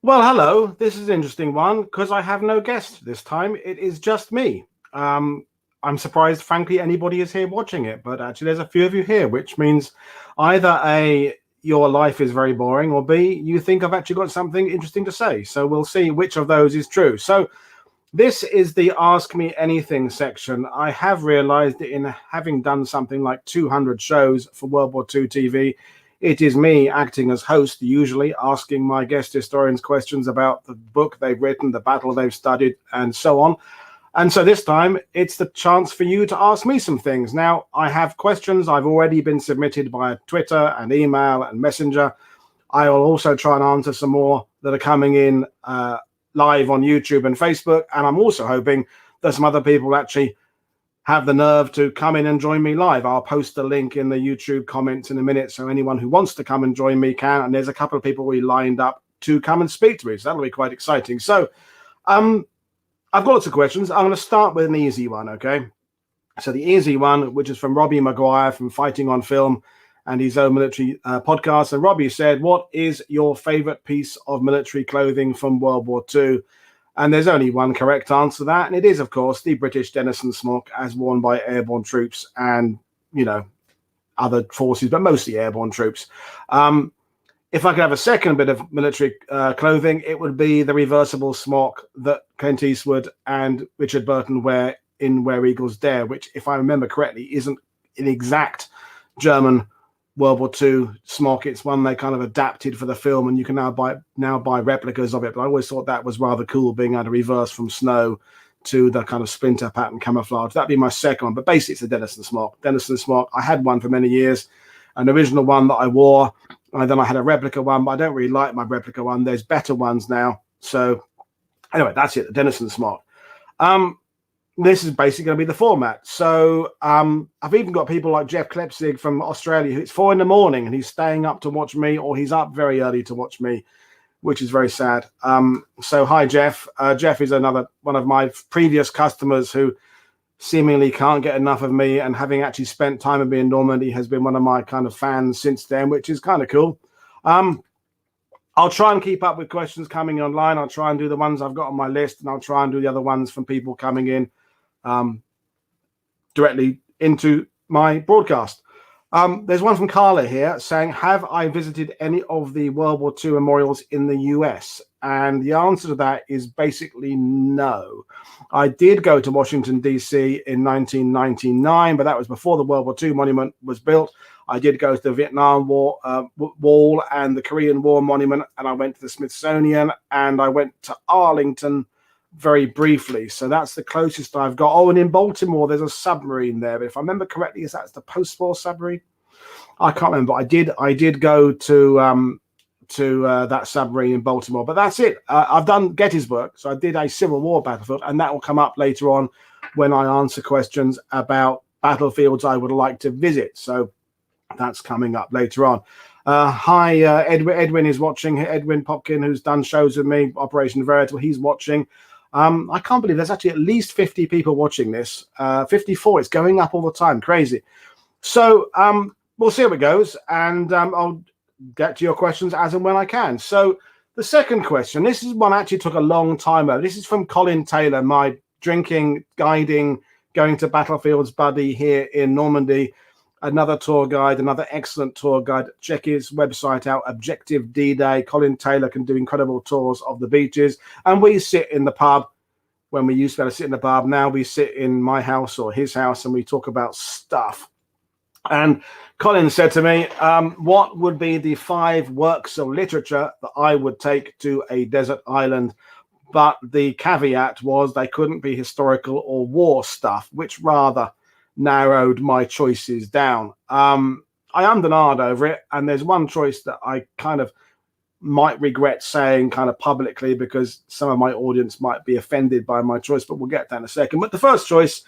Well, hello. This is an interesting one because I have no guest this time. It is just me. Um, I'm surprised, frankly, anybody is here watching it, but actually, there's a few of you here, which means either A, your life is very boring, or B, you think I've actually got something interesting to say. So we'll see which of those is true. So this is the Ask Me Anything section. I have realized that in having done something like 200 shows for World War II TV, it is me acting as host, usually asking my guest historians questions about the book they've written, the battle they've studied, and so on. And so this time, it's the chance for you to ask me some things. Now, I have questions I've already been submitted via Twitter and email and Messenger. I will also try and answer some more that are coming in live on YouTube and Facebook. And I'm also hoping that some other people actually have the nerve to come in and join me live. I'll post a link in the YouTube comments in a minute, so anyone who wants to come and join me can. And there's a couple of people we lined up to come and speak to me, so that'll be quite exciting. So I've got lots of questions. I'm going to start with an easy one, okay? So the easy one, which is from Robbie Maguire from Fighting on Film and his own military podcast. And Robbie said, what is your favorite piece of military clothing from World War II? And there's only one correct answer to that, and it is, of course, the British Denison smock as worn by airborne troops and, other forces, but mostly airborne troops. If I could have a second bit of military clothing, it would be the reversible smock that Clint Eastwood and Richard Burton wear in Where Eagles Dare, which, if I remember correctly, isn't an exact German World War II smock. It's one they kind of adapted for the film, and you can now buy replicas of it. But I always thought that was rather cool, being able to reverse from snow to the kind of splinter pattern camouflage. That'd be my second one. But basically, it's a Denison smock. Denison smock. I had one for many years, an original one that I wore. And then I had a replica one, but I don't really like my replica one. There's better ones now. So anyway, that's it. The Denison smock. This is basically going to be the format. So I've even got people like Jeff Klepsig from Australia, who it's 4 a.m. and he's staying up to watch me, or he's up very early to watch me, which is very sad. So hi, Jeff. Jeff is another one of my previous customers who seemingly can't get enough of me, and having actually spent time with me in Normandy has been one of my kind of fans since then, which is kind of cool. I'll try and keep up with questions coming online. I'll try and do the ones I've got on my list, and I'll try and do the other ones from people coming in directly into my broadcast. There's one from Carla here saying, have I visited any of the World War II memorials in the US? And the answer to that is basically no. I did go to Washington, D.C. in 1999, but that was before the World War II monument was built. I did go to the Vietnam War Wall and the Korean War Monument, and I went to the Smithsonian, and I went to Arlington very briefly. So that's the closest I've got. Oh, and in Baltimore, there's a submarine there. But if I remember correctly, is that the post-war submarine? I can't remember. I did go to that submarine in Baltimore. But that's it. I've done Gettysburg. So I did a Civil War battlefield, and that will come up later on when I answer questions about battlefields I would like to visit. So that's coming up later on. Hi, Edwin is watching. Edwin Popkin, who's done shows with me, Operation Veritable, he's watching. I can't believe there's actually at least 50 people watching this. 54, it's going up all the time. Crazy. So we'll see how it goes, and I'll get to your questions as and when I can. So the second question, this is one actually took a long time. This is from Colin Taylor, my drinking, guiding, going to battlefields buddy here in Normandy. Another tour guide, another excellent tour guide. Check his website out, Objective D-Day. Colin Taylor can do incredible tours of the beaches. And we sit in the pub. When we used to be able to sit in the pub, now we sit in my house or his house and we talk about stuff. And Colin said to me, what would be the 5 works of literature that I would take to a desert island? But the caveat was they couldn't be historical or war stuff, which rather narrowed my choices down. I ummed and ahed over it, and there's one choice that I kind of might regret saying kind of publicly because some of my audience might be offended by my choice, but we'll get that in a second. But the first choice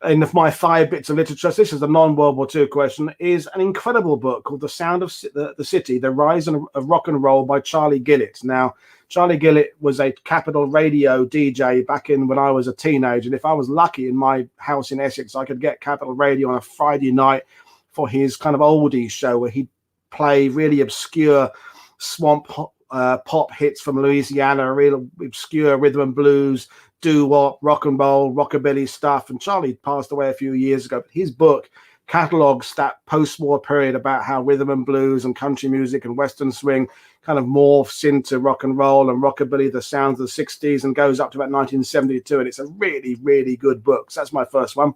in my 5 bits of literature, so this is a non-World War II question, is an incredible book called The Sound of the City, The Rise of Rock and Roll by Charlie Gillett. Now, Charlie Gillett was a Capital Radio DJ back in when I was a teenager. And if I was lucky in my house in Essex, I could get Capital Radio on a Friday night for his kind of oldies show where he'd play really obscure swamp pop hits from Louisiana, real obscure rhythm and blues, doo-wop, rock and roll, rockabilly stuff. And Charlie passed away a few years ago, but his book catalogs that post-war period about how rhythm and blues and country music and western swing kind of morphs into rock and roll and rockabilly, the sounds of the 60s, and goes up to about 1972. And it's a really, really good book. So that's my first one.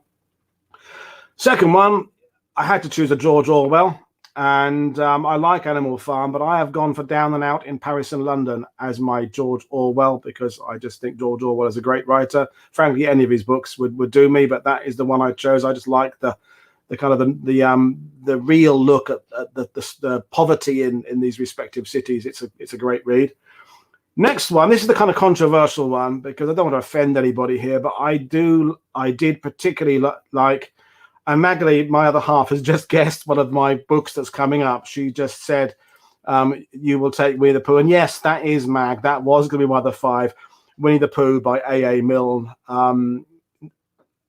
Second one, I had to choose a George Orwell. And I like Animal Farm, but I have gone for Down and Out in Paris and London as my George Orwell, because I just think George Orwell is a great writer. Frankly, any of his books would do me, but that is the one I chose. I just like the kind of the real look at the poverty in these respective cities. It's a great read. Next one, this is the kind of controversial one because I don't want to offend anybody here, but I did particularly like. And Magali, my other half, has just guessed one of my books that's coming up. She just said, You Will Take Winnie the Pooh. And yes, that is Mag. That was going to be one of the 5. Winnie the Pooh by A.A. Milne,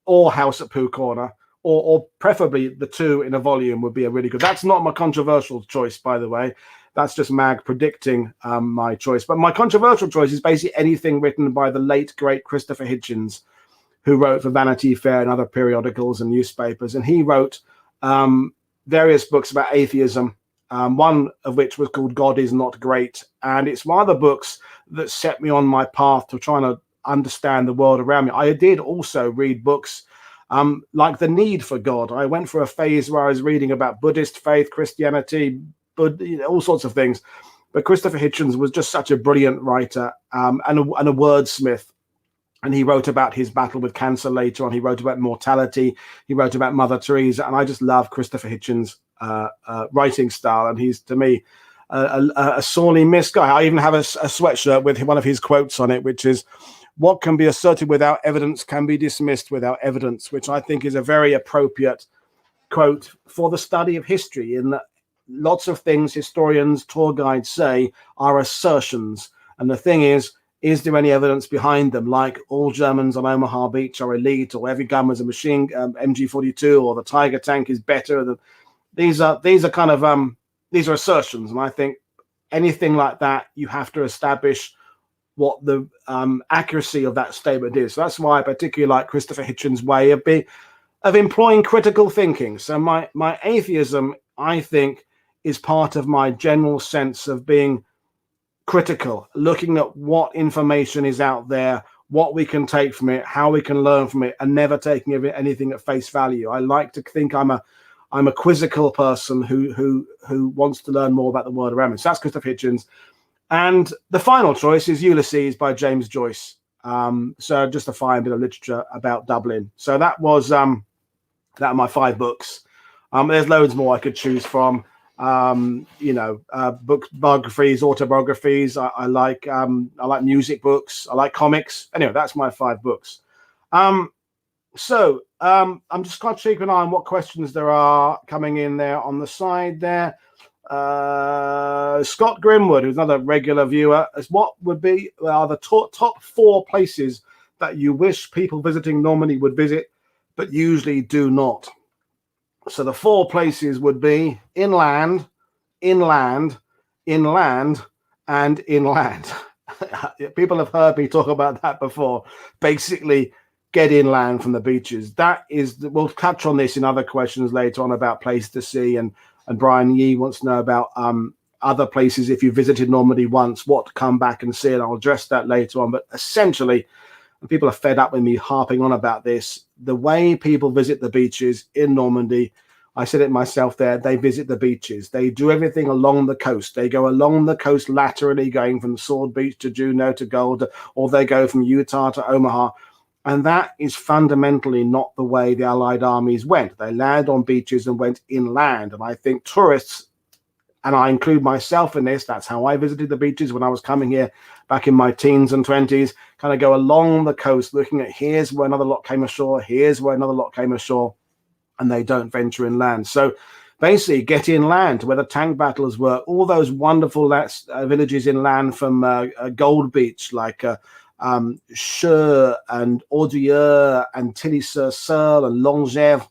or House at Pooh Corner, or preferably the 2 in a volume would be a really good. That's not my controversial choice, by the way. That's just Mag predicting my choice. But my controversial choice is basically anything written by the late, great Christopher Hitchens, who wrote for Vanity Fair and other periodicals and newspapers. And he wrote various books about atheism, one of which was called God Is Not Great. And it's one of the books that set me on my path to trying to understand the world around me. I did also read books like The Need for God. I went for a phase where I was reading about Buddhist faith, Christianity, all sorts of things. But Christopher Hitchens was just such a brilliant writer and a wordsmith. And he wrote about his battle with cancer later on. He wrote about mortality. He wrote about Mother Teresa. And I just love Christopher Hitchens' writing style. And he's, to me, a sorely missed guy. I even have a sweatshirt with one of his quotes on it, which is, "What can be asserted without evidence can be dismissed without evidence," which I think is a very appropriate quote for the study of history, in that lots of things historians, tour guides say are assertions. And the thing is there any evidence behind them? Like all Germans on Omaha Beach are elite, or every gun was a machine MG42, or the Tiger tank is better than. These are kind of these are assertions, and I think anything like that, you have to establish what the accuracy of that statement is. So that's why I particularly like Christopher Hitchens' way of employing critical thinking. So my atheism, I think, is part of my general sense of being critical, looking at what information is out there, what we can take from it, how we can learn from it, and never taking anything at face value. I like to think I'm a quizzical person who wants to learn more about the world around me. So that's Christopher Hitchens. And the final choice is Ulysses by James Joyce. So just a fine bit of literature about Dublin. So that are my 5 books. There's loads more I could choose from. Book biographies, autobiographies. I like music books. I like comics. Anyway, that's my 5 books. So I'm just going to keep an eye on what questions there are coming in there on the side there. Scott Grimwood, who's another regular viewer, is what would be the top 4 places that you wish people visiting Normandy would visit, but usually do not. So the 4 places would be inland, inland, inland, and inland. People have heard me talk about that before. Basically, get inland from the beaches. We'll touch on this in other questions later on about places to see. And Brian Yee wants to know about other places. If you visited Normandy once, what to come back and see. And I'll address that later on. But essentially, and people are fed up with me harping on about this, the way people visit the beaches in Normandy, I said it myself there, they visit the beaches. They do everything along the coast. They go along the coast laterally, going from Sword Beach to Juneau to Gold, or they go from Utah to Omaha. And that is fundamentally not the way the Allied armies went. They landed on beaches and went inland. And I think tourists, and I include myself in this, that's how I visited the beaches when I was coming here back in my teens and 20s, kind of go along the coast looking at here's where another lot came ashore, here's where another lot came ashore, and they don't venture inland. So basically get inland to where the tank battles were, all those wonderful villages inland from Gold Beach, like Cheux and Audieux and Tilly-sur-Seulles and Longèvre,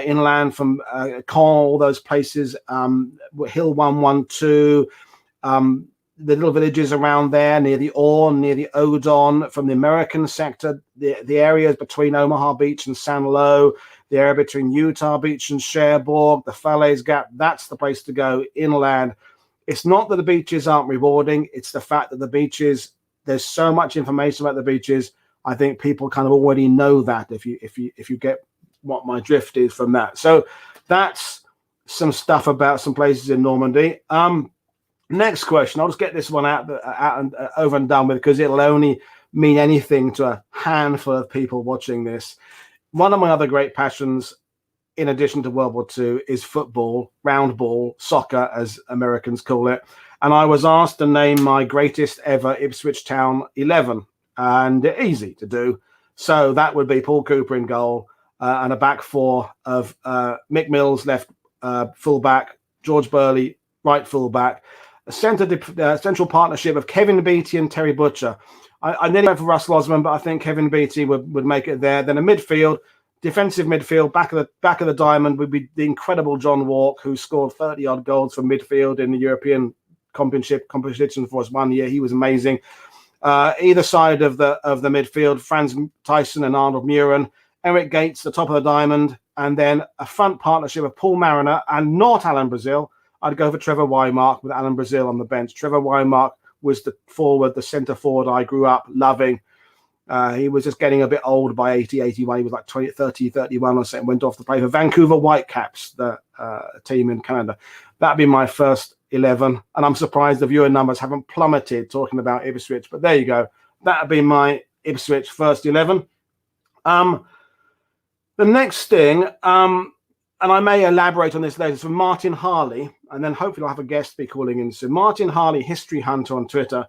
inland from Caen, all those places, Hill 112, the little villages around there near the Orne, near the Odon, from the American sector, the areas between Omaha Beach and San Lo, the area between Utah Beach and Cherbourg, the Falaise Gap, that's the place to go inland. It's not that the beaches aren't rewarding, it's the fact that the beaches, there's so much information about the beaches. I think people kind of already know that if you get what my drift is from that. So that's some stuff about some places in Normandy. Next question. I'll just get this one out and over and done with, because it'll only mean anything to a handful of people watching this. One of my other great passions, in addition to World War II, is football, round ball, soccer, as Americans call it. And I was asked to name my greatest ever Ipswich Town 11, and easy to do. So that would be Paul Cooper in goal, and a back four of Mick Mills, left fullback, George Burley, right fullback, a central partnership of Kevin Beattie and Terry Butcher. I nearly went for Russell Osman, but I think Kevin Beattie would make it there. Then a midfield, defensive midfield, back of the diamond would be the incredible John Walk, who scored 30-odd goals from midfield in the European competition for us one year. He was amazing. Either side of the midfield, Franz Tyson and Arnold Muren, Eric Gates, the top of the diamond, and then a front partnership of Paul Mariner and not Alan Brazil. I'd go for Trevor Wymark with Alan Brazil on the bench. Trevor Wymark was the centre forward I grew up loving. He was just getting a bit old by 81. He was like 30, 31 or something, went off to play for Vancouver Whitecaps, the team in Canada. That'd be my first 11. And I'm surprised the viewer numbers haven't plummeted talking about Ipswich, but there you go. That'd be my Ipswich first 11. The next thing, and I may elaborate on this later, is from Martin Harley, and then hopefully I'll have a guest be calling in soon. Martin Harley, History Hunter on Twitter,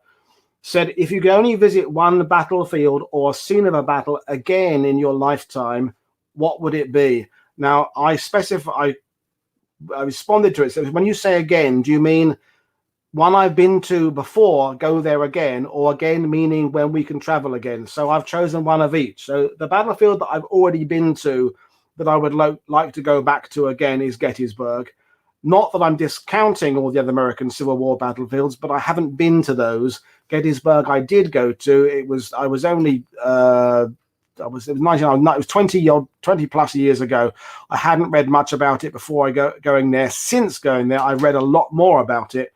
said, if you could only visit one battlefield or scene of a battle again in your lifetime, what would it be? Now, I responded to it. So when you say again, do you mean one I've been to before, go there again, or again meaning when we can travel again? So I've chosen one of each. So the battlefield that I've already been to that I would like to go back to again is Gettysburg. Not that I'm discounting all the other American Civil War battlefields, but I haven't been to those. Gettysburg I did go to. It was 20 plus years ago. I hadn't read much about it before going there. Since going there, I've read a lot more about it.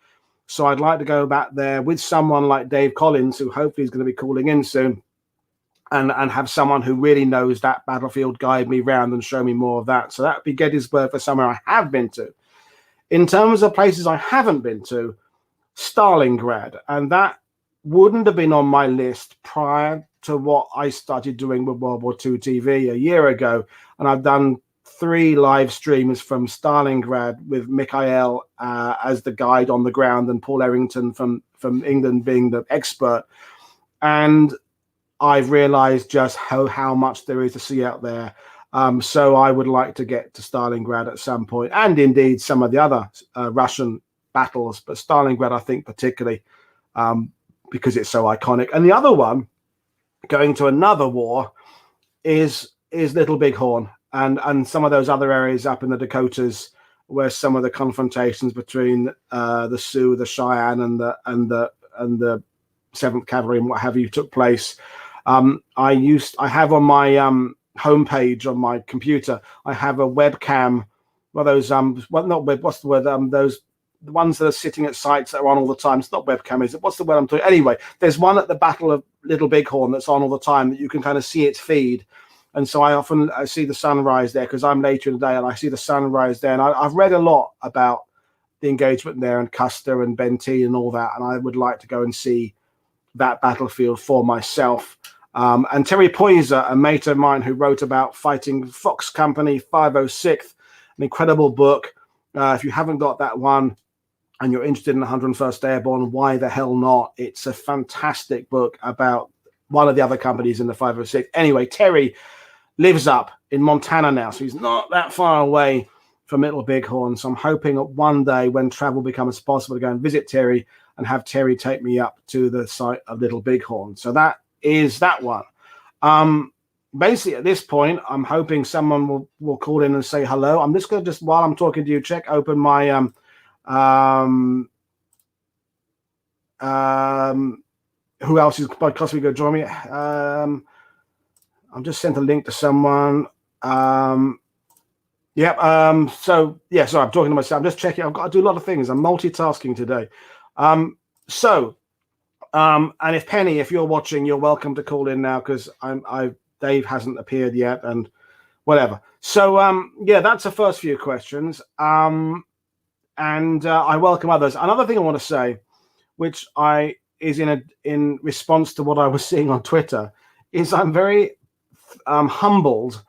So I'd like to go back there with someone like Dave Collins, who hopefully is going to be calling in soon, and have someone who really knows that battlefield guide me round and show me more of that. So that would be Gettysburg for somewhere I have been to. In terms of places I haven't been to, Stalingrad, and that wouldn't have been on my list prior to what I started doing with World War II TV a year ago. And I've done 3 live streams from Stalingrad with Mikhail as the guide on the ground, and Paul Errington from England being the expert. And I've realized just how much there is to see out there. So I would like to get to Stalingrad at some point, and indeed some of the other Russian battles, but Stalingrad I think particularly because it's so iconic. And the other one, going to another war, is Little Bighorn and some of those other areas up in the Dakotas where some of the confrontations between the Sioux, the Cheyenne, and the 7th Cavalry and what have you took place. I have on my homepage on my computer, I have a webcam. Well, those those the ones that are sitting at sites that are on all the time. It's not webcam, is it? What's the word I'm talking? Anyway, there's one at the Battle of Little Bighorn that's on all the time that you can kind of see its feed. And so I see the sunrise there because I'm later in the day, and I see the sunrise there. And I've read a lot about the engagement there and Custer and Benteen and all that. And I would like to go and see that battlefield for myself. And Terry Poyser, a mate of mine who wrote about fighting Fox Company 506th, an incredible book. If you haven't got that one and you're interested in 101st Airborne, why the hell not? It's a fantastic book about one of the other companies in the 506th. Anyway, Terry lives up in Montana now, so he's not that far away from Little Bighorn. So I'm hoping that one day when travel becomes possible to go and visit Terry and have Terry take me up to the site of Little Bighorn. So that is that one. Basically, at this point, I'm hoping someone will call in and say hello. I'm just going to while I'm talking to you, open my Who else is possibly going to join me? I'm just sent a link to someone. So yeah, sorry, I'm talking to myself. I'm just checking. I've got to do a lot of things. I'm multitasking today. And if Penny, if you're watching, you're welcome to call in now, because Dave hasn't appeared yet, and whatever. So yeah, that's the first few questions. And I welcome others. Another thing I want to say, which is in response to what I was seeing on Twitter, is I'm very humbled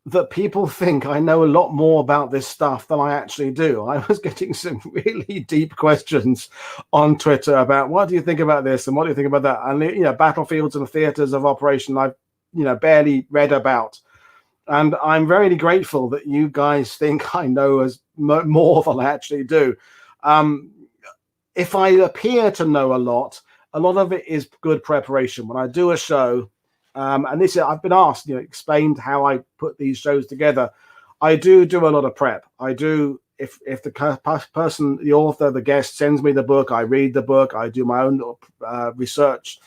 that people think I know a lot more about this stuff than I actually do. I was getting some really deep questions on Twitter about, what do you think about this and what do you think about that? And battlefields and theaters of operation I've barely read about. And I'm very grateful that you guys think I know as more than I actually do. If I appear to know a lot of it is good preparation. When I do a show, and this I've been asked, explained how I put these shows together. I do a lot of prep. I do. If the person, the author, the guest sends me the book, I read the book. I do my own research.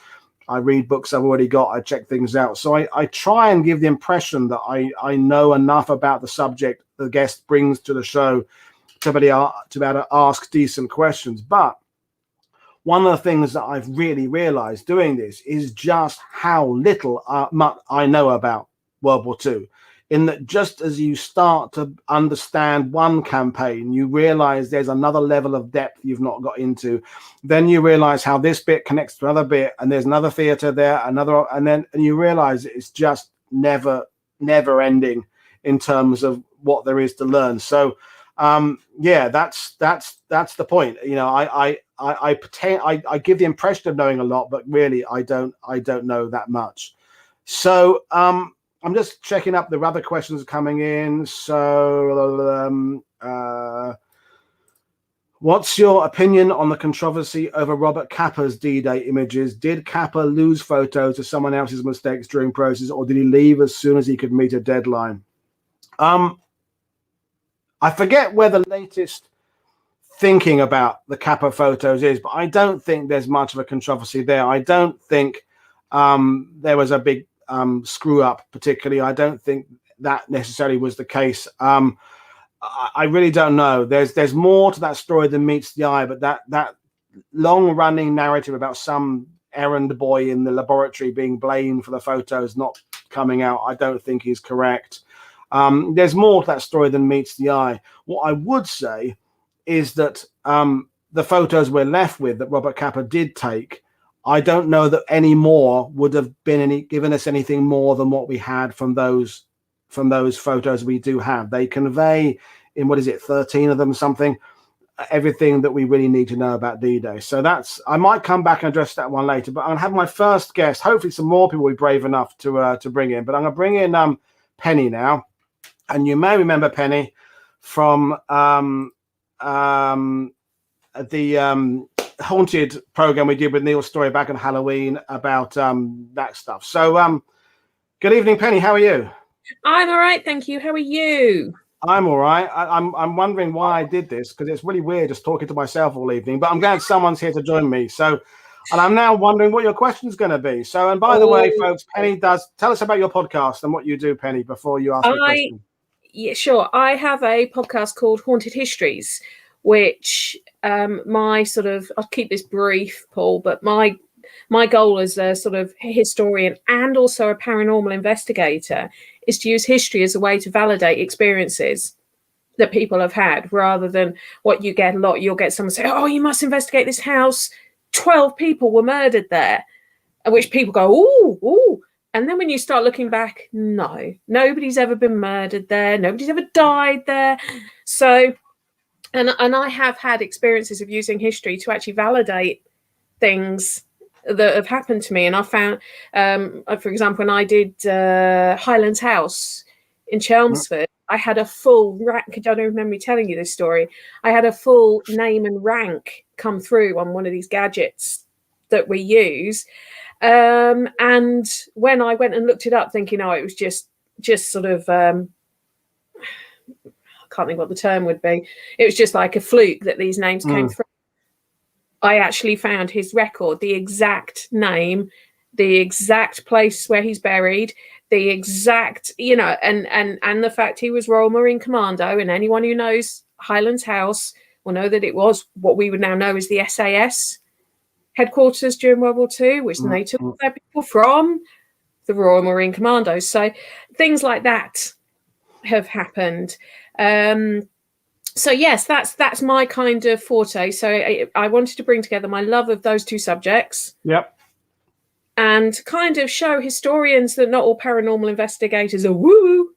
I read books I've already got. I check things out. So I try and give the impression that I know enough about the subject the guest brings to the show to be able to ask decent questions. But one of the things that I've really realized doing this is just how little I know about World War II. In that, just as you start to understand one campaign, you realize there's another level of depth you've not got into. Then you realize how this bit connects to another bit, and there's another theater there, and you realize it's just never ending in terms of what there is to learn. So yeah, that's the point. I pretend I give the impression of knowing a lot, but really I don't know that much. So I'm just checking up the other questions coming in. So what's your opinion on the controversy over Robert Capper's D-Day images? Did Capper lose photos to someone else's mistakes during process, or did he leave as soon as he could meet a deadline? I forget where the latest thinking about the Capper photos is, but I don't think there's much of a controversy there. I don't think there was a big screw up particularly. I don't think that necessarily was the case. I really don't know. There's more to that story than meets the eye, but that long running narrative about some errand boy in the laboratory being blamed for the photos not coming out, I don't think is correct. There's more to that story than meets the eye. What I would say is that the photos we're left with that Robert Capper did take, I don't know that any more would have been given us anything more than what we had from those photos we do have. They convey in, 13 of them, something, everything that we really need to know about D-Day. So I might come back and address that one later, but I'm gonna have my first guest. Hopefully some more people will be brave enough to bring in, but I'm gonna bring in Penny now. And you may remember Penny from the haunted program we did with Neil Story back on Halloween about that stuff. So good evening, Penny. How are you? I'm all right, thank you. How are you? I'm all right. I'm wondering why I did this, because it's really weird just talking to myself all evening, but I'm glad someone's here to join me. So, and I'm now wondering what your question's going to be. So, and by the way, folks, Penny tell us about your podcast and what you do, Penny, before you ask me a question. Yeah, sure. I have a podcast called Haunted Histories, which I'll keep this brief, Paul, but my goal as a sort of historian and also a paranormal investigator is to use history as a way to validate experiences that people have had, rather than what you get a lot. You'll get someone say, oh, you must investigate this house. 12 people were murdered there, at which people go, ooh. And then when you start looking back, no, nobody's ever been murdered there. Nobody's ever died there. So, and I have had experiences of using history to actually validate things that have happened to me. And I found, for example, when I did Highlands House in Chelmsford, I had a full rank. I don't remember me telling you this story. I had a full name and rank come through on one of these gadgets that we use. And when I went and looked it up, thinking, it was just sort of, I can't think what the term would be. It was just like a fluke that these names came through. I actually found his record, the exact name, the exact place where he's buried, the exact, and the fact he was Royal Marine Commando. And anyone who knows Highlands House will know that it was what we would now know as the SAS headquarters during World War II, which they took their people from the Royal Marine Commandos. So things like that have happened. So yes, that's my kind of forte. So I wanted to bring together my love of those two subjects. Yep. And kind of show historians that not all paranormal investigators are woo.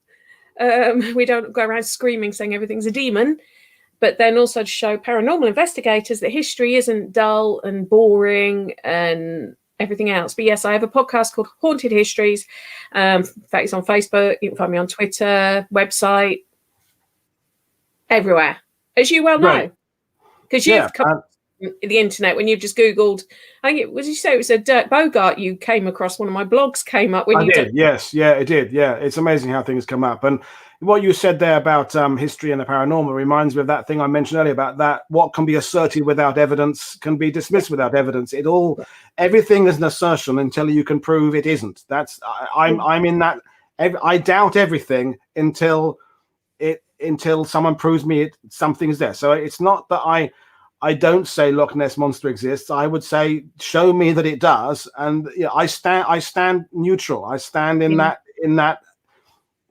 We don't go around screaming saying everything's a demon, but then also to show paranormal investigators that history isn't dull and boring and everything else. But yes, I have a podcast called Haunted Histories. In fact, it's on Facebook. You can find me on Twitter, website, everywhere, as you well know, because you've come the internet when you've just Googled. I think what did you say? It was a Dirk Bogart. You came across one of my blogs came up when I did. Yes, yeah, it did. Yeah, it's amazing how things come up. And what you said there about history and the paranormal reminds me of that thing I mentioned earlier about that what can be asserted without evidence can be dismissed without evidence. Everything is an assertion until you can prove it isn't. I'm in that. I doubt everything until someone proves me something is there. So it's not that I don't say Loch Ness Monster exists. I would say, show me that it does, and I stand neutral. I stand in that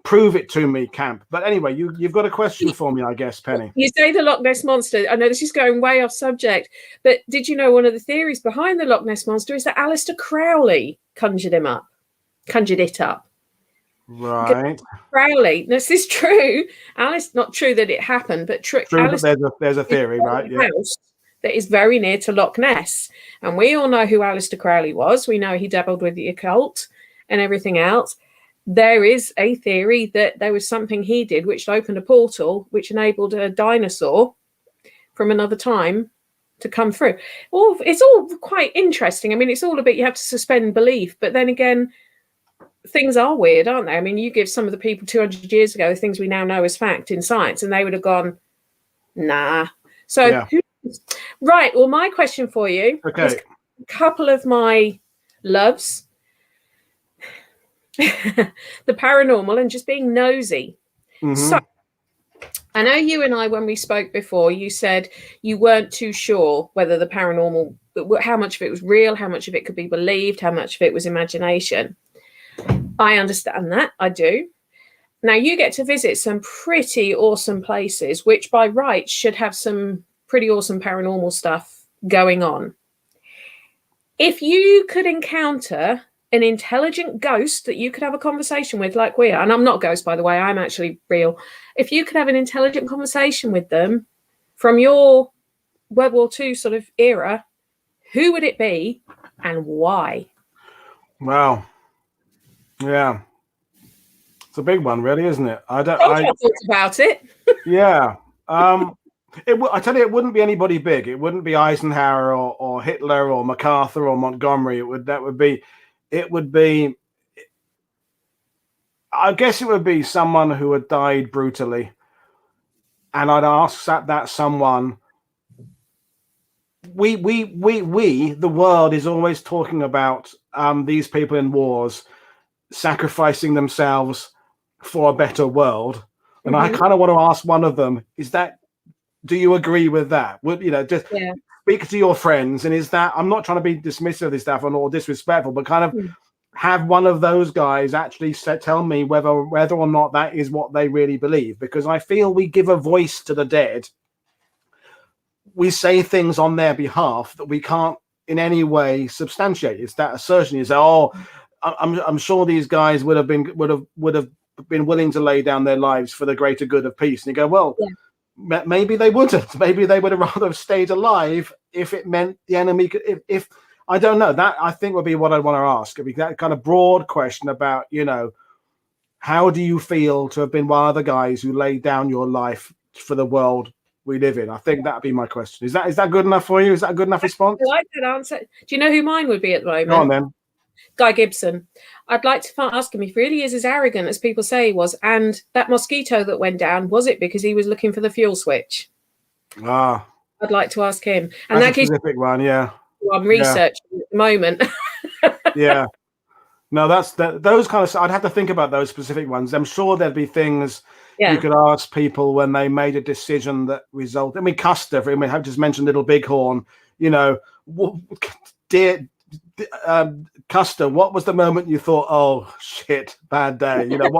prove it to me camp. But anyway, you've got a question for me, I guess, Penny. You say the Loch Ness Monster. I know this is going way off subject, but did you know one of the theories behind the Loch Ness Monster is that Aleister Crowley conjured it up. Right. Crowley. This is true. Alice, not true that it happened, but true. There's a theory, right? Yeah. That is very near to Loch Ness. And we all know who Aleister Crowley was. We know he dabbled with the occult and everything else. There is a theory that there was something he did which opened a portal which enabled a dinosaur from another time to come through. It's all quite interesting. I mean, it's all a bit, you have to suspend belief. But then again, things are weird, aren't they? I mean, you give some of the people 200 years ago things we now know as fact in science, and they would have gone, nah. So, right. Well, my question for you is a couple of my loves, the paranormal and just being nosy. Mm-hmm. So, I know you and I, when we spoke before, you said you weren't too sure whether the paranormal, how much of it was real, how much of it could be believed, how much of it was imagination. I understand that. I do. Now, you get to visit some pretty awesome places, which by rights should have some pretty awesome paranormal stuff going on. If you could encounter an intelligent ghost that you could have a conversation with like we are, and I'm not a ghost, by the way, I'm actually real. If you could have an intelligent conversation with them from your World War II sort of era, who would it be and why? Wow. Yeah, it's a big one, really, isn't it? I thought about it. Yeah, I tell you, it wouldn't be anybody big. It wouldn't be Eisenhower or Hitler or MacArthur or Montgomery. It would be. I guess it would be someone who had died brutally, and I'd ask that someone. We, the world is always talking about these people in wars sacrificing themselves for a better world, and I kind of want to ask one of them: do you agree with that? Would just speak to your friends, and is that, I'm not trying to be dismissive of this stuff or disrespectful, but kind of have one of those guys actually tell me whether or not that is what they really believe, because I feel we give a voice to the dead. We say things on their behalf that we can't in any way substantiate. It's that assertion. You say, "Oh, I'm sure these guys would have been willing to lay down their lives for the greater good of peace." And you go, "Well, maybe they wouldn't. Maybe they would have rather have stayed alive if it meant the enemy could." If I don't know, that I think would be what I'd want to ask. It'd be that kind of broad question about, how do you feel to have been one of the guys who laid down your life for the world we live in? I think that'd be my question. Is that good enough for you? Is that a good enough response? I like that answer. Do you know who mine would be at the moment? Go on then. Guy Gibson. I'd like to ask him if he really is as arrogant as people say he was. And that mosquito that went down, was it because he was looking for the fuel switch? Ah. I'd like to ask him. And That's that a gives specific one. Yeah. you I'm researching at the moment. Yeah. No, those kind of. I'd have to think about those specific ones. I'm sure there'd be things you could ask people when they made a decision that resulted. I mean, Custer. I mean, I just mentioned Little Bighorn. You know, dear Custer, what was the moment you thought, "Oh shit, bad day"? You know,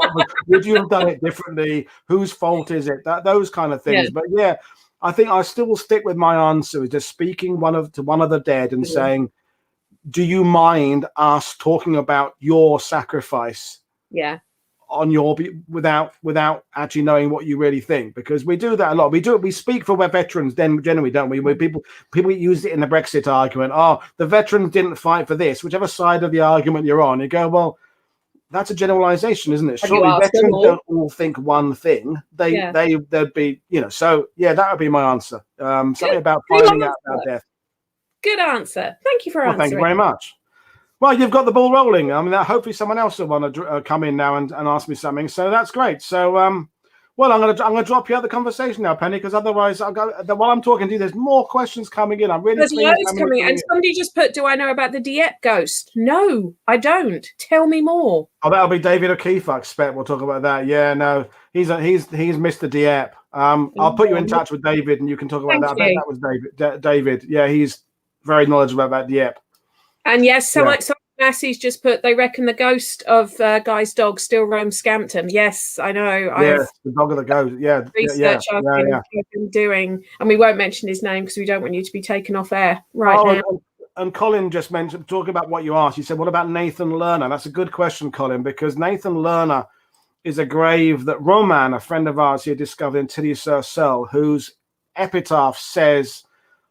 would you have done it differently? Whose fault is it? Those kind of things. But yeah, I think I still will stick with my answer. Is just speaking to one of the dead and saying, do you mind us talking about your sacrifice? Yeah. On your without actually knowing what you really think, because we do that a lot. We speak for veterans, then generally, don't we? Where people use it in the Brexit argument. Oh, the veterans didn't fight for this. Whichever side of the argument you're on, you go, well, that's a generalization, isn't it? Surely veterans don't all think one thing. They'd be, you know. So yeah, that would be my answer. Something about finding out about death. Good answer. Thank you for answering. Thank you very much. Well, you've got the ball rolling. I mean, hopefully someone else will want to come in now and ask me something. So that's great. So, well, I'm gonna drop you out of the conversation now, Penny, because otherwise, while I'm talking to you, there's more questions coming in. I'm really pleased. There's loads coming in. And somebody just put, "Do I know about the Dieppe ghost?" No, I don't. Tell me more. Oh, that'll be David O'Keefe. I expect we'll talk about that. Yeah, no, he's Mr. Dieppe. I'll put you in touch with David, and you can talk about that. I bet that was David. Yeah, he's very knowledgeable about Dieppe. And yes, some Massey's just put, they reckon the ghost of Guy's dog still roams Scampton. Yes, I know. Yeah, the dog of the ghost. Yeah, research I've been doing, and we won't mention his name because we don't want you to be taken off air now. And Colin just mentioned, talking about what you asked. You said, "What about Nathan Lerner?" That's a good question, Colin, because Nathan Lerner is a grave that Roman, a friend of ours here, discovered in Tilly-sur-Seine, whose epitaph says,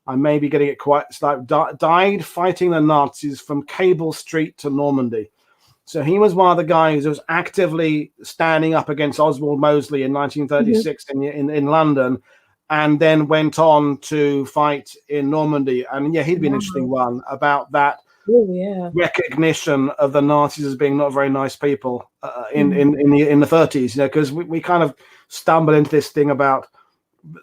I may be getting it quite like, died fighting the Nazis from Cable Street to Normandy. So he was one of the guys who was actively standing up against Oswald Mosley in 1936 in London, and then went on to fight in Normandy. And yeah, he'd be an interesting one about that recognition of the Nazis as being not very nice people in the 30s. You know, because we kind of stumbled into this thing about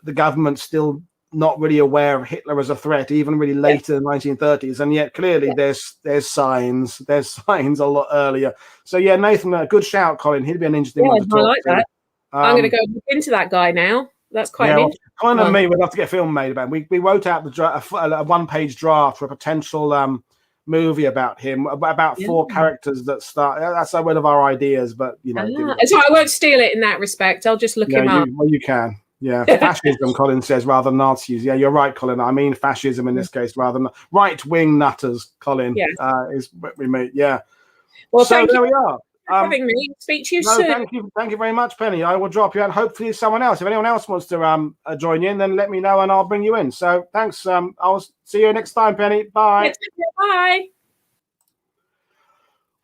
the government still not really aware of Hitler as a threat, even really late in the 1930s, and yet clearly there's signs a lot earlier. So yeah, Nathan, a good shout, Colin. He'd be an interesting one to talk I like to. That. I'm going to go look into that guy now. That's quite interesting. Colin and me would have to get a film made about him. We wrote out a one-page draft for a potential movie about him, about 4 characters that start. That's one of our ideas, but you know. So I won't steal it in that respect. I'll just look him up. Well, you can. Yeah, fascism, Colin says, rather than Nazis. Yeah, you're right, Colin. I mean fascism in this case, rather than right-wing nutters, Colin, is what we mean. Yeah. Well, so there we are. Having me. Speak to you soon. Thank you very much, Penny. I will drop you out. Hopefully someone else. If anyone else wants to join in, then let me know and I'll bring you in. So thanks. I'll see you next time, Penny. Bye. Bye.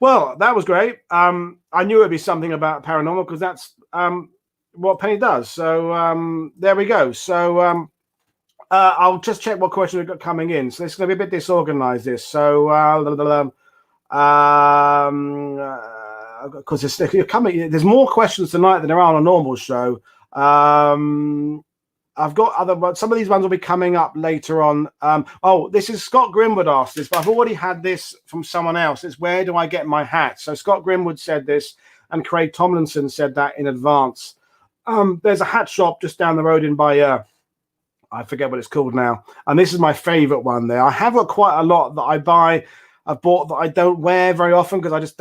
Well, that was great. I knew it'd be something about paranormal because that's what Penny does. So there we go. So I'll just check what questions we've got coming in. So this is going to be a bit disorganized, this. So because there's more questions tonight than there are on a normal show. I've got some of these ones will be coming up later on. This is Scott Grimwood asked this, but I've already had this from someone else. It's, where do I get my hat? So Scott Grimwood said this, and Craig Tomlinson said that in advance. There's a hat shop just down the road in I forget what it's called now. And this is my favorite one there. I have got quite a lot that I've bought that I don't wear very often because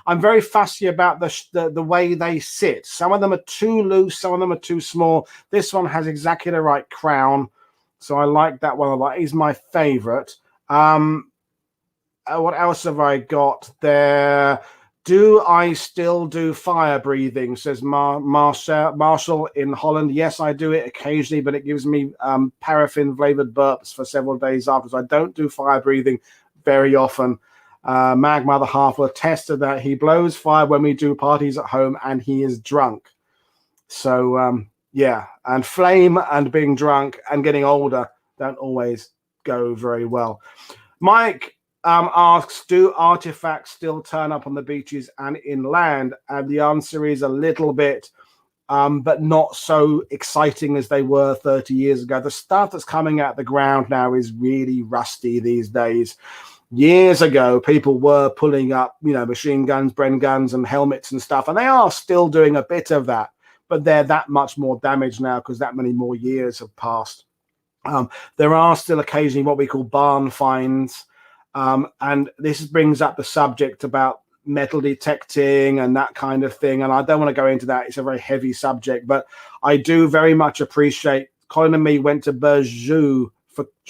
I'm very fussy about the way they sit. Some of them are too loose, some of them are too small. This one has exactly the right crown. So I like that one a lot. It's my favorite. What else have I got there? Do I still do fire breathing, says Marshall in Holland. Yes, I do it occasionally, but it gives me paraffin-flavored burps for several days after. So I don't do fire breathing very often. Mag, my other half, will attest to that. He blows fire when we do parties at home and he is drunk. So, yeah. And flame and being drunk and getting older don't always go very well. Mike asks, do artifacts still turn up on the beaches and inland? And the answer is a little bit. but not so exciting as they were 30 years ago. The stuff that's coming out the ground now is really rusty these days. Years ago, people were pulling up, machine guns, Bren guns, and helmets and stuff, and they are still doing a bit of that, but they're that much more damaged now because that many more years have passed. There are still occasionally what we call barn finds, and this brings up the subject about metal detecting and that kind of thing, and I don't want to go into that. It's a very heavy subject, but I do very much appreciate. Colin and me went to Burjou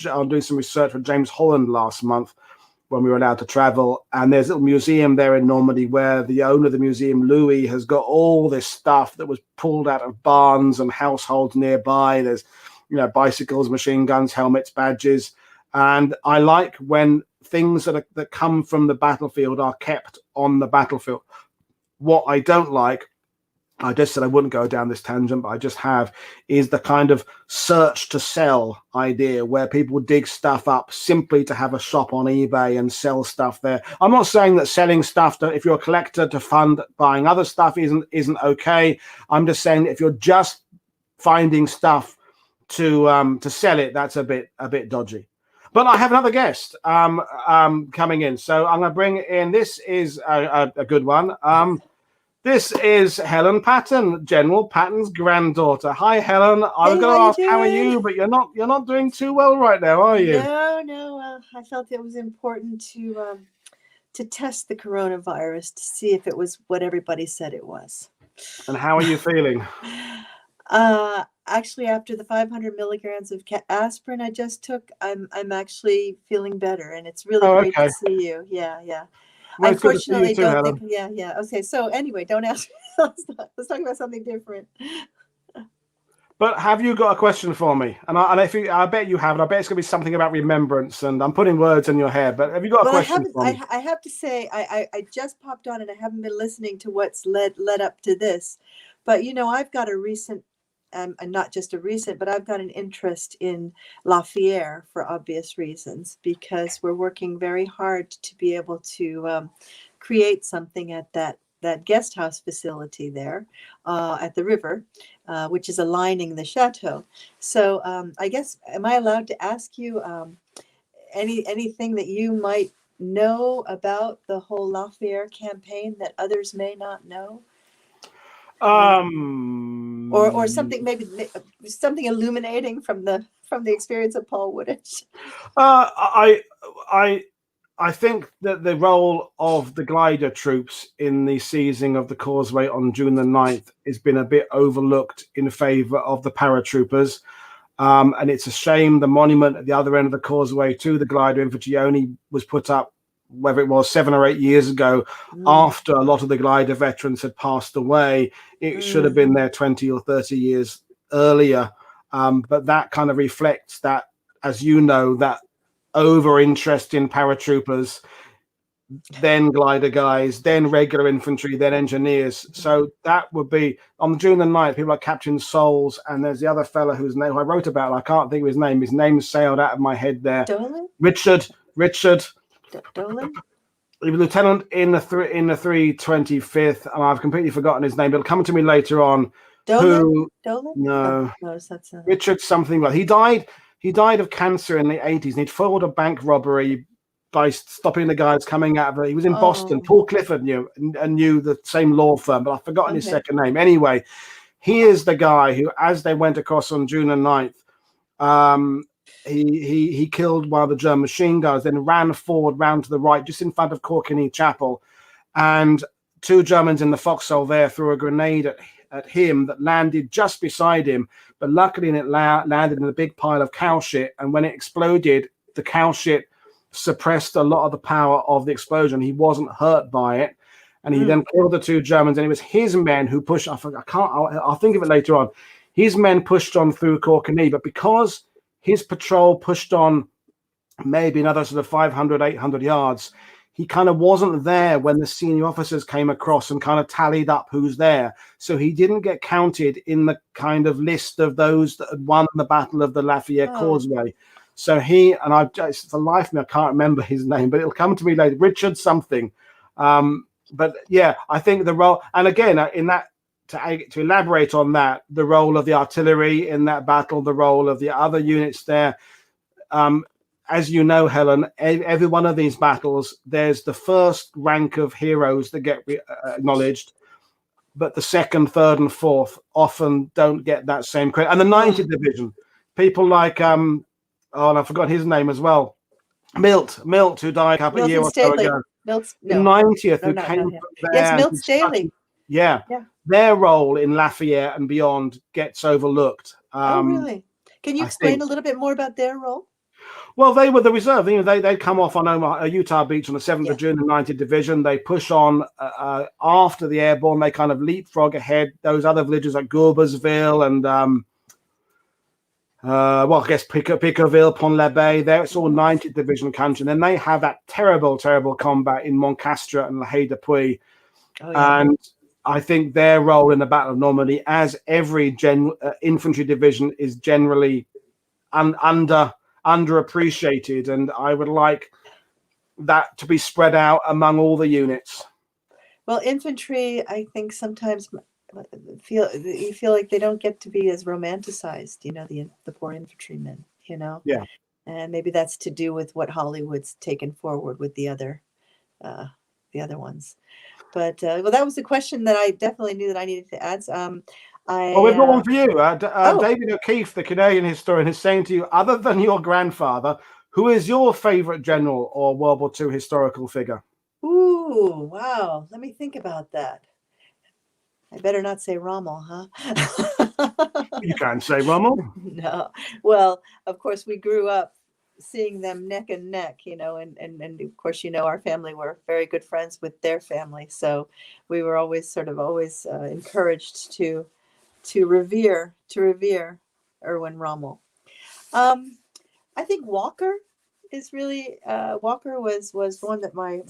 I'm doing some research for James Holland last month when we were allowed to travel, and there's a little museum there in Normandy where the owner of the museum, Louis, has got all this stuff that was pulled out of barns and households nearby. There's bicycles, machine guns, helmets, badges, and I like when things that come from the battlefield are kept on the battlefield. What I don't like, I just said I wouldn't go down this tangent, but I just have, is the kind of search to sell idea where people dig stuff up simply to have a shop on eBay and sell stuff there. I'm not saying that selling stuff if you're a collector to fund buying other stuff isn't okay. I'm just saying that if you're just finding stuff to sell it, that's a bit dodgy. But I have another guest coming in, so I'm going to bring in. This is a good one. This is Helen Patton, General Patton's granddaughter. Hi, Helen. I was going to ask how are you, but you're not doing too well right now, are you? No. I felt it was important to test the coronavirus to see if it was what everybody said it was. And how are you feeling? Actually, after the 500 milligrams of aspirin I just took, I'm actually feling better, and it's really great to see you. Yeah. Well, unfortunately, too, don't Helen. think. Yeah. Okay. So anyway, don't ask. Let's talk about something different. But have you got a question for me? And I bet you have. And I bet it's going to be something about remembrance. And I'm putting words in your head. But have you got a question for me? I have to say, I just popped on and I haven't been listening to what's led up to this. But I've got a recent. And not just a recent, but I've got an interest in Lafayette for obvious reasons, because we're working very hard to be able to create something at that guest house facility there at the river, which is aligning the chateau. So I guess, am I allowed to ask you anything that you might know about the whole Lafayette campaign that others may not know? Or something, maybe something illuminating from the experience of Paul Woodadge. I think that the role of the glider troops in the seizing of the causeway on June the 9th has been a bit overlooked in favor of the paratroopers. And it's a shame the monument at the other end of the causeway to the glider infantry only was put up, whether it was 7 or 8 years ago, after a lot of the glider veterans had passed away. It should have been there 20 or 30 years earlier. But that kind of reflects that, as you know, that over interest in paratroopers, then glider guys, then regular infantry, then engineers. So that would be on June the 9th, people like Captain Souls, and there's the other fella whose name I wrote about. I can't think of his name. His name sailed out of my head there. Dolan? Richard. Dolan? He was lieutenant in the 325th, and I've completely forgotten his name. But it'll come to me later on. Dolan? No, that's not. Richard something. Well, he died of cancer in the 80s, and he'd foiled a bank robbery by stopping the guys coming out of it. He was in Boston. Paul Clifford knew the same law firm, but I've forgotten his second name. Anyway, he is the guy who, as they went across on June the 9th, he killed one of the German machine guns, then ran forward, round to the right, just in front of Corkiny Chapel, and 2 Germans in the foxhole there threw a grenade at him that landed just beside him, but luckily it landed in a big pile of cow shit, and when it exploded, the cow shit suppressed a lot of the power of the explosion. He wasn't hurt by it, and he then killed the 2 Germans, and it was his men who pushed. I'll think of it later on. His men pushed on through Corkiny, but because his patrol pushed on maybe another sort of 500, 800 yards, he kind of wasn't there when the senior officers came across and kind of tallied up who's there. So he didn't get counted in the kind of list of those that had won the Battle of the Lafayette Causeway. So for the life of me, I can't remember his name, but it'll come to me later. Richard something. But yeah, I think the role, and again, in that to elaborate on that, the role of the artillery in that battle, the role of the other units there. As you know, Helen, every one of these battles, there's the first rank of heroes that get acknowledged, but the second, third, and fourth often don't get that same credit. And the 90th Division, people like, and I forgot his name as well, Milt, who died a year or so ago. The 90th, who came from there. Yes, Milt Staley. Yeah, their role in Lafayette and beyond gets overlooked. Oh, really? Can you explain a little bit more about their role? Well, they were the reserve. They'd come off on Utah Beach on the 7th of June, the 90th Division. They push on after the airborne. They kind of leapfrog ahead. Those other villages like Gourbesville and, I guess Pickerville, Pont-l'Abbé. There, it's all 90th Division country. And then they have that terrible, terrible combat in Montcastre and La Haye-du-Puy. And I think their role in the Battle of Normandy, as every infantry division, is generally underappreciated, and I would like that to be spread out among all the units. Well, infantry, I think sometimes you feel like they don't get to be as romanticized, the poor infantrymen, Yeah. And maybe that's to do with what Hollywood's taken forward with the other ones. But that was the question that I definitely knew that I needed to add. We've got one for you. David O'Keefe, the Canadian historian, is saying to you, other than your grandfather, who is your favorite general or World War II historical figure? Ooh, wow. Let me think about that. I better not say Rommel, huh? You can't say Rommel. No. Well, of course, we grew up seeing them neck and neck, and of course, our family were very good friends with their family. So we were always encouraged to revere Erwin Rommel. I think Walker is really Walker was one that my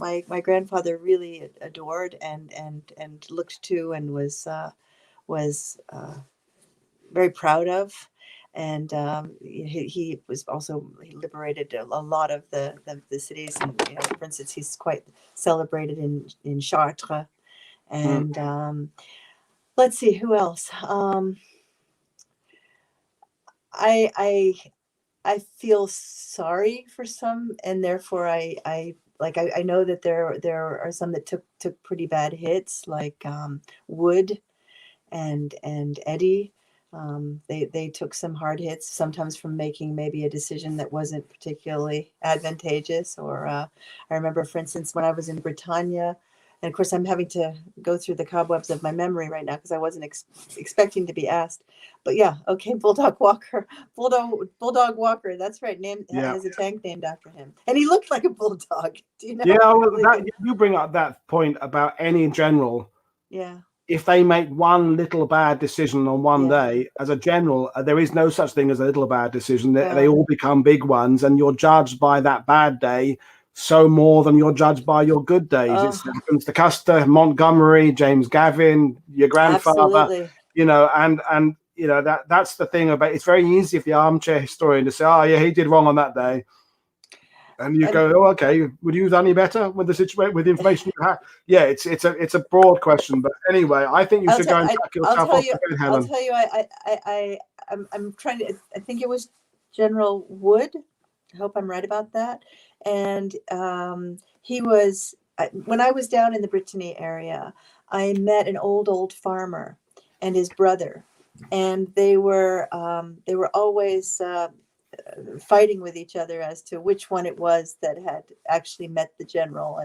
grandfather really adored and looked to and was very proud of. And he liberated a lot of the cities. And for instance, he's quite celebrated in Chartres. And let's see, who else? I feel sorry for some, and therefore I know that there are some that took pretty bad hits, like Wood and Eddie. They took some hard hits, sometimes from making maybe a decision that wasn't particularly advantageous. Or I remember, for instance, when I was in Britannia, and of course I'm having to go through the cobwebs of my memory right now because I wasn't expecting to be asked. But Bulldog Walker. That's right. Has a tank named after him, and he looked like a bulldog. Do you know? Yeah, well, you bring up that point about any general. Yeah. If they make one little bad decision on one day, as a general, there is no such thing as a little bad decision. They all become big ones, and you're judged by that bad day so more than you're judged by your good days. It happens to Custer, Montgomery, James Gavin, your grandfather. Absolutely. That's the thing about it's very easy for the armchair historian to say, oh yeah, he did wrong on that day. And you go, oh, okay. Would you have done any better with the situation, with the information you have? Yeah, it's a broad question, but anyway, I think you should go and track yourself off again, Helen. I'll tell you, I'm trying to. I think it was General Wood. I hope I'm right about that. And he was when I was down in the Brittany area, I met an old farmer and his brother, and they were always fighting with each other as to which one it was that had actually met the general.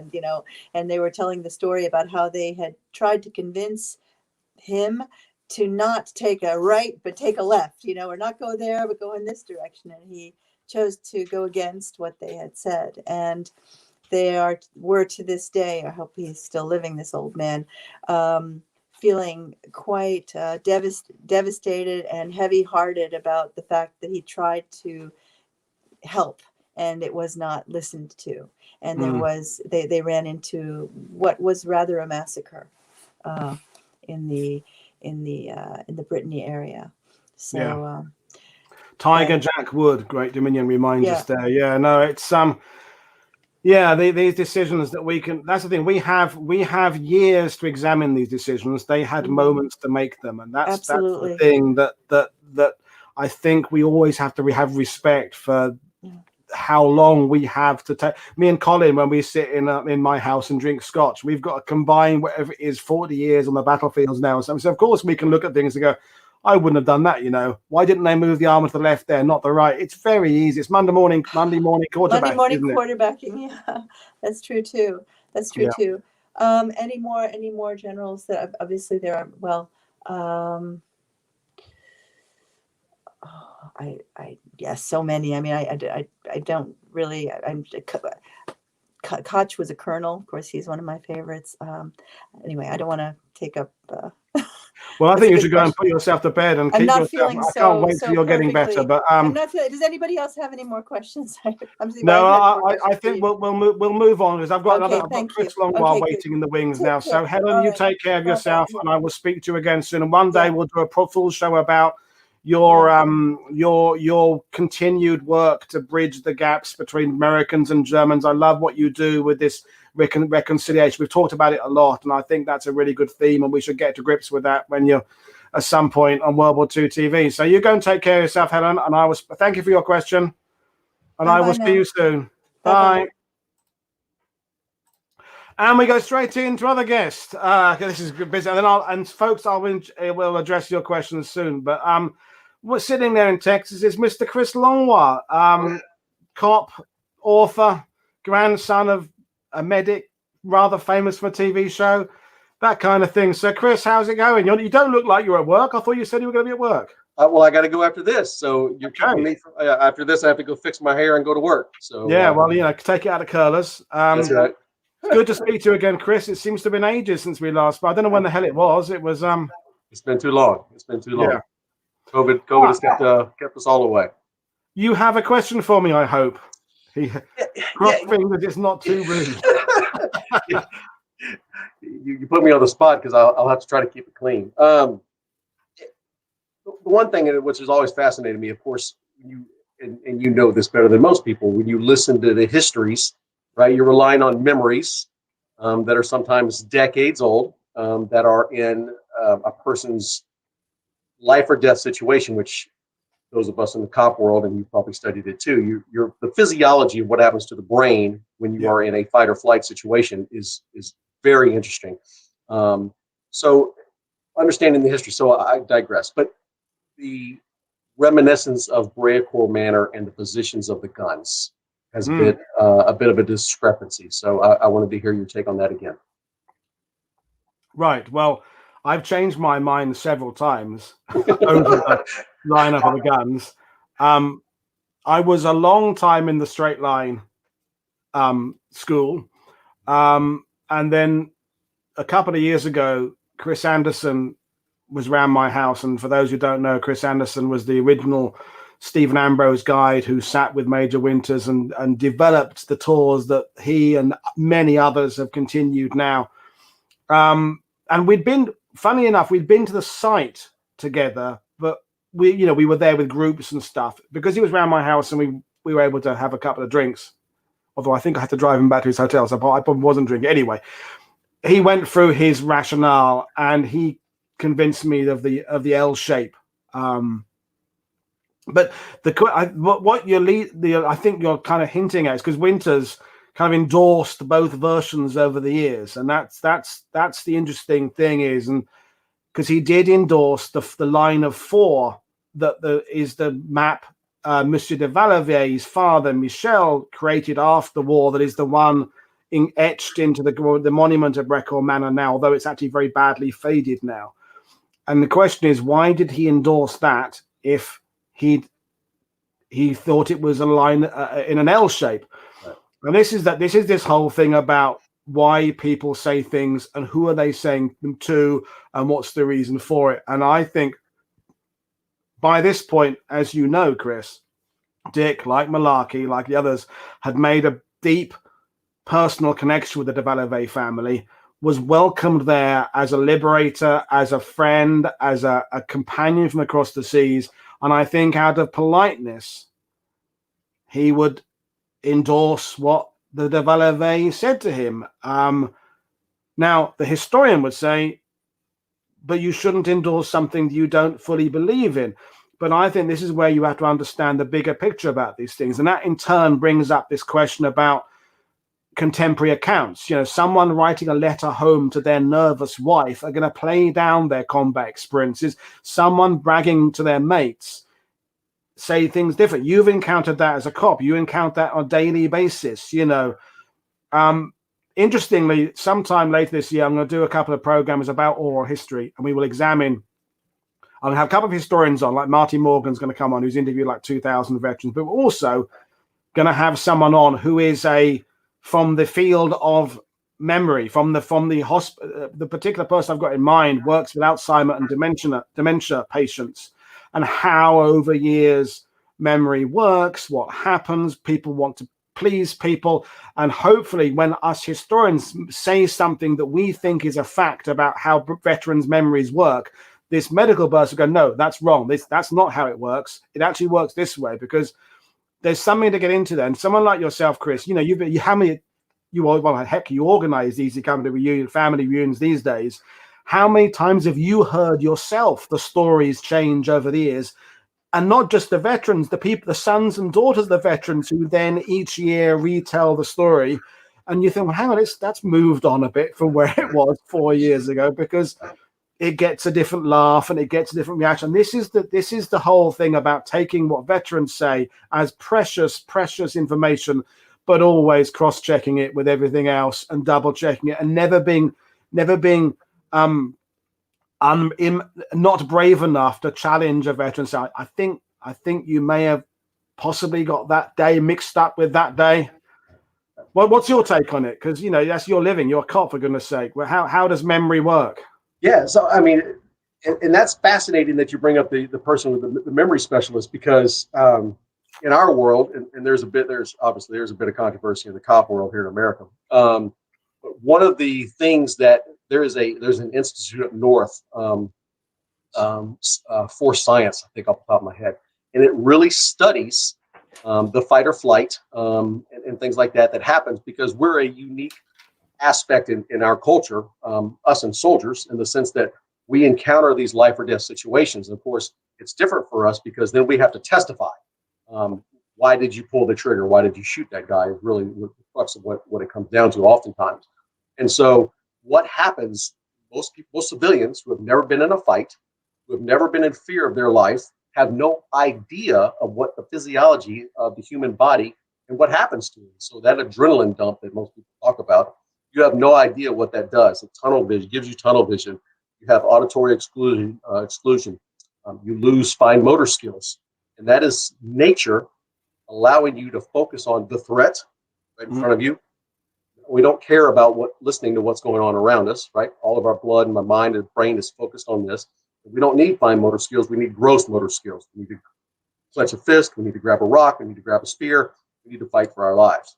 And they were telling the story about how they had tried to convince him to not take a right but take a left, or not go there but go in this direction, and he chose to go against what they had said. And they were to this day, I hope he's still living, this old man, feeling quite devastated and heavy-hearted about the fact that he tried to help and it was not listened to, and they ran into what was rather a massacre in the Brittany area. So Tiger Jack Wood, Great Dominion, reminds us there. Yeah, no, it's Yeah, these decisions that we can. That's the thing. We have years to examine these decisions. They had moments to make them, and that's the thing that I think we always have to. We have respect for how long we have to take. Me and Colin, when we sit in my house and drink scotch, we've got to combine whatever it is 40 years on the battlefields now. So of course we can look at things and go, I wouldn't have done that, Why didn't they move the armor to the left there, not the right? It's very easy. It's Monday morning quarterback. Monday morning quarterbacking. Yeah, that's true too. That's true too. Any more generals that obviously there are? Well, yes, so many. I mean, I don't really. Koch was a colonel. Of course, he's one of my favorites. Anyway, I don't want to take up. Well, I think you should go and put yourself to bed and keep yourself. I can't wait till you're getting better. But I'm not feeling. Does anybody else have any more questions? I think we'll move on because I've got Chris Longwell waiting in the wings now. So Helen, you take care of yourself, and I will speak to you again soon. And one day we'll do a full show about your continued work to bridge the gaps between Americans and Germans. I love what you do with this reconciliation. We've talked about it a lot, and I think that's a really good theme, and we should get to grips with that when you're at some point on World War II TV. So you go and take care of yourself, Helen, and I will thank you for your question, and I will see you soon. Bye. And we go straight into other guests. This is busy, and folks, I will address your questions soon. But we're sitting there in Texas is Mr. Chris Longwell, cop, author, grandson of a medic, rather famous for a TV show, that kind of thing. So, Chris, how's it going? You don't look like you're at work. I thought you said you were going to be at work. Well, I got to go after this. So you're keeping me. After this, I have to go fix my hair and go to work. So yeah, well, take it out of curlers. That's right. It's good to speak to you again, Chris. It seems to have been ages since we last. But I don't know when the hell it was. It was. It's been too long. It's been too long. Yeah. COVID has kept us all away. You have a question for me, I hope. Cross fingers, it's not too rude. You put me on the spot because I'll have to try to keep it clean. The one thing which has always fascinated me, of course, you know this better than most people, when you listen to the histories, right? You're relying on memories that are sometimes decades old, that are in a person's life or death situation, which those of us in the cop world, and you probably studied it too, the physiology of what happens to the brain when you are in a fight or flight situation is very interesting. So understanding the history, so I digress, but the reminiscence of Breacourt Manor and the positions of the guns has been a bit of a discrepancy. So I wanted to hear your take on that again. Right. Well, I've changed my mind several times over the lineup of the guns. I was a long time in the straight line school. And then a couple of years ago, Chris Anderson was around my house. And for those who don't know, Chris Anderson was the original Stephen Ambrose guide who sat with Major Winters and developed the tours that he and many others have continued now. And we'd been, funny enough, we'd been to the site together, but we were there with groups and stuff because he was around my house and we were able to have a couple of drinks. Although I think I had to drive him back to his hotel, so I probably wasn't drinking. Anyway, he went through his rationale and he convinced me of the L shape. But what I think you're kind of hinting at is because Winters kind of endorsed both versions over the years, and that's the interesting thing is, and because he did endorse the line of 4 that is the map Monsieur de Valavier's father Michel created after the war, that is the one etched into the monument of Brecourt Manor now, although it's actually very badly faded now. And the question is, why did he endorse that if he thought it was a line in an L shape? Right. And this is this whole thing about why people say things and who are they saying them to and what's the reason for it. And I think by this point, as you know, Chris, Dick, like Malarkey, like the others, had made a deep personal connection with the de Valaver family, was welcomed there as a liberator, as a friend, as a companion from across the seas. And I think out of politeness, he would endorse what the WW2 said to him. Now, the historian would say, but you shouldn't endorse something you don't fully believe in. But I think this is where you have to understand the bigger picture about these things. And that in turn brings up this question about contemporary accounts. You know, someone writing a letter home to their nervous wife are going to play down their combat experiences. Someone bragging to their mates, say things different. You've encountered that as a cop. You encounter that on a daily basis, you know. Interestingly, sometime later this year, I'm going to do a couple of programs about oral history, and we will examine. I'm going to have a couple of historians on, like Marty Morgan's going to come on, who's interviewed like 2,000 veterans, but we're also going to have someone on who is from the field of memory, the particular person I've got in mind works with Alzheimer and dementia patients, and how over years memory works, what happens, people want to please people, and hopefully when us historians say something that we think is a fact about how veterans' memories work, this medical person will go, no, that's wrong. That's not how it works. It actually works this way, because there's something to get into there. And someone like yourself, Chris, you know, you organize these kind of family reunions these days. How many times have you heard yourself the stories change over the years? And not just the veterans, the people, the sons and daughters of the veterans, who then each year retell the story. And you think, well, hang on, that's moved on a bit from where it was 4 years ago, because it gets a different laugh and it gets a different reaction. This is the whole thing about taking what veterans say as precious information, but always cross-checking it with everything else and double-checking it, and never being not brave enough to challenge a veteran. So I think you may have possibly got that day mixed up with that day. Well, what's your take on it? Because, you know, that's your living. You're a cop, for goodness sake. Well, how does memory work? Yeah, so I mean, and that's fascinating that you bring up the person with the memory specialist, because in our world, and there's obviously a bit of controversy in the cop world here in America. But one of the things that there's an institute up north, for science, I think off the top of my head, and it really studies the fight or flight and things like that happens because we're a unique aspect in our culture, us and soldiers, in the sense that we encounter these life or death situations. And of course, it's different for us because then we have to testify. Why did you pull the trigger? Why did you shoot that guy? Is really the crux of what it comes down to oftentimes. And so what happens, most civilians who have never been in a fight, who have never been in fear of their life, have no idea of what the physiology of the human body and what happens to it. So that adrenaline dump that most people talk about, you have no idea what that does. It's tunnel vision, gives you tunnel vision. You have auditory exclusion. You lose fine motor skills. And that is nature allowing you to focus on the threat right in front of you. We don't care about listening to what's going on around us, right? All of our blood and my mind and brain is focused on this. We don't need fine motor skills. We need gross motor skills. We need to clench a fist. We need to grab a rock. We need to grab a spear. We need to fight for our lives.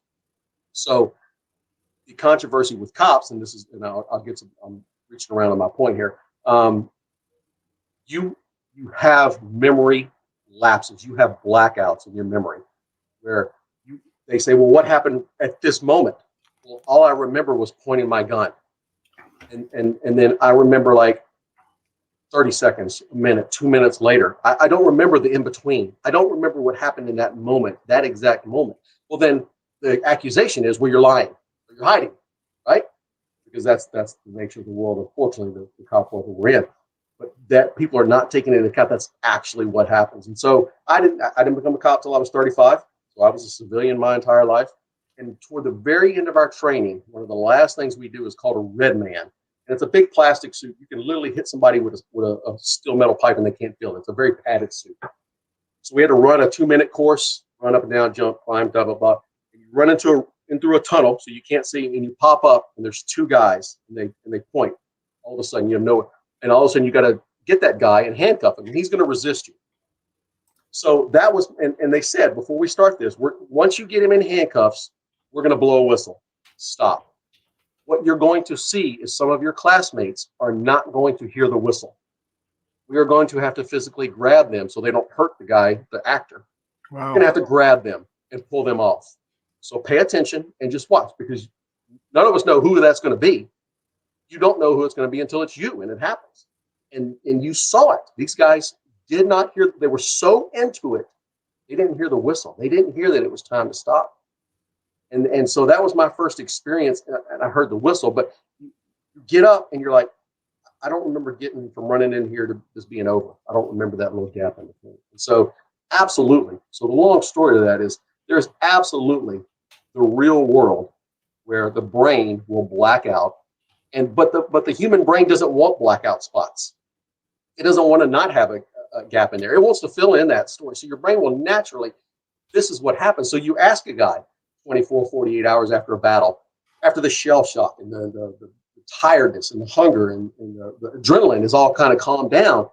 So the controversy with cops, and this is, and I'm reaching around on my point here. You have memory lapses. You have blackouts in your memory where they say, well, what happened at this moment? Well, all I remember was pointing my gun. And then I remember like 30 seconds, a minute, 2 minutes later. I don't remember the in-between. I don't remember what happened in that moment, that exact moment. Well, then the accusation is, well, you're lying, or you're hiding, right? Because that's the nature of the world, unfortunately, the cop world that we're in. But that people are not taking into account that's actually what happens. And so I didn't become a cop till I was 35. So I was a civilian my entire life. And toward the very end of our training, one of the last things we do is called a red man. And it's a big plastic suit. You can literally hit somebody with a steel metal pipe and they can't feel it. It's a very padded suit. So we had to run a 2-minute course, run up and down, jump, climb, blah, blah, blah. And you run in through a tunnel so you can't see, and you pop up and there's two guys and they point. All of a sudden you have and all of a sudden you got to get that guy and handcuff him, and he's going to resist you. So that was, and they said, before we start this, once you get him in handcuffs, we're going to blow a whistle. Stop. What you're going to see is some of your classmates are not going to hear the whistle. We are going to have to physically grab them so they don't hurt the guy, the actor. Wow. We're going to have to grab them and pull them off. So pay attention and just watch, because none of us know who that's going to be. You don't know who it's going to be until it's you, and it happens. And you saw it. These guys did not hear. They were so into it, they didn't hear the whistle. They didn't hear that it was time to stop. And so that was my first experience. And I heard the whistle, but you get up and you're like, I don't remember getting from running in here to this being over. I don't remember that little gap in between. And so absolutely. So the long story to that is there's absolutely the real world where the brain will black out. But the human brain doesn't want blackout spots. It doesn't want to not have a gap in there. It wants to fill in that story. So your brain will naturally, this is what happens. So you ask a guy 24, 48 hours after a battle, after the shell shock and the tiredness and the hunger and the adrenaline is all kind of calmed down.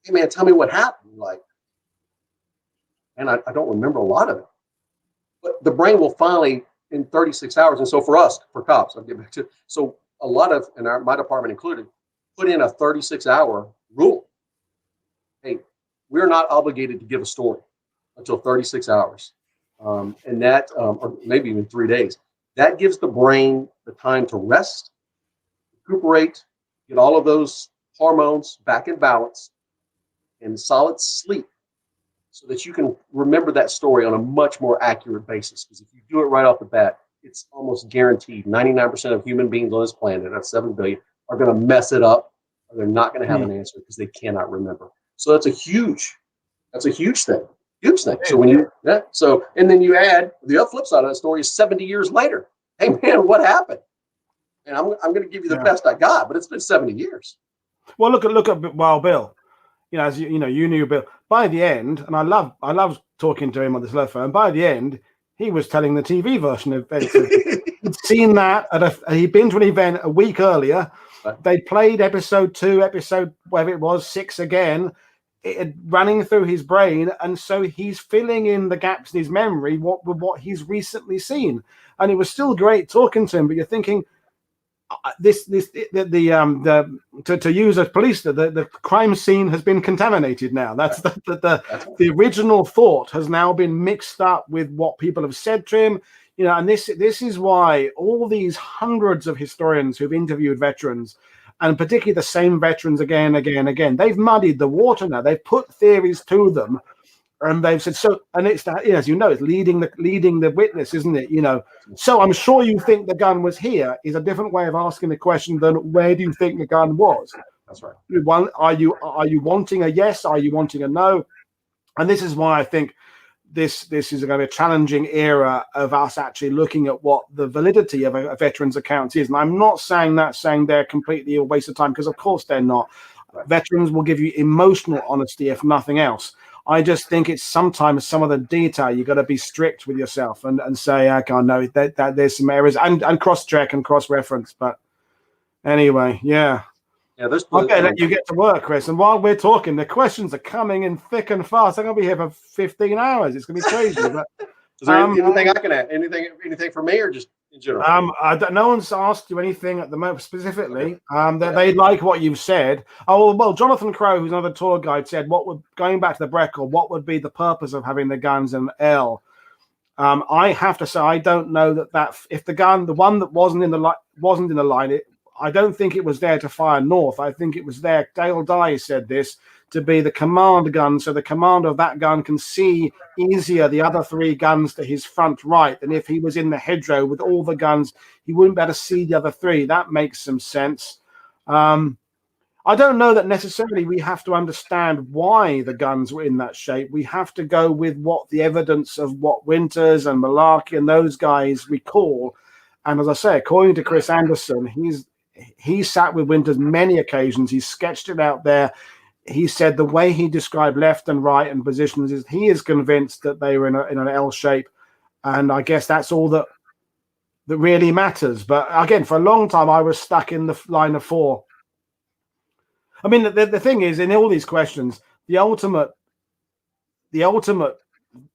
Hey man, tell me what happened. Like, and I don't remember a lot of it. But the brain will finally, in 36 hours, and so for us, for cops, I'll get back to, so a lot of, and my department included, put in a 36-hour rule. Hey, we're not obligated to give a story until 36 hours. And that, or maybe even 3 days. That gives the brain the time to rest, recuperate, get all of those hormones back in balance, and solid sleep, so that you can remember that story on a much more accurate basis. Because if you do it right off the bat, it's almost guaranteed 99% of human beings on this planet, that's 7 billion, are going to mess it up, or they're not going to have an answer because they cannot remember. So that's a huge thing. Huge thing. So when you, and then you add the flip side of that story is 70 years later. Hey man, what happened? And I'm going to give you the best I got, but it's been 70 years. Well, look at Wild Bill. You know, as you knew Bill. By the end, and I love talking to him on the telephone. By the end, he was telling the TV version of events. He'd seen that he'd been to an event a week earlier. They played episode 2, whatever it was, 6 again, running through his brain, and so he's filling in the gaps in his memory what he's recently seen. And it was still great talking to him, but you're thinking, to use a police, the crime scene has been contaminated now. That's the original thought has now been mixed up with what people have said to him. You know, and this is why all these hundreds of historians who've interviewed veterans, and particularly the same veterans again, they've muddied the water now. They've put theories to them, and they've said so. And it's that, as you know, it's leading the witness, isn't it? You know, so I'm sure you think the gun was here is a different way of asking the question than where do you think the gun was? That's right. One, are you wanting a yes? Are you wanting a no? And this is why I think this is going to be a challenging era of us actually looking at what the validity of a veteran's account is. And I'm not saying they're completely a waste of time, because of course they're not. Right. Veterans will give you emotional honesty, if nothing else. I just think it's sometimes some of the detail you got to be strict with yourself and say, okay, no, that there's some errors, and cross-check and cross-reference. But anyway, yeah. Yeah, there's okay, let you get to work, Chris. And while we're talking, the questions are coming in thick and fast. I'm going to be here for 15 hours. It's going to be crazy. But, is there anything I can add? Anything for me, or just in general? No one's asked you anything at the moment specifically. They like what you've said. Oh, well, Jonathan Crow, who's another tour guide, said, going back to the record, what would be the purpose of having the guns in L? I have to say, I don't know that if the one that wasn't in the line, I don't think it was there to fire north. I think it was there, Dale Dye said this, to be the command gun, so the commander of that gun can see easier the other 3 guns to his front right. And if he was in the hedgerow with all the guns, he wouldn't be able to see the other 3. That makes some sense. I don't know that necessarily we have to understand why the guns were in that shape. We have to go with what the evidence of what Winters and Malarkey and those guys recall. And as I say, according to Chris Anderson, he sat with Winters many occasions. He sketched it out there. He said the way he described left and right and positions is he is convinced that they were in an L shape. And I guess that's all that really matters. But again, for a long time, I was stuck in the line of 4. I mean, the thing is, in all these questions, the ultimate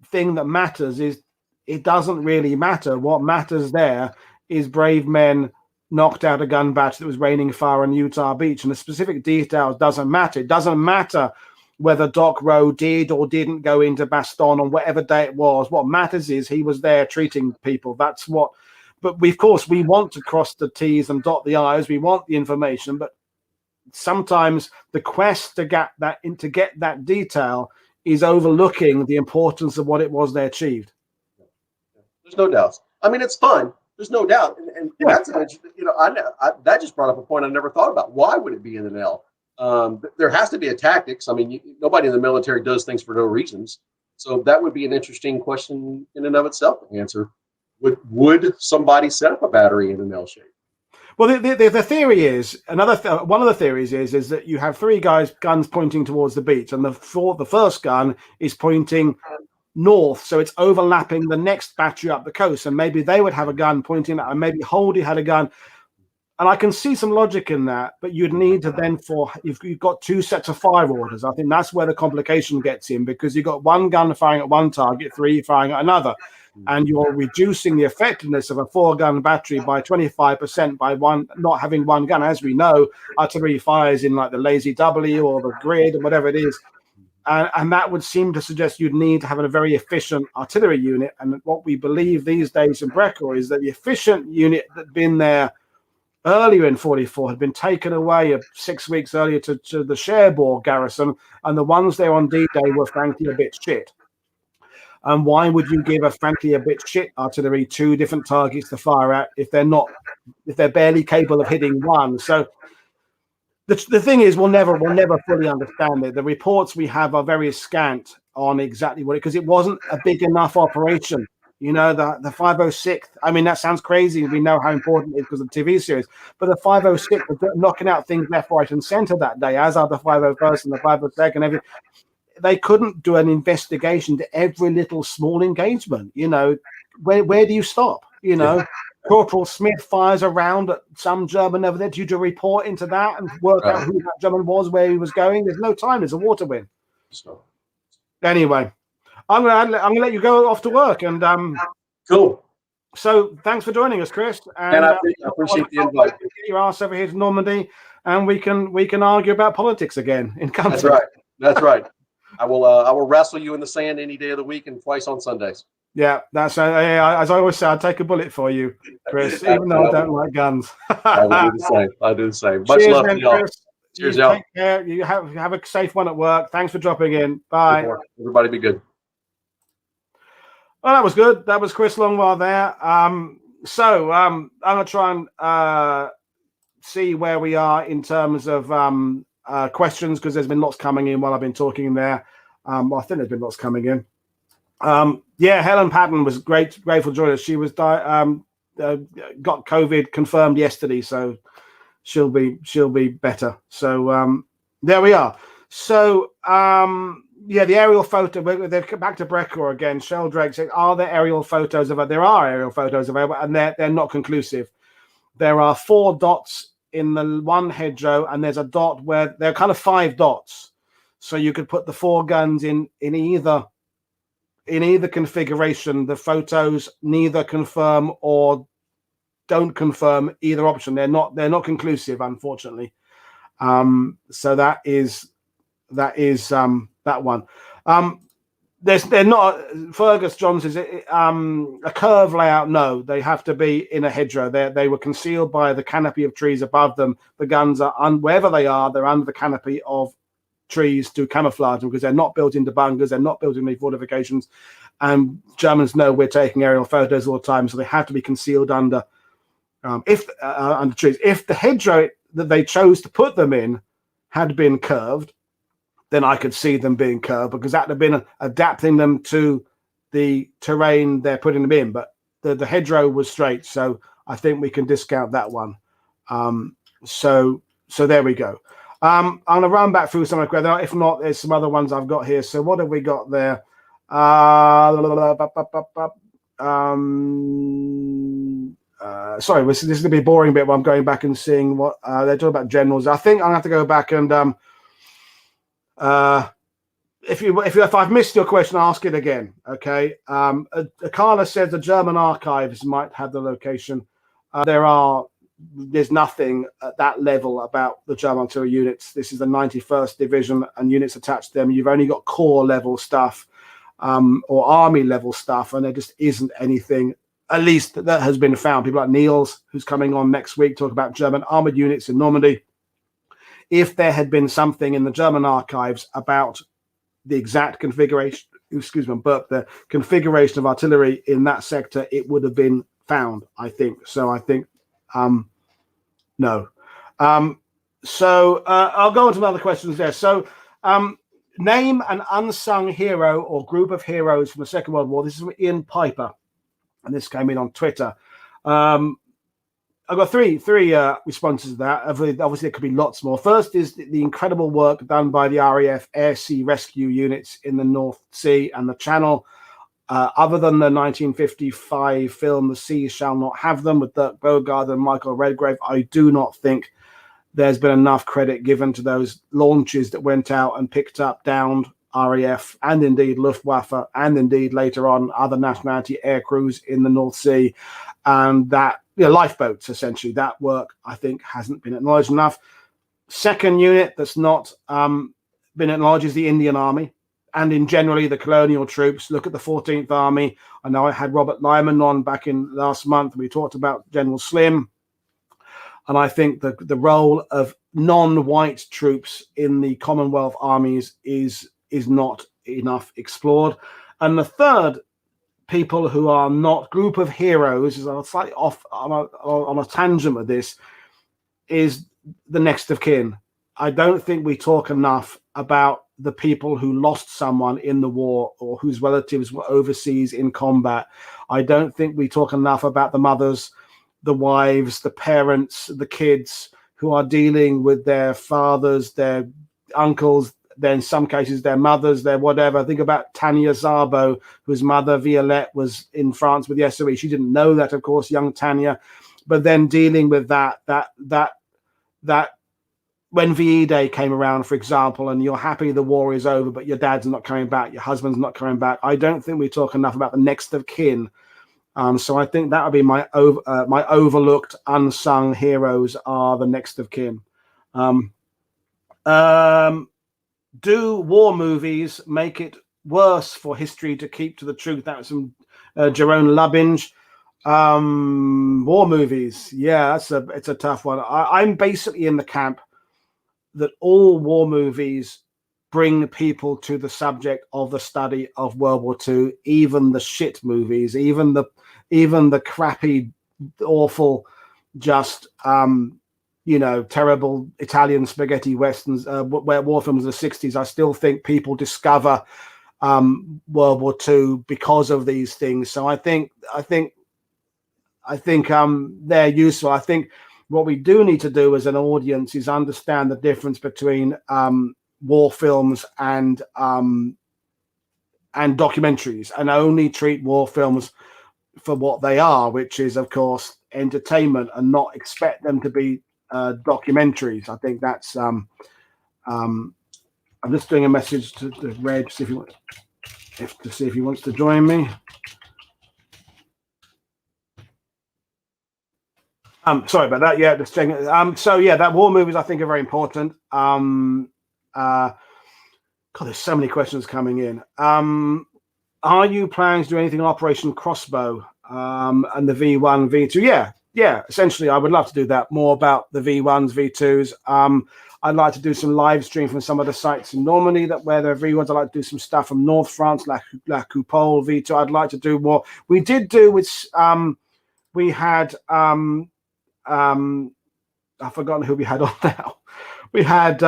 thing that matters is it doesn't really matter. What matters there is brave men knocked out a gun batch that was raining fire on Utah Beach, and the specific details doesn't matter. It doesn't matter whether Doc Rowe did or didn't go into Bastogne on whatever day it was. What matters is he was there treating people. That's what. But we, of course, we want to cross the T's and dot the I's. We want the information, but sometimes the quest to get that detail is overlooking the importance of what it was they achieved. There's no doubt. I mean, it's fun. There's no doubt, and that's an interesting. That just brought up a point I never thought about. Why would it be in an L? There has to be a tactics. I mean, nobody in the military does things for no reasons. So that would be an interesting question in and of itself to answer. Would somebody set up a battery in an L shape? Well, the theory is one of the theories is that you have three guns pointing towards the beach, and the first gun is pointing north, so it's overlapping the next battery up the coast, and maybe they would have a gun pointing that, and maybe Holdy had a gun, and I can see some logic in that. But you'd need to then you've got two sets of fire orders. I think that's where the complication gets in, because you've got one gun firing at one target, three firing at another. And you're reducing the effectiveness of a 4-gun battery by 25% by not having one gun. As we know, artillery fires in like the Lazy W or the Grid or whatever it is. And that would seem to suggest you'd need to have a very efficient artillery unit. And what we believe these days in Breccia is that the efficient unit that had been there earlier in 44 had been taken away 6 weeks earlier to the Cherbourg garrison. And the ones there on D-Day were frankly a bit shit. And why would you give frankly a bit shit artillery 2 different targets to fire at if they're barely capable of hitting one? So the thing is, we'll never fully understand it. The reports we have are very scant on exactly because it wasn't a big enough operation. You know, the 506. I mean, that sounds crazy. We know how important it is because of the TV series. But the 506 was knocking out things left, right, and center that day, as are the 501st and the 502nd and everything. They couldn't do an investigation to every little small engagement. You know, where do you stop? You know, Corporal Smith fires around at some German over there. Do you do a report into that and work out who that German was, where he was going? There's no time. There's a water wind. Anyway, I'm gonna let you go off to work. And cool. So thanks for joining us, Chris. And I appreciate the invite. Get your ass over here to Normandy, and we can argue about politics again in country. That's right. That's right. I will wrestle you in the sand any day of the week and twice on Sundays. Yeah, that's as I always say, I'd take a bullet for you, Chris, even though I don't like guns. I will do the same. I do the same. Much love to y'all. Cheers, y'all. Take care. You have a safe one at work. Thanks for dropping in. Bye. Everybody be good. Well, that was good. That was Chris Longwell there. So I'm gonna try and see where we are in terms of questions, because there's been lots coming in while I've been talking there. Well, I think there's been lots coming in. Helen Patton was grateful to join us. She was got COVID confirmed yesterday, so she'll be better. So there we are. So the aerial photo. They've come back to Breccia again. Sheldrake said, "Are there aerial photos available?" There are aerial photos available, and they're not conclusive. There are 4 dots in the one hedgerow, and there's a dot where there are kind of 5 dots. So you could put the 4 guns in either configuration. The photos neither confirm or don't confirm either option. They're not conclusive, unfortunately. So that is that one. They're not. Fergus John says a curve layout. No, they have to be in a hedgerow. They were concealed by the canopy of trees above them. The guns are wherever they are. They're under the canopy of trees to camouflage them, because they're not built into bunkers. They're not built into fortifications. And Germans know we're taking aerial photos all the time, so they have to be concealed under under trees. If the hedgerow that they chose to put them in had been curved, then I could see them being curved, because that would have been adapting them to the terrain they're putting them in. But the hedgerow was straight, so I think we can discount that one. So there we go. I'm going to run back through some of the. If not, there's some other ones I've got here. So what have we got there? Sorry, this is going to be a boring bit where I'm going back and seeing what they're talking about generals. I think I'm going to have to go back and if I've missed your question, ask it again. Okay. Carla said the German archives might have the location. There are there's nothing at that level about the German artillery units. This is the 91st Division and units attached to them. You've only got corps level stuff or army level stuff, and there just isn't anything, at least that has been found. People like Niels, who's coming on next week, talk about German armored units in Normandy. If there had been something in the German archives about the exact configuration, but the configuration of artillery in that sector, it would have been found, I think. So I think no. So I'll go on to other questions there. So name an unsung hero or group of heroes from the Second World War. This is from Ian Piper, and this came in on Twitter. I've got three responses to that. Obviously, there could be lots more. First is the incredible work done by the RAF Air Sea Rescue units in the North Sea and the Channel. Other than the 1955 film The Sea Shall Not Have Them with Dirk Bogarde and Michael Redgrave, I do not think there's been enough credit given to those launches that went out and picked up downed RAF and indeed Luftwaffe and indeed later on other nationality air crews in the North Sea, and that lifeboats, essentially. That work, I think, hasn't been acknowledged enough. Second unit that's not been acknowledged is the Indian Army, and in generally the colonial troops. Look at the 14th Army. I know I had Robert Lyman on back in last month. We talked about General Slim, and I think the role of non-white troops in the Commonwealth armies is not enough explored. And the third people who are not group of heroes, is slightly off on a tangent with this, is the next of kin. I don't think we talk enough about the people who lost someone in the war or whose relatives were overseas in combat. I don't think we talk enough about the mothers, the wives, the parents, the kids who are dealing with their fathers, their uncles, then in some cases their mothers, their whatever. Think about Tanya Szabo, whose mother Violette was in France with the SOE. She didn't know that, of course, young Tanya, but then dealing with that when VE Day came around, for example, and you're happy the war is over, but your dad's not coming back, your husband's not coming back. I don't think we talk enough about the next of kin. So I think that would be my overlooked, unsung heroes are the next of kin. Do war movies make it worse for history to keep to the truth? That was from Jerome Lubbinge. War movies, yeah, it's a tough one. I'm basically in the camp that all war movies bring people to the subject of the study of World War II, even the shit movies, even the crappy, awful, just terrible Italian spaghetti westerns, war films of the 60s. I still think people discover World War II because of these things. So I think they're useful. I think what we do need to do as an audience is understand the difference between war films and documentaries, and only treat war films for what they are, which is, of course, entertainment, and not expect them to be documentaries. I think that's I'm just doing a message to Reg to see if he wants to join me. Sorry about that. Yeah, just checking. So yeah, that war movies I think are very important. God, there's so many questions coming in. Are you planning to do anything on Operation Crossbow and the V1, V2? Yeah. Essentially, I would love to do that. More about the V1s, V2s. I'd like to do some live stream from some of the sites in Normandy where there are V1s. I'd like to do some stuff from North France, La Coupole, V2. I'd like to do more. We did do with we had I've forgotten who we had on now. We had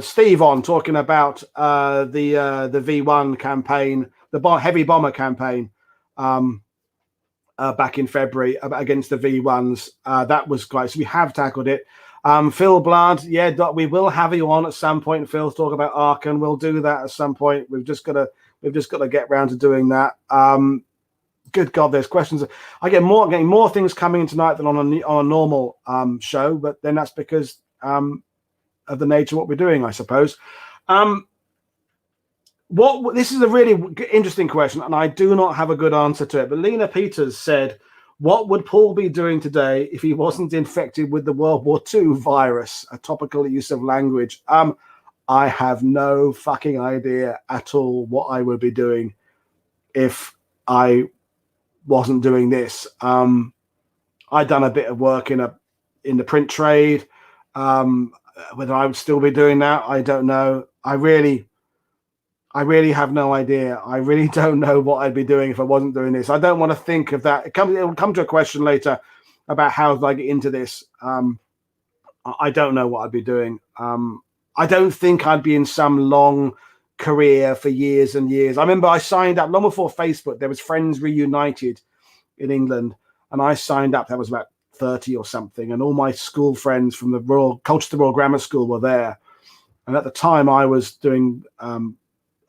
Steve on talking about the V1 campaign, the heavy bomber campaign back in February against the V1s. That was great. So we have tackled it. Phil Blood, yeah, we will have you on at some point, Phil, to talk about Aachen. We'll do that at some point. We've just got to get round to doing that. Good God, there's questions. I getting more things coming in tonight than on a normal show, but then that's because of the nature of what we're doing, I suppose. This is a really interesting question, and I do not have a good answer to it. But Lena Peters said, What would Paul be doing today if he wasn't infected with the World War II virus? A topical use of language. I have no fucking idea at all what I would be doing if I wasn't doing this. I'd done a bit of work in the print trade. Whether I would still be doing that, I don't know. I really have no idea. I really don't know what I'd be doing if I wasn't doing this. I don't want to think of that. It'll come to a question later about how did I get into this. I don't know what I'd be doing. I don't think I'd be in some long career for years and years. I remember I signed up long before Facebook. There was Friends Reunited in England, and I signed up. That was about 30 or something, and all my school friends from the Colchester Royal Grammar School were there. And at the time, I was doing, I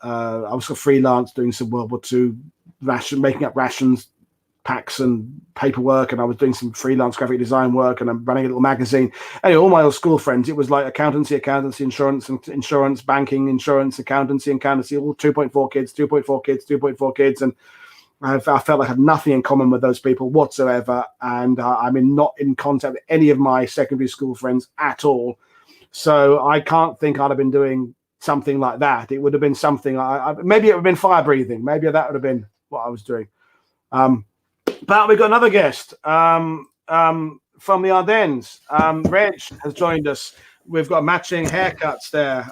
was a freelance doing some World War II making up rations packs and paperwork, and I was doing some freelance graphic design work, and I'm running a little magazine. Anyway, all my old school friends, it was like accountancy, insurance, banking, insurance, accountancy, all 2.4 kids, and I felt I had nothing in common with those people whatsoever, and I'm not in contact with any of my secondary school friends at all. So I can't think I'd have been doing something like that. It would have been something, maybe it would have been fire breathing. Maybe that would have been what I was doing. But we've got another guest from the Ardennes. Reg has joined us. We've got matching haircuts there,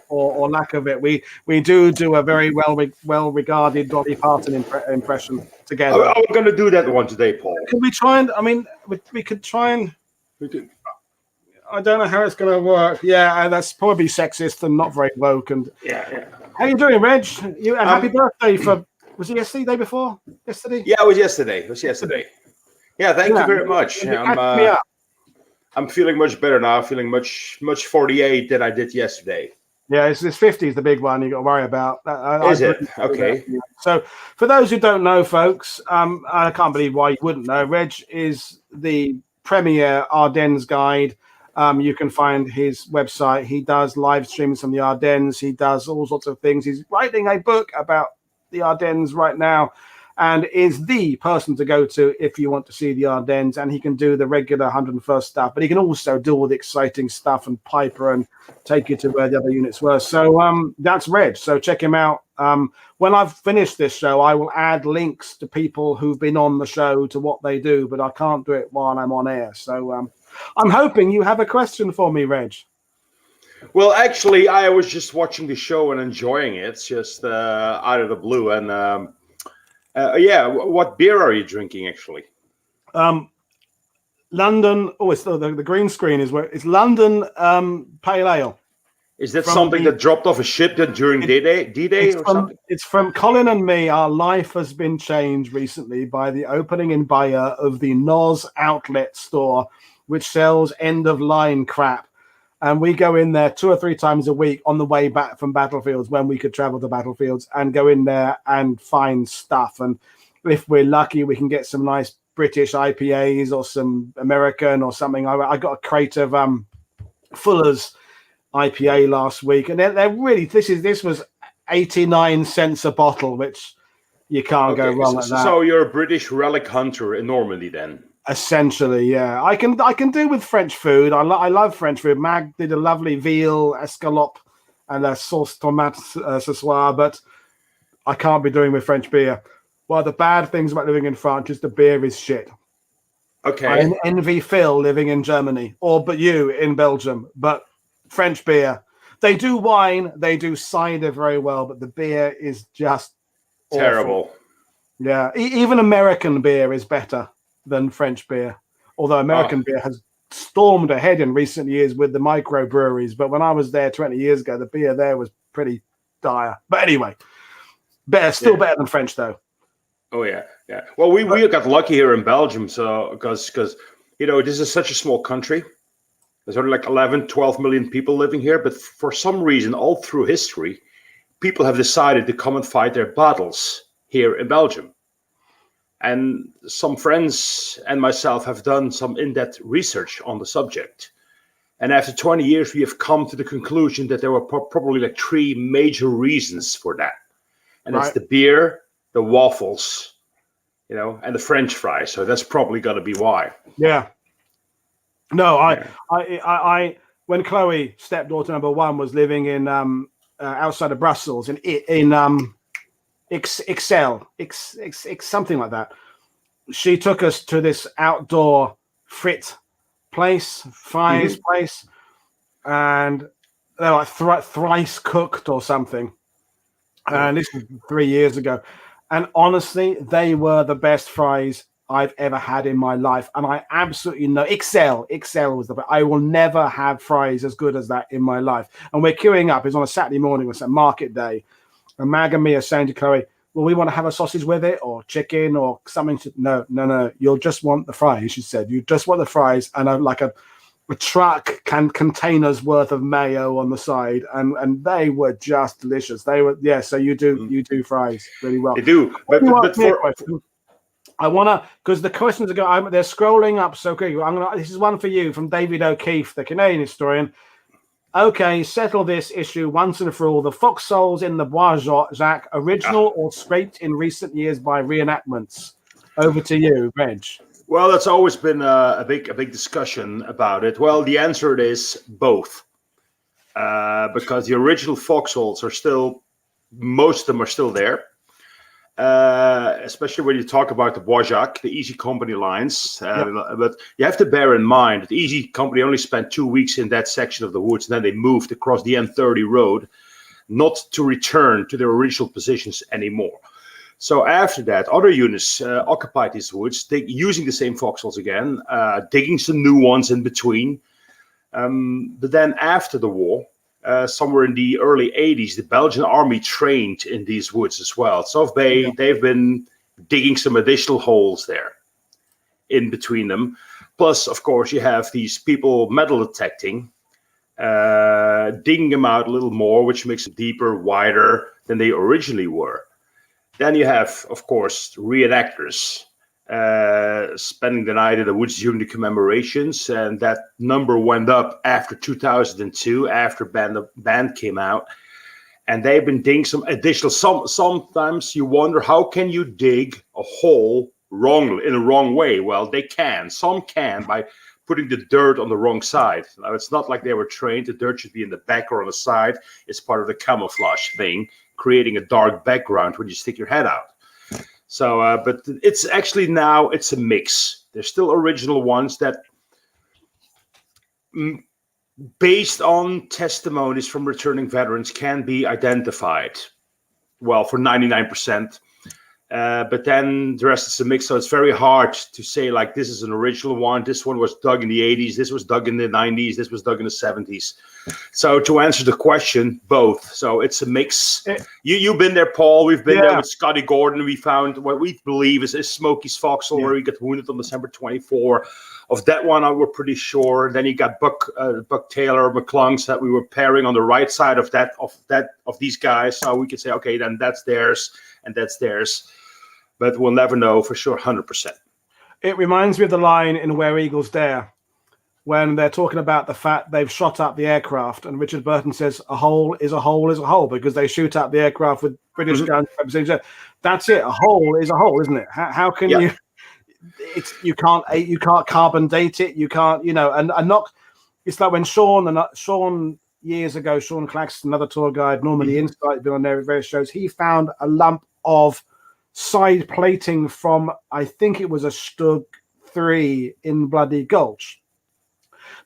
or lack of it. We do a very well regarded Dolly Parton impression together. I'm going to do that one today, Paul. Can we try and? I mean, we could try and. I don't know how it's going to work. Yeah, that's probably sexist and not very woke. And yeah. How you doing, Reg? And happy birthday for. Was it yesterday? Day before? Yesterday? Yeah, it was yesterday. Yeah, thank you very much. I'm feeling much better now. Feeling much 48 than I did yesterday. Yeah, it's 50 is the big one you got to worry about. Is it? Okay. So for those who don't know, folks, I can't believe why you wouldn't know. Reg is the premier Ardennes guide. You can find his website. He does live streams from the Ardennes. He does all sorts of things. He's writing a book about the Ardennes right now, and is the person to go to if you want to see the Ardennes. And he can do the regular 101st stuff, but he can also do all the exciting stuff and Piper and take you to where the other units were. So that's Reg. So check him out. When I've finished this show, I will add links to people who've been on the show to what they do, but I can't do it while I'm on air. So I'm hoping you have a question for me, Reg. Well, actually, I was just watching the show and enjoying it, just out of the blue. And what beer are you drinking, actually? London. Oh, it's the green screen is where it's London Pale Ale. Is that something that dropped off a ship during D-Day or something? It's from Colin and me. Our life has been changed recently by the opening in Bayer of the Noz outlet store, which sells end-of-line crap. And we go in there 2 or 3 times a week on the way back from battlefields when we could travel to battlefields, and go in there and find stuff. And if we're lucky, we can get some nice British IPAs or some American or something. I got a crate of Fuller's IPA last week, and they're really, this was 89 cents a bottle, which you can't go wrong at that. So you're a British relic hunter in Normandy then? Essentially, yeah. I can do with French food. I love French food. Mag did a lovely veal escalope and a sauce tomate ce soir, but I can't be doing with French beer. One of the bad things about living in France is the beer is shit. Okay. I envy Phil living in Germany, but you in Belgium. But French beer, they do wine, they do cider very well, but the beer is just terrible. Awful. Yeah, even American beer is better than French beer, although American beer has stormed ahead in recent years with the microbreweries. But when I was there 20 years ago, the beer there was pretty dire. But anyway, better than French though. Oh yeah. Well, we got lucky here in Belgium, so because this is such a small country. There's only like 11, 12 million people living here, but for some reason, all through history, people have decided to come and fight their battles here in Belgium. And some friends and myself have done some in-depth research on the subject. And after 20 years, we have come to the conclusion that there were probably like 3 major reasons for that. And it's the beer, the waffles, and the French fries. So that's probably got to be why. Yeah. No, Yeah. I when Chloe, stepdaughter number 1, was living in outside of Brussels in Excel, something like that. She took us to this outdoor fries place, and they're like thrice cooked or something. And this was 3 years ago. And honestly, they were the best fries I've ever had in my life. And I absolutely know Excel was the best. I will never have fries as good as that in my life. And we're queuing up. It's on a Saturday morning. It's a market day. And Mag and me are saying to Chloe, well, we want to have a sausage with it or chicken or something. No. You'll just want the fries, she said. You just want the fries and a truck containers worth of mayo on the side, and they were just delicious. They were, so you do fries really well. They do, but I wanna, because the questions are they're scrolling up so quickly. This is one for you from David O'Keefe, the Canadian historian. Okay, settle this issue once and for all. The foxholes in the Bois Jacques, original or scraped in recent years by reenactments? Over to you, Reg. Well, that's always been a big discussion about it. Well, the answer is both, because the original foxholes are still, most of them are still there, especially when you talk about the Bois Jacques, the Easy Company lines. But you have to bear in mind that the Easy Company only spent 2 weeks in that section of the woods, and then they moved across the N30 road, not to return to their original positions anymore. So after that, other units occupied these woods, using the same foxholes again, digging some new ones in between. But then after the war, somewhere in the early 80s, the Belgian army trained in these woods as well. So they've been digging some additional holes there in between them. Plus, of course, you have these people metal detecting, digging them out a little more, which makes them deeper, wider than they originally were. Then you have, of course, reenactors spending the night in the woods during the commemorations, and that number went up after 2002, after Band came out, and they've been digging some additional. Sometimes you wonder, how can you dig a hole in the wrong way? Well, they can. Some can by putting the dirt on the wrong side. Now, it's not like they were trained. The dirt should be in the back or on the side. It's part of the camouflage thing, creating a dark background when you stick your head out. So, but it's actually now it's a mix. There's still original ones that, based on testimonies from returning veterans, can be identified. Well, for 99%. But then the rest is a mix. So it's very hard to say, like, this is an original one. This one was dug in the 80s. This was dug in the 90s. This was dug in the 70s. So to answer the question, both. So it's a mix. You've been there, Paul. We've been there with Scotty Gordon. We found what we believe is Smokey's foxhole where he got wounded on December 24. Of that one, we're pretty sure. Then you got Buck Taylor, McClung's that we were pairing on the right side of these guys. So we could say, okay, then that's theirs and that's theirs. But we'll never know for sure 100%. It reminds me of the line in Where Eagles Dare when they're talking about the fact they've shot up the aircraft, and Richard Burton says a hole is a hole is a hole because they shoot up the aircraft with British guns. That's it. A hole is a hole, isn't it? How can you? You can't carbon date it. You can't, and not. It's like when Sean years ago, Sean Claxton, another tour guide, Normandy Insight, been on there at various shows. He found a lump of side plating from, I think it was a Stug 3 in Bloody Gulch.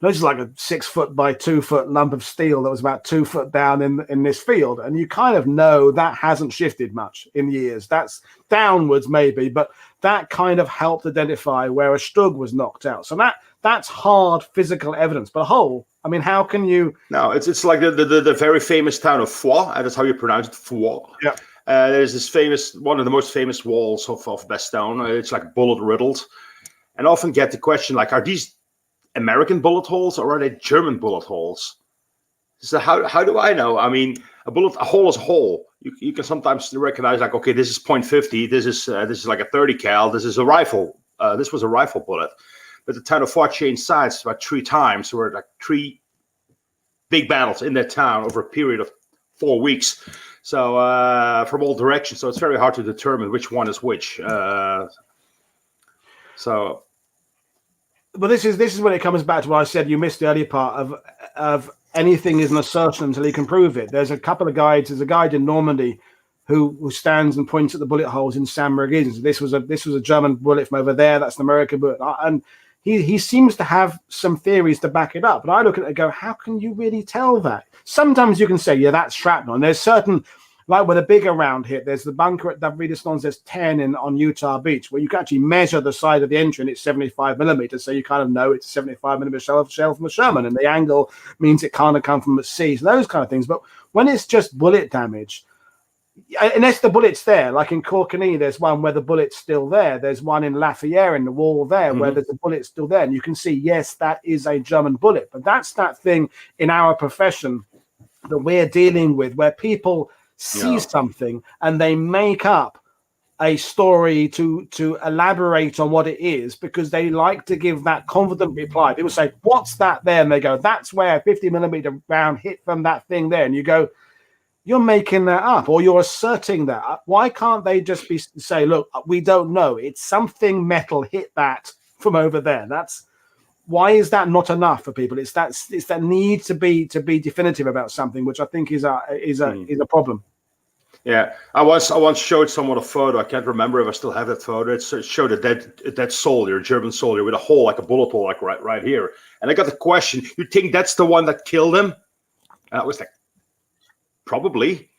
This is like a 6 foot by 2 foot lump of steel that was about 2 foot down in this field, and you kind of know that hasn't shifted much in years. That's downwards maybe, but that kind of helped identify where a Stug was knocked out. So that's hard physical evidence. But a hole, I mean, how can you? No, it's like the very famous town of Foix, and that's how you pronounce it, Foix. Yeah. There's this one of the most famous walls of Bastogne. It's like bullet riddled, and I often get the question, like, are these American bullet holes or are they German bullet holes? So how do I know? I mean, a hole is a hole. You can sometimes recognize, like, okay, this is .50. This is like a 30 cal. This is a rifle. This was a rifle bullet. But the town of Foix changed sides about 3 times. There were like 3 big battles in that town over a period of 4 weeks. So from all directions. So it's very hard to determine which one is which. So, but this is when it comes back to what I said. You missed the earlier part of anything is an assertion until you can prove it. There's a couple of guides. There's a guide in Normandy who stands and points at the bullet holes in San Marino. This was a German bullet from over there. That's an American bullet, and he seems to have some theories to back it up. But I look at it and go, how can you really tell that? Sometimes you can say, yeah, that's shrapnel. And there's certain, like with a bigger round hit, there's the bunker at WW2TV. There's 10 on Utah Beach, where you can actually measure the side of the entry, and it's 75 millimeters. So you kind of know it's a 75 millimeter shell from a Sherman, and the angle means it kind of come from the sea. So those kind of things. But when it's just bullet damage, unless the bullet's there, like in Corkany, there's one where the bullet's still there. There's one in Lafayette in the wall there where there's a bullet still there. And you can see, yes, that is a German bullet. But that's that thing in our profession that we're dealing with, where people see something and they make up a story to elaborate on what it is, because they like to give that confident reply. People say, what's that there? And they go, that's where a 50 millimeter round hit from that thing there. And you go, you're making that up, or you're asserting that. Why can't they just say, look, we don't know. It's something metal hit that from over there. Why is that not enough for people? It's that need to be definitive about something, which I think is a problem. Yeah, I once showed someone a photo. I can't remember if I still have that photo. It showed a dead soldier, a German soldier, with a hole, like a bullet hole, like right here. And I got the question, you think that's the one that killed him? And I was like, probably.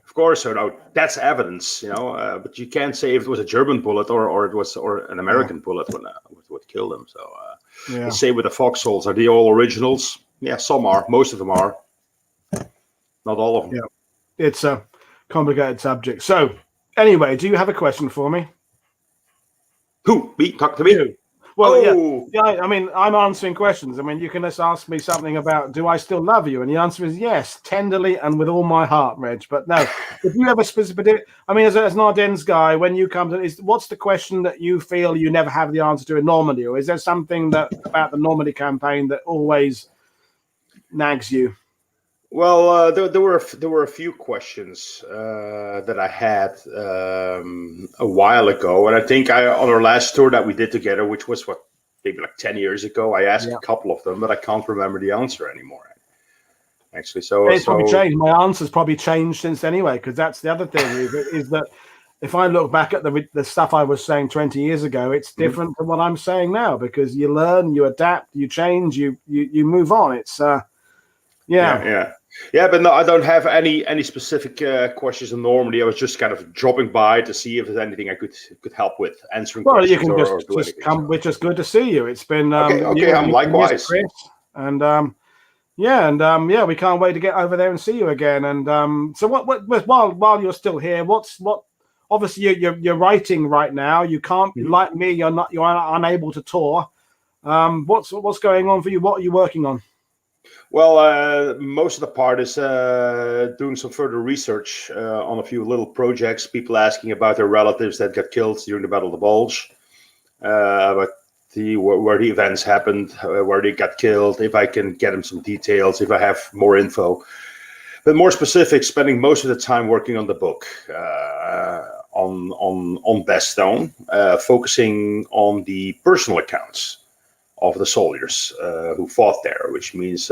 Of course, that's evidence, but you can't say if it was a German bullet or an American bullet what killed him. So the same with the foxholes. Are they all originals? Yeah, some are. Most of them are. Not all of them. Yeah, it's a complicated subject. So anyway, do you have a question for me? Who? Me? Talk to me. You. Well, yeah. I mean, I'm answering questions. I mean, you can just ask me something about, do I still love you? And the answer is yes, tenderly and with all my heart, Reg. But no, if you have a specific, I mean, as an Ardennes guy, when you come to, what's the question that you feel you never have the answer to in Normandy? Or is there something about the Normandy campaign that always nags you? Well, there were a few questions that I had a while ago, and I think on our last tour that we did together, which was maybe like 10 years ago, I asked a couple of them, but I can't remember the answer anymore. Actually, it's probably changed. My answer's probably changed since anyway, because that's the other thing is that if I look back at the stuff I was saying 20 years ago, it's different to what I'm saying now, because you learn, you adapt, you change, you move on. It's Yeah, but no, I don't have any specific questions on Normandy. I was just kind of dropping by to see if there's anything I could help with answering. Well, you can just come. Which is good to see you. It's been okay. I'm likewise. Chris, and we can't wait to get over there and see you again. And so while you're still here, what? Obviously, you're writing right now. You can't like me. You're unable to tour. What's going on for you? What are you working on? Well, most of the part is doing some further research on a few little projects. People asking about their relatives that got killed during the Battle of the Bulge, about where the events happened, where they got killed. If I can get them some details, if I have more info, but more specific, spending most of the time working on the book on Bastogne, focusing on the personal accounts of the soldiers who fought there, which means,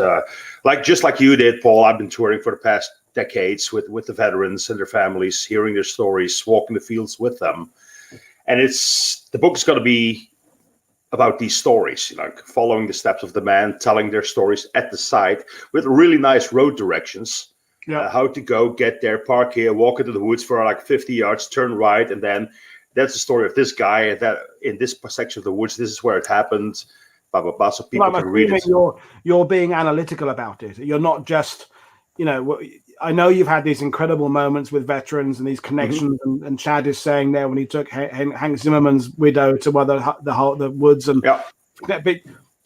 just like you did, Paul, I've been touring for the past decades with the veterans and their families, hearing their stories, walking the fields with them. And the book is going to be about these stories, like following the steps of the man, telling their stories at the site with really nice road directions, how to go, get there, park here, walk into the woods for like 50 yards, turn right, and then that's the story of this guy, that in this section of the woods, this is where it happened. Blah, blah, blah, so people can read it. You're being analytical about it. You're not just, I know you've had these incredible moments with veterans and these connections, and Chad is saying there when he took Hank Zimmerman's widow to the woods, and but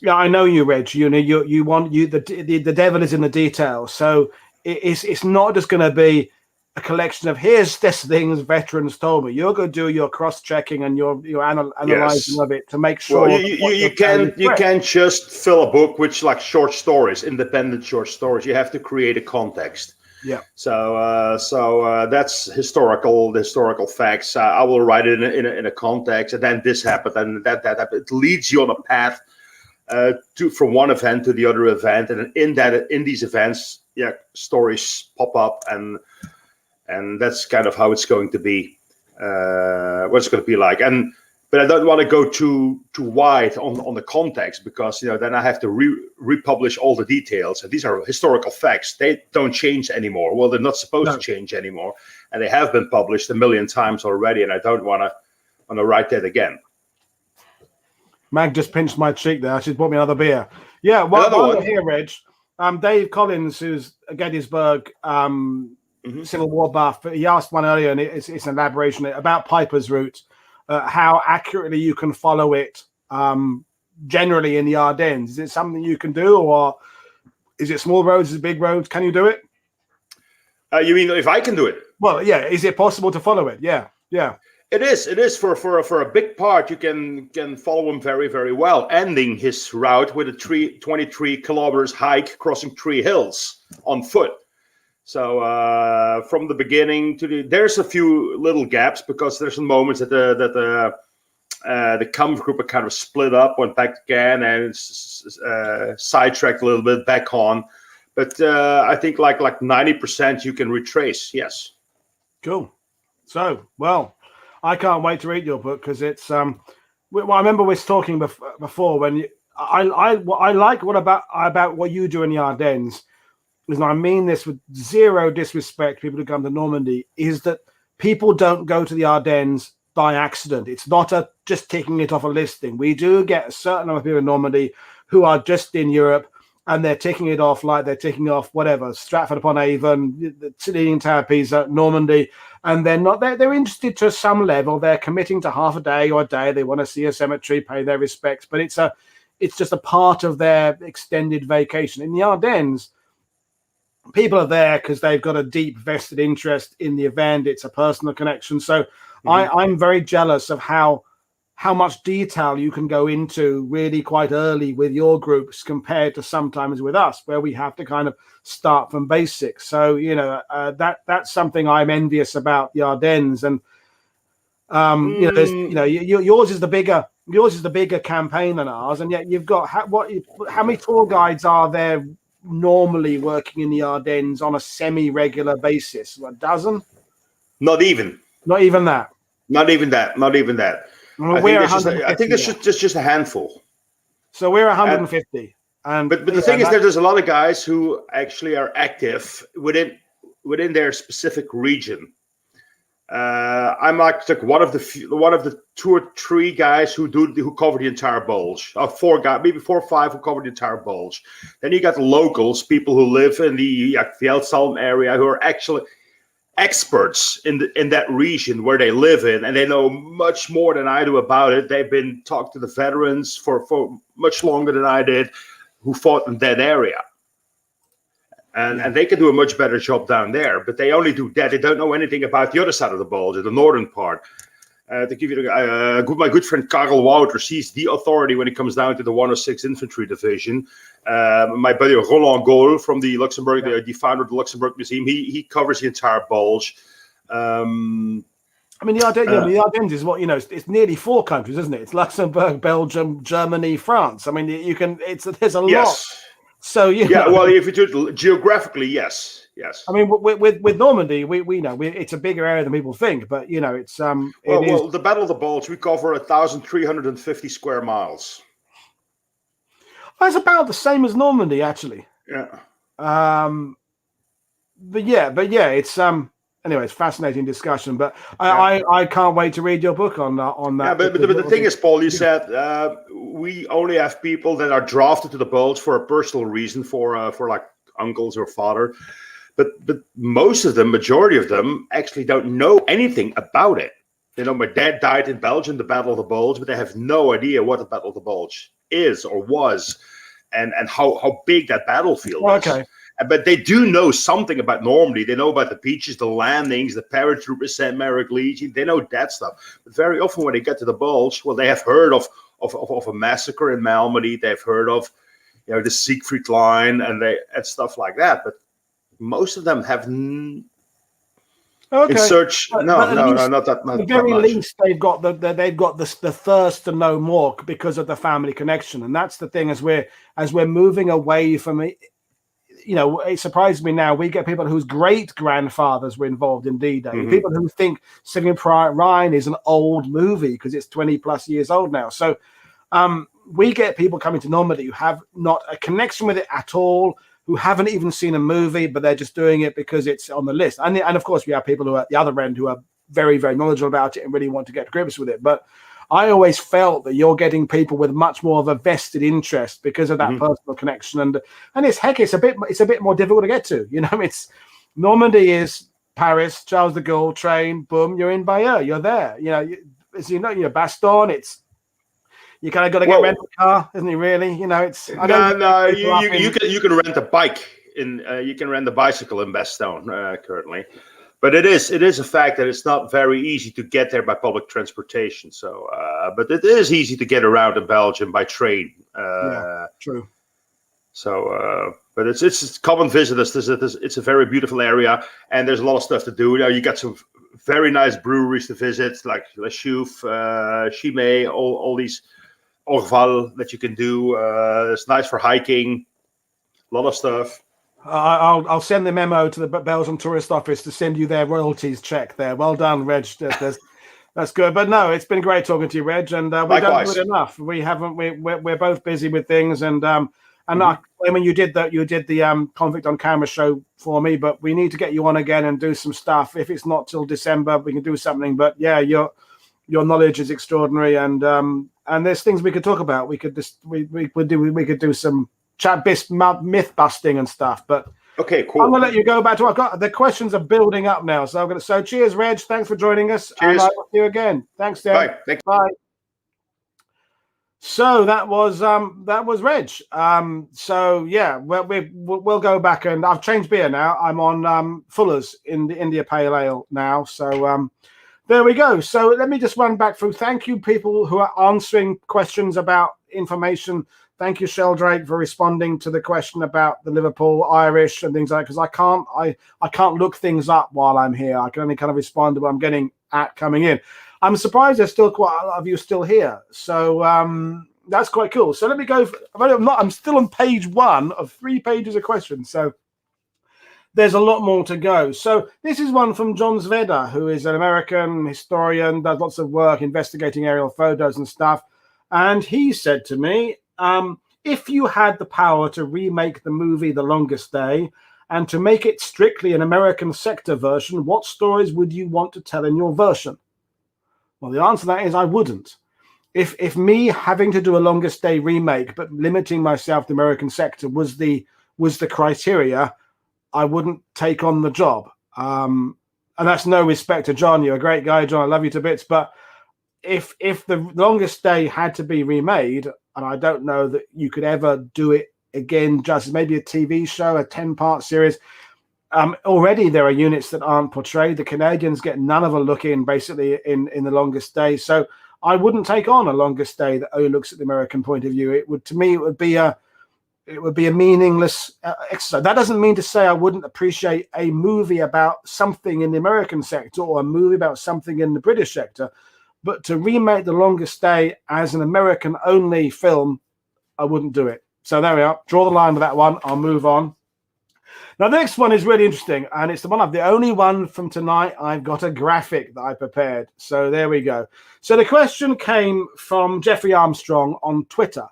I know you, Reg. You want the devil is in the details. So it's not just going to be a collection of here's this things veterans told me. You're going to do your cross-checking and your analyzing of it to make sure. Well, you can't just fill a book with like short stories, independent short stories. You have to create a context. Yeah. So that's the historical facts. I will write it in a context, and then this happened, and that happened. It leads you on a path from one event to the other event, and in these events, stories pop up, and that's kind of how it's going to be. What it's going to be like, but I don't want to go too wide on the context, because then I have to republish all the details. And these are historical facts; they don't change anymore. Well, they're not supposed to change anymore, and they have been published a million times already. And I don't want to write that again. Mag just pinched my cheek there. She's bought me another beer. Yeah, while we're here, Reg, Dave Collins, who's a Gettysburg Civil War buff, he asked one earlier, and it's an elaboration about Piper's route. How accurately you can follow it generally in the Ardennes. Is it something you can do, or is it small roads, is it big roads? Can you do it? You mean if I can do it? Well, yeah. Is it possible to follow it? Yeah. It is for a big part. You can follow him very, very well, ending his route with a 23 kilometers hike crossing 3 hills on foot. So from the beginning to there's a few little gaps, because there's some moments that the Kampf group are kind of split up, went back again, and sidetracked a little bit back on. But I think like 90% you can retrace. Yes. Cool. So, well, I can't wait to read your book, because it's I remember we were talking before when I like about what you do in the Ardennes. And I mean this with zero disrespect, people who come to Normandy, is that people don't go to the Ardennes by accident. It's not just ticking it off a listing. We do get a certain number of people in Normandy who are just in Europe, and they're ticking it off like they're ticking off whatever, Stratford-upon-Avon, the Leaning Tower of Pisa, Normandy, and they're interested to some level. They're committing to half a day or a day. They want to see a cemetery, pay their respects, but it's just a part of their extended vacation. In the Ardennes, people are there because they've got a deep vested interest in the event. It's a personal connection. So I'm very jealous of how much detail you can go into really quite early with your groups compared to sometimes with us, where we have to kind of start from basics. So, that's something I'm envious about the Ardennes. And, yours is the bigger campaign than ours. And yet you've got, how many tour guides are there normally working in the Ardennes on a semi-regular basis? A dozen? Not even that. I think there's just a handful. So we're 150. But the thing is, there's a lot of guys who actually are active within their specific region. I'm like one of the 2 or 3 guys who cover the entire bulge. 4 guys, maybe 4 or 5 who cover the entire bulge. Then you got the locals, people who live in the Fjellsalm area, who are actually experts in that region where they live in, and they know much more than I do about it. They've been talked to the veterans for much longer than I did, who fought in that area. And they can do a much better job down there, but they only do that. They don't know anything about the other side of the bulge, the northern part. To give you my good friend Karel Wouters, he's the authority when it comes down to the 106 Infantry Division. My buddy Roland Gaulle from the Luxembourg, the founder of the Luxembourg Museum, he covers the entire bulge. I mean, the Ardennes is it's nearly 4 countries, isn't it? It's Luxembourg, Belgium, Germany, France. I mean, there's a lot. So well, if you do it geographically, yes. I mean, with Normandy, we know it's a bigger area than people think, but it's well, the Battle of the Bulge, we cover 1,350 square miles. That's about the same as Normandy, actually. Yeah. But yeah, it's anyway, it's fascinating discussion. But I can't wait to read your book on that. Yeah, but the thing is, Paul, you said we only have people that are drafted to the bulge for a personal reason, for like uncles or father. But most of them, majority of them, actually don't know anything about it. My dad died in Belgium, the Battle of the Bulge, but they have no idea what the Battle of the Bulge is or was, and how big that battlefield is. Okay. But they do know something about Normandy. They know about the beaches, the landings, the paratroopers, St. Marek Legion. They know that stuff. But very often when they get to the Bulge, well, they have heard of a massacre in Malmedy. They've heard of, the Siegfried Line and stuff like that. But most of them have Okay. in search. But No, at no, least- no, not that. At Not the that very much. least, they've got the thirst to know more because of the family connection, and that's the thing. As we're moving away from it, it surprises me now. We get people whose great grandfathers were involved in D-Day. Mhm. People who think Saving Private Ryan is an old movie because it's 20 plus years old now. So we get people coming to Normandy who have not a connection with it at all, who haven't even seen a movie, but they're just doing it because it's on the list. And of course, we have people who are at the other end who are very, very knowledgeable about it and really want to get to grips with it. But I always felt that you're getting people with much more of a vested interest because of that personal connection. And it's a bit more difficult to get to. It's Normandy is Paris, Charles de Gaulle, train, boom, you're in Bayeux, you're there. Bastogne, it's. You kind of got to get rental car, isn't it? Really, it's. You can rent a bike you can rent a bicycle in Bastogne currently, but it is a fact that it's not very easy to get there by public transportation. So, but it is easy to get around in Belgium by train. True. So, but it's common visitors. It's a very beautiful area, and there's a lot of stuff to do. You got some very nice breweries to visit, like La Chouffe, Chimay, all these. Orval that you can do. It's nice for hiking. A lot of stuff. I'll send the memo to the Belgian Tourist Office to send you their royalties check there. Well done, Reg. That's good. But no, it's been great talking to you, Reg. And we Likewise. don't do it enough. We haven't. We're both busy with things. And you did the Convict on Camera show for me. But we need to get you on again and do some stuff. If it's not till December, we can do something. But yeah, your knowledge is extraordinary. And there's things we could talk about. We could do some myth busting and stuff. But okay, cool. I'm gonna let you go back to the questions are building up now. So cheers, Reg. Thanks for joining us. Cheers. And I will see you again. Thanks, Dan. Bye. Thank you. Bye. So that was Reg. So yeah, we'll go back, and I've changed beer now. I'm on Fuller's in the India Pale Ale now. So there we go. So let me just run back through. Thank you, people who are answering questions about information. Thank you, Sheldrake, for responding to the question about the Liverpool Irish and things like that, because I can't look things up while I'm here. I can only kind of respond to what I'm getting at coming in. I'm surprised there's still quite a lot of you still here. So that's quite cool. So let me go. I'm still on page 1 of 3 pages of questions. So there's a lot more to go. So this is one from John Zveda, who is an American historian, does lots of work investigating aerial photos and stuff. And he said to me, if you had the power to remake the movie The Longest Day and to make it strictly an American sector version, what stories would you want to tell in your version? Well, the answer to that is I wouldn't. If me having to do a Longest Day remake but limiting myself to American sector was the criteria, I wouldn't take on the job. And that's no respect to John. You're a great guy, John. I love you to bits. But if the Longest Day had to be remade, and I don't know that you could ever do it again, just maybe a TV show, a 10-part series. Already there are units that aren't portrayed. The Canadians get none of a look in, basically, in The Longest Day. So I wouldn't take on a Longest Day that only looks at the American point of view. It would be a meaningless exercise. That doesn't mean to say I wouldn't appreciate a movie about something in the American sector or a movie about something in the British sector. But to remake The Longest Day as an American-only film, I wouldn't do it. So there we are. Draw the line with that one. I'll move on. Now, the next one is really interesting, and it's the only one from tonight. I've got a graphic that I prepared. So there we go. So the question came from Jeffrey Armstrong on Twitter,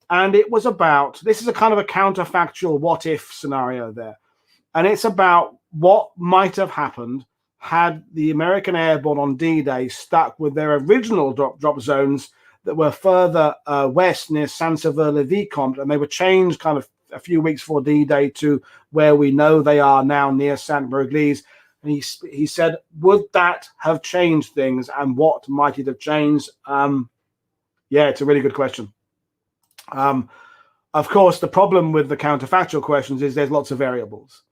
and it was about, this is a kind of a counterfactual what-if scenario there, and it's about what might have happened had the American airborne on D-Day stuck with their original drop zones that were further west near Saint-Sever-le-Vicomte, and they were changed kind of a few weeks before D-Day to where we know they are now near Saint-Berglise. And he said, would that have changed things, and what might it have changed? Yeah, it's a really good question. Of course, the problem with the counterfactual questions is there's lots of variables.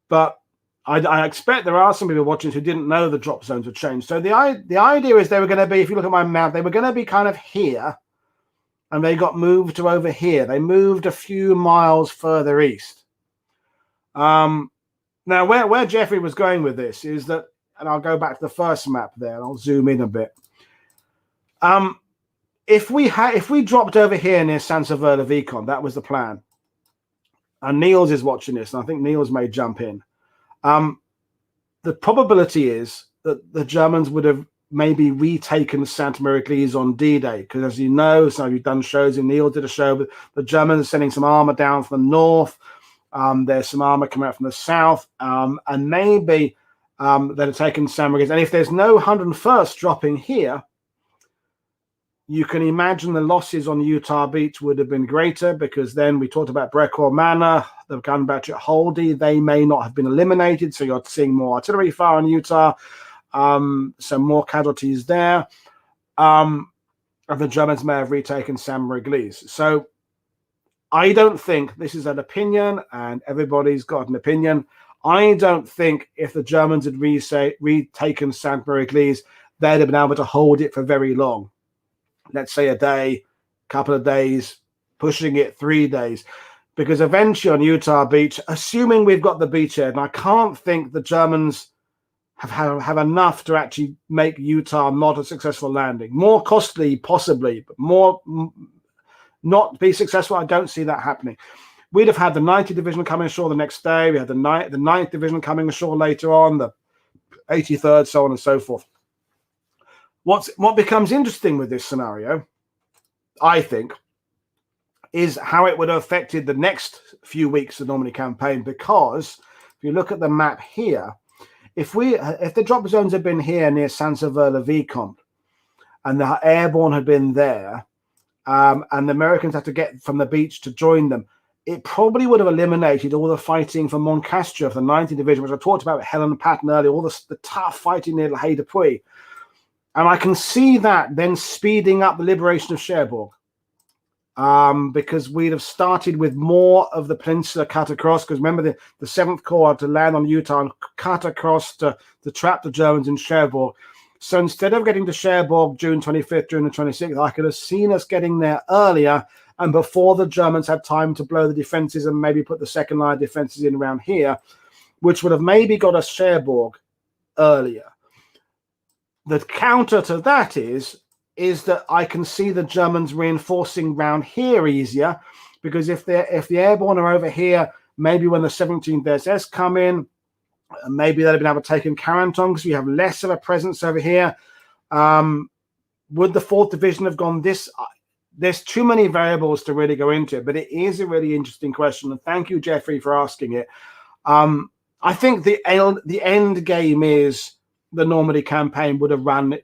But I expect there are some people watching who didn't know the drop zones would change. So the idea is they were going to be, if you look at my map, they were going to be kind of here, and they got moved to over here. They moved a few miles further east. Now, where Jeffrey was going with this is that, and I'll go back to the first map there, and I'll zoom in a bit. If we dropped over here near Sanseverla Vicon, that was the plan. And Niels is watching this, and I think Niels may jump in. The probability is that the Germans would have maybe retaken Sainte Marie-Église on D-Day, because as you know, some of you've done shows, and Neil did a show, but the Germans are sending some armor down from the north. There's some armor coming out from the south, and maybe they'd have taken Sainte Marie-Église. And if there's no 101st dropping here, you can imagine the losses on Utah Beach would have been greater, because then we talked about Brecourt Manor, the gun battery at Holdy. They may not have been eliminated, so you're seeing more artillery fire on Utah, some more casualties there. And the Germans may have retaken Sainte Marie-Église. So I don't think, this is an opinion, and everybody's got an opinion, I don't think if the Germans had retaken Sainte Marie-Église, they'd have been able to hold it for very long. Let's say a day, couple of days, pushing it 3 days. Because eventually on Utah Beach, assuming we've got the beachhead, and I can't think the Germans have enough to actually make Utah not a successful landing. More costly, possibly, but more not be successful. I don't see that happening. We'd have had the 90th Division coming ashore the next day. We had the 9th Division coming ashore later on, the 83rd, so on and so forth. What becomes interesting with this scenario, I think, is how it would have affected the next few weeks of the Normandy campaign, because if you look at the map here, if the drop zones had been here near Sanseverla Vicomte and the airborne had been there, and the Americans had to get from the beach to join them, it probably would have eliminated all the fighting from Montcastre of the 90th Division, which I talked about with Helen Patton earlier, all the tough fighting near Le Hay de Puy. And I can see that then speeding up the liberation of Cherbourg, because we'd have started with more of the peninsula cut across, because remember the 7th Corps had to land on Utah and cut across to trap the Germans in Cherbourg. So instead of getting to Cherbourg June 25th, June the 26th, I could have seen us getting there earlier and before the Germans had time to blow the defenses and maybe put the second line of defenses in around here, which would have maybe got us Cherbourg earlier. The counter to that is that I can see the Germans reinforcing round here easier, because if the airborne are over here, maybe when the 17th SS come in, maybe they'd have been able to take in Carenton, because we have less of a presence over here. Would the 4th Division have gone this? There's too many variables to really go into it, but it is a really interesting question, and thank you, Jeffrey, for asking it. I think the end game is the Normandy campaign would have run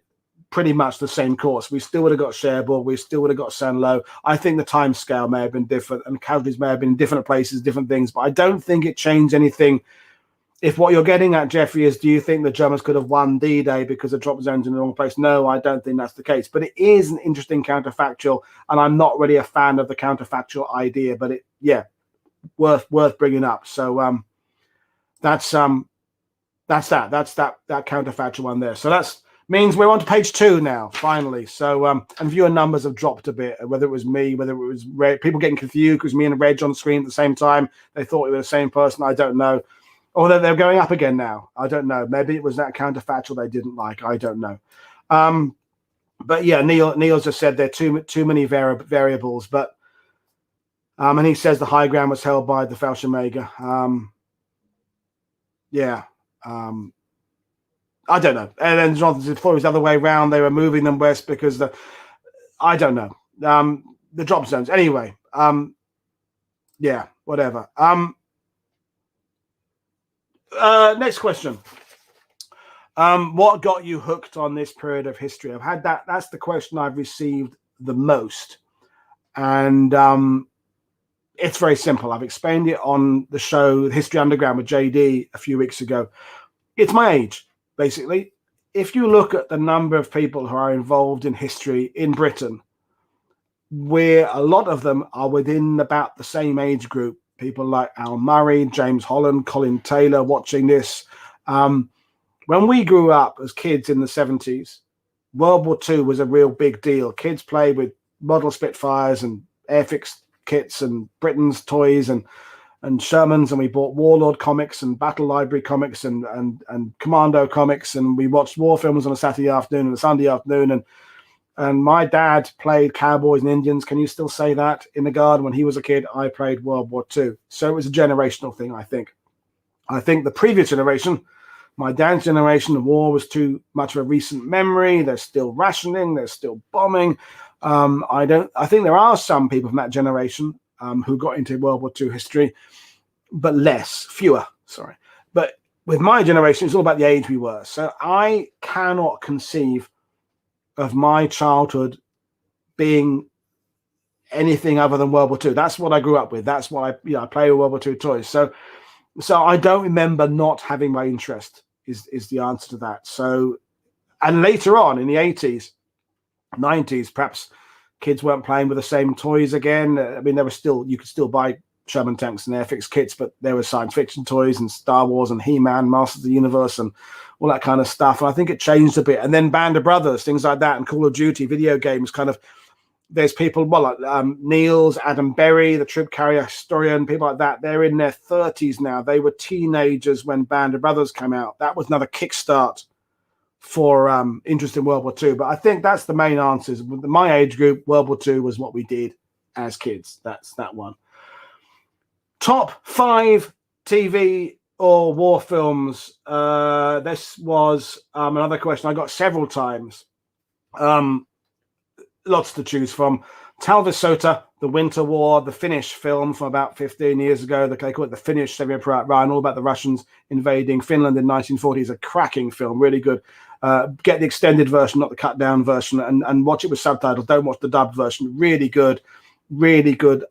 pretty much the same course. We still would have got Cherbourg. We still would have got Saint-Lô. I think the time scale may have been different and casualties may have been in different places, different things, but I don't think it changed anything. If what you're getting at, Jeffrey, is do you think the Germans could have won D-Day because the drop zone's in the wrong place? No, I don't think that's the case. But it is an interesting counterfactual, and I'm not really a fan of the counterfactual idea, but worth bringing up. So that's that counterfactual one there. So that's means we're on to page 2 now, finally. So and viewer numbers have dropped a bit, whether it was me, whether it was Reg, people getting confused because me and Reg on the screen at the same time, they thought we were the same person. I don't know. Or they're going up again now. I don't know. Maybe it was that counterfactual they didn't like. I don't know. But yeah, Neil's just said there are too many variables. But and he says the high ground was held by the Fallschirmjäger. I don't know. And then Jonathan said before it was the other way around. They were moving them west because I don't know. The drop zones. Anyway. Yeah. Whatever. Next question. What got you hooked on this period of history? I've had that. That's the question I've received the most. And it's very simple. I've explained it on the show History Underground with JD a few weeks ago. It's my age, basically. If you look at the number of people who are involved in history in Britain, where a lot of them are within about the same age group. People like Al Murray, James Holland, Colin Taylor watching this. When we grew up as kids in the 70s, World War II was a real big deal. Kids played with model Spitfires and Airfix kits and Britain's toys. And and Sherman's, and we bought Warlord comics and Battle Library comics and Commando comics, and we watched war films on a Saturday afternoon and a Sunday afternoon, and my dad played cowboys and Indians. Can you still say that? In the garden when he was a kid, I played World War II. So it was a generational thing, I think. I think the previous generation, my dad's generation, the war was too much of a recent memory. There's still rationing, there's still bombing. I think there are some people from that generation who got into World War II history, but fewer. But with my generation, it's all about the age we were. So I cannot conceive of my childhood being anything other than World War II. That's what I grew up with. That's what I play with World War II toys. So I don't remember not having my interest is the answer to that. So, and later on in the 80s, 90s, perhaps kids weren't playing with the same toys again. I mean, you could still buy Sherman tanks and Airfix kits, but there were science fiction toys and Star Wars and He-Man, Masters of the Universe and all that kind of stuff. And I think it changed a bit. And then Band of Brothers, things like that, and Call of Duty, video games, kind of, there's people, like Niels, Adam Berry, the troop carrier historian, people like that. They're in their 30s now. They were teenagers when Band of Brothers came out. That was another kickstart for interest in World War II. But I think that's the main answers. With my age group, World War II was what we did as kids. That's that one. Top 5 TV or war films. This was another question I got several times. Lots to choose from. Talvis Sota, The Winter War, the Finnish film from about 15 years ago. They call it The Finnish Saving Private Ryan, all about the Russians invading Finland in 1940. It's a cracking film, really good. Get the extended version, not the cut down version, and watch it with subtitles. Don't watch the dubbed version. Really good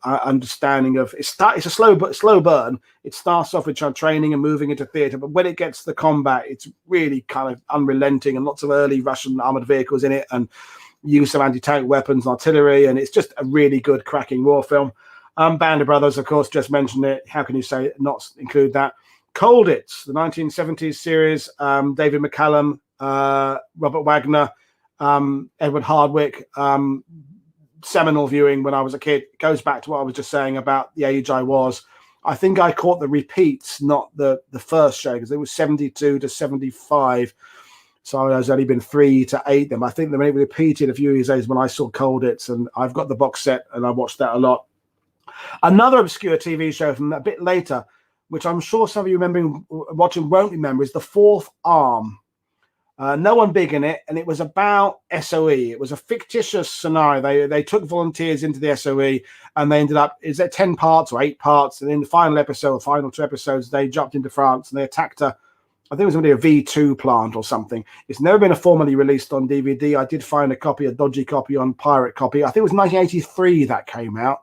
understanding of it's a slow burn. It starts off with training and moving into theater, but when it gets to the combat, it's really kind of unrelenting, and lots of early Russian armored vehicles in it, and use of anti-tank weapons and artillery, and it's just a really good cracking war film. Band of Brothers, of course, just mentioned it. How can you say not include that? Colditz, the 1970s series, David McCallum, Robert Wagner, Edward Hardwick, seminal viewing when I was a kid. It goes back to what I was just saying about the age I was. I think I caught the repeats, not the first show, because it was 72 to 75. So I was only been 3 to 8 them. I think they repeated a few years later when I saw Colditz, and I've got the box set and I watched that a lot. Another obscure TV show from a bit later, which I'm sure some of you watching won't remember, is The Fourth Arm. No one big in it, and it was about SOE. It was a fictitious scenario. They took volunteers into the SOE, and they ended up, is there 10 parts or 8 parts? And in the final episode, or final 2 episodes, they jumped into France and they attacked I think it was going to be a V2 plant or something. It's never been formally released on DVD. I did find a dodgy copy on pirate copy. I think it was 1983 that came out.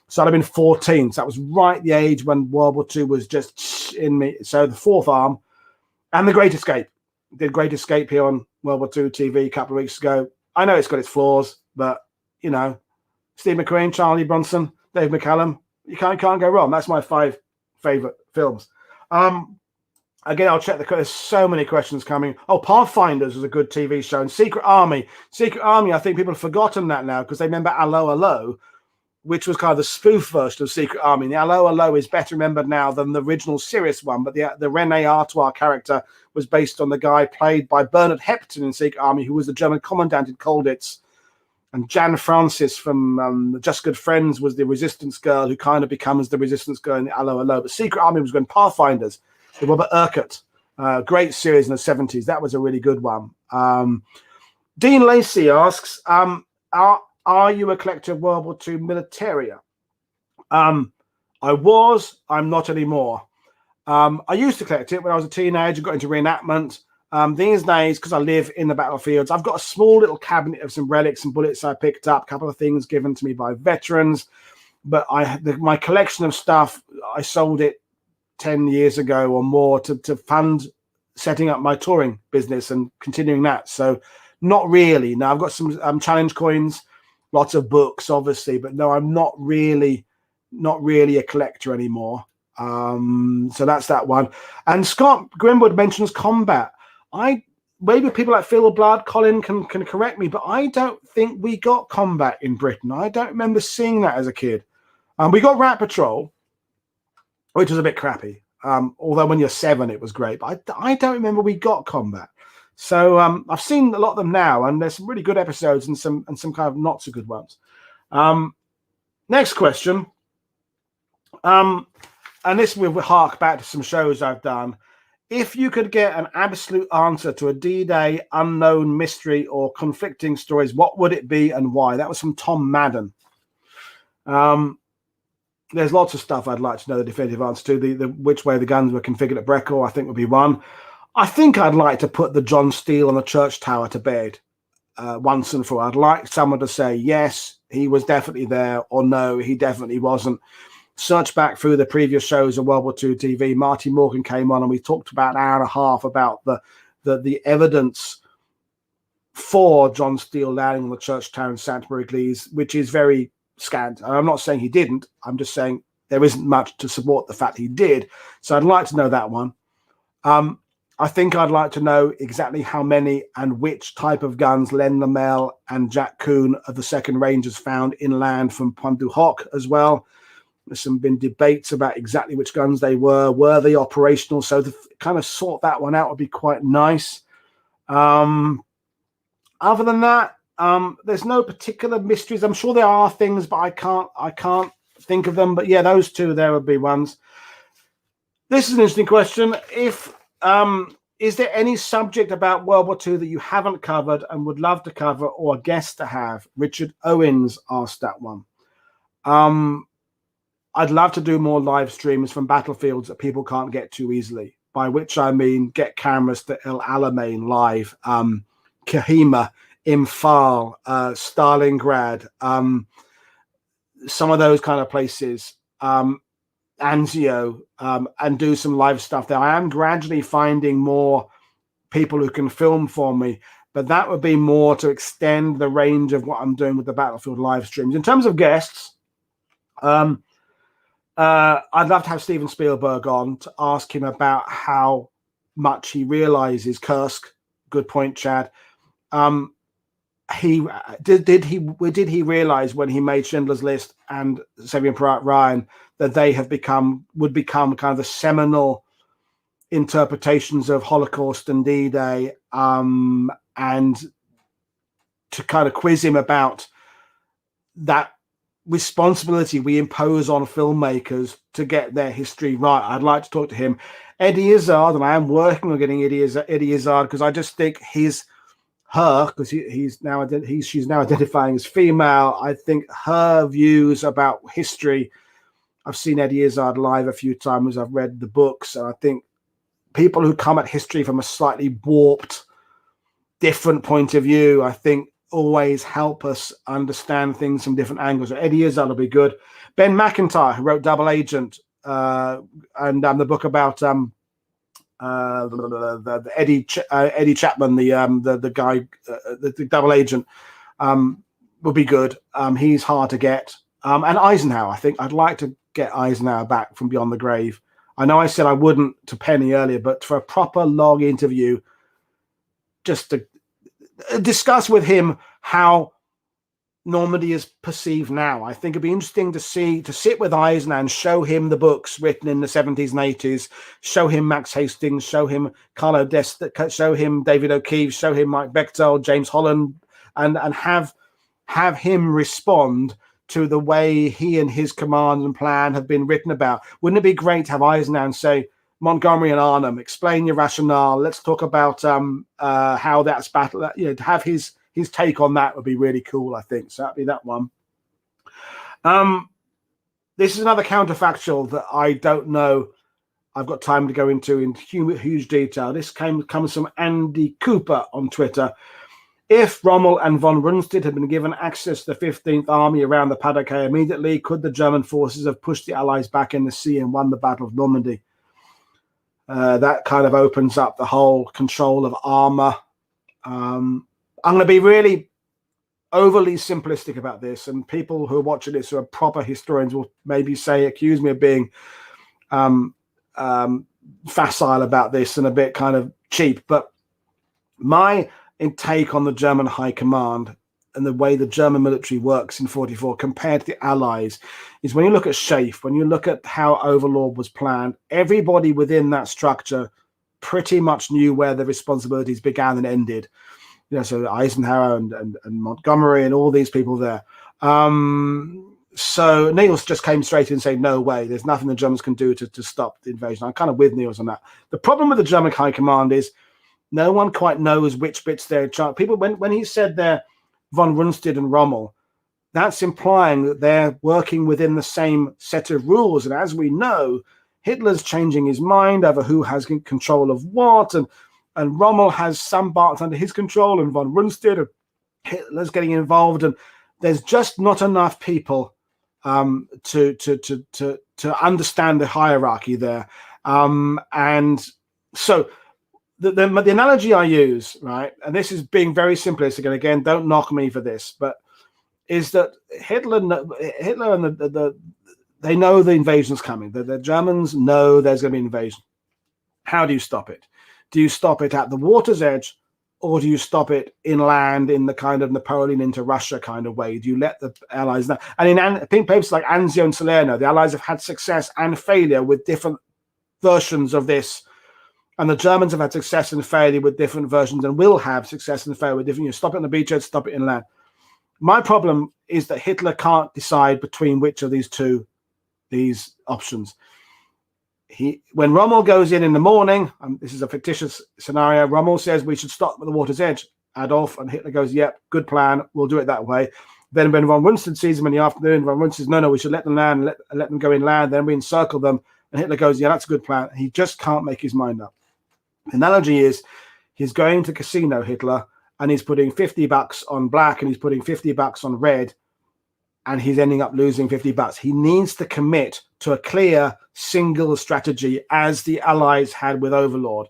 So I'd have been 14. So that was right the age when World War II was just in me. So The Fourth Arm and The Great Escape. Did Great Escape here on World War II TV a couple of weeks ago. I know it's got its flaws, but, you know, Steve McQueen, Charlie Bronson, Dave McCallum, you can't go wrong. That's my 5 favorite films. Again, I'll check there's so many questions coming. Oh, Pathfinders was a good TV show. And Secret Army, I think people have forgotten that now because they remember Allo Allo, which was kind of the spoof version of Secret Army. And the Allo Allo is better remembered now than the original serious one. But the René Artois character was based on the guy played by Bernard Hepton in Secret Army, who was the German commandant in Colditz. And Jan Francis from Just Good Friends was the resistance girl who kind of becomes the resistance girl in the Allo Allo. But Secret Army was when Pathfinders. Robert Urquhart, great series in the 70s. That was a really good one. Dean Lacey asks, are you a collector of World War II militaria? I was. I'm not anymore. I used to collect it when I was a teenager, got into reenactment. These days, because I live in the battlefields, I've got a small little cabinet of some relics and bullets I picked up, a couple of things given to me by veterans. But my collection of stuff, I sold it 10 years ago or more to fund setting up my touring business and continuing that. So not really. Now I've got some challenge coins, lots of books, obviously, but no, I'm not really a collector anymore. So that's that one. And Scott Grimwood mentions combat. Maybe people like Phil Blood, Colin can correct me, but I don't think we got combat in Britain. I don't remember seeing that as a kid. We got Rat Patrol. which was a bit crappy. Although when you're 7, it was great. But I don't remember we got combat. So I've seen a lot of them now, and there's some really good episodes and some kind of not so good ones. Next question. And this will hark back to some shows I've done. If you could get an absolute answer to a D-Day unknown mystery or conflicting stories, what would it be and why? That was from Tom Madden. There's lots of stuff I'd like to know the definitive answer to. The which way the guns were configured at Breckel, I think, would be one. I think I'd like to put the John Steele on the church tower to bed once and for all. I'd like someone to say, yes, he was definitely there, or no, he definitely wasn't. Search back through the previous shows of World War II TV. Marty Morgan came on and we talked about an hour and a half about the evidence for John Steele landing on the church tower in Santa Maria Glees, which is very scant. And I'm not saying he didn't. I'm just saying there isn't much to support the fact he did. So I'd like to know that one. I think I'd like to know exactly how many and which type of guns Len Lamel and Jack Coon of the 2nd Rangers found inland from Pointe du Hoc as well. There's been debates about exactly which guns they were they operational? So to kind of sort that one out would be quite nice. Other than that, there's no particular mysteries. I'm sure there are things, but I can't think of them. But yeah, those two there would be ones. This is an interesting question. Is there any subject about World War II that you haven't covered and would love to cover, or a guest to have? Richard Owens asked that one. I'd love to do more live streams from battlefields that people can't get to easily, by which I mean get cameras to El Alamein live, Kohima, Imphal, Stalingrad, some of those kind of places, Anzio, and do some live stuff there. I am gradually finding more people who can film for me, but that would be more to extend the range of what I'm doing with the Battlefield live streams. In terms of guests, I'd love to have Steven Spielberg on to ask him about how much he realizes Kursk. Good point, Chad. He did he realize when he made Schindler's List and Saving Private Ryan that they would become kind of the seminal interpretations of Holocaust and D-Day, and to kind of quiz him about that responsibility we impose on filmmakers to get their history right. I'd like to talk to him. Eddie Izzard, and I am working on getting Eddie Izzard because I just think she's now identifying as female. I think her views about history, I've seen Eddie Izzard live a few times, I've read the books, and I think people who come at history from a slightly warped, different point of view, I think always help us understand things from different angles. So Eddie Izzard will be good. Ben McIntyre, who wrote Double Agent, and the book about the Eddie Chapman, the guy, the Double Agent, would be good. He's hard to get. And Eisenhower, I think I'd like to get Eisenhower back from Beyond the Grave. I know I said I wouldn't to Penny earlier, but for a proper long interview, just to discuss with him how Normandy is perceived now. I think it'd be interesting to sit with Eisenhower and show him the books written in the 70s and 80s, show him Max Hastings, show him Carlo D'Este, show him David O'Keefe, show him Mike Bechtel, James Holland, and have him respond to the way he and his command and plan have been written about. Wouldn't it be great to have Eisenhower say, Montgomery and Arnhem, explain your rationale. Let's talk about how that's battle. To have his take on that would be really cool, I think. So that'd be that one. This is another counterfactual that I don't know I've got time to go into in huge detail. This comes from Andy Cooper on Twitter. If Rommel and von Rundstedt had been given access to the 15th Army around the Pas de Calais immediately, could the German forces have pushed the Allies back in the sea and won the Battle of Normandy? That kind of opens up the whole control of armor. I'm going to be really overly simplistic about this, and people who are watching this who are proper historians will maybe accuse me of being facile about this and a bit kind of cheap. But my take on the German High Command the way the German military works in 44 compared to the Allies is when you look at SHAEF, when you look at how Overlord was planned, everybody within that structure pretty much knew where the responsibilities began and ended. So Eisenhower and Montgomery and all these people there. So Niels just came straight in and said, no way, there's nothing the Germans can do to stop the invasion. I'm kind of with Niels on that. The problem with the German High Command is no one quite knows which bits they're trying. People, when he said they're von Rundstedt and Rommel, that's implying that they're working within the same set of rules. And as we know, Hitler's changing his mind over who has control of what, and Rommel has some parts under his control, and von Rundstedt and Hitler's getting involved, and there's just not enough people to understand the hierarchy there. And so the analogy I use, right, and this is being very simplistic, and again, don't knock me for this, but is that Hitler and they know the invasion's coming. The Germans know there's going to be an invasion. How do you stop it? Do you stop it at the water's edge, or do you stop it inland in the kind of Napoleon into Russia kind of way? Do you let the Allies know? And in papers like Anzio and Salerno, the Allies have had success and failure with different versions of this. And the Germans have had success and failure with different versions, and will have success and failure with different. Stop it on the beachhead, stop it inland. My problem is that Hitler can't decide between which of these options. When Rommel goes in the morning, this is a fictitious scenario, Rommel says we should stop at the water's edge, Adolf, and Hitler goes, yep, good plan, we'll do it that way. Then when von Rundstedt sees him in the afternoon, von Rundstedt says, no, we should let them land, let them go inland, then we encircle them, and Hitler goes, yeah, that's a good plan. He just can't make his mind up. The analogy is he's going to casino, Hitler, and he's putting $50 on black and he's putting $50 on red, and he's ending up losing $50. He needs to commit to a clear single strategy as the Allies had with Overlord.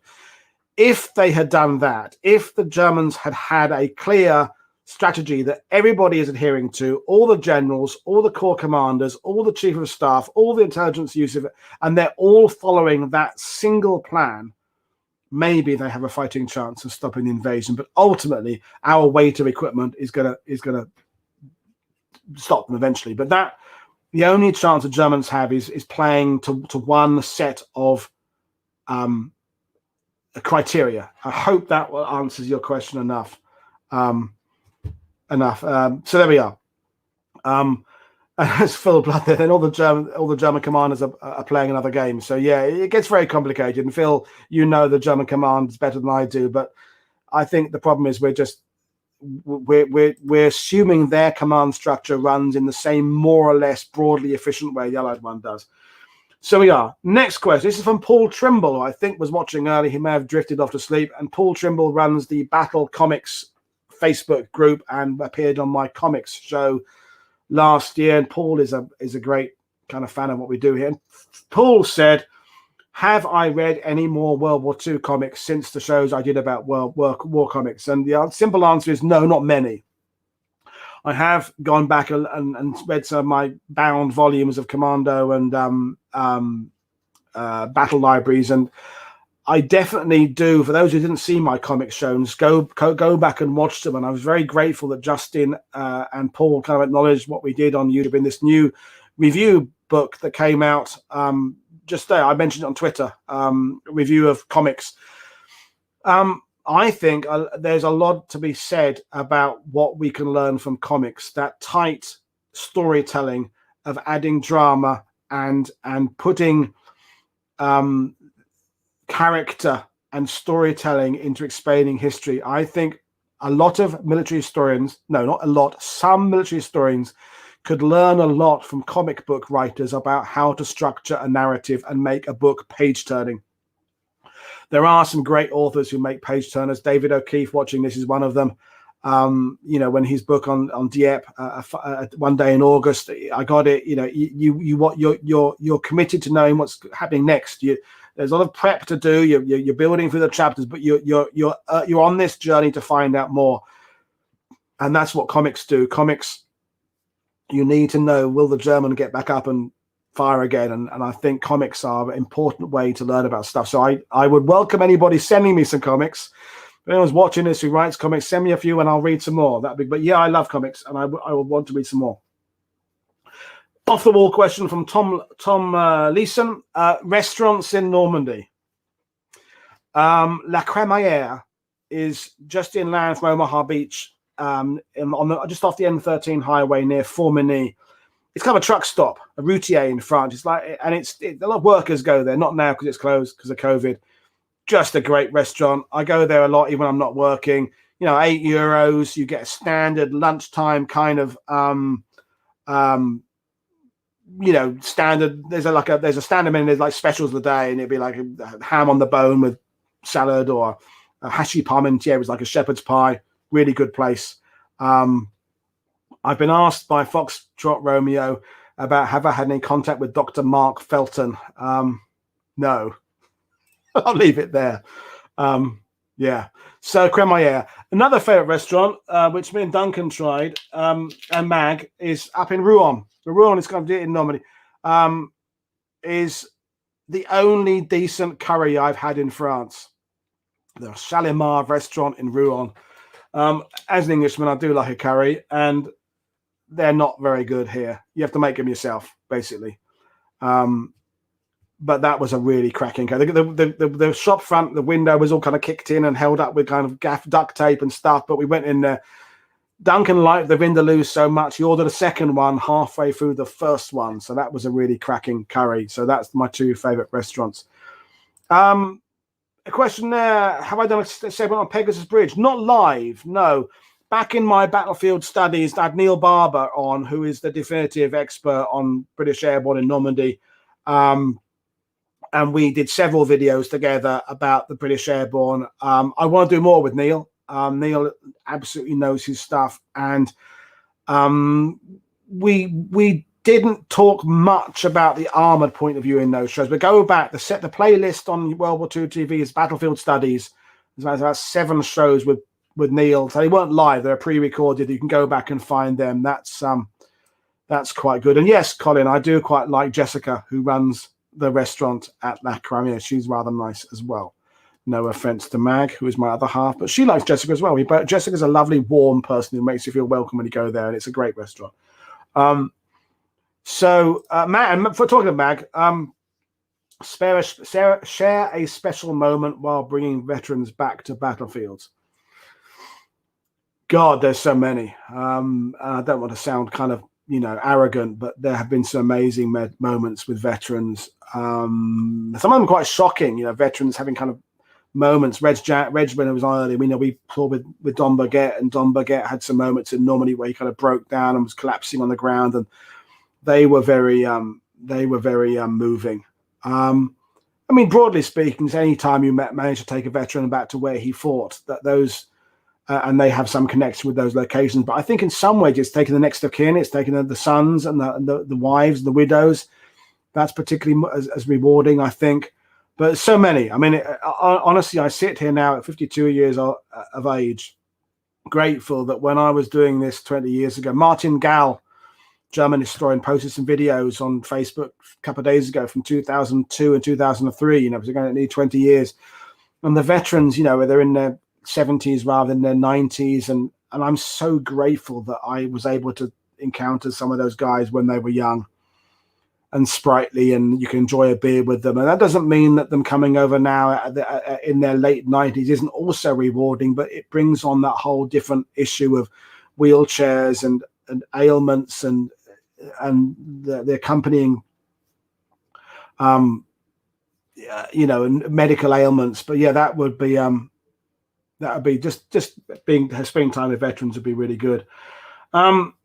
If they had done that, if the Germans had had a clear strategy that everybody is adhering to, all the generals, all the corps commanders, all the chief of staff, all the intelligence use of it, and they're all following that single plan, maybe they have a fighting chance of stopping the invasion. But ultimately, our weight of equipment is gonna stop them eventually. But the only chance the Germans have is playing to one set of criteria. I hope that answers your question enough. So there we are. It's full blood there. Then all the German commanders are playing another game. So yeah, it gets very complicated. And Phil, you know the German command better than I do, but I think the problem is we're assuming their command structure runs in the same more or less broadly efficient way the Allied one does. So we are. Next question. This is from Paul Trimble, who I think was watching early. He may have drifted off to sleep. And Paul Trimble runs the Battle Comics Facebook group and appeared on my comics show last year. And Paul is a great kind of fan of what we do here. And Paul said, have I read any more World War II comics since the shows I did about war comics? And the simple answer is no, not many. I have gone back and read some of my bound volumes of Commando and Battle Libraries, and I definitely do. For those who didn't see my comic shows, go back and watch them. And I was very grateful that Justin and Paul kind of acknowledged what we did on YouTube in this new review book that came out just there. I mentioned it on Twitter, review of comics. I think there's a lot to be said about what we can learn from comics, that tight storytelling of adding drama and putting character and storytelling into explaining history. I think a lot of military historians, no, not a lot, some military historians could learn a lot from comic book writers about how to structure a narrative and make a book page turning. There are some great authors who make page turners. David O'Keefe, watching this, is one of them. When his book on Dieppe, One Day in August, I got it. You're committed to knowing what's happening next. There's a lot of prep to do. You're building through the chapters, but you're on this journey to find out more. And that's what comics do. Comics, you need to know, will the German get back up and fire again? And I think comics are an important way to learn about stuff. So I would welcome anybody sending me some comics. If anyone's watching this who writes comics, send me a few and I'll read some more. That'd be. But yeah, I love comics and I would want to read some more. Off the wall question from Tom Leeson. Restaurants in Normandy. La Crémaillère is just inland from Omaha Beach, just off the M13 highway near Formigny. It's kind of a truck stop, a routier in France. It's like, and a lot of workers go there. Not now because it's closed because of COVID. Just a great restaurant. I go there a lot even when I'm not working. You know, €8. You get a standard lunchtime kind of, you know, standard. There's a standard menu. There's like specials of the day, and it'd be like a ham on the bone with salad, or a hachis parmentier was like a shepherd's pie. Really good place. I've been asked by Foxtrot Romeo about have I had any contact with Dr. Mark Felton. No. I'll leave it there. Yeah. So Crémaillère. Another favorite restaurant, which me and Duncan tried, and Mag, is up in Rouen. The Rouen is kind of in Normandy. Is the only decent curry I've had in France. The Chalimard restaurant in Rouen. As an Englishman, I do like a curry, and they're not very good here. You have to make them yourself, basically. But that was a really cracking curry. The shop front, the window was all kind of kicked in and held up with kind of duct tape and stuff. But we went in there. Duncan liked the Vindaloo so much, he ordered a second one halfway through the first one. So that was a really cracking curry. So that's my two favorite restaurants. A question there. Have I done a segment on Pegasus Bridge? Not live, no. Back in my battlefield studies, I had Neil Barber on, who is the definitive expert on British Airborne in Normandy. And we did several videos together about the British Airborne. I want to do more with Neil. Neil absolutely knows his stuff. And we didn't talk much about the armoured point of view in those shows. But go back, the playlist on World War II TV is Battlefield Studies. There's about 7 shows with Neil. So they weren't live; they're pre-recorded. You can go back and find them. That's quite good. And yes, Colin, I do quite like Jessica, who runs the restaurant at La Crémaillère. She's rather nice as well. No offense to Mag, who is my other half, but she likes Jessica as well. Jessica's a lovely, warm person who makes you feel welcome when you go there, and it's a great restaurant. Matt, and for talking to Mag, share a special moment while bringing veterans back to battlefields. God, there's so many. I don't want to sound kind of, arrogant, but there have been some amazing moments with veterans. Some of them quite shocking, veterans having kind of moments. Reg, when it was early, we saw with Don Baguette, and Don Baguette had some moments in Normandy where he kind of broke down and was collapsing on the ground, and they were very moving. Broadly speaking, any time you manage to take a veteran back to where he fought, that those and they have some connection with those locations. But I think in some ways it's taken the next of kin, it's taken the sons and the wives, the widows. That's particularly as rewarding, I think. But so many. Honestly, I sit here now at 52 years of age, grateful that when I was doing this 20 years ago, Martin Gall, German historian, posted some videos on Facebook a couple of days ago from 2002 and 2003. It was going to need 20 years. And the veterans, they're in their 70s rather than their 90s. And I'm so grateful that I was able to encounter some of those guys when they were young and sprightly, and you can enjoy a beer with them. And that doesn't mean that them coming over now in their late 90s isn't also rewarding, but it brings on that whole different issue of wheelchairs and ailments and the accompanying and medical ailments. But yeah, that would be just spending time with veterans would be really good.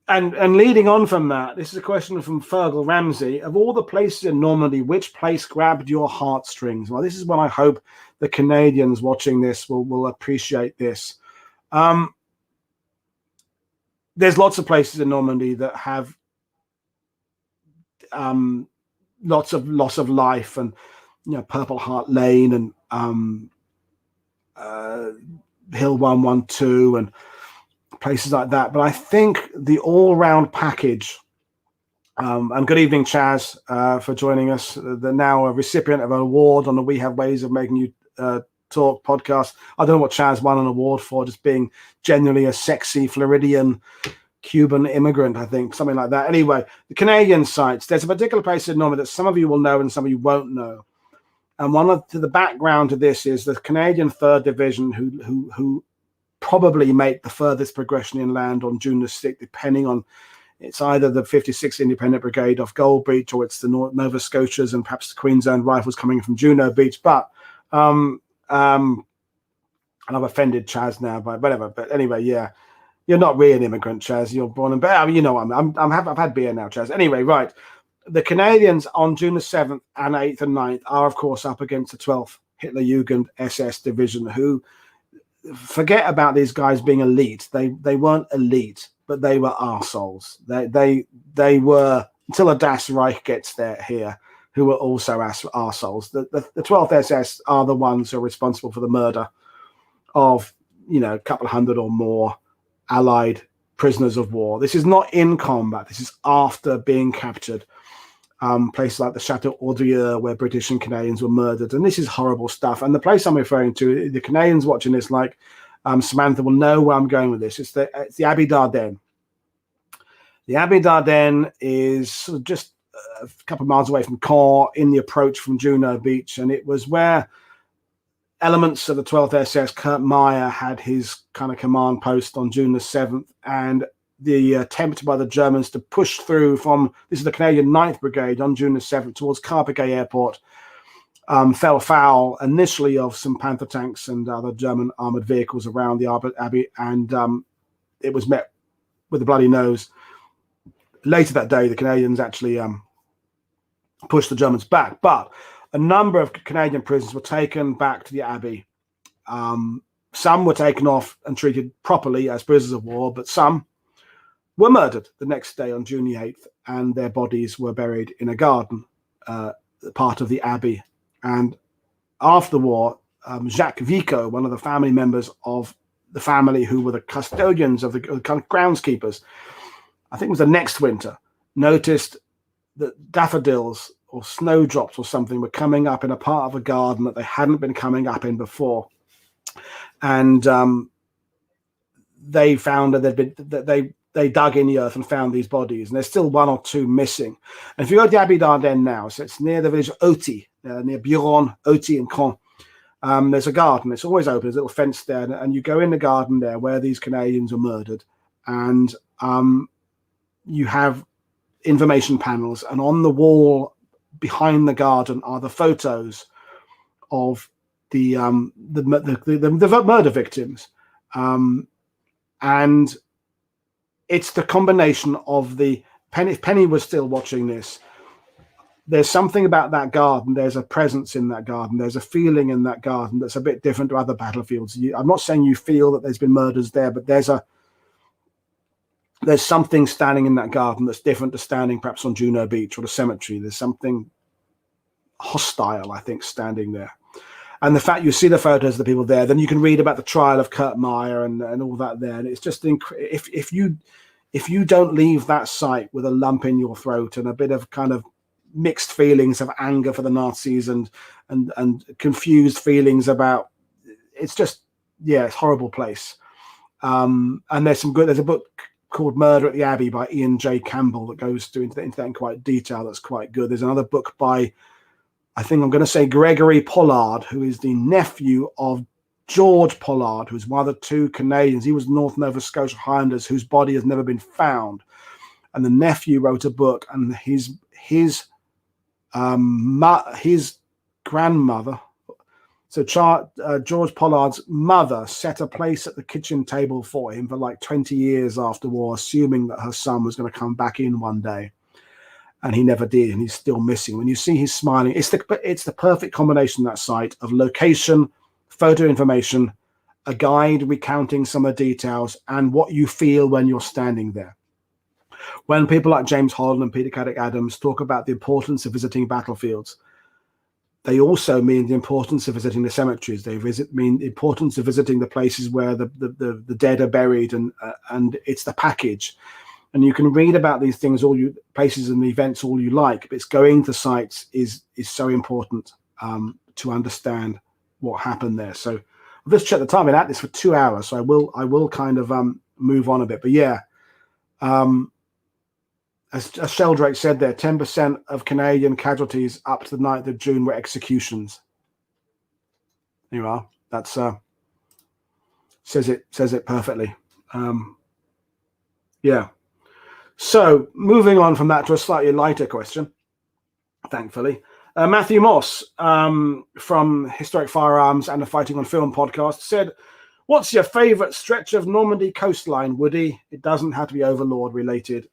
And leading on from that, this is a question from Fergal Ramsey. Of all the places in Normandy, which place grabbed your heartstrings? Well, this is one I hope the Canadians watching this will appreciate this. There's lots of places in Normandy that have lots of loss of life, and Purple Heart Lane and Hill 112 and places like that. But I think the all-round package, and good evening, Chaz, for joining us, the now a recipient of an award on the We Have Ways of Making You Talk podcast. I don't know what Chaz won an award for, just being genuinely a sexy Floridian Cuban immigrant, I think, something like that. Anyway, the Canadian sites. There's a particular place in Normandy that some of you will know and some of you won't know. And the background to this is the Canadian 3rd Division, who probably make the furthest progression inland on June the 6th, depending on, it's either the 56th Independent Brigade off Gold Beach, or it's the Nova Scotias and perhaps the Queensland Rifles coming from Juno Beach. But and I've offended Chaz now, but whatever. But anyway, yeah, you're not really an immigrant, Chaz. You're born and bred. I mean, you know, I've had beer now, Chaz. Anyway, right. The Canadians on June the 7th and 8th and 9th are, of course, up against the 12th Hitlerjugend SS Division, who, forget about these guys being elite. They weren't elite, but they were arseholes. They were, until a Das Reich gets here, who were also arseholes. The 12th SS are the ones who are responsible for the murder of, you know, a couple hundred or more Allied prisoners of war. This is not in combat. This is after being captured. Places like the Chateau Audrieux, where British and Canadians were murdered. And this is horrible stuff. And the place I'm referring to, the Canadians watching this, like Samantha, will know where I'm going with this. It's the Abbey d'Ardennes. The Abbey d'Ardennes is sort of just a couple of miles away from Caen in the approach from Juno Beach. And it was where elements of the 12th SS, Kurt Meyer, had his kind of command post on June the 7th. And the attempt by the Germans to push through from, this is the Canadian 9th Brigade on June the 7th towards Carpegay Airport, fell foul initially of some Panther tanks and other German armored vehicles around the Abbey, and it was met with a bloody nose. Later that day, the Canadians actually pushed the Germans back, but a number of Canadian prisoners were taken back to the Abbey. Some were taken off and treated properly as prisoners of war, but some were murdered the next day on June the 8th, and their bodies were buried in a garden, part of the Abbey. And after the war, Jacques Vico, one of the family members of the family who were the custodians of the kind of groundskeepers, I think it was the next winter, noticed that daffodils or snowdrops or something were coming up in a part of a garden that they hadn't been coming up in before. And they found that they dug in the earth and found these bodies, and there's still one or two missing. And if you go to the Abbey d'Ardennes now, so it's near the village of Auty, near Buron, Auty and Caen. There's a garden. It's always open. There's a little fence there, and you go in the garden there where these Canadians were murdered, and you have information panels, and on the wall behind the garden are the photos of the murder victims, and it's the combination of the Penny. If Penny was still watching this, there's something about that garden. There's a presence in that garden. There's a feeling in that garden that's a bit different to other battlefields. I'm not saying you feel that there's been murders there, but there's something standing in that garden that's different to standing perhaps on Juno Beach or the cemetery. There's something hostile, I think, standing there. And the fact you see the photos of the people there, then you can read about the trial of Kurt Meyer and all that there. And it's just if you don't leave that site with a lump in your throat and a bit of kind of mixed feelings of anger for the Nazis and confused feelings about, it's just, yeah, it's a horrible place. And there's a book called Murder at the Abbey by Ian J. Campbell that goes into that in quite detail. That's quite good. There's another book by, I think I'm going to say, Gregory Pollard, who is the nephew of George Pollard, who's one of the two Canadians. He was North Nova Scotia Highlanders whose body has never been found. And the nephew wrote a book, and his grandmother, so George Pollard's mother, set a place at the kitchen table for him for like 20 years after war, assuming that her son was going to come back in one day. And he never did, and he's still missing. When you see he's smiling, it's the perfect combination, that site, of location, photo information, a guide recounting some of the details, and what you feel when you're standing there. When people like James Holland and Peter Caddick Adams talk about the importance of visiting battlefields, they also mean the importance of visiting the cemeteries. They mean the importance of visiting the places where the dead are buried, and it's the package. And you can read about these things, places and events all you like, but it's going to sites is so important to understand what happened there. So I've just checked the time. I've been at this for 2 hours, so I will kind of move on a bit. But yeah, as Sheldrake said there, 10% of Canadian casualties up to the 9th of June were executions. There you are. That's says it perfectly. Yeah. So moving on from that to a slightly lighter question, thankfully. Matthew Moss from Historic Firearms and the Fighting on Film podcast said, "What's your favourite stretch of Normandy coastline, Woody? It doesn't have to be Overlord related.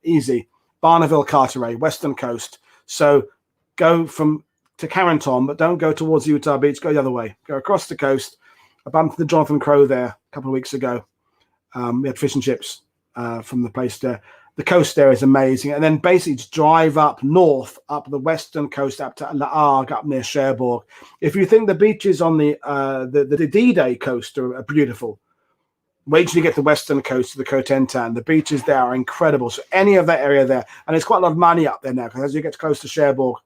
Easy. Barneville, Carteret, Western Coast. So go to Carenton, but don't go towards Utah Beach. Go the other way. Go across the coast. I bumped into Jonathan Crowe there a couple of weeks ago. We had fish and chips from the place there. The coast there is amazing. And then basically just drive up north, up the western coast, up to La Hague, up near Cherbourg. If you think the beaches on the D-Day coast are beautiful, wait till you get to the western coast to the Cotentin. The beaches there are incredible. So any of that area there, and there's quite a lot of money up there now, because as you get close to Cherbourg,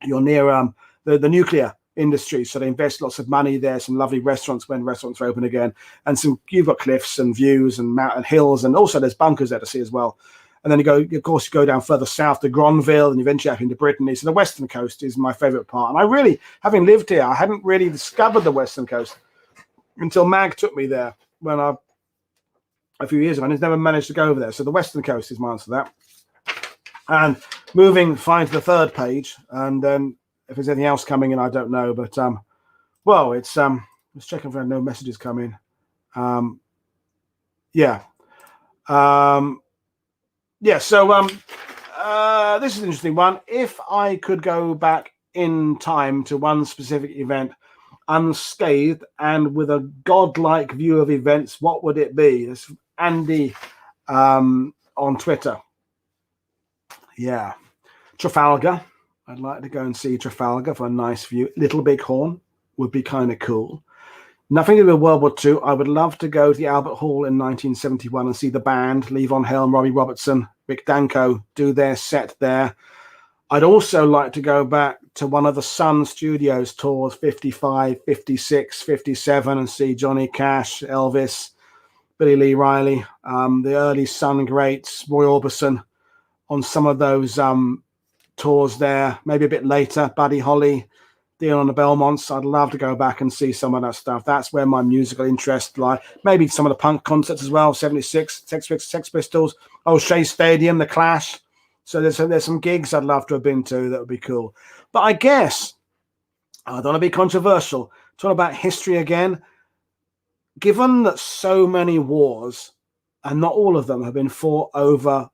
you're near the nuclear industry, so they invest lots of money there. Some lovely restaurants when restaurants are open again, and you've got cliffs and views and mountain hills, and also there's bunkers there to see as well. And then you go down further south to Gronville, and eventually up into Brittany. So the western coast is my favorite part, and I really, having lived here, I hadn't really discovered the western coast until Mag took me there a few years ago, and he's never managed to go over there. So the western coast is my answer to that. And moving fine to the third page, and then if there's anything else coming in, I don't know. But well, it's let's check if I have no messages come in. Yeah. Yeah. So this is an interesting one. If I could go back in time to one specific event unscathed and with a godlike view of events, what would it be? This is Andy on Twitter. Yeah. Trafalgar. I'd like to go and see Trafalgar for a nice view. Little Bighorn would be kind of cool. Nothing to do with World War II. I would love to go to the Albert Hall in 1971 and see the band, Levon Helm, Robbie Robertson, Rick Danko, do their set there. I'd also like to go back to one of the Sun Studios tours, 55, 56, 57, and see Johnny Cash, Elvis, Billy Lee Riley, the early Sun greats, Roy Orbison, on some of those tours there, maybe a bit later, Buddy Holly, Dion on the Belmonts. I'd love to go back and see some of that stuff. That's where my musical interest lies. Maybe some of the punk concerts as well, 76, Sex Pistols, Shea Stadium, The Clash. So there's some gigs I'd love to have been to that would be cool. But I guess, I don't want to be controversial, talking about history again, given that so many wars, and not all of them have been fought over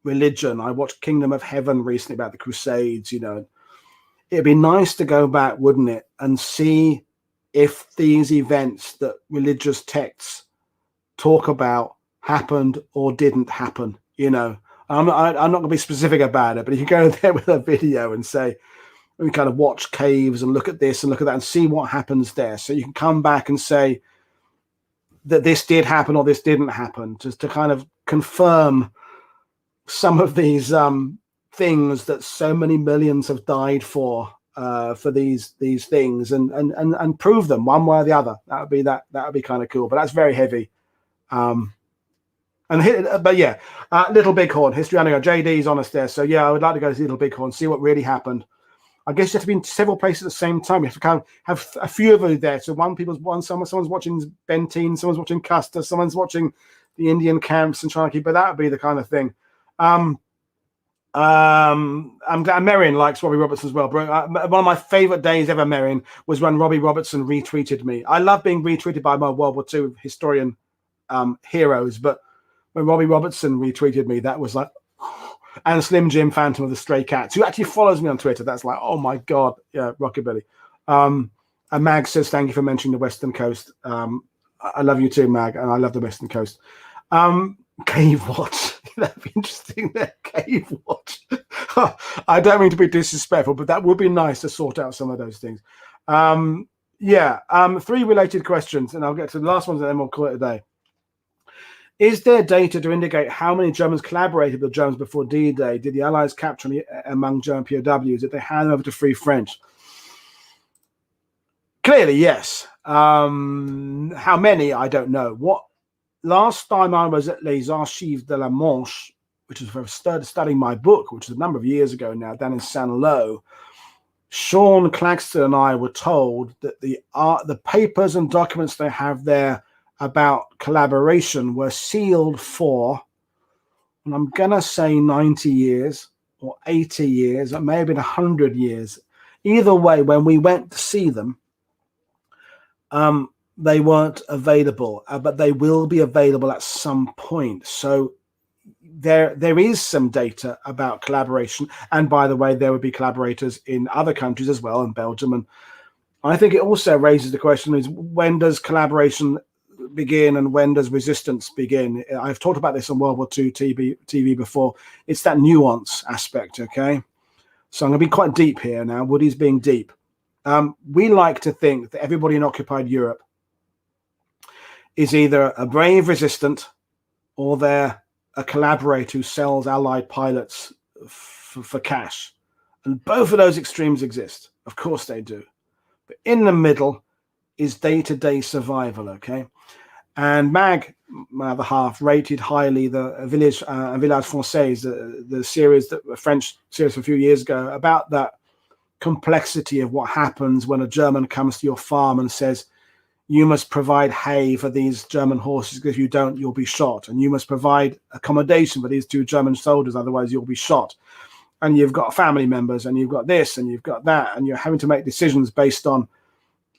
religion. I watched Kingdom of Heaven recently about the Crusades, It'd be nice to go back, wouldn't it, and see if these events that religious texts talk about happened or didn't happen, I'm not going to be specific about it, but if you go there with a video and say, we kind of watch caves and look at this and look at that and see what happens there. So you can come back and say that this did happen or this didn't happen, just to kind of confirm some of these things that so many millions have died for these things, and prove them one way or the other. That would be kind of cool. But that's very heavy. But yeah, Little Bighorn, History Underground. JD's on us there. So yeah, I would like to go to Little Bighorn, see what really happened. I guess you have to be in several places at the same time. You have to kind of have a few of you there. So someone's watching Benteen, someone's watching Custer, someone's watching the Indian camps and trying to keep. But that would be the kind of thing. I'm glad Merrin likes Robbie Robertson as well. One of my favorite days ever, Merrin, was when Robbie Robertson retweeted me. I love being retweeted by my World War II historian heroes, but when Robbie Robertson retweeted me, that was like, and Slim Jim Phantom of the Stray Cats, who actually follows me on Twitter. That's like, oh my God, yeah, rockabilly. And Mag says, thank you for mentioning the Western Coast. I love you too, Mag, and I love the Western Coast. Cave Watch. That'd be interesting there. Cave Watch. I don't mean to be disrespectful, but that would be nice to sort out some of those things. Three related questions, and I'll get to the last ones and then we'll call it a day. Is there data to indicate how many Germans collaborated with the Germans before D-Day? Did the Allies capture any among German POWs? Did they hand over to Free French? Clearly, yes. How many, I don't know. Last time I was at Les Archives de la Manche, which is for studying my book, which is a number of years ago now, down in Saint-Lô, Sean Claxton and I were told that the papers and documents they have there about collaboration were sealed for, and I'm going to say 90 years or 80 years, or maybe 100 years. Either way, when we went to see them, they weren't available, but they will be available at some point. So there is some data about collaboration. And by the way, there would be collaborators in other countries as well, in Belgium. And I think it also raises the question is, when does collaboration begin and when does resistance begin? I've talked about this on World War II TV before. It's that nuance aspect, okay? So I'm going to be quite deep here now. Woody's being deep. We like to think that everybody in occupied Europe is either a brave resistant or they're a collaborator who sells Allied pilots for cash. And both of those extremes exist. Of course they do. But in the middle is day-to-day survival, okay? And Mag, my other half, rated highly the Village Français, the series, the French series from a few years ago, about that complexity of what happens when a German comes to your farm and says, you must provide hay for these German horses, because if you don't, you'll be shot. And you must provide accommodation for these 2 German soldiers, otherwise you'll be shot. And you've got family members, and you've got this, and you've got that, and you're having to make decisions based on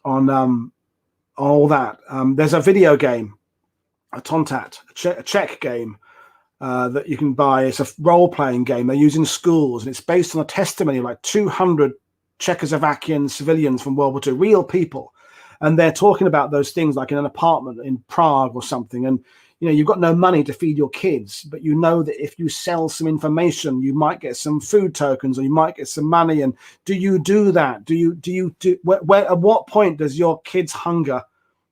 all that. There's a video game, a Tontat, a Czech game that you can buy. It's a role-playing game they use in schools, and it's based on a testimony of like 200 Czechoslovakian civilians from World War II, real people. And they're talking about those things like in an apartment in Prague or something. And, you know, you've got no money to feed your kids, but you know that if you sell some information, you might get some food tokens or you might get some money. And do you do that? At what point does your kids' hunger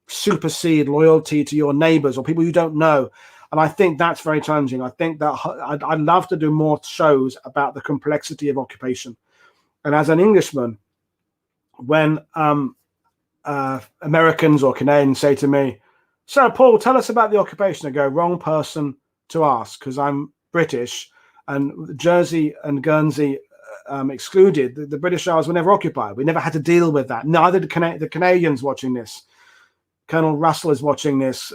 supersede loyalty to your neighbors or people you don't know? And I think that's very challenging. I think that I'd love to do more shows about the complexity of occupation. And as an Englishman, when Americans or Canadians say to me, so Paul, tell us about the occupation, I go, wrong person to ask, because I'm British and Jersey and Guernsey excluded. The British Isles were never occupied. We never had to deal with that. Neither did the Canadians watching this. Colonel Russell is watching this.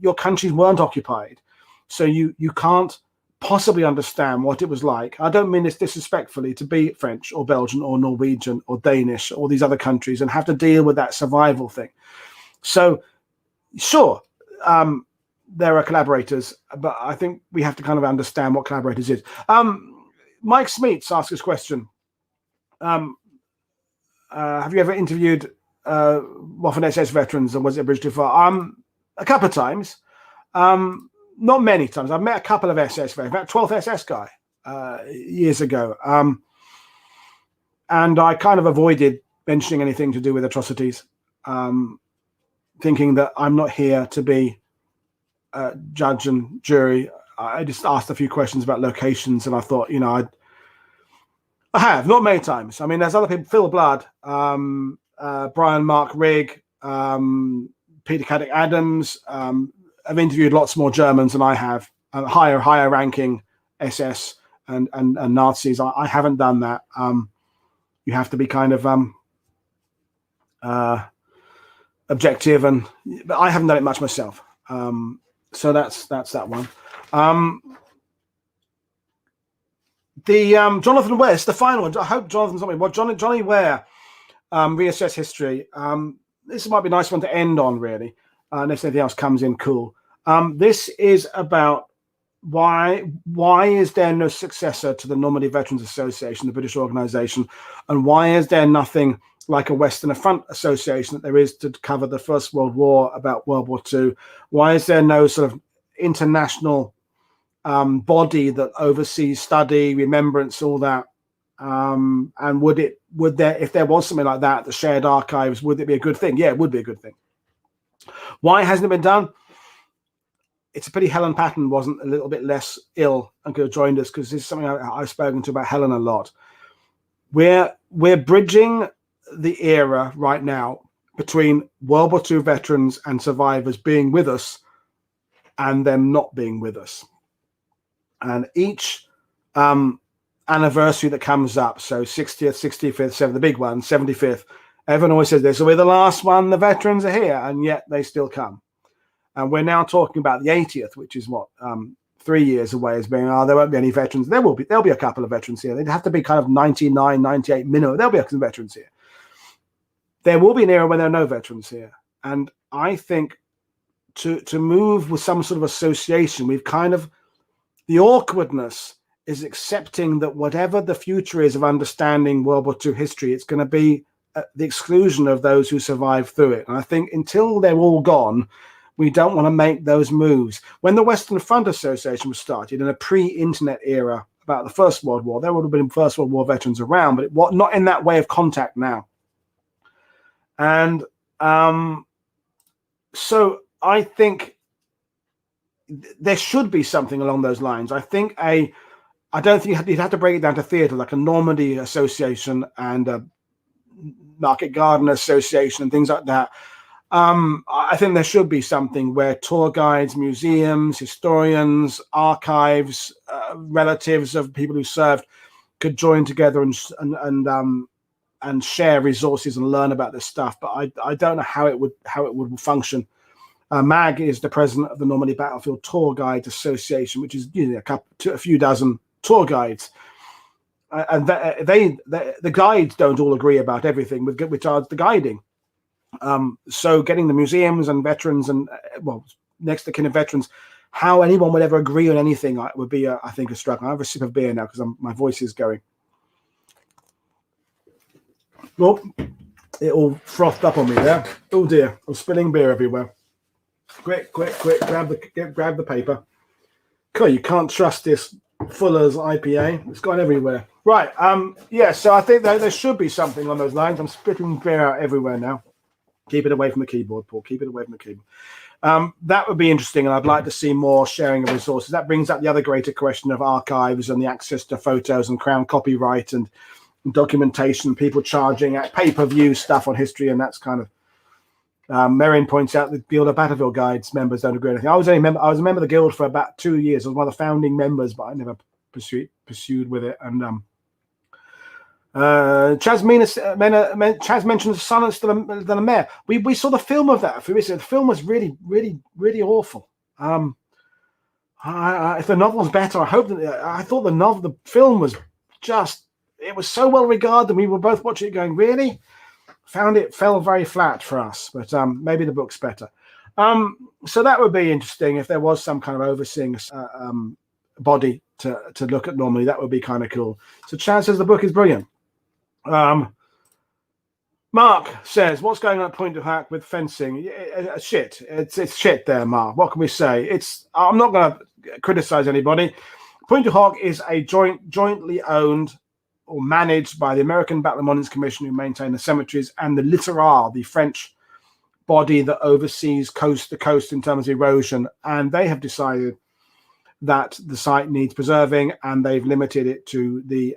Your countries weren't occupied. So you can't possibly understand what it was like. I don't mean this disrespectfully, to be French or Belgian or Norwegian or Danish or these other countries and have to deal with that survival thing. So sure, there are collaborators, but I think we have to kind of understand what collaborators is. Mike Smeets asked this question. Have you ever interviewed Waffen SS veterans, or was it a bridge too far? A couple of times. Not many times. I've met a couple of SS veterans, about 12th SS guy years ago. And I kind of avoided mentioning anything to do with atrocities, thinking that I'm not here to be judge and jury. I just asked a few questions about locations, and I thought, you know, I have, not many times. I mean, there's other people, Phil Blood, Brian Mark Rigg, Peter Caddick Adams. I've interviewed lots more Germans than I have, higher ranking SS and Nazis. I haven't done that. You have to be kind of objective, but I haven't done it much myself. So that's that one. The Jonathan West, the final one. I hope Jonathan's not me. Well, Johnny Ware, reassess history. This might be a nice one to end on, really. Unless anything else comes in, cool. This is about why is there no successor to the Normandy Veterans Association, the British organization, and why is there nothing like a Western Front Association that there is to cover the First World War, about World War II? Why is there no sort of international body that oversees study, remembrance, all that? And would there, if there was something like that, the shared archives, would it be a good thing? Yeah, it would be a good thing. Why hasn't it been done? It's a pity Helen Patton wasn't a little bit less ill and could have joined us, because this is something I've spoken to about Helen a lot. We're bridging the era right now between World War II veterans and survivors being with us and them not being with us. And each anniversary that comes up, so 60th, 65th, 7th, the big one, 75th, everyone always says this, so we're the last one, the veterans are here, and yet they still come. And we're now talking about the 80th, which is what, 3 years away, as being, there won't be any veterans. There'll be a couple of veterans here. They'd have to be kind of 99, 98 minimum. There'll be some veterans here. There will be an era when there are no veterans here. And I think to move with some sort of association, we've kind of, the awkwardness is accepting that whatever the future is of understanding World War II history, it's going to be at the exclusion of those who survived through it. And I think until they're all gone, we don't want to make those moves. When the Western Front Association was started in a pre-internet era about the First World War, there would have been First World War veterans around, but not in that way of contact now. And so I think there should be something along those lines. I don't think you'd have to break it down to theatre, like a Normandy Association and a Market Garden Association and things like that. I think there should be something where tour guides, museums, historians, archives, relatives of people who served could join together and share resources and learn about this stuff. But I don't know how it would function. Mag is the president of the Normandy Battlefield Tour Guides Association, which is a few dozen tour guides. And the guides don't all agree about everything with regards to guiding. So getting the museums and veterans and next to kin of veterans, how anyone would ever agree on anything would be, I think, a struggle. I have a sip of beer now because my voice is going. Well, it all frothed up on me there. Oh dear, I'm spilling beer everywhere. Quick, grab the paper. Cool, you can't trust this Fuller's IPA. It's gone everywhere. Right, so I think there should be something on those lines. I'm spitting beer out everywhere now. Keep it away from the keyboard, Paul. Keep it away from the keyboard. That would be interesting, and I'd like to see more sharing of resources. That brings up the other greater question of archives and the access to photos and Crown copyright and documentation, people charging at pay-per-view stuff on history, and that's kind of... Marion points out that Guild of Battlefield Guides members don't agree with anything. I was a member of the Guild for about 2 years. I was one of the founding members, but I never pursued with it. And Chaz mentions Silence to the Mayor. We saw the film of that. The film was really, really, really awful. If the novel's better, I hope that. I thought the film was just. It was so well regarded, and we were both watching it going, really? Found it fell very flat for us, but maybe the book's better. So that would be interesting if there was some kind of overseeing body to look at Normandy. That would be kind of cool. So Chaz says the book is brilliant. Mark says, what's going on at Point du Hoc with fencing? Shit. It's shit there, Mark. What can we say? I'm not going to criticize anybody. Point du Hoc is a jointly owned or managed by the American Battle of Monuments Commission, who maintain the cemeteries, and the Littoral, the French body that oversees coast to coast in terms of erosion. And they have decided that the site needs preserving, and they've limited it to the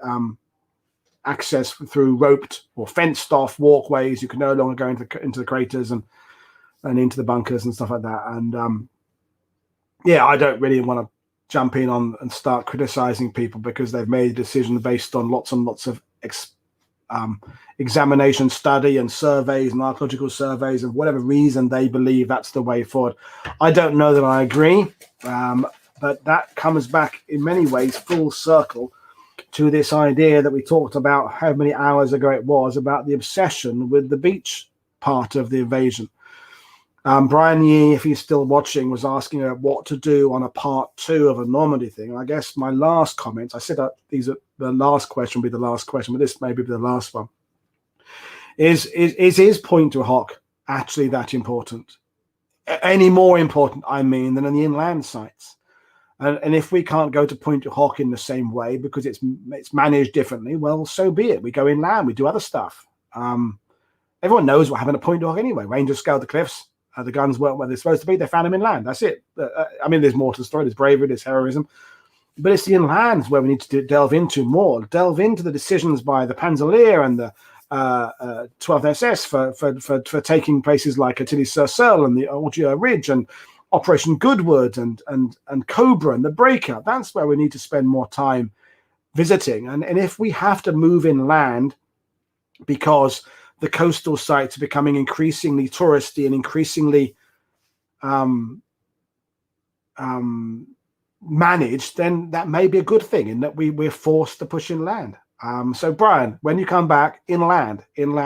access through roped or fenced off walkways. You can no longer go into the craters and into the bunkers and stuff like that. And I don't really want to jump in on and start criticizing people because they've made a decision based on lots and lots of examination, study and surveys and archaeological surveys, and whatever reason they believe that's the way forward. I don't know that I agree, but that comes back in many ways full circle to this idea that we talked about how many hours ago it was about the obsession with the beach part of the invasion. Brian Yee, if he's still watching, was asking what to do on a part 2 of a Normandy thing. And I guess my last comments, I said that the last question will be the last question, but this may be the last one. Is Point du Hoc actually that important? Any more important, I mean, than in the inland sites? And if we can't go to Point du Hoc in the same way because it's managed differently, well, so be it. We go inland, we do other stuff. Everyone knows what happened at Point du Hoc anyway. Rangers scaled the cliffs. The guns weren't where they're supposed to be. They found them inland. That's it. I mean, there's more to the story. There's bravery, there's heroism. But it's the inlands where we need to delve into more. Delve into the decisions by the Panzerlehr and 12th SS for taking places like Tilly-sur-Seulles and the Augean Ridge and Operation Goodwood and Cobra and the Breaker. That's where we need to spend more time visiting. And if we have to move inland because the coastal sites are becoming increasingly touristy and increasingly managed, then that may be a good thing in that we're forced to push inland. So Brian, when you come back, inland, and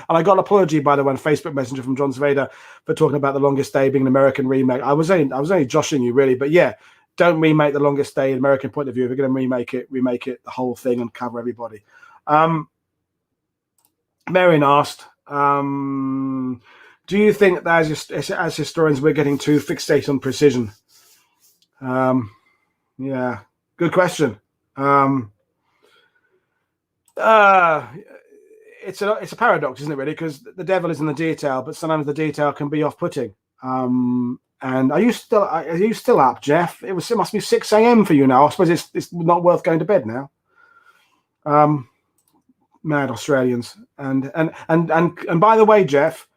I got an apology, by the way, on Facebook Messenger from John Sveda for talking about The Longest Day being an American remake. I was only joshing you, really, but yeah, don't remake The Longest Day in American point of view. If you're going to remake it the whole thing and cover everybody. Marion asked, do you think that as historians we're getting too fixated on precision? Yeah, good question. It's a paradox, isn't it, really? Because the devil is in the detail, but sometimes the detail can be off-putting. And are you still up, Jeff? It must be 6 a.m. for you now. I suppose it's not worth going to bed now. Mad Australians. And by the way, Jeff,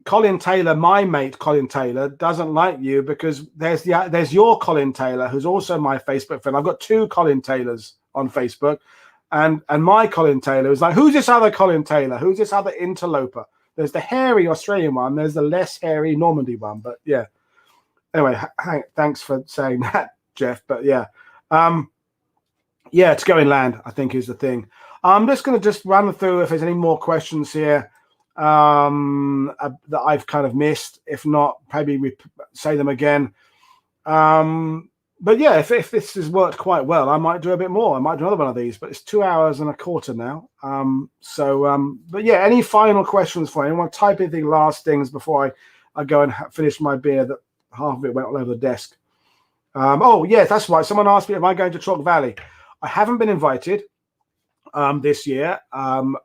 Colin Taylor, my mate Colin Taylor, doesn't like you because there's your Colin Taylor, who's also my Facebook friend. I've got 2 Colin Taylors on Facebook. And my Colin Taylor was like, who's this other Colin Taylor? Who's this other interloper? There's the hairy Australian one. There's the less hairy Normandy one. But yeah. Anyway, thanks for saying that, Jeff. But yeah. Yeah, to go inland, I think, is the thing. I'm just going to run through if there's any more questions here that I've kind of missed. If not, maybe we say them again. But yeah, if this has worked quite well, I might do a bit more. I might do another one of these, but it's 2 hours and a quarter now. But yeah, any final questions for anyone? Type anything, last things before I go and finish my beer that half of it went all over the desk. Oh, yes, that's right. Someone asked me, am I going to Chalk Valley? I haven't been invited this year. I'm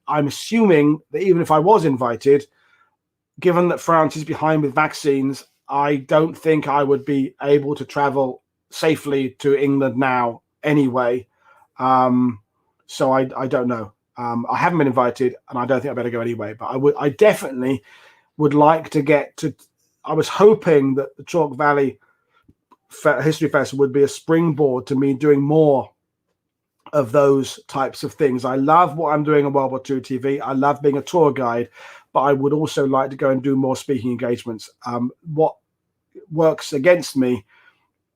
assuming that even if I was invited, given that France is behind with vaccines, I don't think I would be able to travel safely to England now anyway. So I don't know. I haven't been invited, and I don't think I better go anyway. But I definitely would like to get to. I was hoping that the Chalk Valley History Festival would be a springboard to me doing more of those types of things. I love what I'm doing on World War II TV. I love being a tour guide, but I would also like to go and do more speaking engagements. What works against me,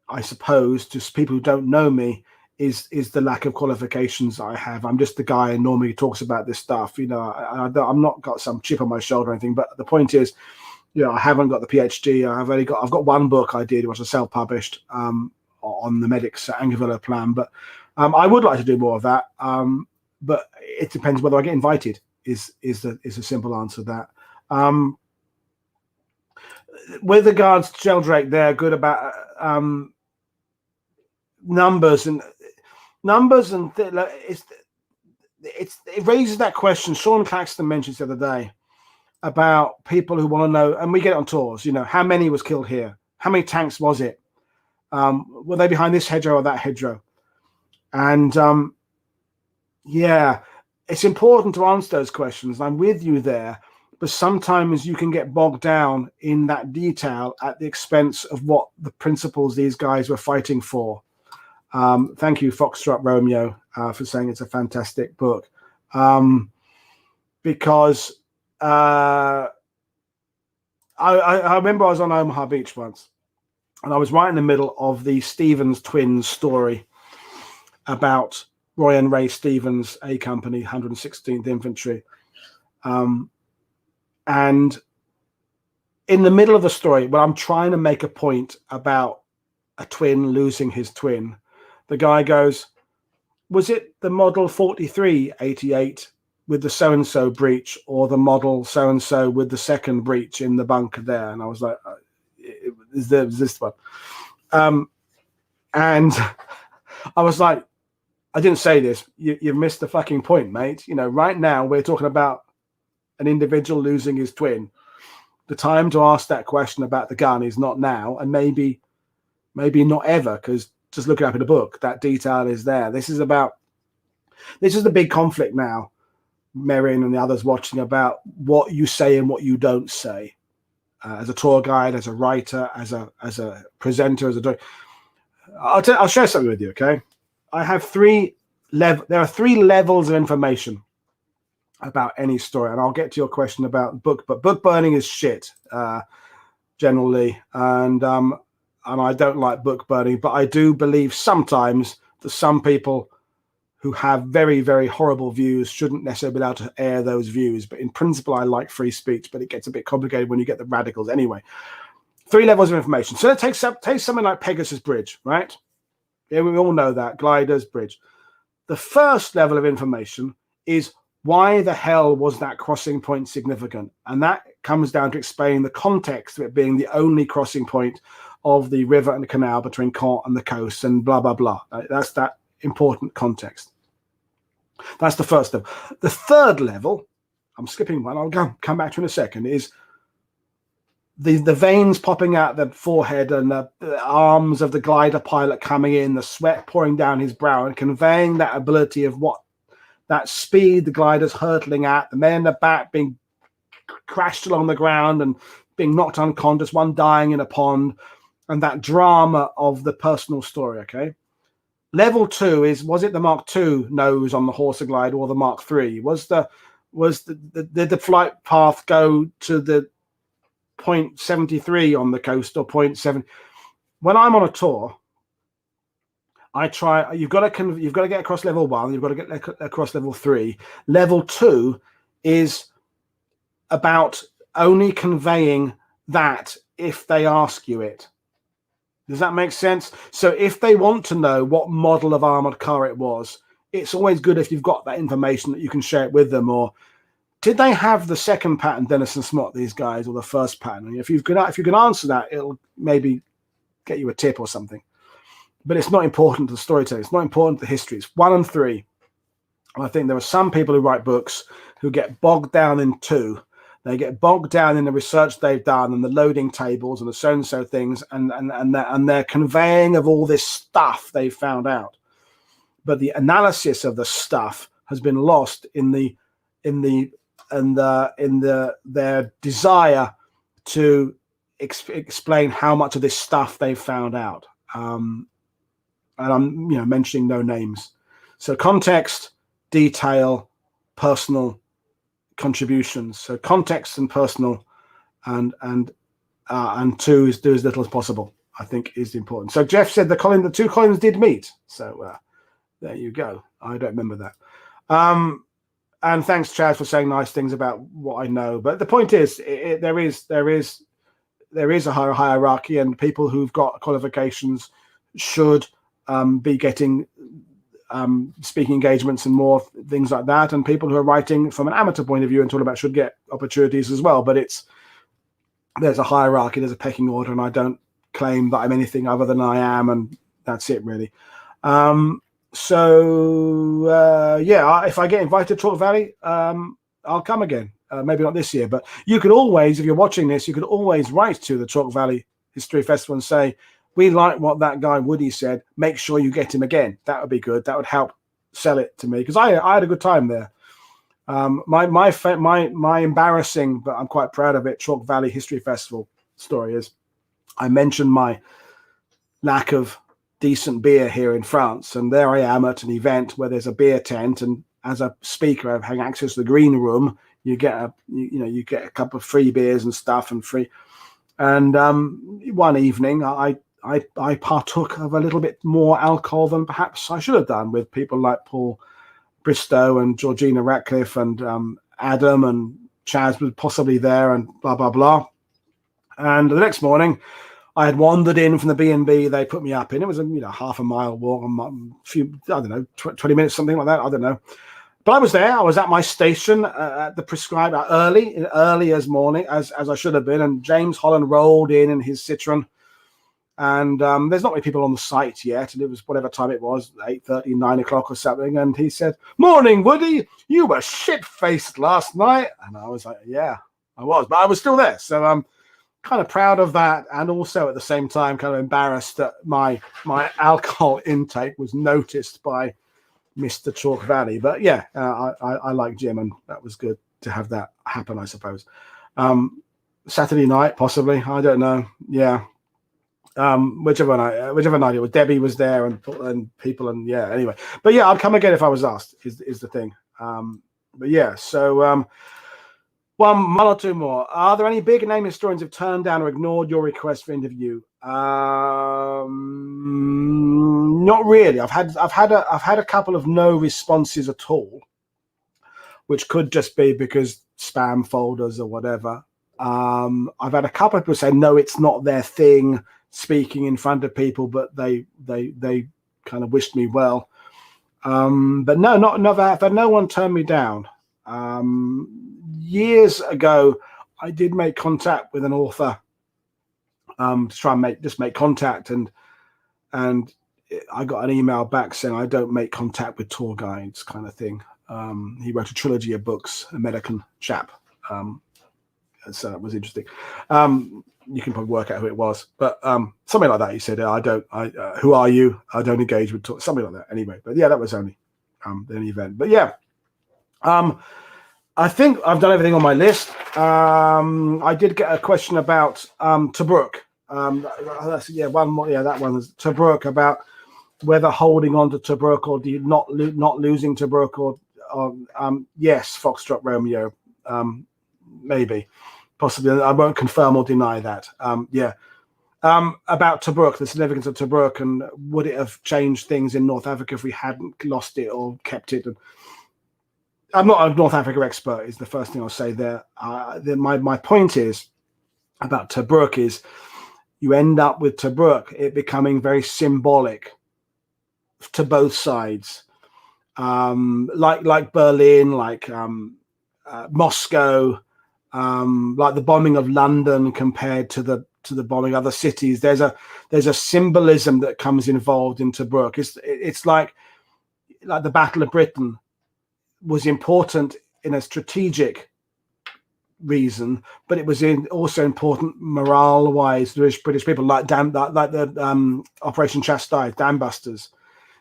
I suppose, to people who don't know me, is the lack of qualifications I have. I'm just the guy who normally talks about this stuff. You know, I'm not got some chip on my shoulder or anything, but the point is, you know, I haven't got the PhD. I've got one book I did, which was self-published on the Medics Angevilla plan, but I would like to do more of that. But it depends whether I get invited. Is a simple answer to that. With regards to Sheldrake, they're good about numbers and it raises that question. Sean Claxton mentioned the other day about people who want to know, and we get it on tours, you know, how many was killed here? How many tanks was it? Were they behind this hedgerow or that hedgerow? And yeah, it's important to answer those questions. I'm with you there, but sometimes you can get bogged down in that detail at the expense of what the principles these guys were fighting for. Thank you, Foxtrot Romeo, for saying it's a fantastic book. Because I remember I was on Omaha Beach once, and I was right in the middle of the Stevens twins story about Roy and Ray Stevens, A Company, 116th Infantry. And in the middle of the story, when I'm trying to make a point about a twin losing his twin, the guy goes, was it the model 4388 with the so-and-so breach, or the model so-and-so with the second breach in the bunker there? And I was like, is this one? And I was like, I didn't say this. You've missed the fucking point, mate. You know, right now we're talking about an individual losing his twin. The time to ask that question about the gun is not now, and maybe not ever, because just look it up in the book. That detail is there. This is the big conflict now. Merrin and the others watching about what you say and what you don't say as a tour guide, as a writer, as a presenter, I'll share something with you. Okay, I have there are three levels of information about any story, and I'll get to your question about book, but book burning is shit generally, and I don't like book burning, but I do believe sometimes that some people who have very, very horrible views shouldn't necessarily be allowed to air those views. But in principle, I like free speech, but it gets a bit complicated when you get the radicals. Anyway, three levels of information. So let's take something like Pegasus Bridge, right? Yeah, we all know that, gliders, bridge. The first level of information is why the hell was that crossing point significant? And that comes down to explaining the context of it being the only crossing point of the river and the canal between Caen and the coast and blah, blah, blah. That's that important context. That's the first level. The third level, I'm skipping one, I'll come back to in a second, is the veins popping out the forehead and the arms of the glider pilot coming in, the sweat pouring down his brow and conveying that ability of what that speed the glider's hurtling at, the men in the back being crashed along the ground and being knocked unconscious, one dying in a pond, and that drama of the personal story, okay? Level 2 is, was it the Mark II nose on the Horsa Glide or the Mark III? Did the flight path go to the 0.73 on the coast or 0.7? When I'm on a tour, I try. You've got to get across level 1. You've got to get across level 3. Level 2 is about only conveying that if they ask you it. Does that make sense? So if they want to know what model of armored car it was, it's always good if you've got that information that you can share it with them. Or did they have the second pattern, Dennis and Smott, these guys, or the first pattern? And if you can answer that, it'll maybe get you a tip or something. But it's not important to the storytelling. It's not important to the history. It's 1 and 3. I think there are some people who write books who get bogged down in 2. They get bogged down in the research they've done and the loading tables and the so-and-so things, and their conveying of all this stuff they've found out. But the analysis of the stuff has been lost in their desire to explain how much of this stuff they've found out. And I'm mentioning no names. So context, detail, personal contributions. So context and personal, and 2 is do as little as possible, I think, is important. So Jeff said the 2 Collins did meet. So there you go. I don't remember that. And thanks, Chaz, for saying nice things about what I know. But the point is, there is a hierarchy, and people who've got qualifications should be getting speaking engagements and more things like that. And people who are writing from an amateur point of view and talking about should get opportunities as well. But there's a hierarchy, there's a pecking order, and I don't claim that I'm anything other than I am, and that's it really. If I get invited to Chalk Valley, I'll come again. Maybe not this year, but you could always, if you're watching this, you could always write to the Chalk Valley History Festival and say, we like what that guy Woody said. Make sure you get him again. That would be good. That would help sell it to me, because I had a good time there. My embarrassing, but I'm quite proud of it, Chalk Valley History Festival story is I mentioned my lack of decent beer here in France, and there I am at an event where there's a beer tent, and as a speaker, I have access to the green room. You get a couple of free beers and stuff, and free. And one evening, I partook of a little bit more alcohol than perhaps I should have done, with people like Paul Bristow and Georgina Ratcliffe and Adam, and Chaz was possibly there, and blah, blah, blah. And the next morning, I had wandered in from the B&B they put me up in. It was a half a mile walk, a few, 20 minutes, something like that. I don't know. But I was there. I was at my station at the prescribed early as morning as I should have been. And James Holland rolled in his Citroen. And there's not many people on the site yet. And it was whatever time it was, 8:30, 9 o'clock or something. And he said, "Morning, Woody. You were shit-faced last night." And I was like, "Yeah, I was." But I was still there. So I'm kind of proud of that. And also at the same time, kind of embarrassed that my alcohol intake was noticed by Mr. Chalk Valley. But yeah, I like Jim, and that was good to have that happen, I suppose. Saturday night, possibly, I don't know. Yeah, whichever night it was. Debbie was there, and people, and yeah. Anyway, but yeah, I'd come again if I was asked. Is the thing. But yeah, so one or two more. Are there any big name historians who've turned down or ignored your request for interview? Not really. I've had a couple of no responses at all, which could just be because spam folders or whatever. I've had a couple of people say no, it's not their thing speaking in front of people, but they kind of wished me well. But no, no one turned me down. Years ago, I did make contact with an author to try and make contact, and I got an email back saying I don't make contact with tour guides, kind of thing. He wrote a trilogy of books, American chap. So that was interesting. You can probably work out who it was, but something like that. He said, who are you? I don't engage with something like that. Anyway, but yeah, that was only the only event. But yeah, I think I've done everything on my list. I did get a question about Tobruk. One more. Yeah, that one was Tobruk, about whether holding on to Tobruk or not losing Tobruk, or yes, Foxtrot Romeo, maybe. Possibly, I won't confirm or deny that. About Tobruk, the significance of Tobruk, and would it have changed things in North Africa if we hadn't lost it or kept it? And I'm not a North Africa expert, is the first thing I'll say there. My point is about Tobruk is you end up with Tobruk, it becoming very symbolic to both sides, like Berlin, like Moscow. Like the bombing of London compared to the bombing of other cities, there's a symbolism that comes involved in Tobruk. It's like the Battle of Britain was important in a strategic reason, but it was also important morale-wise. British people like the Operation Chastise, Dam Busters.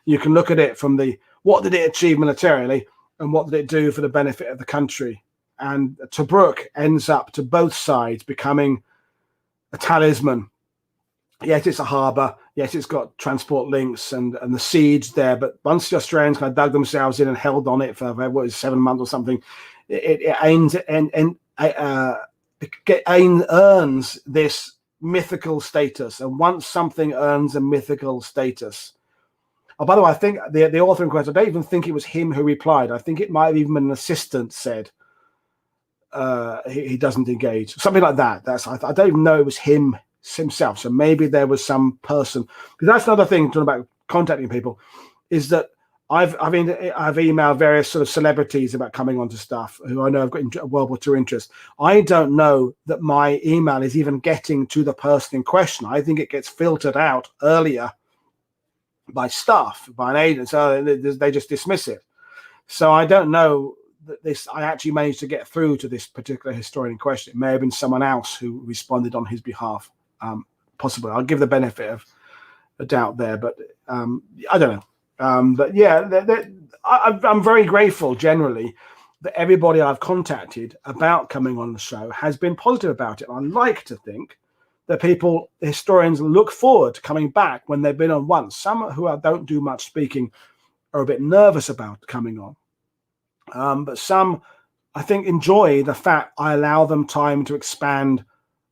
You can look at it from what did it achieve militarily and what did it do for the benefit of the country. And Tobruk ends up to both sides becoming a talisman. Yes, it's a harbour. Yes, it's got transport links and the siege there. But once the Australians kind of dug themselves in and held on it for 7 months or something, it earns this mythical status. And once something earns a mythical status. Oh, by the way, I think the author in question, I don't even think it was him who replied. I think it might have even been an assistant said, he doesn't engage, something like that. I don't even know it was himself. So maybe there was some person, because that's another thing talking about contacting people, is that I've emailed various sort of celebrities about coming onto stuff who I know have got World War II interest. I don't know that my email is even getting to the person in question. I think it gets filtered out earlier by staff, by an agent, so they just dismiss it. So I don't know that I actually managed to get through to this particular historian in question. It may have been someone else who responded on his behalf. Possibly, I'll give the benefit of a doubt there, but I don't know. But yeah, I'm very grateful generally that everybody I've contacted about coming on the show has been positive about it. I like to think that historians look forward to coming back when they've been on once. Some who don't do much speaking are a bit nervous about coming on. But some, I think, enjoy the fact I allow them time to expand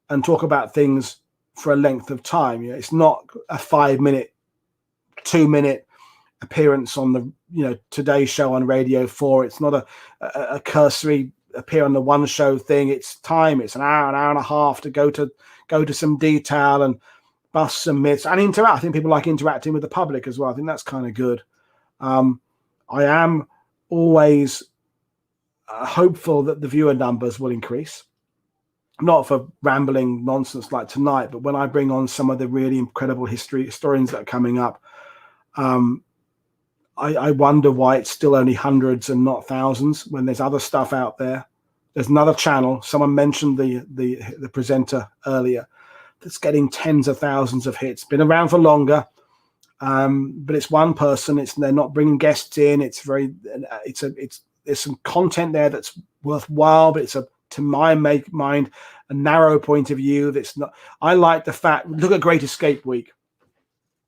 and talk about things for a length of time. It's not a 5-minute, 2-minute appearance on the Today Show on Radio 4. It's not a cursory appear on the one show thing. It's time. It's an hour and a half to go to some detail and bust some myths and interact. I think people like interacting with the public as well. I think that's kind of good. I am always hopeful that the viewer numbers will increase, not for rambling nonsense like tonight, but when I bring on some of the really incredible historians that are coming up, I wonder why it's still only hundreds and not thousands when there's other stuff out there. There's another channel, someone mentioned the presenter earlier, that's getting tens of thousands of hits, been around for longer. but it's one person. They're not bringing guests in. There's some content there that's worthwhile, but to my mind, a narrow point of view. That's not. I like the fact. Look at Great Escape Week.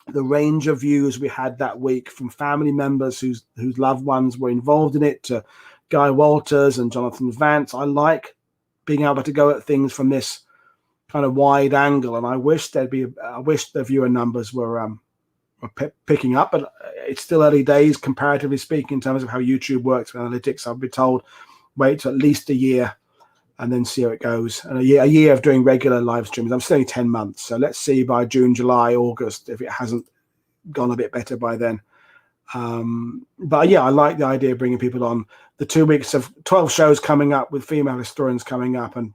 The range of views we had that week from family members whose loved ones were involved in it to Guy Walters and Jonathan Vance. I like being able to go at things from this kind of wide angle, and I wish the viewer numbers were picking up, but it's still early days comparatively speaking in terms of how YouTube works with analytics. I've been told wait till at least a year and then see how it goes. And a year of doing regular live streams. I'm still only 10 months, so let's see by June, July, August if it hasn't gone a bit better by then. But yeah, I like the idea of bringing people on. The 2 weeks of 12 shows coming up with female historians coming up, and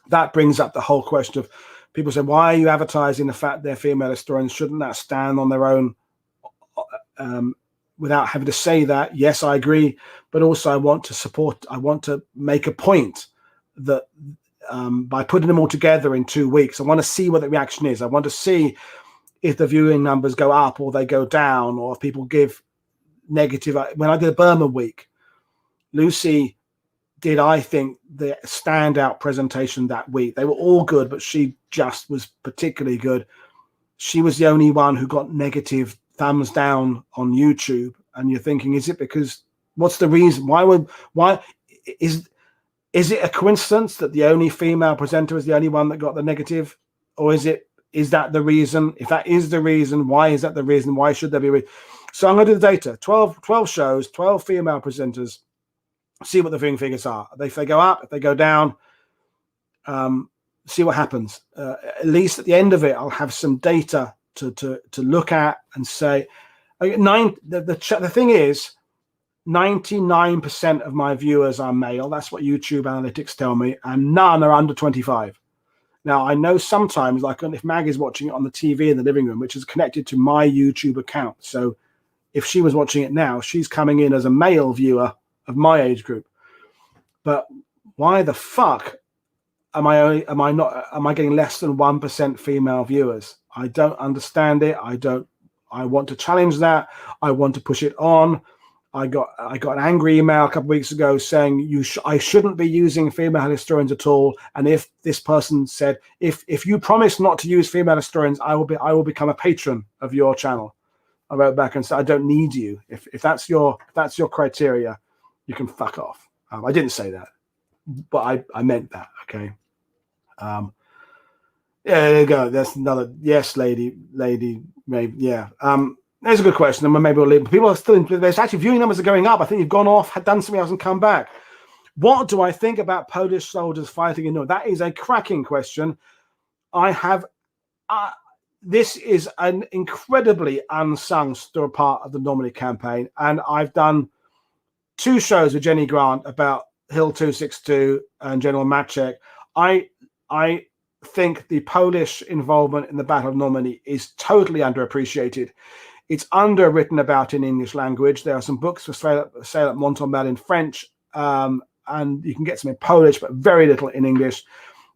that brings up the whole question of people say, why are you advertising the fact they're female historians? Shouldn't that stand on their own without having to say that? Yes, I agree, but also I want to make a point that by putting them all together in 2 weeks, I want to see what the reaction is. I want to see if the viewing numbers go up or they go down, or if people give negative. When I did a Burma week, Lucy did, I think, the standout presentation that week. They were all good, but she just was particularly good. She was the only one who got negative thumbs down on YouTube. And you're thinking, is it because, what's the reason? Why is it a coincidence that the only female presenter is the only one that got the negative? Or is that the reason? If that is the reason, why is that the reason? Why should there be? So I'm going to do the data. 12 shows, 12 female presenters. See what the viewing figures are. If they go up, if they go down, see what happens. At least at the end of it, I'll have some data to look at and say. The thing is, 99% of my viewers are male. That's what YouTube analytics tell me, and none are under 25. Now, I know sometimes, like if Mag is watching it on the TV in the living room, which is connected to my YouTube account. So if she was watching it now, she's coming in as a male viewer of my age group. But why the fuck am I getting less than 1% female viewers? I don't understand it. I want to challenge that. I want to push it on. I got an angry email a couple of weeks ago saying I shouldn't be using female historians at all. And if this person said, if you promise not to use female historians, I will become a patron of your channel. I wrote back and said, I don't need you. If that's your criteria, you can fuck off. I didn't say that, but I meant that. Okay. Yeah, there you go. That's another yes, lady, maybe. Yeah. There's a good question, and maybe we'll leave. People are still. There's actually viewing numbers are going up. I think you've gone off, had done something else, and come back. What do I think about Polish soldiers fighting in Normandy? That is a cracking question. I have. This is an incredibly unsung part of the Normandy campaign, and I've done 2 shows with Jenny Grant about Hill 262 and General Maciek. I think the Polish involvement in the Battle of Normandy is totally underappreciated. It's underwritten about in English language. There are some books for sale at Montombel in French, and you can get some in Polish, but very little in English.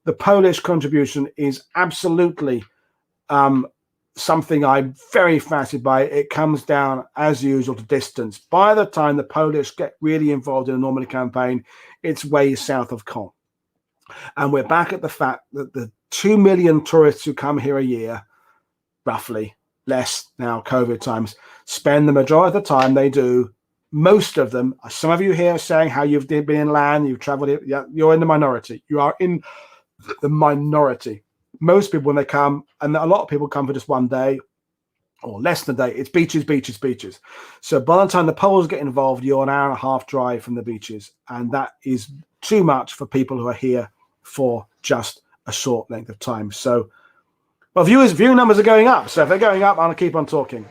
The Polish contribution is absolutely something I'm very fascinated by. It comes down, as usual, to distance. By the time the Polish get really involved in the Normandy campaign, it's way south of Caen. And we're back at the fact that the 2 million tourists who come here a year, roughly, less now, COVID times, spend the majority of the time they do. Most of them, some of you here are saying how you've been inland, you've traveled here. Yeah, you're in the minority. You are in the minority. Most people, when they come, and a lot of people come for just one day or less than a day, it's beaches, beaches, beaches. So by the time the Poles get involved, you're an hour and a half drive from the beaches. And that is too much for people who are here for just a short length of time. So, well, viewing numbers are going up. So if they're going up, I'll keep on talking.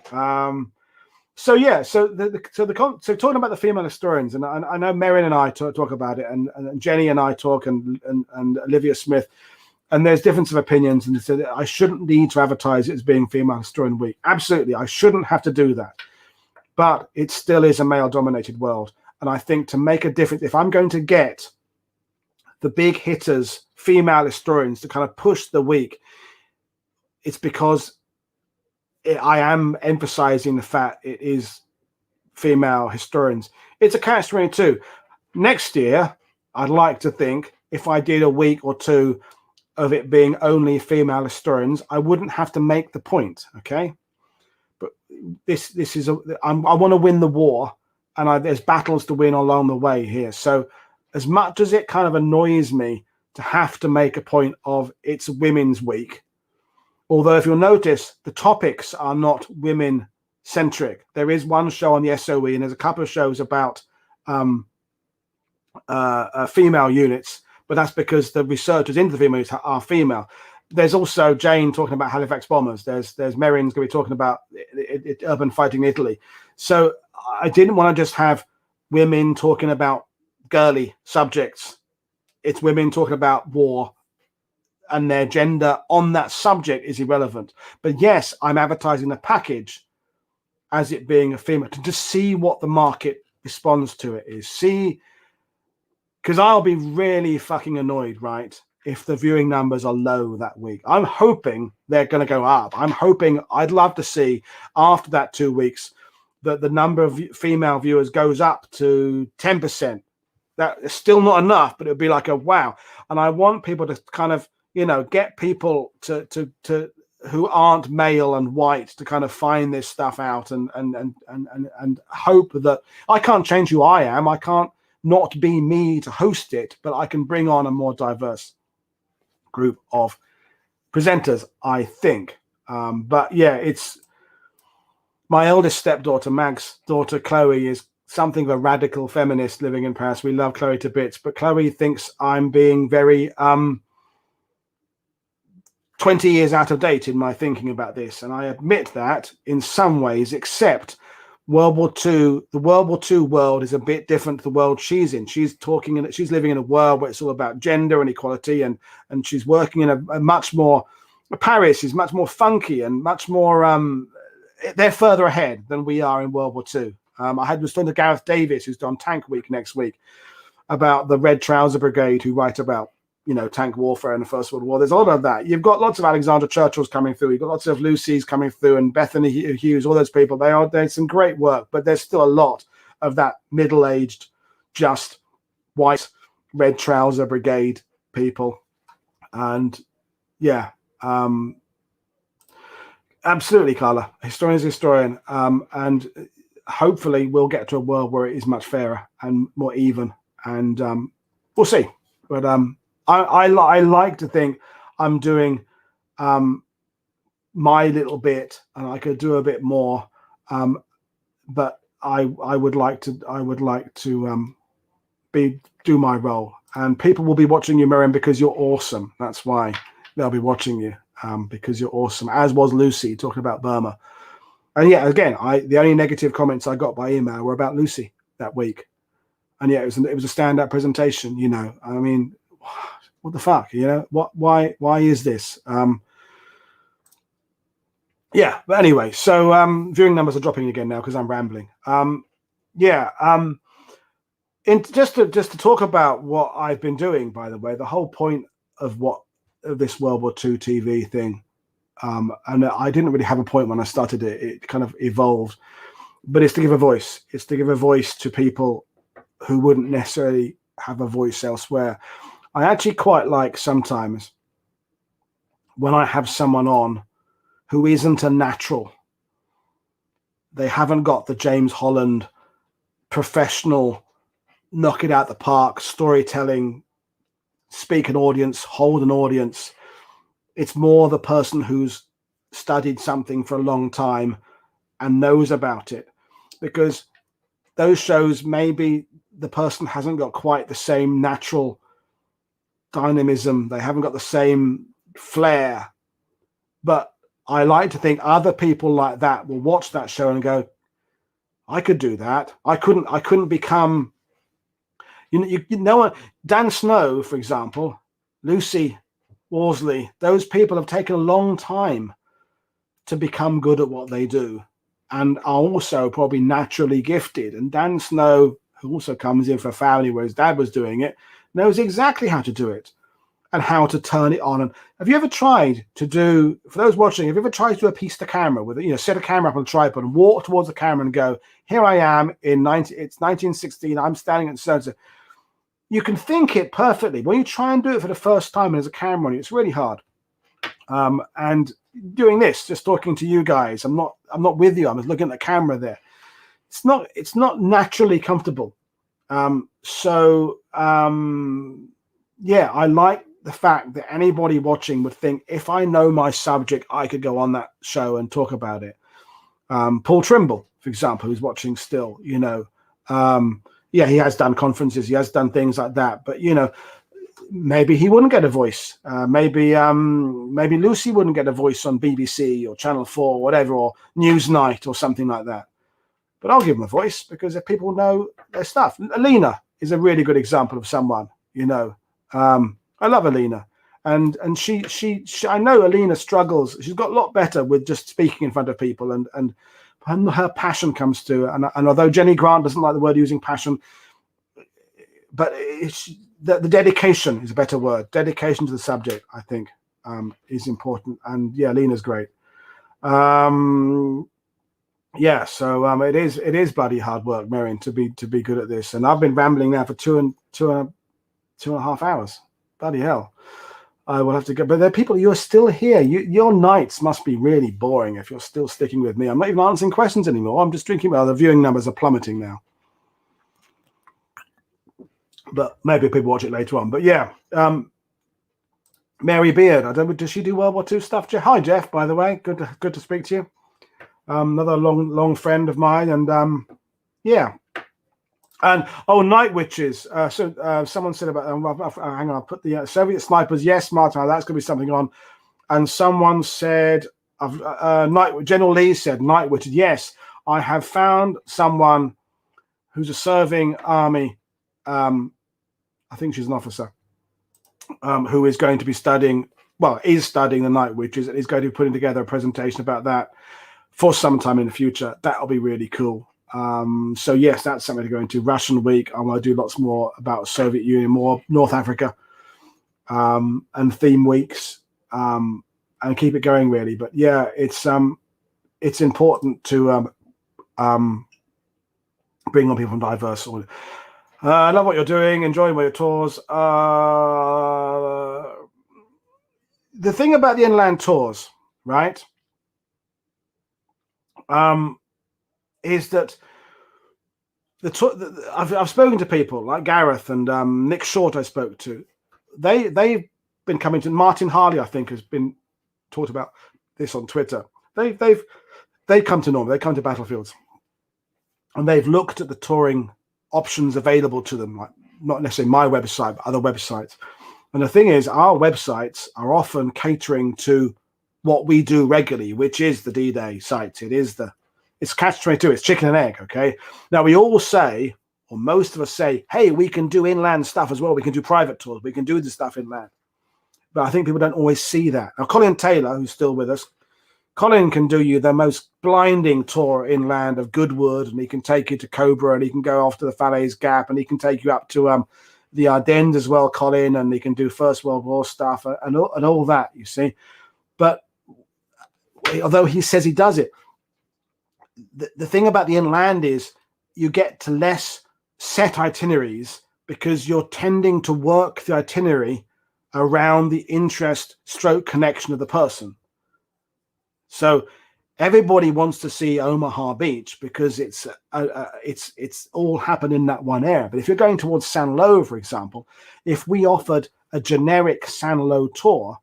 So yeah, so talking about the female historians, and I know Merrin and I talk about it, and Jenny and I talk, and Olivia Smith, and there's difference of opinions, and so I shouldn't need to advertise it as being Female Historian Week. Absolutely, I shouldn't have to do that, but it still is a male-dominated world, and I think to make a difference, if I'm going to get the big hitters, female historians, to kind of push the week, it's because I am emphasizing the fact it is female historians. It's a catch-22. Next year, I'd like to think if I did a week or two of it being only female historians, I wouldn't have to make the point. Okay, but this is I want to win the war, and there's battles to win along the way here. So as much as it kind of annoys me to have to make a point of it's Women's Week, although if you'll notice, the topics are not women centric. There is one show on the SOE, and there's a couple of shows about female units, but that's because the researchers into the female units are female. There's also Jane talking about Halifax bombers. There's Merrin's going to be talking about urban fighting in Italy. So I didn't want to just have women talking about girly subjects. It's women talking about war, and their gender on that subject is irrelevant. But yes, I'm advertising the package as it being a female to just see what the market responds to it is. See, because I'll be really fucking annoyed, right, if the viewing numbers are low that week. I'm hoping they're going to go up. I'd love to see after that 2 weeks that the number of female viewers goes up to 10%. That is still not enough, but it would be like a wow. And I want people to kind of, get people to who aren't male and white to kind of find this stuff out and hope that I can't change who I am. I can't not be me to host it, but I can bring on a more diverse group of presenters, I think. But yeah, it's my eldest stepdaughter, Mag's daughter, Chloe, is something of a radical feminist living in Paris. We love Chloe to bits, but Chloe thinks I'm being very 20 years out of date in my thinking about this. And I admit that in some ways, except World War II, the World War II world is a bit different to the world she's in. She's living in a world where it's all about gender and equality, and she's working in a much more, Paris is much more funky and much more, they're further ahead than we are in World War II. I was talking to Gareth Davis, who's done Tank Week next week, about the Red Trouser Brigade, who write about, tank warfare in the First World War. There's a lot of that. You've got lots of Alexandra Churchills coming through. You've got lots of Lucy's coming through, and Bethany Hughes, all those people. There's some great work, but there's still a lot of that middle-aged, just white Red Trouser Brigade people. And yeah, absolutely, Carla. Historian's a historian. And hopefully we'll get to a world where it is much fairer and more even. And we'll see. But I like to think I'm doing my little bit, and I could do a bit more. But I would like to do my role, and people will be watching you, Miriam, because you're awesome. That's why they'll be watching you, because you're awesome. As was Lucy talking about Burma, and yeah, again, the only negative comments I got by email were about Lucy that week, and yeah, it was a stand-up presentation. I mean, what the fuck? Why is this? Yeah, but anyway, so viewing numbers are dropping again now because I'm rambling. Just to talk about what I've been doing, by the way, the whole point of this World War II TV thing, and I didn't really have a point when I started it. It kind of evolved, but it's to give a voice. It's to give a voice to people who wouldn't necessarily have a voice elsewhere. I actually quite like sometimes when I have someone on who isn't a natural. They haven't got the James Holland professional, knock it out the park, storytelling, speak an audience, hold an audience. It's more the person who's studied something for a long time and knows about it. Because those shows, maybe the person hasn't got quite the same natural dynamism. They haven't got the same flair. But I like to think other people like that will watch that show and go, I could do that. I couldn't become, Dan Snow, for example, Lucy Worsley, those people have taken a long time to become good at what they do and are also probably naturally gifted. And Dan Snow, who also comes in for a family where his dad was doing it, knows exactly how to do it. and how to turn it on. And have you ever tried to do, for those watching, have you ever tried to do a piece to camera with it, set a camera up on a tripod and walk towards the camera and go, here I am it's 1916, I'm standing at so-and-so. You can think it perfectly. When you try and do it for the first time and there's a camera on you, it's really hard. And doing this, just talking to you guys, I'm not with you. I'm just looking at the camera there. It's not naturally comfortable. Yeah, I like the fact that anybody watching would think, if I know my subject, I could go on that show and talk about it. Paul Trimble, for example, who's watching still, yeah, he has done conferences, he has done things like that, but maybe he wouldn't get a voice. Maybe Lucy wouldn't get a voice on BBC or Channel 4 or whatever, or Newsnight or something like that. But I'll give him a voice because if people know their stuff. Alina is a really good example of someone, I love Alina. And she I know Alina struggles. She's got a lot better with just speaking in front of people, and her passion comes to her. And although Jenny Grant doesn't like the word using passion, but the dedication is a better word. Dedication to the subject, I think, is important. And yeah, Alina's great. Yeah, so it is bloody hard work, Marion, to be good at this. And I've been rambling now for two and a half hours. Bloody hell. I will have to go. But there are people, you're still here. Your nights must be really boring if you're still sticking with me. I'm not even answering questions anymore. I'm just drinking. Well, the viewing numbers are plummeting now. But maybe people watch it later on. But yeah, Mary Beard. I don't know. Does she do World War II stuff? Hi, Jeff. By the way, good to speak to you. Another long friend of mine, and yeah. And Night Witches. Someone said about hang on, I'll put the Soviet snipers. Yes, Martin, that's going to be something on. And someone said, General Lee said, Night Witches. Yes, I have found someone who's a serving army. I think she's an officer who is going to be studying the Night Witches, and is going to be putting together a presentation about that for some time in the future. That'll be really cool. So yes, that's something to go into. Russian Week. I want to do lots more about Soviet Union, more North Africa, and theme weeks, and keep it going really. But yeah, it's important to bring on people from diverse. I love what you're doing. Enjoying your tours. The thing about the inland tours, right? Is that I've spoken to people like Gareth and Nick Short. I spoke to. They've been coming to. Martin Harley, I think, has been talked about this on Twitter. They come to Normandy. They come to battlefields, and they've looked at the touring options available to them, like not necessarily my website, but other websites. And the thing is, our websites are often catering to what we do regularly, which is the D-Day sites. It's catch-22. It's chicken and egg. Okay. Now we all say, or most of us say, hey, we can do inland stuff as well. We can do private tours. We can do the stuff inland. But I think people don't always see that. Now, Colin Taylor, who's still with us, Colin can do you the most blinding tour inland of Goodwood, and he can take you to Cobra, and he can go off to the Falaise Gap, and he can take you up to the Ardennes as well, Colin, and he can do First World War stuff and all that, you see. But although he says he does it, the thing about the inland is you get to less set itineraries because you're tending to work the itinerary around the interest stroke connection of the person. So everybody wants to see Omaha Beach because it's all happened in that one area. But if you're going towards Saint Lo, for example, if we offered a generic Saint Lo tour,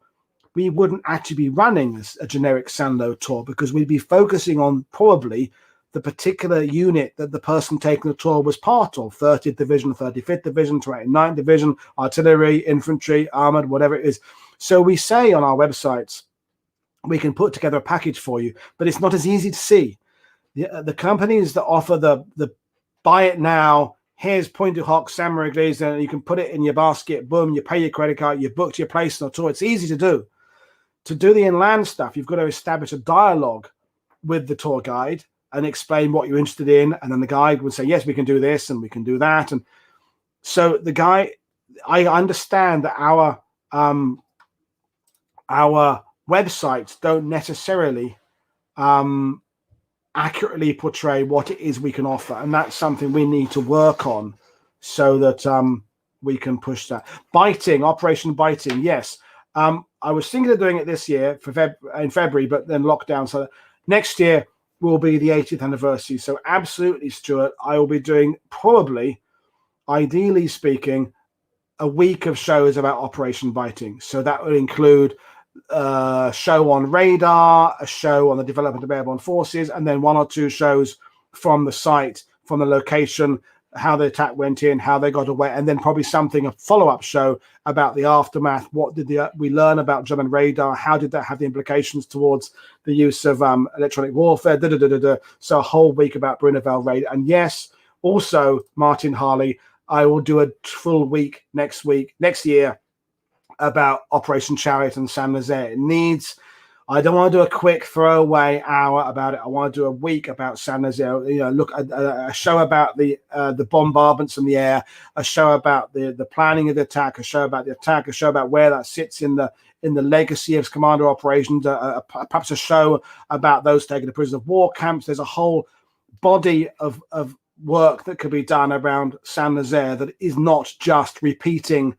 we wouldn't actually be running a generic Saint Lo tour because we'd be focusing on probably the particular unit that the person taking the tour was part of, 30th Division, 35th Division, 29th Division, artillery, infantry, armored, whatever it is. So we say on our websites, we can put together a package for you, but it's not as easy to see. The companies that offer the buy it now, here's Point du Hoc, Samurai Glaze, and you can put it in your basket, boom, you pay your credit card, you've booked your place on a tour. It's easy to do. To do the inland stuff, you've got to establish a dialogue with the tour guide and explain what you're interested in. And then the guide would say, yes, we can do this and we can do that. And so the guy, I understand that our our websites don't necessarily accurately portray what it is we can offer, and that's something we need to work on so that we can push that. Biting, Operation Biting, yes. I was thinking of doing it this year in February, but then lockdown. So next year will be the 80th anniversary. So absolutely, Stuart, I will be doing probably, ideally speaking, a week of shows about Operation Biting. So that would include a show on radar, a show on the development of airborne forces, and then 1 or 2 shows from the site, from the location, how the attack went in, how they got away, and then probably a follow-up show about the aftermath. What did we learn about German radar? How did that have the implications towards the use of electronic warfare? So a whole week about Bruneval radar. And yes, also, Martin Harley, I will do a full week next year about Operation Chariot and Saint Nazaire. I don't want to do a quick throwaway hour about it. I want to do a week about Saint Nazaire. Look at a show about the bombardments in the air, a show about the planning of the attack, a show about the attack, a show about where that sits in the legacy of commander operations, perhaps a show about those taken to prison of war camps. There's a whole body of work that could be done around Saint Nazaire that is not just repeating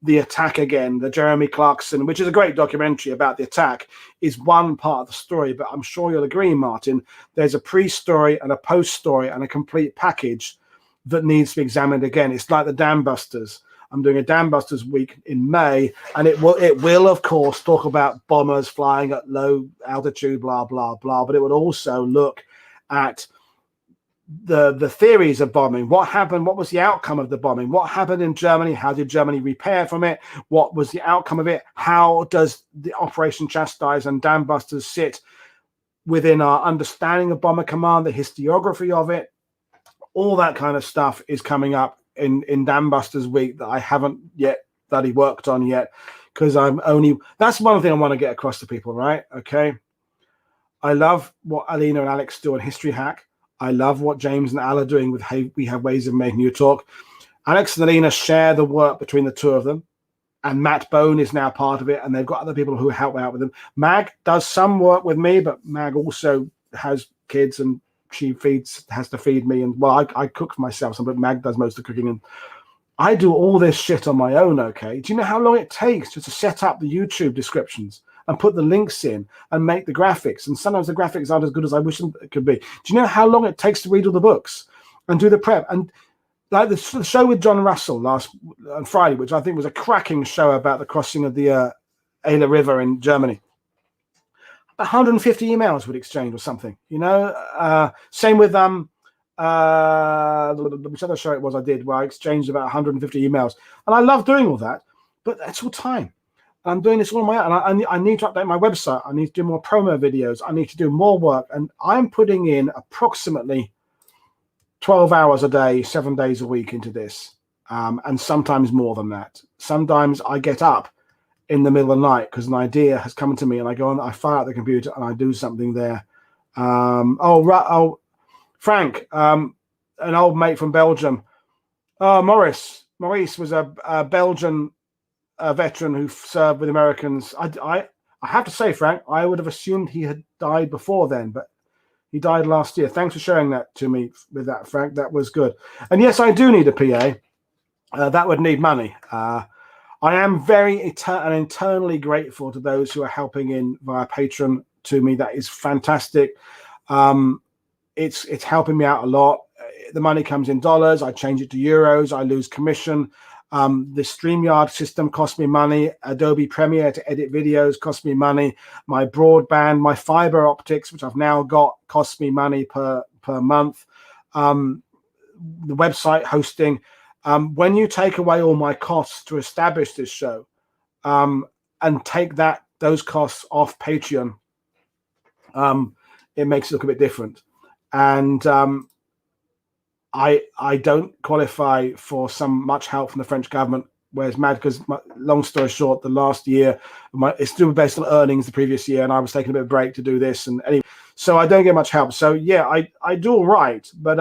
the attack again. The Jeremy Clarkson, which is a great documentary about the attack, is one part of the story, but I'm sure you'll agree, Martin, there's a pre-story and a post-story and a complete package that needs to be examined again. It's like the Dam Busters. I'm doing a Dam Busters week in May, and it will of course talk about bombers flying at low altitude, blah blah blah, but it would also look at the theories of bombing. What happened? What was the outcome of the bombing? What happened in Germany? How did Germany repair from it? What was the outcome of it? How does the Operation Chastise and Dam Busters sit within our understanding of Bomber Command, the historiography of it? All that kind of stuff is coming up in Dam Busters week that I haven't yet bloody worked on yet, because that's one thing I want to get across to people, right? Okay. I love what Alina and Alex do on History Hack. I love what James and Al are doing with Hey, We Have Ways of Making You Talk. Alex and Alina share the work between the two of them, and Matt Bone is now part of it, and they've got other people who help out with them. Mag does some work with me, but Mag also has kids, and she has to feed me, and well, I cook for myself, but Mag does most of the cooking, and I do all this shit on my own. Okay, do you know how long it takes just to set up the YouTube descriptions and put the links in and make the graphics? And sometimes the graphics aren't as good as I wish them it could be. Do you know how long it takes to read all the books and do the prep? And like the show with John Russell on Friday, which I think was a cracking show about the crossing of the Eile River in Germany. 150 emails would exchange or something, Same with which other show it was I did, where I exchanged about 150 emails. And I love doing all that, but that's all time. I'm doing this all on my own, and I need to update my website. I need to do more promo videos. I need to do more work, and I'm putting in approximately 12 hours a day, 7 days a week into this, and sometimes more than that. Sometimes I get up in the middle of the night because an idea has come to me, and I go on, I fire out the computer, and I do something there. Frank, an old mate from Belgium. Maurice was a Belgian veteran who served with Americans. I have to say, Frank, I would have assumed he had died before then, but he died last year. Thanks for sharing that to me with that, Frank. That was good. And yes, I do need a PA. That would need money. I am very internally grateful to those who are helping in via Patreon to me. That is fantastic. It's helping me out a lot. The money comes in dollars. I change it to euros. I lose commission. The StreamYard system costs me money. Adobe Premiere to edit videos costs me money. My broadband, my fiber optics, which I've now got, costs me money per month. The website hosting. When you take away all my costs to establish this show, and take those costs off Patreon, it makes it look a bit different. And I don't qualify for much help from the French government, whereas because long story short, the last year, it's still based on earnings the previous year, and I was taking a bit of a break to do this, and anyway, so I don't get much help. So yeah, I do all right, but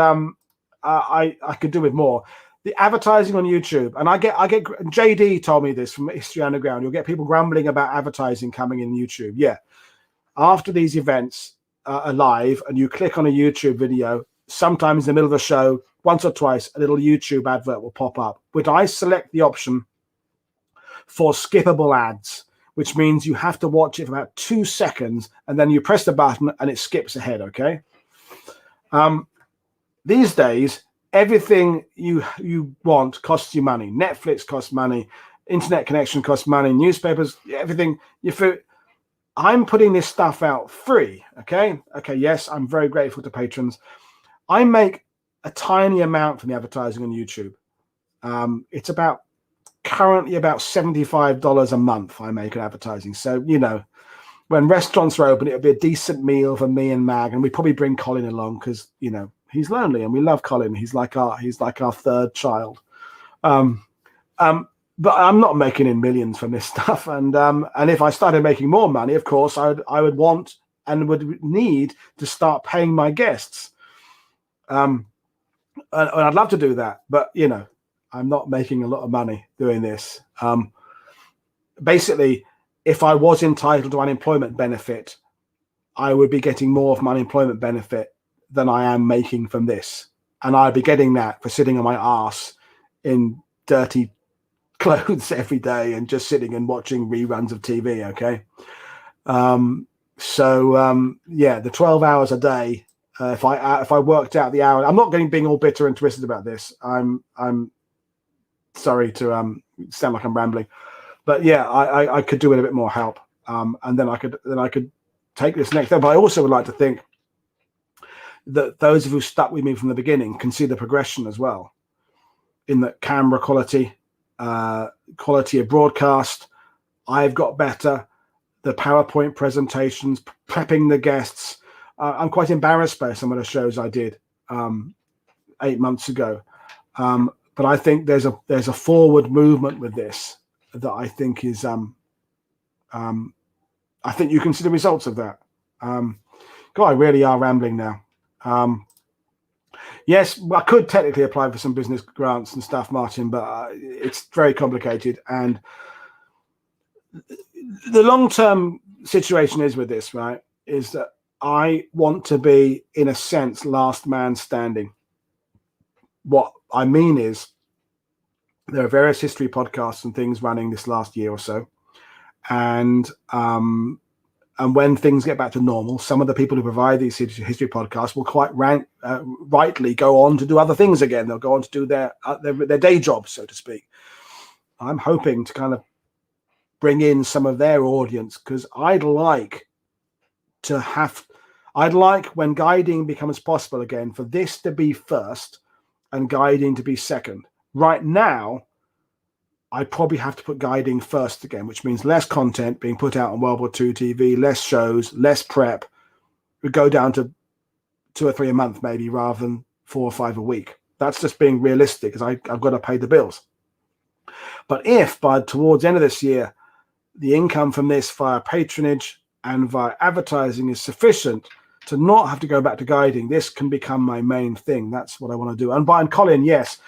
I could do with more. the advertising on YouTube, and I get JD told me this from History Underground. You'll get people grumbling about advertising coming in YouTube. Yeah, after these events are live, and you click on a YouTube video, sometimes in the middle of the show, once or twice, a little YouTube advert will pop up. But I select the option for skippable ads, which means you have to watch it for about 2 seconds, and then you press the button and it skips ahead. Okay. These days, everything you want costs you money. Netflix costs money, internet connection costs money, newspapers, everything. I'm putting this stuff out free. Okay. Yes, I'm very grateful to patrons. I make a tiny amount from the advertising on YouTube. It's currently about $75 a month I make in advertising. So, when restaurants are open, it'll be a decent meal for me and Mag, and we probably bring Colin along because, he's lonely and we love Colin. He's like our third child. But I'm not making in millions from this stuff. And if I started making more money, of course, I would want and would need to start paying my guests. And I'd love to do that, but I'm not making a lot of money doing this. Basically, if I was entitled to unemployment benefit, I would be getting more of my unemployment benefit than I am making from this. And I'd be getting that for sitting on my ass in dirty clothes every day and just sitting and watching reruns of TV. Okay. The 12 hours a day, if I worked out the hour, I'm not being all bitter and twisted about this. I'm sorry to sound like I'm rambling, but yeah, I could do with a bit more help. And then I could take this next step. But I also would like to think that those of you who stuck with me from the beginning can see the progression as well in the camera quality, quality of broadcast. I've got better. The PowerPoint presentations, prepping the guests. I'm quite embarrassed by some of the shows I did 8 months ago. But I think there's a forward movement with this that I think is I think you can see the results of that. God, I really are rambling now. Yes, I could technically apply for some business grants and stuff, Martin, but it's very complicated. And the long-term situation is with this, right, is that I want to be, in a sense, last man standing. What I mean is there are various history podcasts and things running this last year or so. And when things get back to normal, some of the people who provide these history podcasts will quite rightly go on to do other things again. They'll go on to do their day jobs, so to speak. I'm hoping to kind of bring in some of their audience because I'd like when guiding becomes possible again for this to be first and guiding to be second. Right now, I probably have to put guiding first again, which means less content being put out on World War II TV, less shows, less prep. We go down to 2 or 3 a month, maybe, rather than 4 or 5 a week. That's just being realistic because I've got to pay the bills. But if by towards the end of this year, the income from this via patronage and via advertising is sufficient to not have to go back to guiding, this can become my main thing. That's what I want to do. And by Colin, yes,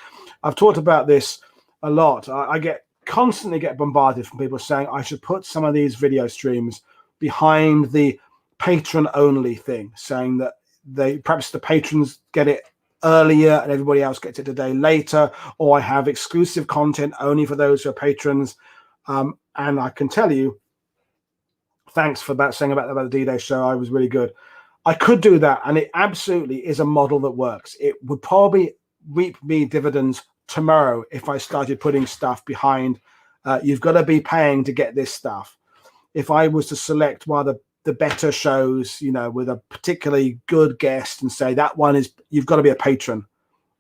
I've talked about this a lot. I constantly get bombarded from people saying I should put some of these video streams behind the patron only thing, saying that perhaps the patrons get it earlier and everybody else gets it a day later, or I have exclusive content only for those who are patrons. And I can tell you, thanks for saying about the D-Day show. I was really good. I could do that, and it absolutely is a model that works. It would probably reap me dividends tomorrow if I started putting stuff behind. You've got to be paying to get this stuff. If I was to select one of the better shows, with a particularly good guest and say that one is, you've got to be a patron,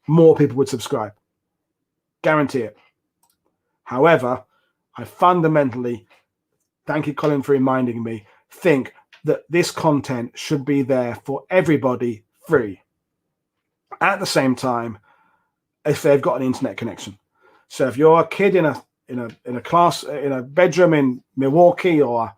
more people would subscribe. Guarantee it. However, I fundamentally, thank you, Colin, for reminding me, think that this content should be there for everybody free. At the same time, if they've got an internet connection. So if you're a kid in a class in a bedroom in Milwaukee or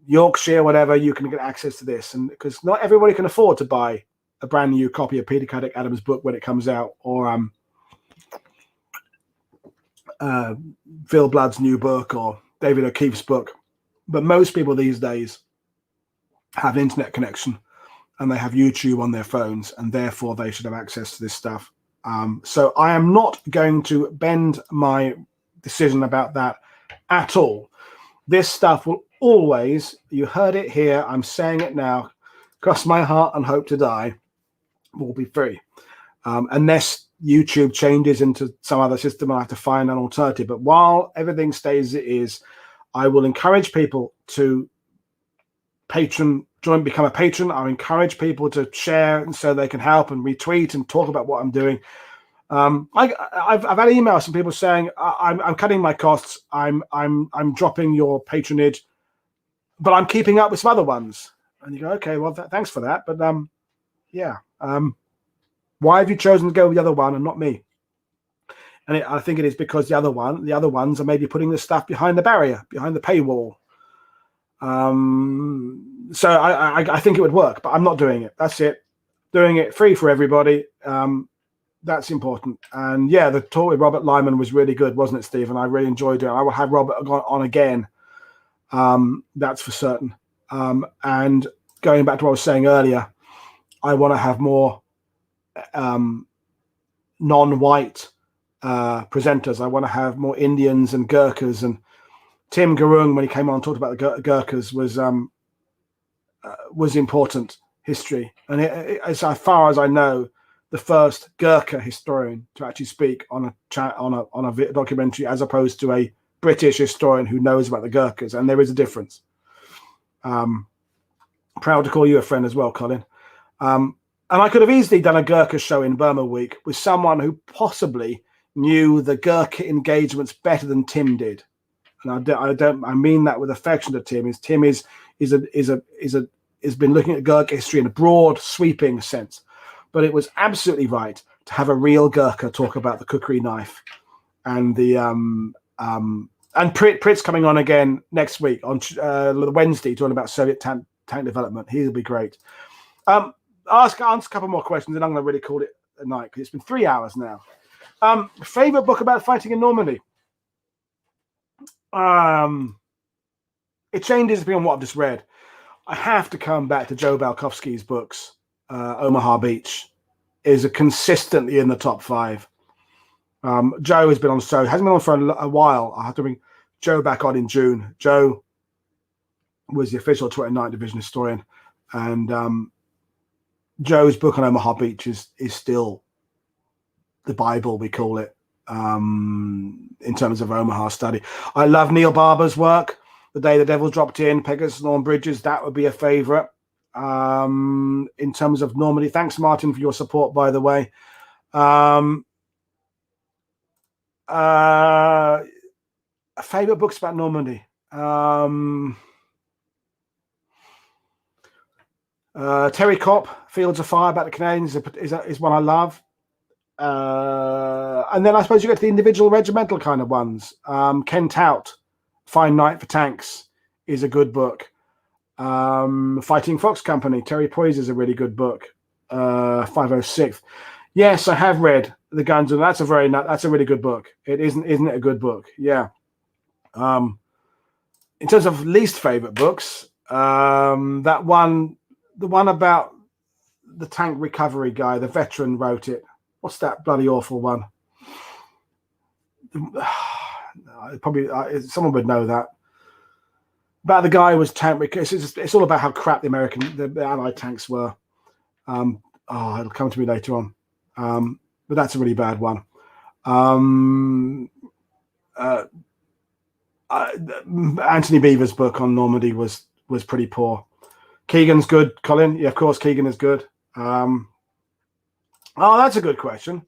Yorkshire, whatever, you can get access to this. And because not everybody can afford to buy a brand new copy of Peter Caddick Adams' book when it comes out, or Phil Blood's new book or David O'Keefe's book. But most people these days have an internet connection and they have YouTube on their phones, and therefore they should have access to this stuff. So I am not going to bend my decision about that at all. This stuff will always, you heard it here, I'm saying it now, cross my heart and hope to die, will be free. Unless YouTube changes into some other system, I have to find an alternative. But while everything stays as it is, I will encourage people to become a patron. I'll encourage people to share so they can help and retweet and talk about what I'm doing. I've had emails from people saying I'm cutting my costs. I'm dropping your patronage, but I'm keeping up with some other ones. And you go, okay, well, thanks for that. But why have you chosen to go with the other one and not me? And I think it is because the other ones are maybe putting this stuff behind the barrier, behind the paywall. So I think it would work, but I'm not doing it. That's it. Doing it free for everybody. That's important. And yeah, the talk with Robert Lyman was really good, wasn't it, Stephen? I really enjoyed it. I will have Robert on again. That's for certain. And going back to what I was saying earlier, I want to have more non-white presenters. I want to have more Indians and Gurkhas. And Tim Gurung, when he came on and talked about the Gurkhas, was important history. And as far as I know, the first Gurkha historian to actually speak on a documentary, as opposed to a British historian who knows about the Gurkhas. And there is a difference. Proud to call you a friend as well, Colin. And I could have easily done a Gurkha show in Burma Week with someone who possibly knew the Gurkha engagements better than Tim did. And I mean that with affection to Tim. Tim has been looking at Gurkha history in a broad, sweeping sense. But it was absolutely right to have a real Gurkha talk about the kukri knife, and the and Prit's coming on again next week on Wednesday, talking about Soviet tank development. He'll be great. Answer a couple more questions, and I'm going to really call it a night because it's been 3 hours now. Favorite book about fighting in Normandy? It changes depending on what I've just read. I have to come back to Joe Balkovsky's books. Omaha Beach is consistently in the top 5. Joe has been on the show, hasn't been on for a while. I have to bring Joe back on in June. Joe was the official 29th Division historian, and Joe's book on Omaha Beach is still the Bible, we call it, in terms of Omaha study. I love Neil Barber's work. The Day the Devil Dropped In, Pegasus on Bridges, that would be a favorite. In terms of Normandy, thanks Martin for your support, by the way. Favorite books about Normandy. Terry Kopp, Fields of Fire, about the Canadians is one I love. And then I suppose you get to the individual regimental kind of ones. Ken Tout, Fine Night for Tanks is a good book. Fighting Fox Company, Terry Poise is a really good book. 506. Yes, I have read The Guns, and that's a really good book. Isn't it a good book? Yeah. In terms of least favorite books, the one about the tank recovery guy, the veteran wrote it. What's that bloody awful one? Probably someone would know that. About the guy who was tank. It's all about how crap the Allied tanks were. It'll come to me later on. But that's a really bad one. Anthony Beaver's book on Normandy was pretty poor. Keegan's good, Colin. Yeah, of course, Keegan is good. That's a good question.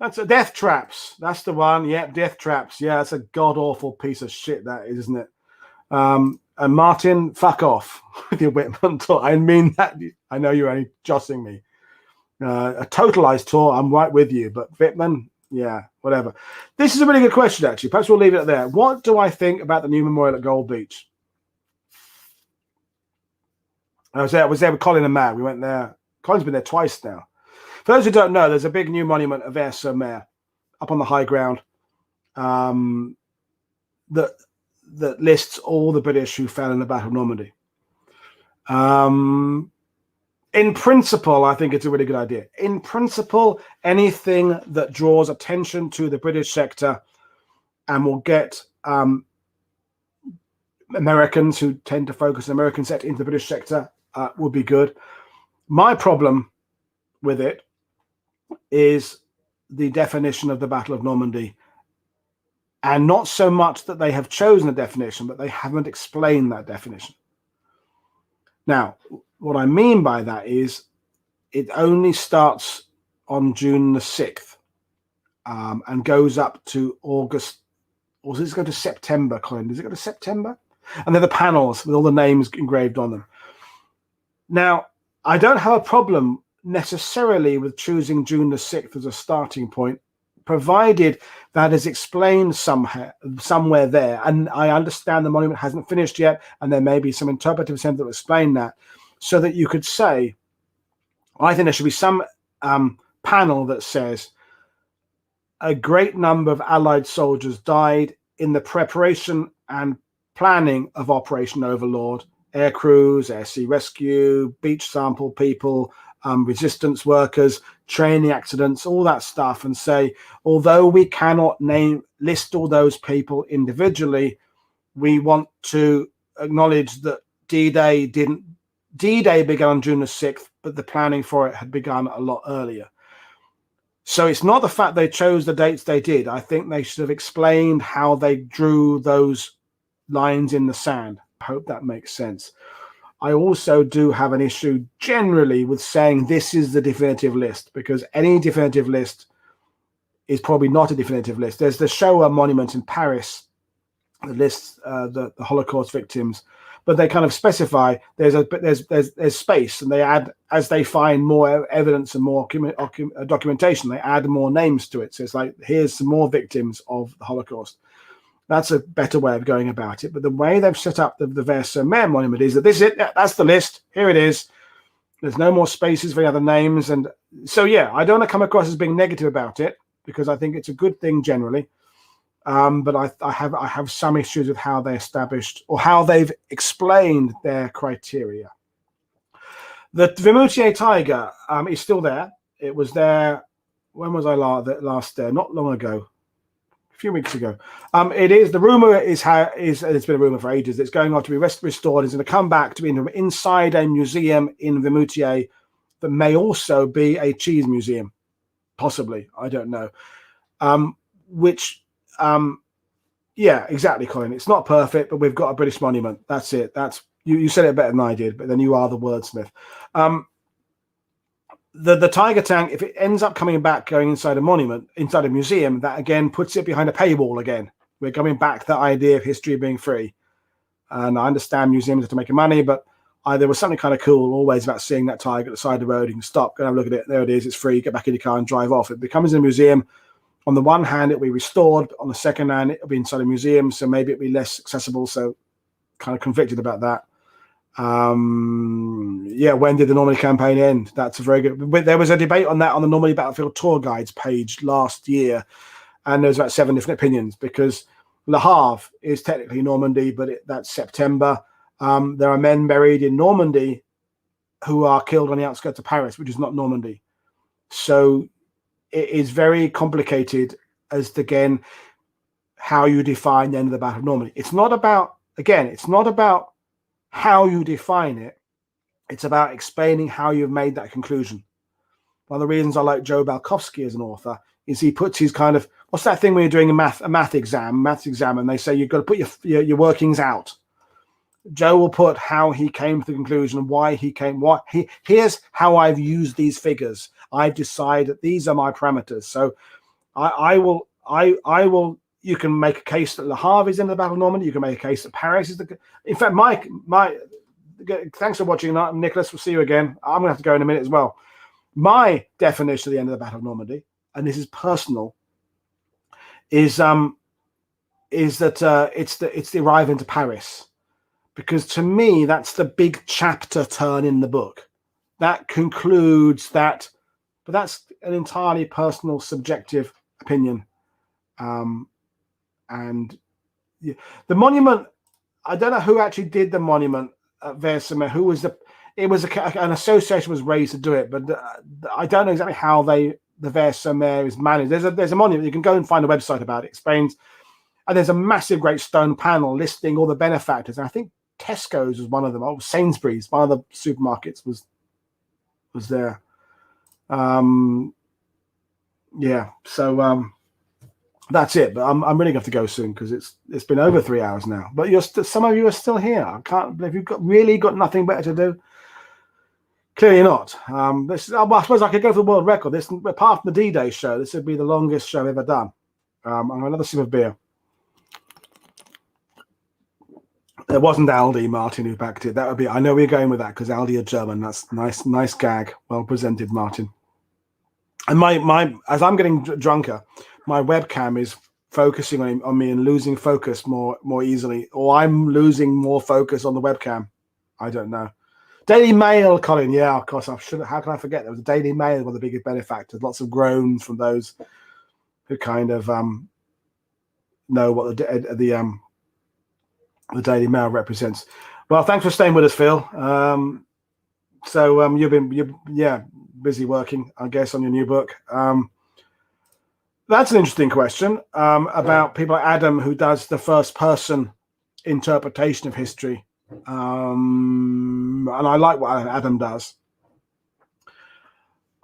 That's a Death Traps. That's the one. Yeah, Death Traps. Yeah, it's a god awful piece of shit, that is, isn't it? And Martin, fuck off with your Whitman tour. I mean that. I know you're only jossing me. A totalized tour, I'm right with you. But Whitman, yeah, whatever. This is a really good question, actually. Perhaps we'll leave it there. What do I think about the new memorial at Gold Beach? I was there with Colin and Matt. We went there. Colin's been there twice now. For those who don't know, there's a big new monument of Air sur Mer up on the high ground. that lists all the British who fell in the Battle of Normandy. In principle, I think it's a really good idea. In principle, anything that draws attention to the British sector and will get Americans who tend to focus on the American sector into the British sector would be good. My problem with it is the definition of the Battle of Normandy, and not so much that they have chosen a definition, but they haven't explained that definition. Now, what I mean by that is it only starts on June the 6th and goes up to August, or does it go to September, Colin? Does it go to September? And they're the panels with all the names engraved on them. Now, I don't have a problem necessarily with choosing June the 6th as a starting point, provided that is explained somewhere there. And I understand the monument hasn't finished yet, and there may be some interpretive sense that will explain that, so that you could say, I think there should be some panel that says a great number of Allied soldiers died in the preparation and planning of Operation Overlord, air crews, air sea rescue, beach sample people, resistance workers, training accidents, all that stuff, and say, although we cannot list all those people individually, we want to acknowledge that D-Day began on June the 6th, but the planning for it had begun a lot earlier. So it's not the fact they chose the dates they did. I think they should have explained how they drew those lines in the sand. I hope that makes sense. I also do have an issue generally with saying this is the definitive list, because any definitive list is probably not a definitive list. There's the Shoah monument in Paris that lists the Holocaust victims, but they kind of specify there's space, and they add, as they find more evidence and more documentation, they add more names to it. So it's like, here's some more victims of the Holocaust. That's a better way of going about it. But the way they've set up the Vers-sur-Mer monument is that this is it. That's the list. Here it is. There's no more spaces for the other names. And so, yeah, I don't want to come across as being negative about it, because I think it's a good thing generally. But I have some issues with how they established or how they've explained their criteria. The Vimoutier Tiger is still there. It was there. When was I last there? Not long ago. Few weeks ago. It is, the rumor is it's been a rumor for ages, it's going on to be restored. It's going to come back to be inside a museum in Vimoutier that may also be a cheese museum, possibly, I don't know. Yeah, exactly, Colin. It's not perfect, but we've got a British monument. That's it. That's you said it better than I did, but then you are the wordsmith. The Tiger Tank, if it ends up coming back, going inside a monument, inside a museum, that again puts it behind a paywall again. We're coming back to the idea of history being free. And I understand museums have to make money, but there was something kind of cool always about seeing that tiger at the side of the road. You can stop, go and have a look at it. There it is. It's free. Get back in your car and drive off. It becomes a museum. On the one hand, it'll be restored. On the second hand, it'll be inside a museum, so maybe it'll be less accessible. So kind of conflicted about that. Yeah, when did the Normandy campaign end? That's a very good. There was a debate on that on the Normandy Battlefield Tour Guides page last year, and there's about 7 different opinions, because Le Havre is technically Normandy, but that's September. There are men buried in Normandy who are killed on the outskirts of Paris, which is not Normandy. So it is very complicated as to, again, how you define the end of the Battle of Normandy. It's not about how you define it. It's about explaining how you've made that conclusion. One of the reasons I like Joe Balkowski as an author is he puts his kind of, what's that thing when you're doing a math exam, and they say you've got to put your workings out. Joe will put how he came to the conclusion, why he came, here's how I've used these figures. I've decided that these are my parameters. So I will, you can make a case that Le Havre is in the Battle of Normandy. You can make a case that Paris is in fact, my thanks for watching, Nicholas. We'll see you again. I'm going to have to go in a minute as well. My definition of the end of the Battle of Normandy, and this is personal, is that it's the arrival into Paris. Because to me, that's the big chapter turn in the book. That concludes that, but that's an entirely personal, subjective opinion. And the monument, I don't know who actually did the monument at Versailles, who was an association was raised to do it, but I don't know exactly how the Versailles is managed. There's a monument, you can go and find a website about it, explains, and there's a massive great stone panel listing all the benefactors. And I think Tesco's was one of them. Oh, Sainsbury's, one of the supermarkets was there. So that's it. But I'm really going to have to go soon because it's been over 3 hours now. But some of you are still here. I can't believe you've really got nothing better to do. Clearly not. I suppose I could go for the world record. This, apart from the D-Day show, this would be the longest show I've ever done. I'm another sip of beer. It wasn't Aldi, Martin, who backed it. That would be. I know we're going with that because Aldi are German. That's nice gag. Well presented, Martin. And my as I'm getting drunker, my webcam is focusing on me and losing focus more easily, or I'm losing more focus on the webcam. I don't know. Daily Mail, Colin. Yeah, of course. How can I forget? There was a Daily Mail, one of the biggest benefactors. Lots of groans from those who kind of know what the Daily Mail represents. Well, thanks for staying with us, Phil. So you've been busy working, I guess, on your new book. That's an interesting question about people like Adam, who does the first person interpretation of history. And I like what Adam does.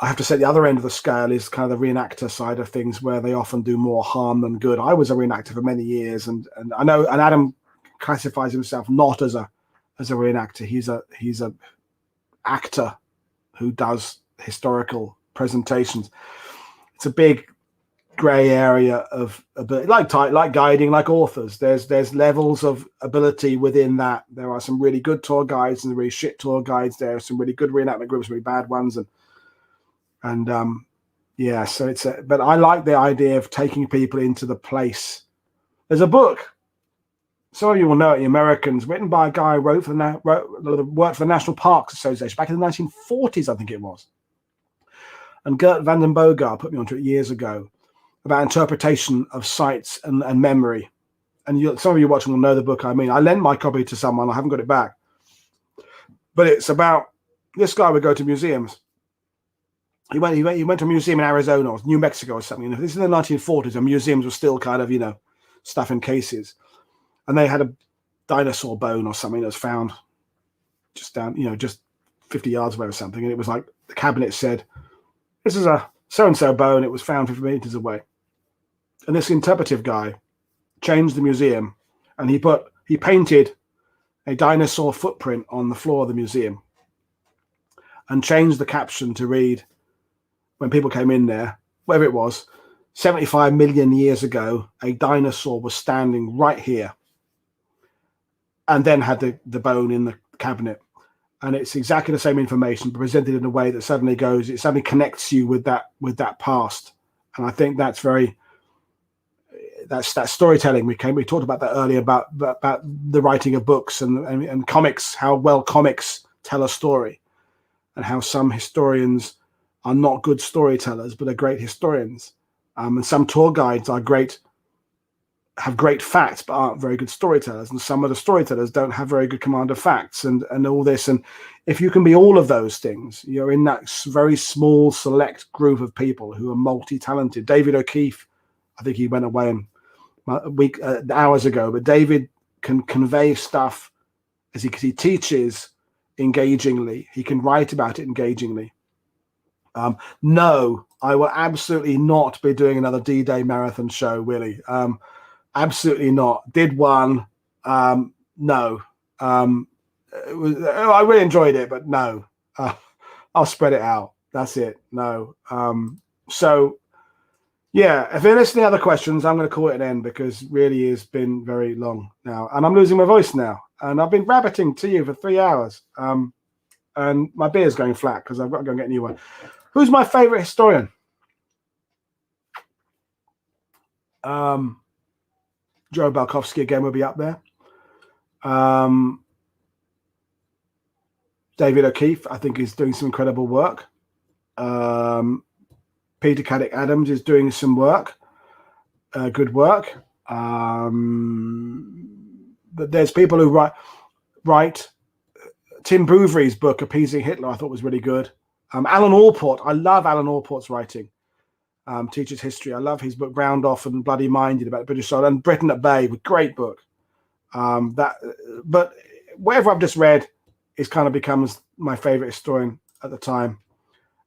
I have to say the other end of the scale is kind of the reenactor side of things, where they often do more harm than good. I was a reenactor for many years, and I know, and Adam classifies himself not as a reenactor. He's a actor who does historical presentations. It's a big grey area of ability, like guiding, like authors. There's levels of ability within that. There are some really good tour guides and really shit tour guides. There are some really good reenactment groups, really bad ones, and so it's but I like the idea of taking people into the place. There's a book, some of you will know it, the Americans, written by a guy who worked for the National Parks Association back in the 1940s, I think it was. And Gert van den Bogaert put me onto it years ago about interpretation of sights and memory. And some of you watching will know the book I mean. I lent my copy to someone. I haven't got it back. But it's about this guy would go to museums. He went to a museum in Arizona or New Mexico or something. This is in the 1940s, and museums were still kind of, stuff in cases. And they had a dinosaur bone or something that was found just down, just 50 yards away or something. And it was like the cabinet said, this is a so-and-so bone. It was found 50 meters away. And this interpretive guy changed the museum, and he painted a dinosaur footprint on the floor of the museum and changed the caption to read, when people came in there, whatever it was, 75 million years ago, a dinosaur was standing right here, and then had the bone in the cabinet. And it's exactly the same information presented in a way that suddenly connects you with that past. And I think that's that storytelling. We talked about that earlier about the writing of books and comics, how well comics tell a story, and how some historians are not good storytellers but are great historians. And some tour guides have great facts but aren't very good storytellers, and some of the storytellers don't have very good command of facts and all this. And if you can be all of those things, you're in that very small select group of people who are multi-talented. David O'Keefe, I think he went away hours ago, but David can convey stuff as he teaches engagingly. He can write about it engagingly. No, I will absolutely not be doing another D-Day marathon show, Willie. Absolutely not. Did one. No. I really enjoyed it, but no. I'll spread it out. That's it. No. So, yeah, if there's any other questions, I'm going to call it an end because really it's been very long now. And I'm losing my voice now. And I've been rabbiting to you for 3 hours. And my beer's going flat because I've got to go and get a new one. Who's my favorite historian? Joe Balkowski again will be up there. David O'Keefe, I think, is doing some incredible work. Peter Caddick Adams is doing some work, good work. But there's people who write. Tim Bouvery's book, Appeasing Hitler, I thought was really good. Alan Allport, I love Alan Allport's writing. Teaches history. I love his book Browned Off and Bloody Minded about the British Soldier, and Britain at Bay, great book. But whatever I've just read is kind of becomes my favorite historian at the time.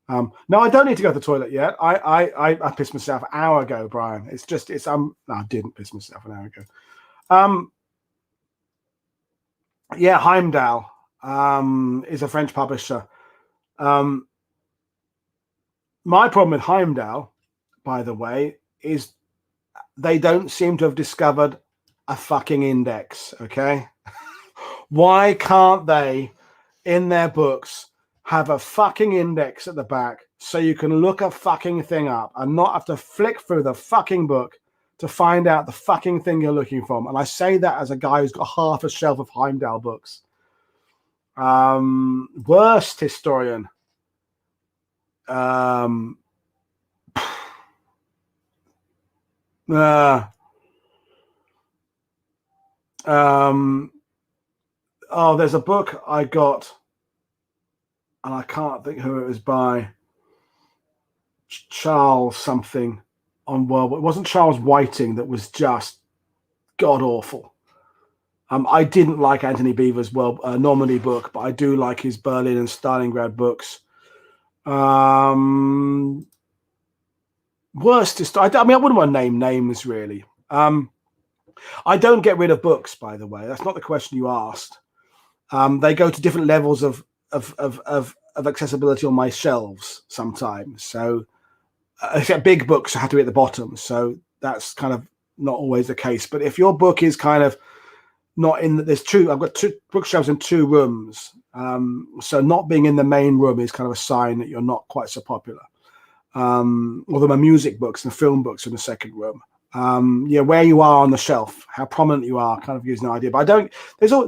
No, I don't need to go to the toilet yet. I pissed myself an hour ago, Brian. No, I didn't piss myself an hour ago. Yeah, Heimdall is a French publisher. My problem with Heimdall, by the way, is they don't seem to have discovered a fucking index. Okay. Why can't they, in their books, have a fucking index at the back so you can look a fucking thing up and not have to flick through the fucking book to find out the fucking thing you're looking for? And I say that as a guy who's got half a shelf of Heimdall books. Worst historian. Oh, there's a book I got, and I can't think who it was by. Charles something on World War. It wasn't Charles Whiting that was just god awful. I didn't like Anthony Beevor's Normandy book, but I do like his Berlin and Stalingrad books. Worst is, I mean, I wouldn't want to name names really. I don't get rid of books, by the way. That's not the question you asked. They go to different levels of accessibility on my shelves sometimes. So, except big books have to be at the bottom. So that's kind of not always the case. But if your book is kind of not in, I've got two bookshelves in two rooms. So not being in the main room is kind of a sign that you're not quite so popular. Although my music books and film books are in the second room. Yeah, where you are on the shelf, how prominent you are, kind of gives an idea. But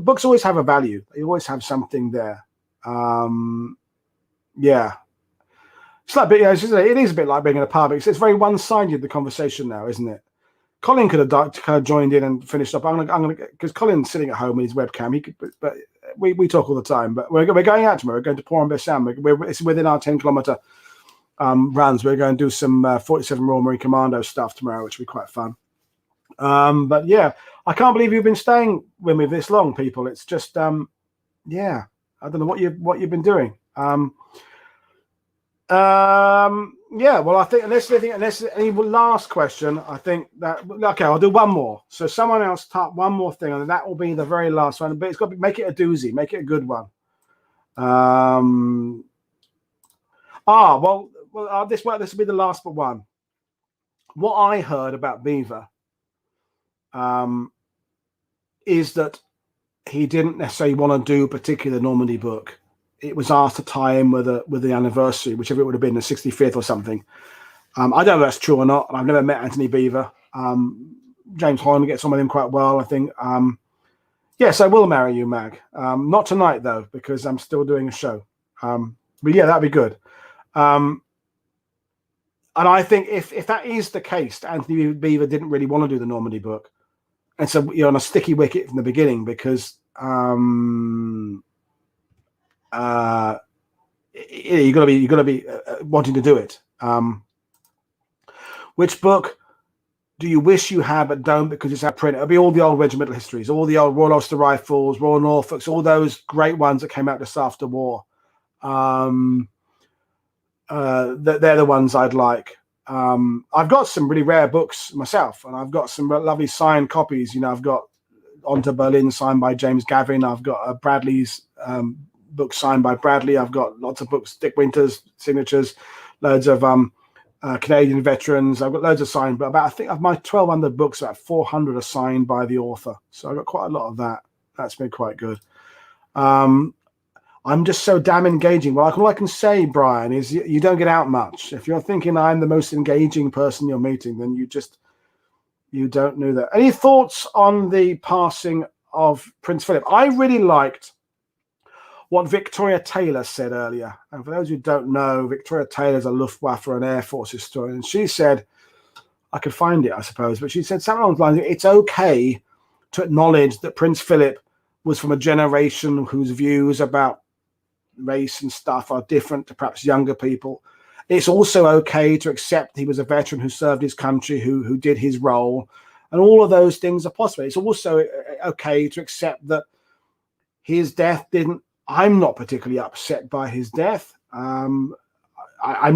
books always have a value. They always have something there. Yeah. It's like, it is a bit like being in a pub. It's very one-sided, the conversation now, isn't it? Colin could have kind of joined in and finished up. I'm gonna because Colin's sitting at home with his webcam. But we talk all the time. But we're going out tomorrow. We're going to Port-en-Bessin. It's within our 10-kilometer runs. We're going to do some 47 Royal Marine Commando stuff tomorrow, which will be quite fun. But yeah, I can't believe you've been staying with me this long, people. It's just yeah, I don't know what you've been doing. Yeah, well, I think unless any last question, I think that okay, I'll do one more. So someone else type one more thing, and that will be the very last one. But it's got to make it a doozy, make it a good one. This will be the last but one. What I heard about Beaver is that he didn't necessarily want to do a particular Normandy book. It was asked to tie in with the anniversary, whichever it would have been, the 65th or something. I don't know if that's true or not. I've never met Anthony Beaver. James Holland gets on with him quite well, I think. Yes, I will marry you, Mag. Not tonight, though, because I'm still doing a show. But yeah, that'd be good. And I think if that is the case, Anthony Beaver didn't really want to do the Normandy book. And so you're on a sticky wicket from the beginning because you got to be wanting to do it. Which book do you wish you had but don't because it's out of print? It'll be all the old regimental histories, all the old Royal Ulster Rifles, Royal Norfolks, all those great ones that came out just after war. They're the ones I'd like. I've got some really rare books myself, and I've got some lovely signed copies. You know, I've got On to Berlin signed by James Gavin. I've got Bradley's book signed by Bradley. I've got lots of books, Dick Winter's signatures, loads of Canadian veterans. I've got loads of signed, but I think of my 1,200 books, about 400 are signed by the author. So I've got quite a lot of that. That's been quite good. I'm just so damn engaging. Well, all I can say, Brian, is you don't get out much. If you're thinking I'm the most engaging person you're meeting, then you don't know that. Any thoughts on the passing of Prince Philip? I really liked what Victoria Taylor said earlier. And for those who don't know, Victoria Taylor is a Luftwaffe and Air Force historian. And she said, I could find it, I suppose, but she said something along the lines, it's okay to acknowledge that Prince Philip was from a generation whose views about race and stuff are different to perhaps younger people. It's also okay to accept he was a veteran who served his country, who did his role, and all of those things are possible. It's also okay to accept that his death didn't, I'm not particularly upset by his death. I'm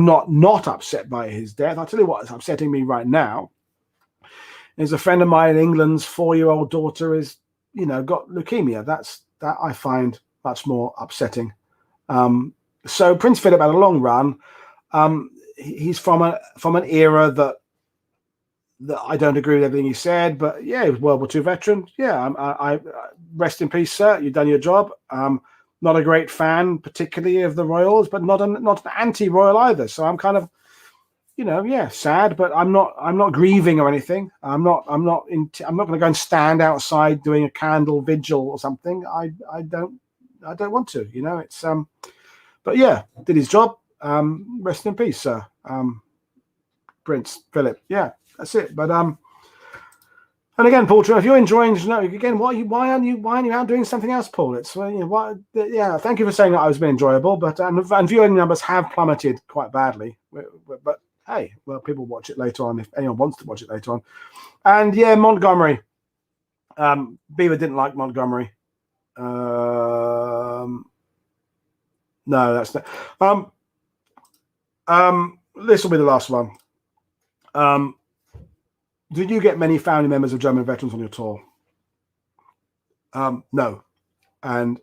not upset by his death. I'll tell you what's upsetting me right now is a friend of mine in England's 4-year-old daughter is, got leukemia. That I find much more upsetting. So Prince Philip had a long run. He's from an era that I don't agree with everything he said, but yeah, he was World War II veteran. Yeah, I rest in peace, sir. You've done your job. Not a great fan, particularly of the royals, but not an anti-royal either. So I'm kind of, sad, but I'm not grieving or anything. I'm not going to go and stand outside doing a candle vigil or something. I don't want to. It's but yeah, did his job. Rest in peace, sir. Prince Philip. Yeah, that's it. But and again, Paul, if you're enjoying, again, why aren't you out doing something else, Paul? It's yeah. Thank you for saying that I was been enjoyable, but and viewing numbers have plummeted quite badly. But hey, well, people watch it later on if anyone wants to watch it later on. And yeah, Montgomery. Beaver didn't like Montgomery. No, that's not. This will be the last one. Did you get many family members of German veterans on your tour? No, and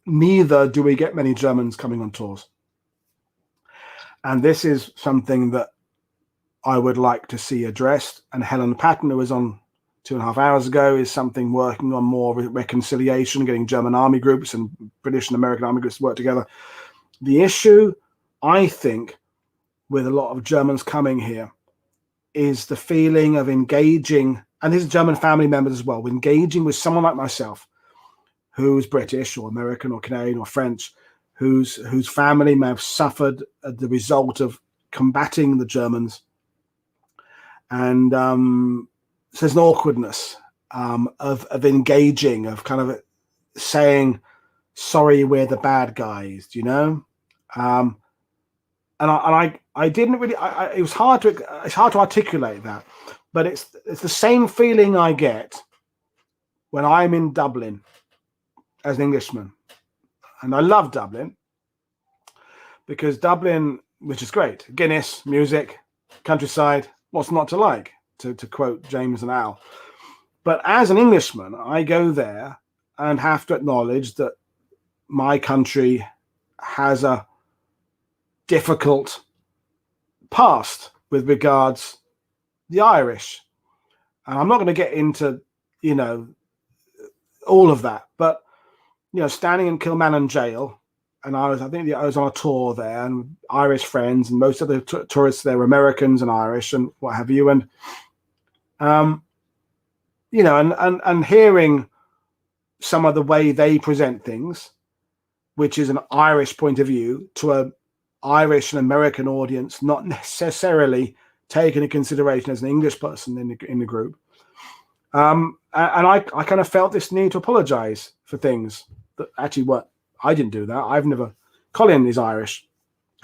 neither do we get many Germans coming on tours. And this is something that I would like to see addressed. And Helen Patton, who was on 2.5 hours ago, is something working on more reconciliation, getting German army groups and British and American army groups to work together. The issue, I think, with a lot of Germans coming here is the feeling of engaging, and this is German family members as well, engaging with someone like myself, who's British or American or Canadian or French, whose family may have suffered as the result of combating the Germans. And so there's an awkwardness of engaging, of kind of saying, sorry, we're the bad guys, And I didn't really. It was hard to articulate that, but it's the same feeling I get when I'm in Dublin as an Englishman, and I love Dublin because Dublin, which is great, Guinness, music, countryside, what's not to like? To quote James and Al. But as an Englishman, I go there and have to acknowledge that my country has a difficult past with regards the Irish, and I'm not going to get into all of that, but standing in Kilmanon jail, and I think I was on a tour there, and Irish friends, and most of the tourists there were Americans and Irish and what have you, and and hearing some of the way they present things, which is an Irish point of view to a Irish and American audience, not necessarily taken into consideration as an English person in the group. And I kind of felt this need to apologize for things that actually weren't. I didn't do that. Colin is Irish,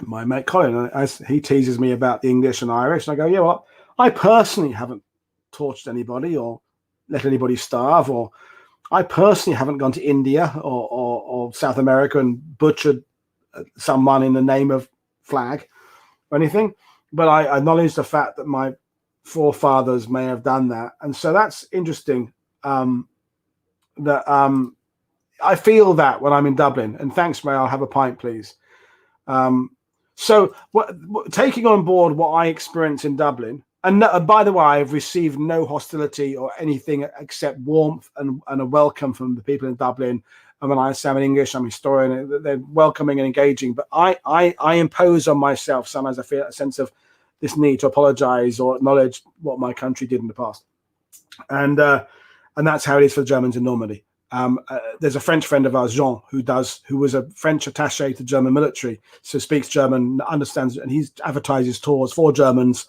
my mate Colin, as he teases me about the English and Irish, and I go, yeah, well, I personally haven't tortured anybody or let anybody starve, or I personally haven't gone to India or South America and butchered someone in the name of flag or anything, but I acknowledge the fact that my forefathers may have done that, and so that's interesting. I feel that when I'm in Dublin, and thanks, Ray, I'll have a pint, please. So taking on board what I experienced in Dublin, and by the way, I've received no hostility or anything except warmth and a welcome from the people in Dublin. And when I say I'm in English, I'm a historian, they're welcoming and engaging. But I impose on myself sometimes I feel a sense of this need to apologize or acknowledge what my country did in the past. And that's how it is for the Germans in Normandy. There's a French friend of ours, Jean, who was a French attaché to German military, so speaks German, understands, and he advertises tours for Germans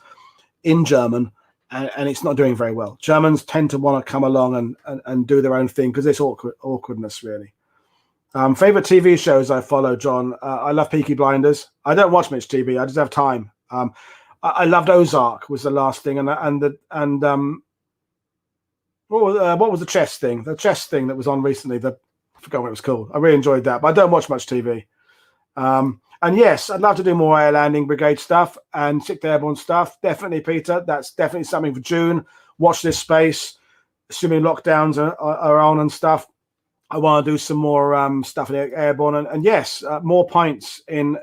in German, and it's not doing very well. Germans tend to want to come along and do their own thing because it's awkwardness, really. Favorite TV shows I follow, John. I love Peaky Blinders. I don't watch much TV. I just have time. I loved Ozark was the last thing, what was the chess thing? The chess thing that was on recently. I forgot what it was called. I really enjoyed that, but I don't watch much TV. And yes, I'd love to do more air landing brigade stuff and 6th Airborne stuff. Definitely, Peter. That's definitely something for June. Watch this space. Assuming lockdowns are on and stuff. I want to do some more stuff in airborne, and yes, more pints in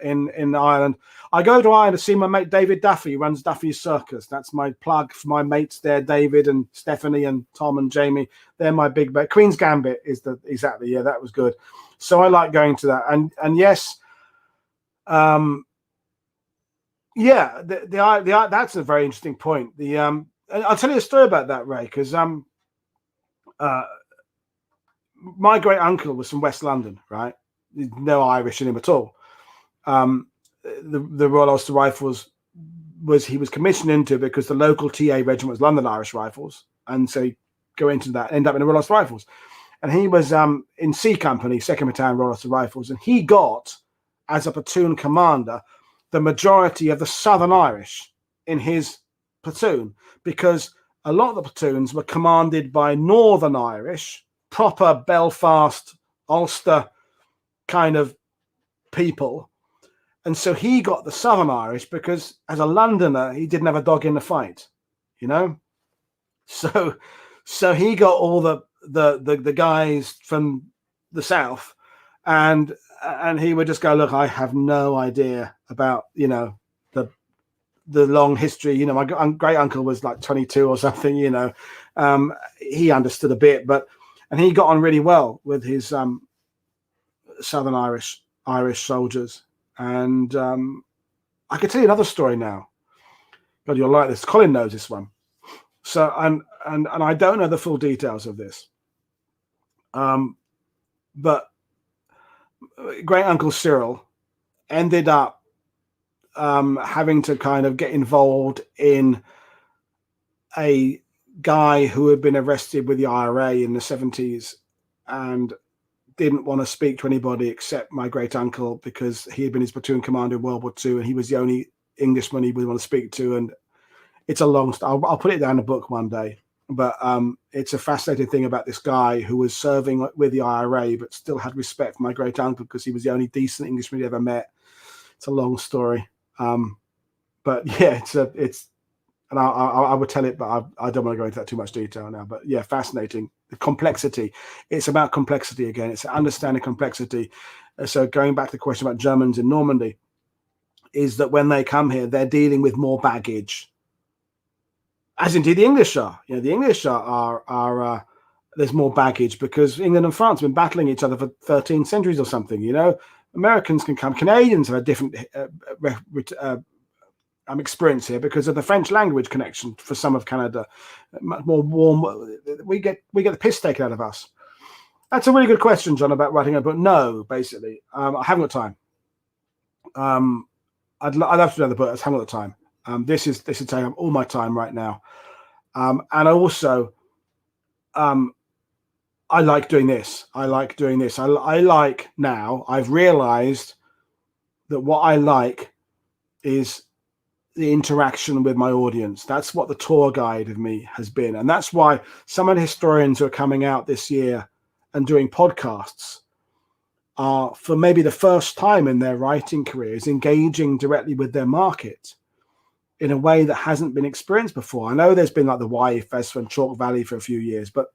Ireland. I go to Ireland to see my mate David Duffy, who runs Duffy's Circus. That's my plug for my mates there, David and Stephanie and Tom and Jamie. They're my big bet. Queen's Gambit is exactly, yeah, that was good. So I like going to that, and yes, yeah, the that's a very interesting point. I'll tell you a story about that, Ray, because my great uncle was from West London, right? No Irish in him at all. The Royal Ulster Rifles he was commissioned into because the local TA regiment was London Irish Rifles, and so he go into that, end up in the Royal Ulster Rifles, and he was in C Company, 2nd Battalion Royal Ulster Rifles, and he got as a platoon commander the majority of the Southern Irish in his platoon, because a lot of the platoons were commanded by Northern Irish, proper Belfast, Ulster kind of people. And so he got the Southern Irish because as a Londoner, he didn't have a dog in the fight, you know? So he got all the guys from the South, and he would just go, look, I have no idea about, you know, the long history. You know, my great uncle was like 22 or something, you know. He understood a bit, and he got on really well with his Southern Irish soldiers. And I could tell you another story now. God, you'll like this. Colin knows this one. So and I don't know the full details of this. But great uncle Cyril ended up having to kind of get involved in a guy who had been arrested with the IRA in the 70s and didn't want to speak to anybody except my great uncle, because he had been his platoon commander in World War II, and he was the only Englishman he would want to speak to. And it's a long story. I'll put it down in a book one day. But it's a fascinating thing about this guy who was serving with the IRA, but still had respect for my great uncle because he was the only decent Englishman he ever met. It's a long story. But yeah, and I would tell it, but I don't want to go into that too much detail now. But yeah, fascinating. The complexity. It's about complexity again. It's understanding complexity. So going back to the question about Germans in Normandy, is that when they come here, they're dealing with more baggage, as indeed the English are. You know, the English are there's more baggage because England and France have been battling each other for 13 centuries or something. You know, Americans can come. Canadians have a different experience here because of the French language connection for some of Canada. Much more warm. We get the piss taken out of us. That's a really good question, John, about writing a book. No, basically, I haven't got time. I'd love to do another book. I just haven't got the time. This is taking up all my time right now. And I also, I like doing this. I like now, I've realized that what I like is the interaction with my audience. That's what the tour guide of me has been. And that's why some of the historians who are coming out this year and doing podcasts are, for maybe the first time in their writing careers, engaging directly with their market in a way that hasn't been experienced before. I know there's been like the YA Festival and Chalk Valley for a few years, but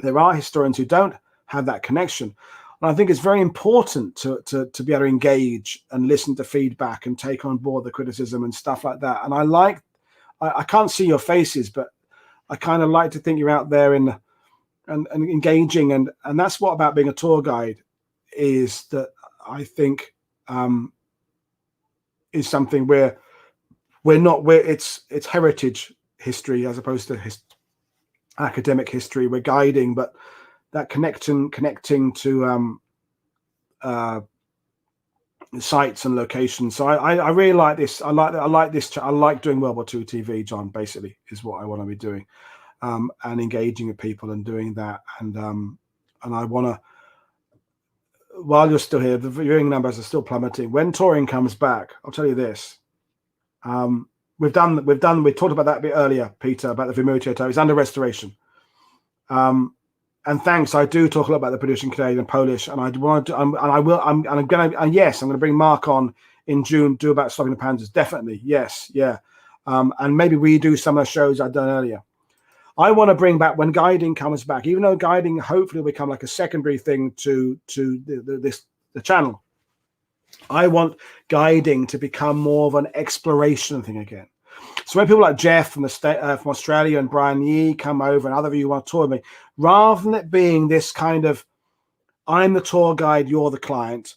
there are historians who don't have that connection. And I think it's very important to be able to engage and listen to feedback and take on board the criticism and stuff like that. And I can't see your faces, but I kind of like to think you're out there and engaging. And that's what about being a tour guide is, that I think is something where it's heritage history as opposed to academic history. We're guiding, but that connecting to sites and locations. So I really like this. I like this. I like doing World War II TV, John. Basically, is what I want to be doing, and engaging with people and doing that. And I want to. While you're still here, the viewing numbers are still plummeting. When touring comes back, I'll tell you this. We talked about that a bit earlier, Peter, about the Vimeo Theatre. It's under restoration. And thanks, I do talk a lot about the British and Canadian and Polish, and I want to, I'm gonna bring Mark on in June, do about Stopping the Panzers. Definitely, yes, yeah. And maybe we do some of the shows I've done earlier. I want to bring back when guiding comes back, even though guiding hopefully will become like a secondary thing to the channel. I want guiding to become more of an exploration thing again. So when people like Jeff from from Australia and Brian Yee come over and other of you want to tour with me, rather than it being this kind of I'm the tour guide, you're the client,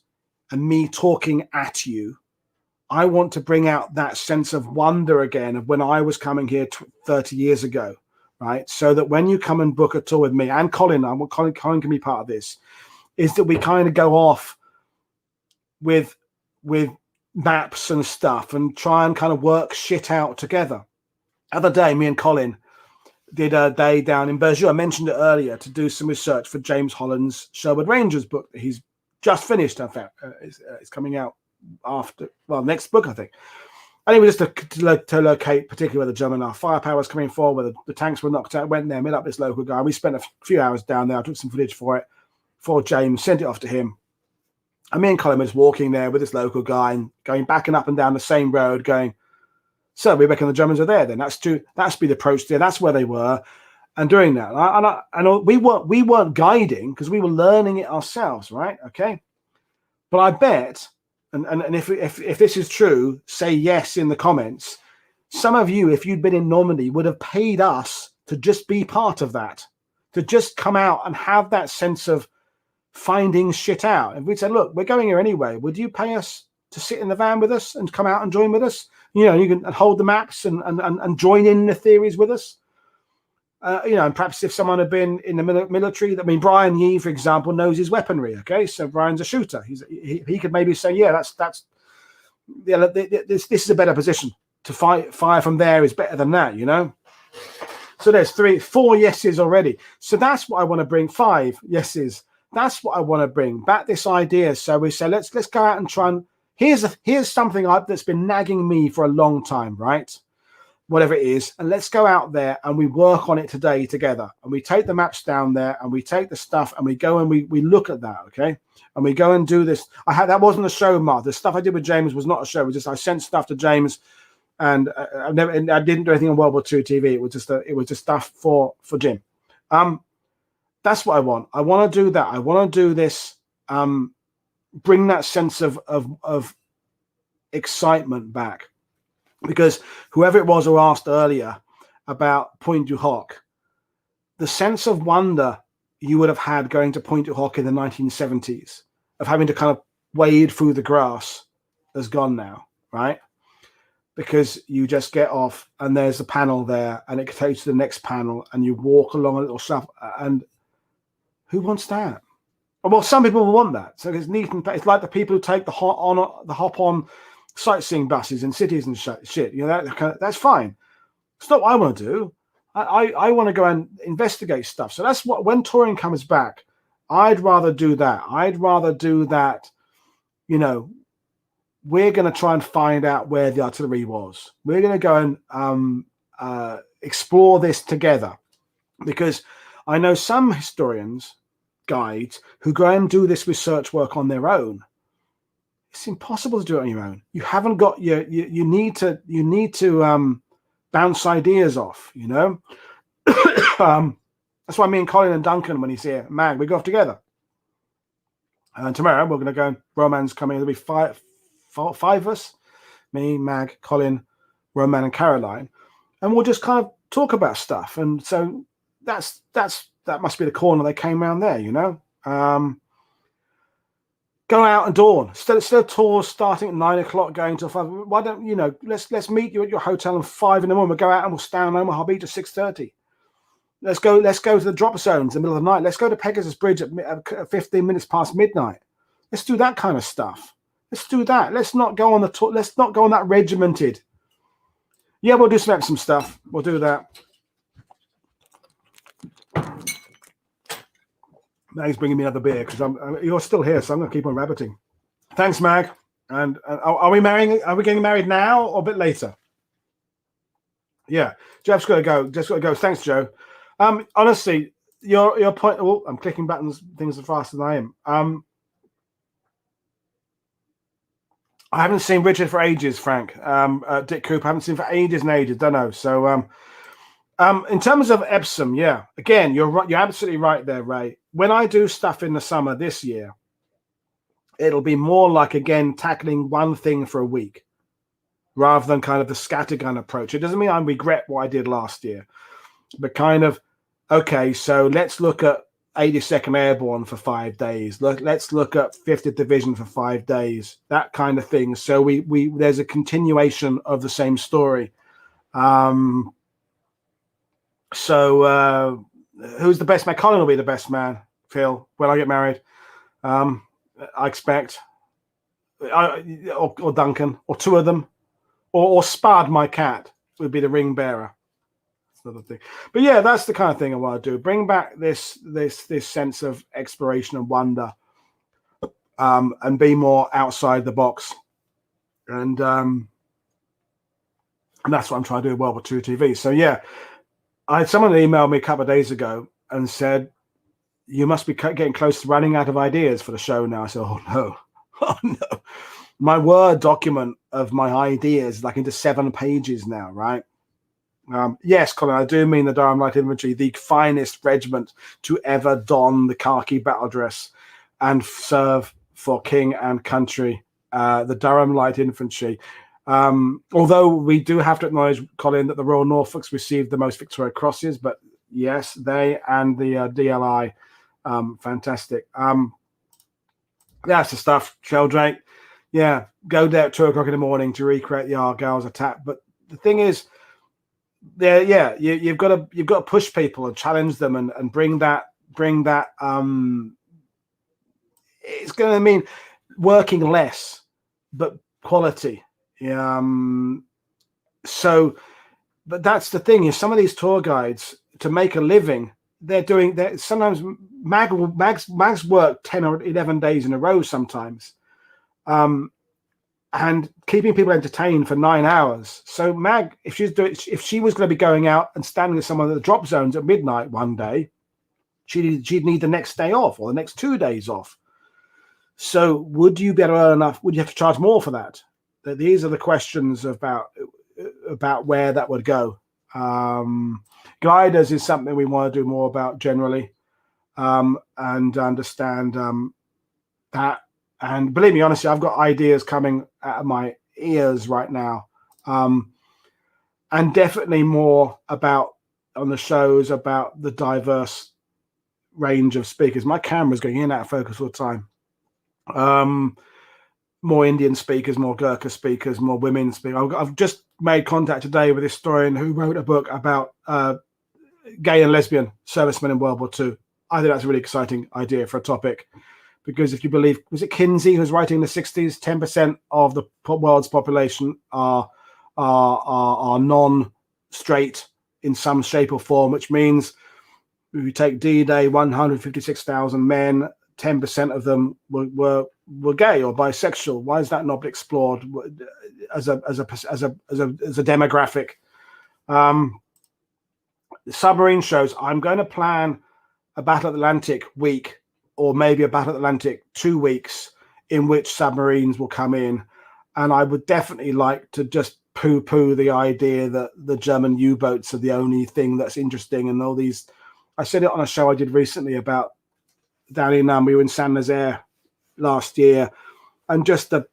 and me talking at you, I want to bring out that sense of wonder again of when I was coming here 30 years ago, right? So that when you come and book a tour with me and Colin, Colin can be part of this, is that we kind of go off with maps and stuff and try and kind of work shit out together. Other day, me and Colin did a day down in Berger. I mentioned it earlier, to do some research for James Holland's Sherwood Rangers book that he's just finished. In fact, it's coming out next book, I think. And it was just to locate particularly where the German firepower was coming forward, where the tanks were knocked out. Went there, met up this local guy. We spent a few hours down there. I took some footage for James, sent it off to him. And me and Colin was walking there with this local guy and going back and up and down the same road, going, so we reckon the Germans are there then. That's be the approach there. That's where they were, and doing that. And we weren't guiding because we were learning it ourselves, right? Okay. But I bet, and if this is true, say yes in the comments. Some of you, if you'd been in Normandy, would have paid us to just be part of that, to just come out and have that sense of finding shit out. And we'd say, look, we're going here anyway. Would you pay us to sit in the van with us and come out and join with us? You know, you can hold the maps and join in the theories with us. You know, and perhaps if someone had been in the military, I mean, Brian Yee, for example, knows his weaponry. Okay, so Brian's a shooter. He could maybe say, yeah, this is a better position to fire from there is better than that. You know. So there's 4 yeses already. So that's what I want to bring. 5 yeses. That's what I want to bring back, this idea. So we say, let's go out and try and here's something that's been nagging me for a long time, right? Whatever it is, and let's go out there and we work on it today together. And we take the maps down there and we take the stuff and we go and we look at that, okay? And we go and do this. That wasn't a show, Mark. The stuff I did with James was not a show. It was just I sent stuff to James, and I didn't do anything on World War II TV. It was just stuff for Jim. That's what I want. I want to do that. I want to do this. Bring that sense of excitement back, because whoever it was who asked earlier about Pointe du Hoc, the sense of wonder you would have had going to Pointe du Hoc in the 1970s of having to kind of wade through the grass has gone now, right? Because you just get off and there's a panel there and it takes you to the next panel and you walk along a little stuff. And who wants that? Well, some people will want that. So it's neat and it's like the people who take the hop on sightseeing buses in cities and shit. You know, that's fine. It's not what I want to do. I want to go and investigate stuff. So that's what, when touring comes back, I'd rather do that. I'd rather do that. You know, we're going to try and find out where the artillery was. We're going to go and explore this together, because I know some historians, guides, who go and do this research work on their own. It's impossible to do it on your own. You haven't got you need to bounce ideas off, you know. That's why me and Colin and Duncan, when he's here, Mag, we go off together. And tomorrow we're going to go and Roman's coming. There'll be five of us, me, Mag, Colin, Roman, and Caroline, and we'll just kind of talk about stuff. And so that must be the corner they came around there, you know. Go out and dawn. Instead of tours starting at 9 o'clock, going till 5. Why don't you know? Let's meet you at your hotel at 5 in the morning. We'll go out and we'll stay on Omaha Beach at 6:30. Let's go to the drop zones in the middle of the night. Let's go to Pegasus Bridge at 15 minutes past midnight. Let's do that kind of stuff. Let's do that. Let's not go on let's not go on that regimented. Yeah, we'll do some Epsom stuff. We'll do that. Mag's bringing me another beer because you're still here, so I'm going to keep on rabbiting. Thanks, Mag. And are we marrying? Are we getting married now or a bit later? Yeah, Jeff's got to go. Jeff's got to go. Thanks, Joe. Honestly, your point. Oh, I'm clicking buttons. Things are faster than I am. I haven't seen Richard for ages, Frank. Dick Cooper, I haven't seen for ages and ages. Don't know. So, in terms of Epsom, yeah. Again, you're right. You're absolutely right there, Ray. When I do stuff in the summer this year, it'll be more like, again, tackling one thing for a week rather than kind of the scattergun approach. It doesn't mean I regret what I did last year, but kind of, okay, so let's look at 82nd Airborne for 5 days. Let's look at 50th Division for 5 days, that kind of thing. So we there's a continuation of the same story. So who's the best man? Colin will be the best man, Phil, when I get married. I expect. Or Duncan, or two of them. Or Spud, my cat, would be the ring bearer. That's another thing. But yeah, that's the kind of thing I want to do. Bring back this sense of exploration and wonder, and be more outside the box. And that's what I'm trying to do with WW2 TV. So yeah, I had someone emailed me a couple of days ago and said, you must be getting close to running out of ideas for the show now. I said, oh no. Oh no. My Word document of my ideas is like into 7 pages now, right? Yes, Colin, I do mean the Durham Light Infantry, the finest regiment to ever don the khaki battle dress and serve for king and country, the Durham Light Infantry. Although we do have to acknowledge, Colin, that the Royal Norfolks received the most Victoria Crosses, but yes, they and the DLI, fantastic. That's the stuff, Sheldrake. Yeah, go there at 2 o'clock in the morning to recreate the Argylls attack. But the thing is, you've got to push people and challenge them and bring that. It's going to mean working less, but quality. So, but that's the thing is, some of these tour guides, to make a living, they're sometimes Mag's work 10 or 11 days in a row sometimes. And keeping people entertained for 9 hours. So Mag, if she was going to be going out and standing at some of the drop zones at midnight one day, she'd need the next day off or the next 2 days off. So would you be able to earn enough? Would you have to charge more for that? These are the questions about where that would go. Gliders is something we want to do more about generally, and understand that. And believe me, honestly, I've got ideas coming out of my ears right now, and definitely more about on the shows about the diverse range of speakers. My camera's going in and out of focus all the time. More Indian speakers, more Gurkha speakers, more women speakers. I've just made contact today with a historian who wrote a book about gay and lesbian servicemen in World War II. I think that's a really exciting idea for a topic. Because if you believe, was it Kinsey who was writing in the 60s, 10% of the world's population are non-straight in some shape or form, which means if you take D-Day, 156,000 men, 10% of them were gay or bisexual. Why is that not explored as a demographic? Submarine shows. I'm going to plan a Battle Atlantic week, or maybe a Battle Atlantic 2 weeks, in which submarines will come in. And I would definitely like to just poo-poo the idea that the German U-boats are the only thing that's interesting. And all these, I said it on a show I did recently about down in, we were in Saint Nazaire last year, and just the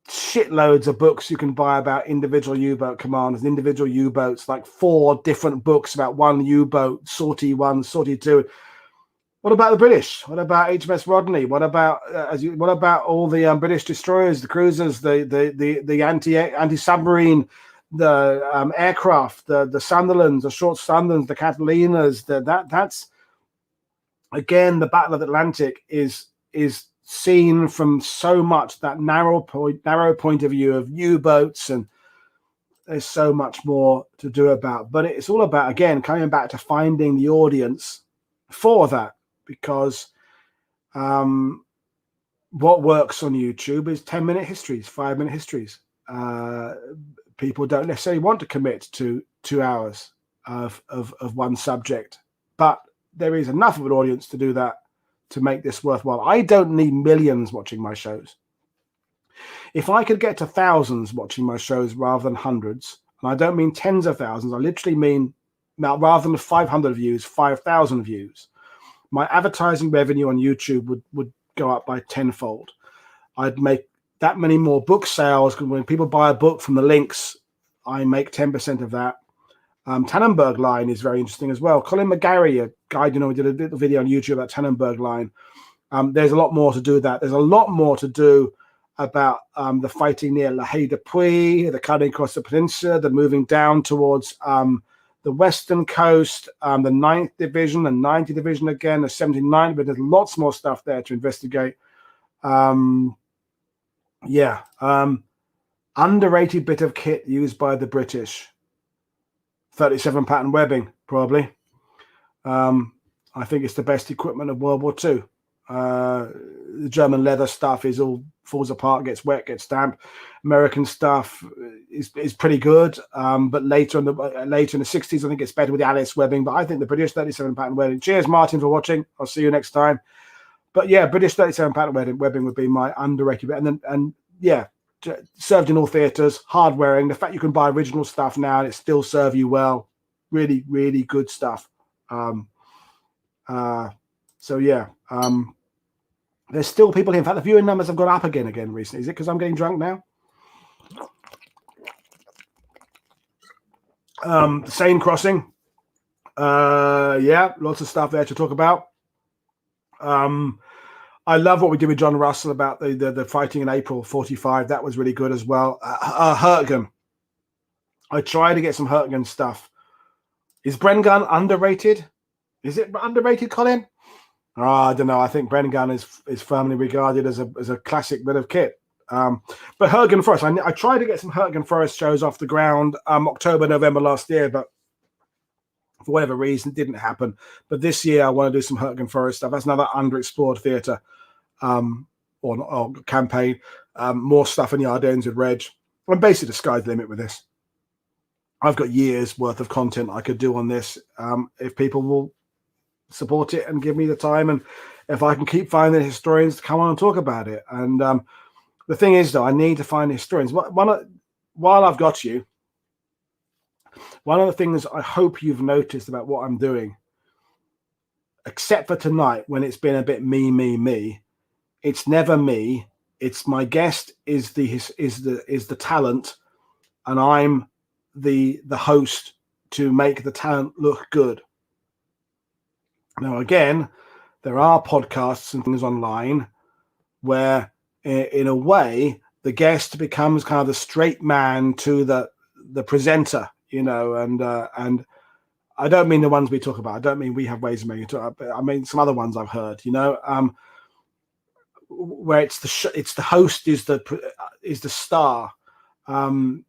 shitloads of books you can buy about individual U-boat commanders, individual U-boats, like 4 different books about one U-boat, sortie 1, sortie 2. What about the British? What about HMS Rodney? What about all the British destroyers, the cruisers, the anti-submarine, the aircraft, the Sunderlands, the short Sunderlands, the Catalinas? That's again, the Battle of the Atlantic is seen from so much that narrow point of view of U-boats, and there's so much more to do about. But it's all about, again, coming back to finding the audience for that, because what works on YouTube is 10-minute histories, 5-minute histories. People don't necessarily want to commit to 2 hours of one subject, but there is enough of an audience to do that, to make this worthwhile. I don't need millions watching my shows. If I could get to thousands watching my shows rather than hundreds, and I don't mean tens of thousands, I literally mean, now, rather than 500 views, 5,000 views, my advertising revenue on YouTube would go up by tenfold. I'd make that many more book sales, because when people buy a book from the links, I make 10% of that. Tannenberg line is very interesting as well. Colin McGarry, a guy, we did a little video on YouTube about Tannenberg line. There's a lot more to do with that. There's a lot more to do about the fighting near La Haye de Puy, the cutting across the peninsula, the moving down towards the western coast, the 9th Division, the 90th Division again, the 79th, but there's lots more stuff there to investigate. Underrated bit of kit used by the British. 37 pattern webbing, probably. I think it's the best equipment of World War II. The German leather stuff is all falls apart, gets wet, gets damp. American stuff is pretty good, but later in the 60s, I think it's better with the Alice webbing. But I think the British 37 pattern webbing. Cheers, Martin, for watching. I'll see you next time. But yeah, British 37 pattern webbing would be my underrated bit. And served in all theatres, hard wearing. The fact you can buy original stuff now and it still serve you well, really, really good stuff. There's still people here. In fact, the viewing numbers have gone up again recently. Is it because I'm getting drunk now? The Seine crossing. Lots of stuff there to talk about. I love what we did with John Russell about the fighting in April 45. That was really good as well. Hurtgen. I try to get some Hurtgen stuff. Is Brengun underrated? Is it underrated, Colin? I don't know. I think Brengun is firmly regarded as a classic bit of kit. But Hurtgen Forest. I tried to get some Hurtgen Forest shows off the ground October, November last year, but for whatever reason, it didn't happen. But this year, I want to do some Hurtgen Forest stuff. That's another underexplored theatre or campaign. More stuff in the Ardennes with Reg. I'm basically the sky's the limit with this. I've got years worth of content I could do on this if people will support it and give me the time, and if I can keep finding historians to come on and talk about it. And the thing is, though, I need to find historians. While I've got you, one of the things I hope you've noticed about what I'm doing, except for tonight when it's been a bit me, it's never me. It's my guest is the talent, and I'm the host to make the talent look good. Now, again, there are podcasts and things online where, in a way, the guest becomes kind of the straight man to the presenter, and I don't mean the ones we talk about. I don't mean we have ways of making it talk, but I mean some other ones I've heard, where it's the host is the star. I'm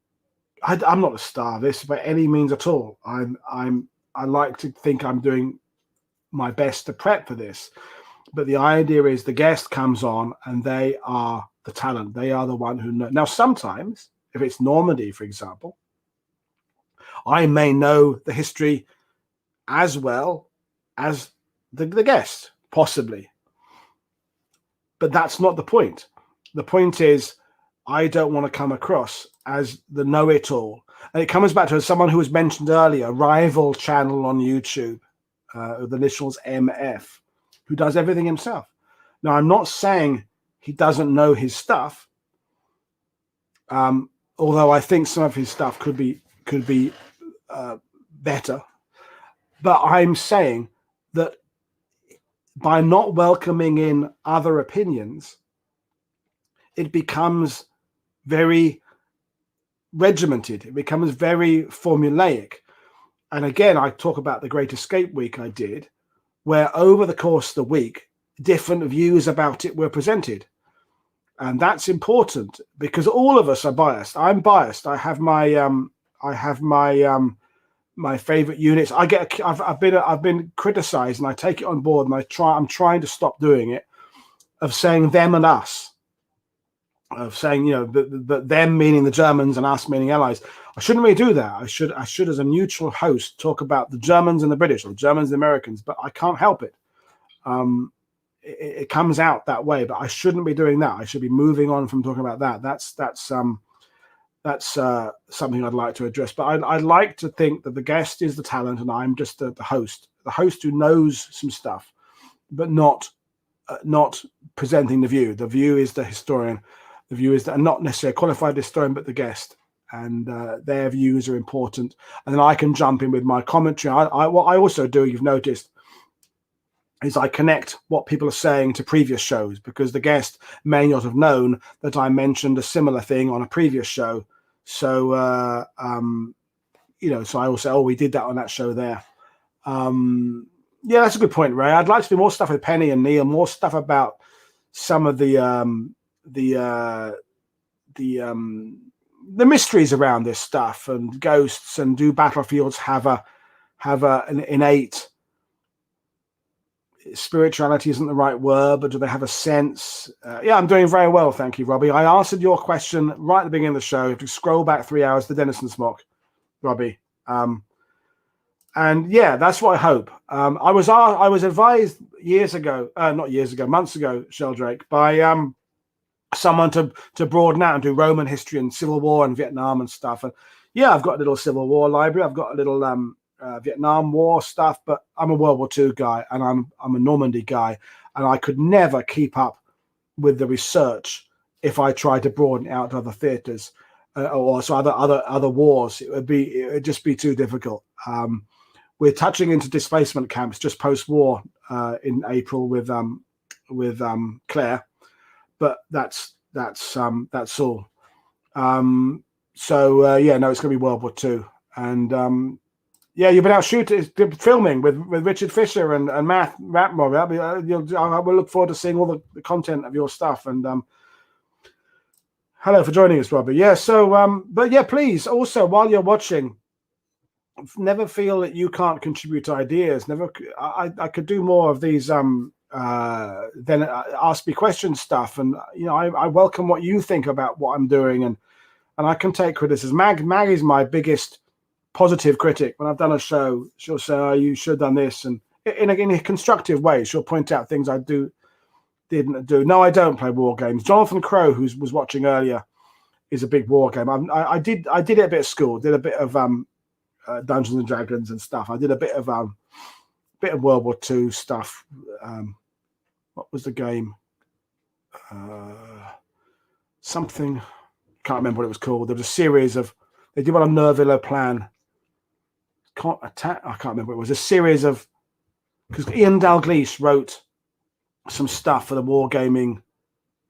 not a star of this by any means at all. I like to think I'm doing my best to prep for this, but the idea is the guest comes on and they are the talent. They are the one who know. Now, sometimes if it's Normandy, for example, I may know the history as well as the guest, possibly, but that's not the point. The point is I don't want to come across as the know-it-all. And it comes back to someone who was mentioned earlier, rival channel on YouTube, the initials MF, who does everything himself. Now, I'm not saying he doesn't know his stuff, although I think some of his stuff could be better. But I'm saying that by not welcoming in other opinions, it becomes very regimented. It becomes very formulaic. And again, I talk about the Great Escape Week I did, where over the course of the week, different views about it were presented. And that's important because all of us are biased. I'm biased. I have my favorite units. I've been criticized, and I take it on board, and I'm trying to stop doing it, of saying them and us, of saying, that them meaning the Germans and us meaning allies. I shouldn't really do that. I should as a neutral host talk about the Germans and the British, or the Germans and the Americans, but I can't help it. It comes out that way, but I shouldn't be doing that. I should be moving on from talking about that. That's something I'd like to address. But I'd like to think that the guest is the talent, and I'm just the host who knows some stuff, but not presenting the view. The view is the historian. The view is not necessarily a qualified historian, but the guest, and their views are important. And then I can jump in with my commentary. What I also do, you've noticed, is I connect what people are saying to previous shows, because the guest may not have known that I mentioned a similar thing on a previous show. So, so I will say, we did that on that show there. Yeah, that's a good point, Ray. I'd like to do more stuff with Penny and Neil, more stuff about some of the mysteries around this stuff, and ghosts, and do battlefields have an innate spirituality isn't the right word, but do they have a sense? Yeah, I'm doing very well, thank you, Robbie. I answered your question right at the beginning of the show. You have to scroll back 3 hours to Denison Smock, Robbie. And yeah, that's what I hope. I was advised months ago, Sheldrake, by someone to broaden out and do Roman history and Civil War and Vietnam and stuff. And yeah, I've got a little Civil War library. I've got a little Vietnam War stuff, but I'm a World War II guy, and I'm a Normandy guy, and I could never keep up with the research if I tried to broaden it out to other theaters or so other wars. It would just be too difficult. We're touching into displacement camps just post-war in April with Claire, but that's all. Yeah, no, it's going to be World War II, and yeah, you've been out filming with Richard Fisher and Matt Ratmore. I will look forward to seeing all the content of your stuff. And hello for joining us, Robbie. Yeah, so but yeah, please also, while you're watching, never feel that you can't contribute ideas. I could do more of these then ask me questions stuff, and I welcome what you think about what I'm doing, and I can take criticism. Mag is my biggest positive critic. When I've done a show, she'll say, "Oh, you should have done this," and in a constructive way, she'll point out things I didn't do. No, I don't play war games. Jonathan Crow, who was watching earlier, is a big war game. I did it a bit at school. Did a bit of Dungeons and Dragons and stuff. I did a bit of World War II stuff. What was the game? Something, can't remember what it was called. There was a series of, they did one on Nerville Plan. I can't remember. It was a series of, because Ian Dalglish wrote some stuff for the wargaming.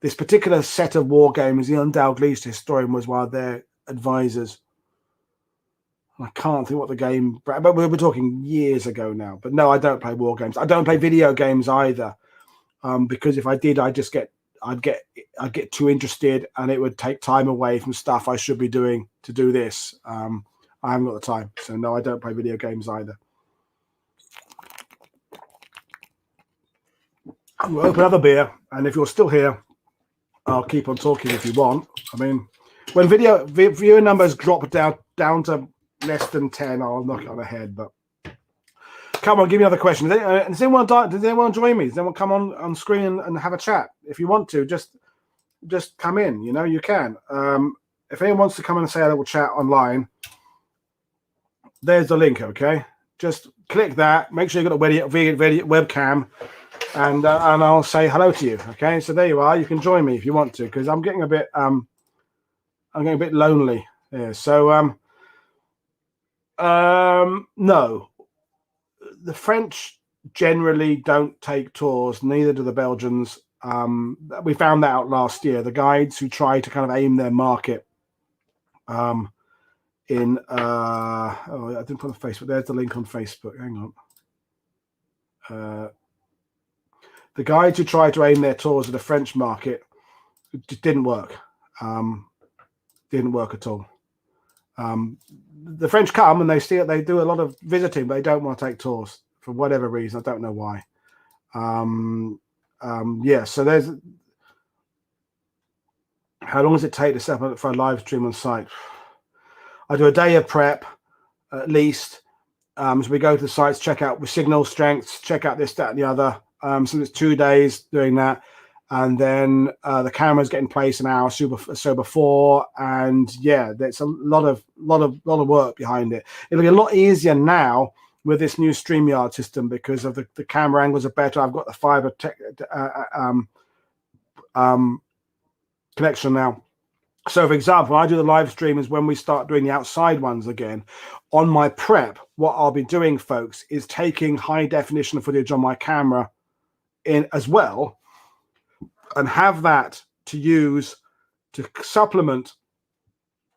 This particular set of war games, Ian Dalglish, the historian, was one of their advisors. I can't think what the game, but we were talking years ago now. But no, I don't play war games. I don't play video games either, because if I did, I'd get too interested, and it would take time away from stuff I should be doing to do this. I haven't got the time, so no, I don't play video games either. We'll open another beer, and if you're still here, I'll keep on talking if you want. I mean, when viewer numbers drop down to less than 10, I'll knock it on the head. But come on, give me another question. Does anyone join me? Does anyone come on screen and have a chat? If you want to, just come in. You can. If anyone wants to come and say a little chat online, there's the link. Okay, just click that. Make sure you've got a webcam, and I'll say hello to you. Okay, so there you are. You can join me if you want to, because I'm getting a bit lonely. Yeah. So no, the French generally don't take tours. Neither do the Belgians. We found that out last year. The guides who try to kind of aim their market in I didn't put on Facebook. There's the link on Facebook. Hang on. the guys who tried to aim their tours at the French market, it just didn't work. Didn't work at all. The French come and they do a lot of visiting, but they don't want to take tours for whatever reason. I don't know why. Yeah, so there's, how long does it take to set up for a live stream on site? I do a day of prep at least. So we go to the sites, check out with signal strengths, check out this, that, and the other. So it's 2 days doing that, and then the cameras get in place an hour so before, and yeah, there's a lot of work behind it. It'll be a lot easier now with this new StreamYard system because of the camera angles are better. I've got the fiber connection now. So, for example, I do the live streams when we start doing the outside ones again. On my prep, what I'll be doing, folks, is taking high definition footage on my camera in as well, and have that to use to supplement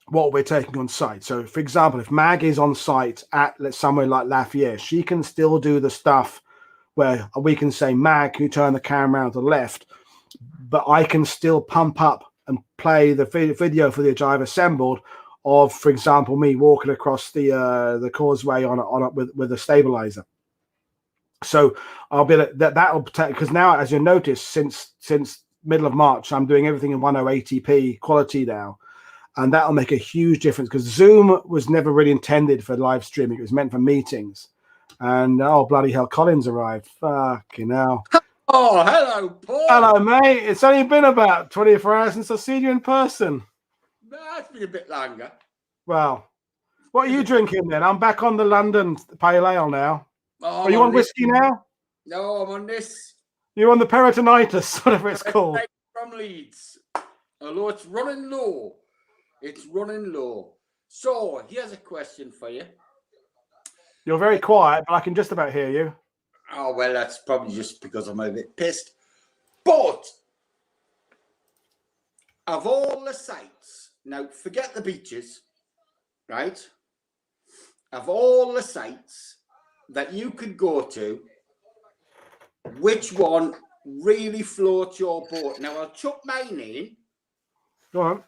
what we're taking on site. So, for example, if Mag is on site at somewhere like Lafayette, she can still do the stuff where we can say, Mag, can you turn the camera around to the left? But I can still pump up and play the video footage I've assembled of, for example, me walking across the causeway with a stabilizer. So I'll be that'll protect, because now, as you notice, since middle of March, I'm doing everything in 1080p quality now, and that'll make a huge difference because Zoom was never really intended for live streaming; it was meant for meetings. And oh bloody hell, Colin's arrived! Fucking hell. Oh, hello, Paul. Hello, mate. It's only been about 24 hours since I've seen you in person. That's been a bit longer. Well, what are you drinking then? I'm back on the London Pale Ale now. Oh, Are you on whiskey now? No, I'm on this. You're on the peritonitis, whatever it's called. From Leeds. Although it's running low. It's running low. So, here's a question for you. You're very quiet, but I can just about hear you. Oh, well, that's probably just because I'm a bit pissed. But, of all the sites, now forget the beaches, right? Of all the sites that you could go to, which one really floats your boat? Now, I'll chuck mine in. Go on.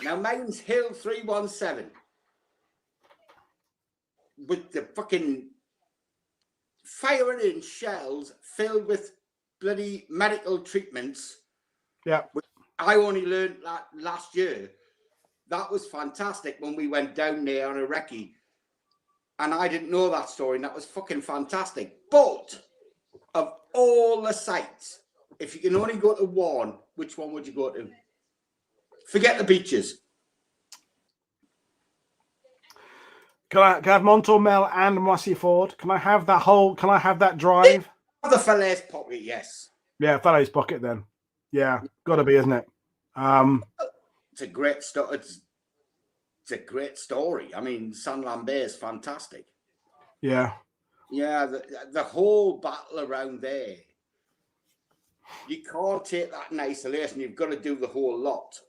Now, mine's Hill 317. With the fucking firing in shells filled with bloody medical treatments. Yeah. I only learned that last year. That was fantastic when we went down there on a recce. And I didn't know that story, and that was fucking fantastic. But of all the sites, if you can only go to one, which one would you go to? Forget the beaches. Can I have Montormel and Moissy Ford? Can I have that whole? Can I have that drive? The Falaise Pocket, yes. Yeah, Falaise Pocket then. Yeah, gotta be, isn't it? It's a great story. It's a great story. I mean, Saint Lambert is fantastic. Yeah. Yeah, the whole battle around there. You can't take that in isolation. You've got to do the whole lot.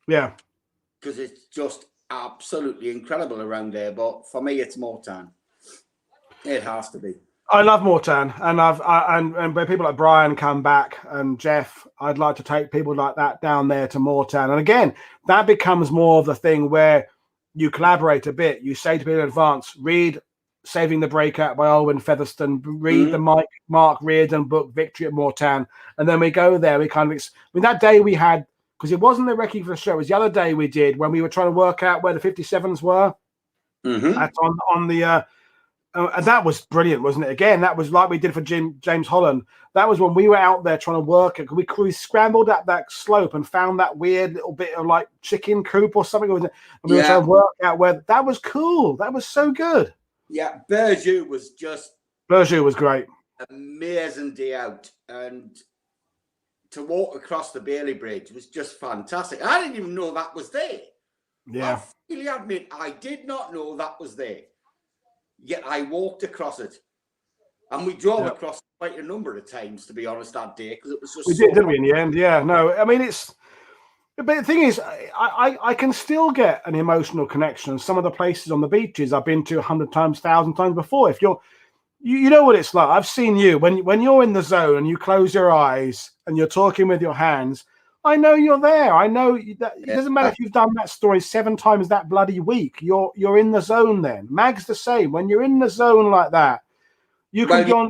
Yeah. Because it's just absolutely incredible around there. But for me, it's Mortain. It has to be. I love Mortain, and and when people like Brian come back and Jeff, I'd like to take people like that down there to Mortain. And again, that becomes more of the thing where you collaborate a bit. You say to people in advance, read Saving the Breakout by Owen Featherstone, read the Mark Reardon book Victory at Mortain, and then we go there. We kind of, that day we had, because it wasn't the recce for the show, it was the other day we did when we were trying to work out where the 57s were. That's on the. And that was brilliant, wasn't it? Again, that was like we did for James Holland. That was when we were out there trying to work it. We scrambled up that slope and found that weird little bit of like chicken coop or something. And we were trying to work out where. That was cool. That was so good. Yeah, Berjou was just... Berjou was great. Amazing day out. And to walk across the Bailey Bridge was just fantastic. I didn't even know that was there. Yeah. I really admit, I did not know that was there. Yet I walked across it, and we drove across quite a number of times, to be honest, that day, because it was just. We did, didn't we? In the end, yeah. No, I mean it's. But the thing is, I can still get an emotional connection. Some of the places on the beaches I've been to 100 times, 1,000 times before. If you're, you know what it's like. I've seen you when you're in the zone and you close your eyes and you're talking with your hands. I know you're there. I know that it doesn't matter if you've done that story 7 times that bloody week. You're in the zone then. Mag's the same. When you're in the zone like that, you can be on.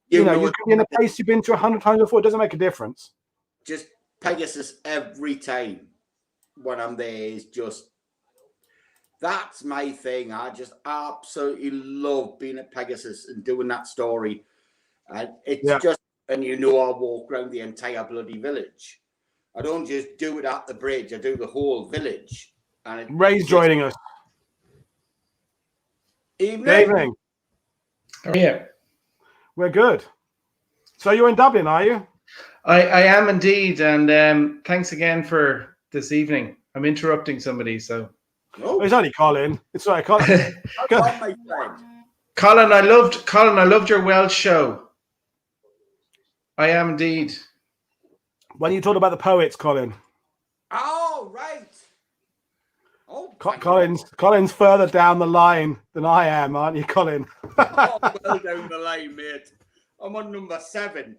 You know, you could be in a place you've been to 100 times before. It doesn't make a difference. Just Pegasus every time when I'm there is just, that's my thing. I just absolutely love being at Pegasus and doing that story. And it's just, and you know, I walk around the entire bloody village. I don't just do it at the bridge. I do the whole village. And Ray's joining us. Evening. Oh, yeah. We're good. So you're in Dublin, are you? I am indeed. And thanks again for this evening. I'm interrupting somebody, so. Oh, it's only Colin. It's all right, Colin. Colin, I loved your Welsh show. I am indeed. When you talk about the poets, Colin. Oh, right. Oh, Colin's further down the line than I am, aren't you, Colin? Oh, well down the line, mate. I'm on number 7.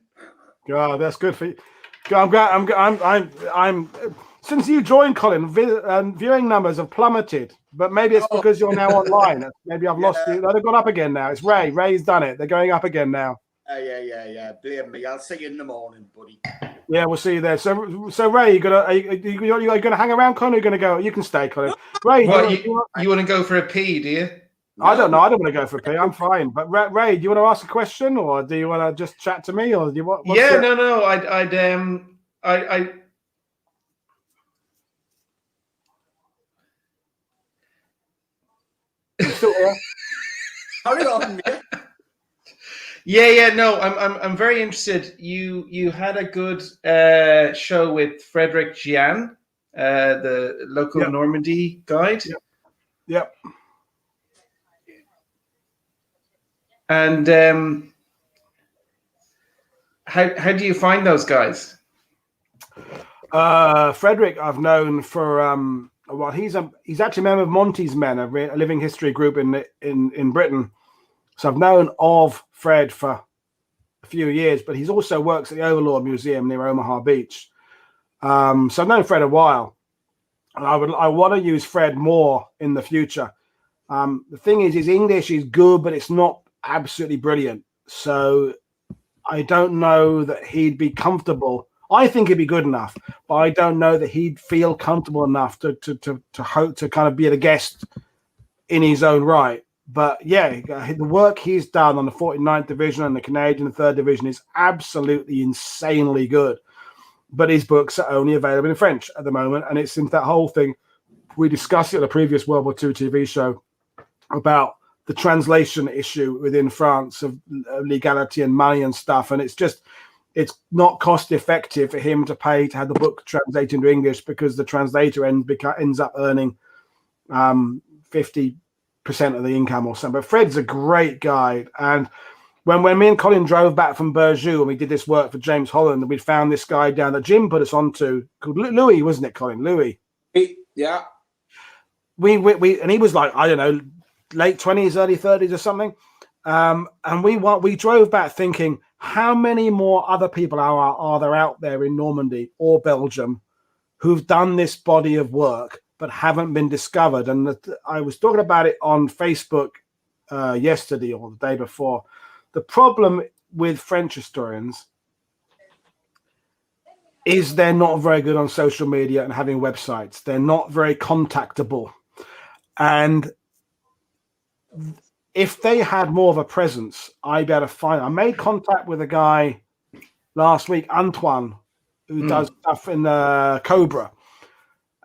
God, that's good for you. I'm glad. I'm. Since you joined, Colin, viewing numbers have plummeted. But maybe it's because you're now online. Maybe I've lost you. No, they've gone up again now. It's Ray. Ray's done it. They're going up again now. Yeah. Blame me. I'll see you in the morning, buddy. Yeah, we'll see you there. So Ray, are you gonna hang around, Colin? Or are you gonna go? You can stay, Colin. Ray, you want to go for a pee? Do you? I don't know. I don't want to go for a pee. I'm fine. But Ray, do you want to ask a question, or do you want to just chat to me, or do you want? No. I You still here? Hurry on, mate. Yeah. No, I'm very interested. You had a good show with Frederick Gian, the local Normandy guide. Yep. And how do you find those guys? Frederick, I've known for he's actually a member of Monty's Men, a living history group in Britain. So I've known of Fred for a few years, but he's also works at the Overlord Museum near Omaha Beach. So I've known Fred a while, and I want to use Fred more in the future. The thing is, his English is good, but it's not absolutely brilliant. So I don't know that he'd be comfortable. I think he'd be good enough, but I don't know that he'd feel comfortable enough to hope to kind of be a guest in his own right. But yeah, the work he's done on the 49th Division and the Canadian 3rd Division is absolutely insanely good. But his books are only available in French at the moment, and it's since that whole thing we discussed it in a previous World War II TV show about the translation issue within France of legality and money and stuff, and it's not cost effective for him to pay to have the book translated into English because the translator ends up earning 50% of the income or something. But Fred's a great guide, and when me and Colin drove back from Burjou and we did this work for James Holland, and we found this guy down that Jim put us onto called Louis, wasn't it, Colin? Louis. Yeah. We and he was like, I don't know, late 20s, early 30s or something. And we drove back thinking, how many more other people are there out there in Normandy or Belgium who've done this body of work but haven't been discovered? And I was talking about it on Facebook yesterday or the day before. The problem with French historians is they're not very good on social media and having websites. They're not very contactable. And if they had more of a presence, I'd be able to find. I made contact with a guy last week, Antoine, who does stuff in the Cobra,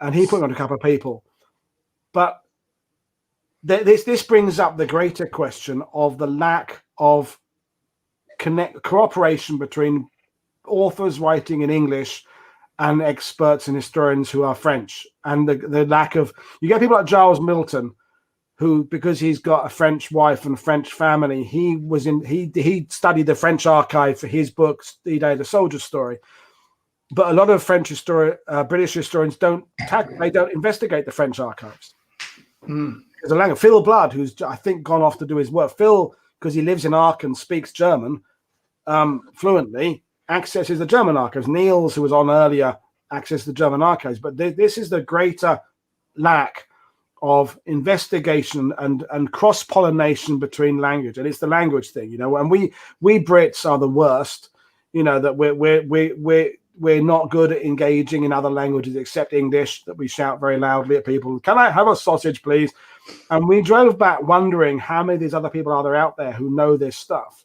and he put on a couple of people. But this brings up the greater question of the lack of cooperation between authors writing in English and experts and historians who are French, and the lack of. You get people like Giles Milton, who, because he's got a French wife and French family, he studied the French archive for his book, D-Day, the Soldier's Story. But a lot of British historians don't investigate the French archives. There's a language. Phil Blood, who's I think gone off to do his work. Phil because he lives in Aachen, speaks German fluently, accesses the German archives. Niels, who was on earlier, accesses the German archives. But this is the greater lack of investigation and cross-pollination between language, and it's the language thing, you know. And we Brits are the worst, you know, that we're not good at engaging in other languages except English, that we shout very loudly at people, "Can I have a sausage, please?" And we drove back wondering how many of these other people are there out there who know this stuff,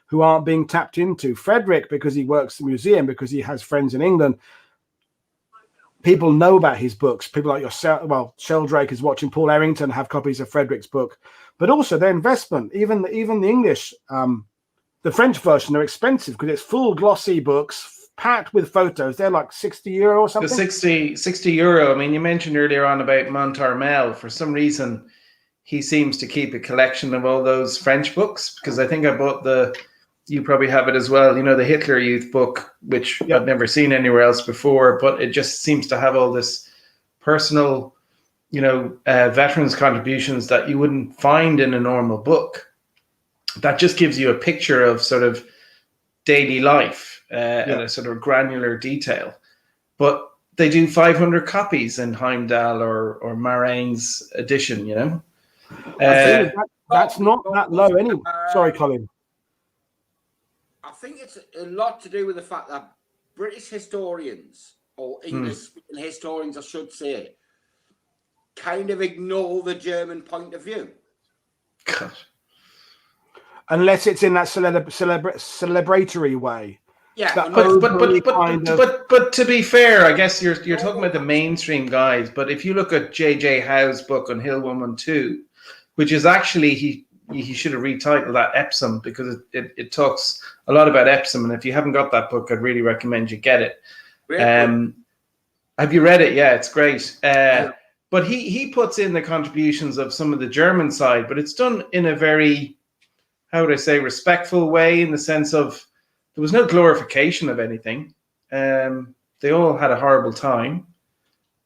who aren't being tapped into. Frederick, because he works at the museum, because he has friends in England, people know about his books. People like yourself, well, Sheldrake is watching, Paul Errington have copies of Frederick's book, but also their investment. Even the English, the French version are expensive because it's full glossy books packed with photos. They're like €60 or something. The 60 euro. I mean, you mentioned earlier on about Montarmel. For some reason, he seems to keep a collection of all those French books, because I think I bought you probably have it as well, you know, the Hitler Youth book, which I've never seen anywhere else before, but it just seems to have all this personal, you know, veterans contributions that you wouldn't find in a normal book. That just gives you a picture of sort of daily life at a sort of granular detail. But they do 500 copies in Heimdall or Marrain's edition, you know. That's not that low anyway. Sorry, Colin. I think it's a lot to do with the fact that British historians, or English-speaking historians, I should say, kind of ignore the German point of view. God. Unless it's in that celebratory way. Yeah, but to be fair, I guess you're talking about the mainstream guys. But if you look at J.J. Howe's book on Hill 112, which is actually he should have retitled that Epsom, because it talks a lot about Epsom. And if you haven't got that book, I'd really recommend you get it. Have you read it? Yeah, it's great. But he puts in the contributions of some of the German side, but it's done in a very, how would I say, respectful way, in the sense of there was no glorification of anything. They all had a horrible time.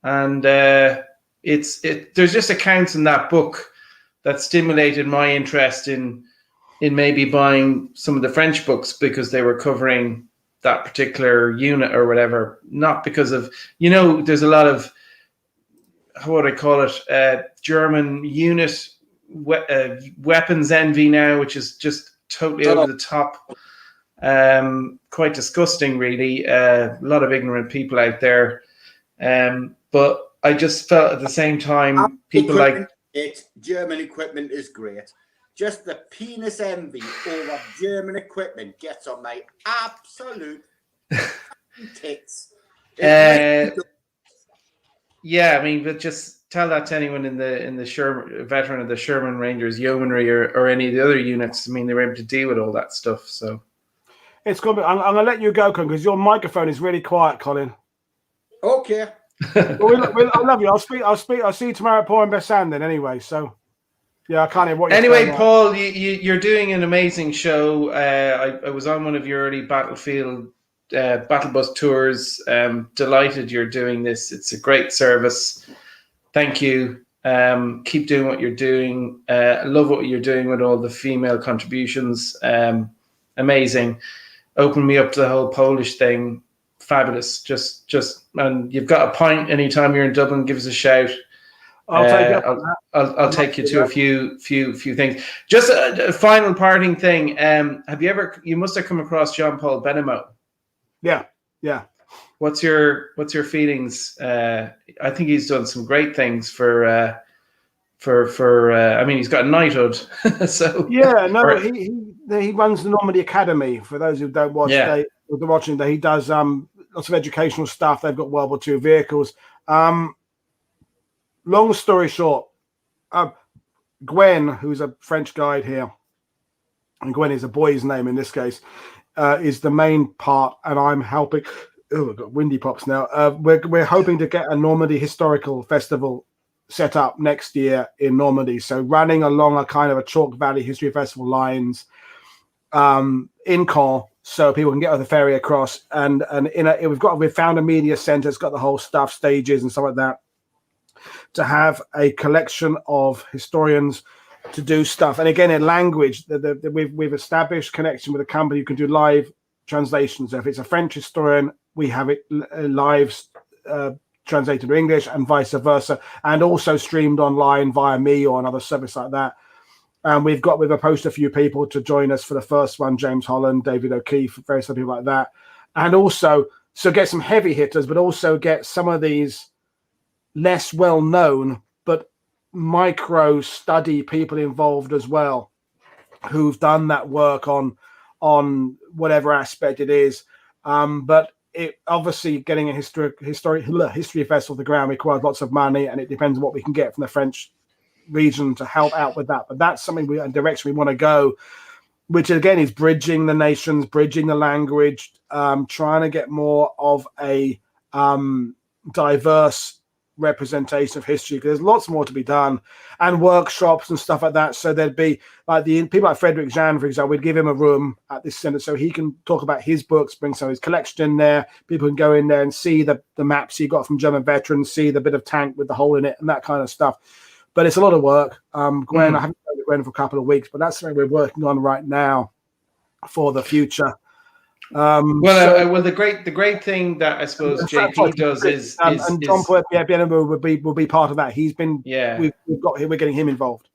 And there's just accounts in that book that stimulated my interest in maybe buying some of the French books, because they were covering that particular unit or whatever. Not because of, you know, there's a lot of, how would I call it, German unit weapons envy now, which is just totally over the top. Quite disgusting, really. A lot of ignorant people out there. But I just felt at the same time, people like... German equipment is great. Just the penis envy over German equipment gets on my absolute tits. Yeah, I mean, but just tell that to anyone in the Sherman, veteran of the Sherman Rangers Yeomanry or any of the other units. I mean, they're able to deal with all that stuff. So it's going to be, I'm going to let you go, Colin, because your microphone is really quiet, Colin. Okay. Well, I love you. I'll see you tomorrow at Paul and Bessan then anyway. So yeah, I can't hear what you're saying. Anyway, Paul, you're doing an amazing show. I was on one of your early battlefield battle bus tours. Delighted you're doing this. It's a great service. Thank you. Keep doing what you're doing. I love what you're doing with all the female contributions. Amazing. Open me up to the whole Polish thing. Fabulous. Just and you've got a pint anytime you're in Dublin, give us a shout. I'll take you to a few things. Just a final parting thing. You must have come across Jean-Paul Benamou. Yeah. What's your feelings? I think he's done some great things for I mean, he's got a knighthood. So yeah, no, he runs the Normandy Academy. For those who don't watch, they're watching that, he does lots of educational stuff. They've got World War II vehicles. Long story short, Gwen, who's a French guide here, and Gwen is a boy's name in this case, is the main part, and I'm helping. Oh, I've got windy pops now. We're hoping to get a Normandy historical festival set up next year in Normandy. So running along a kind of a Chalk Valley History Festival lines in Caen, so people can get on the ferry across. And we've found a media centre. It's got the whole stuff, stages and stuff like that, to have a collection of historians to do stuff. And again, in language, we've established connection with a company who can do live translations. So if it's a French historian, we have it live translated to English and vice versa, and also streamed online via me or another service like that. And we've approached a few people to join us for the first one, James Holland, David O'Keefe, various other people like that. And also, so get some heavy hitters, but also get some of these less well-known, but micro study people involved as well, who've done that work on whatever aspect it is. But it obviously getting a history festival off the ground requires lots of money, and it depends on what we can get from the French region to help out with that. But that's something a direction we want to go, which again is bridging the nations, bridging the language, trying to get more of a diverse representation of history, because there's lots more to be done, and workshops and stuff like that. So there'd be like people like Frederick Jean, for example, we'd give him a room at this center so he can talk about his books, bring some of his collection in there. People can go in there and see the maps he got from German veterans, see the bit of tank with the hole in it and that kind of stuff. But it's a lot of work. Gwen, I haven't spoken to Gwen for a couple of weeks, but that's something we're working on right now for the future. Well, the great thing that I suppose JP does is and John Bienemo will be part of that. He's been we're getting him involved.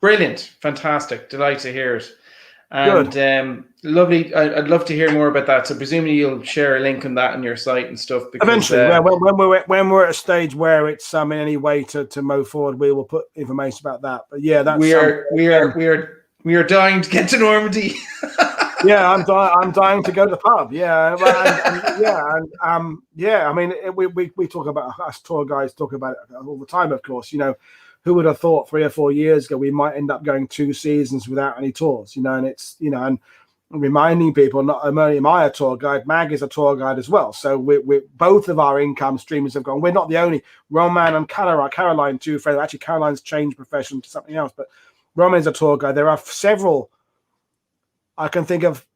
Brilliant, fantastic, delight to hear it, and lovely. I'd love to hear more about that. So presumably you'll share a link on that on your site and stuff. Because, eventually, when we're at a stage where it's in any way to move forward, we will put information about that. But yeah, that's we are dying to get to Normandy. Yeah, I'm dying to go to the pub. Yeah, I mean, we talk about, us tour guys talk about it all the time. Of course, who would have thought 3 or 4 years ago we might end up going 2 seasons without any tours? And it's and reminding people, not only am I a tour guide, Mag is a tour guide as well. So we both of our income streams have gone. We're not the only. Roman and Caroline, two friends. Actually, Caroline's changed profession to something else, but Roman is a tour guide. There are several. I can think of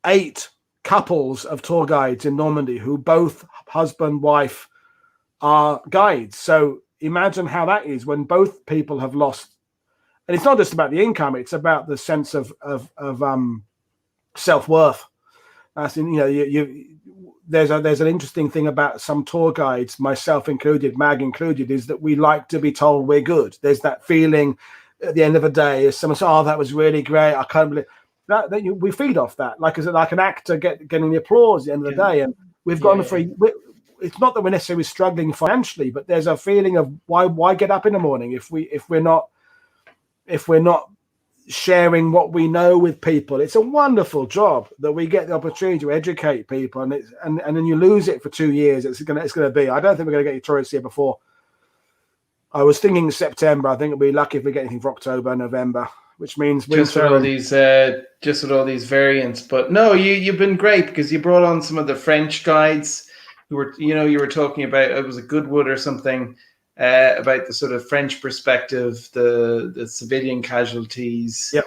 8 couples of tour guides in Normandy who both husband, wife are guides. So imagine how that is when both people have lost. And it's not just about the income; it's about the sense of self-worth. As in, there's an interesting thing about some tour guides, myself included, Mag included, is that we like to be told we're good. There's that feeling at the end of the day, as someone says, "Oh, that was really great. I can't believe." We feed off that, like an actor getting the applause at the end of the day, and we've gone for. It's not that we're necessarily struggling financially, but there's a feeling of why get up in the morning if we're not sharing what we know with people. It's a wonderful job that we get the opportunity to educate people, and then you lose it for 2 years. It's gonna be. I don't think we're gonna get your tourists here before. I was thinking September. I think we'll be lucky if we get anything for October, November. Which means just with all these variants. But no, you've been great because you brought on some of the French guides who were, you were talking about, it was a Goodwood or something, about the sort of French perspective, the civilian casualties. Yep.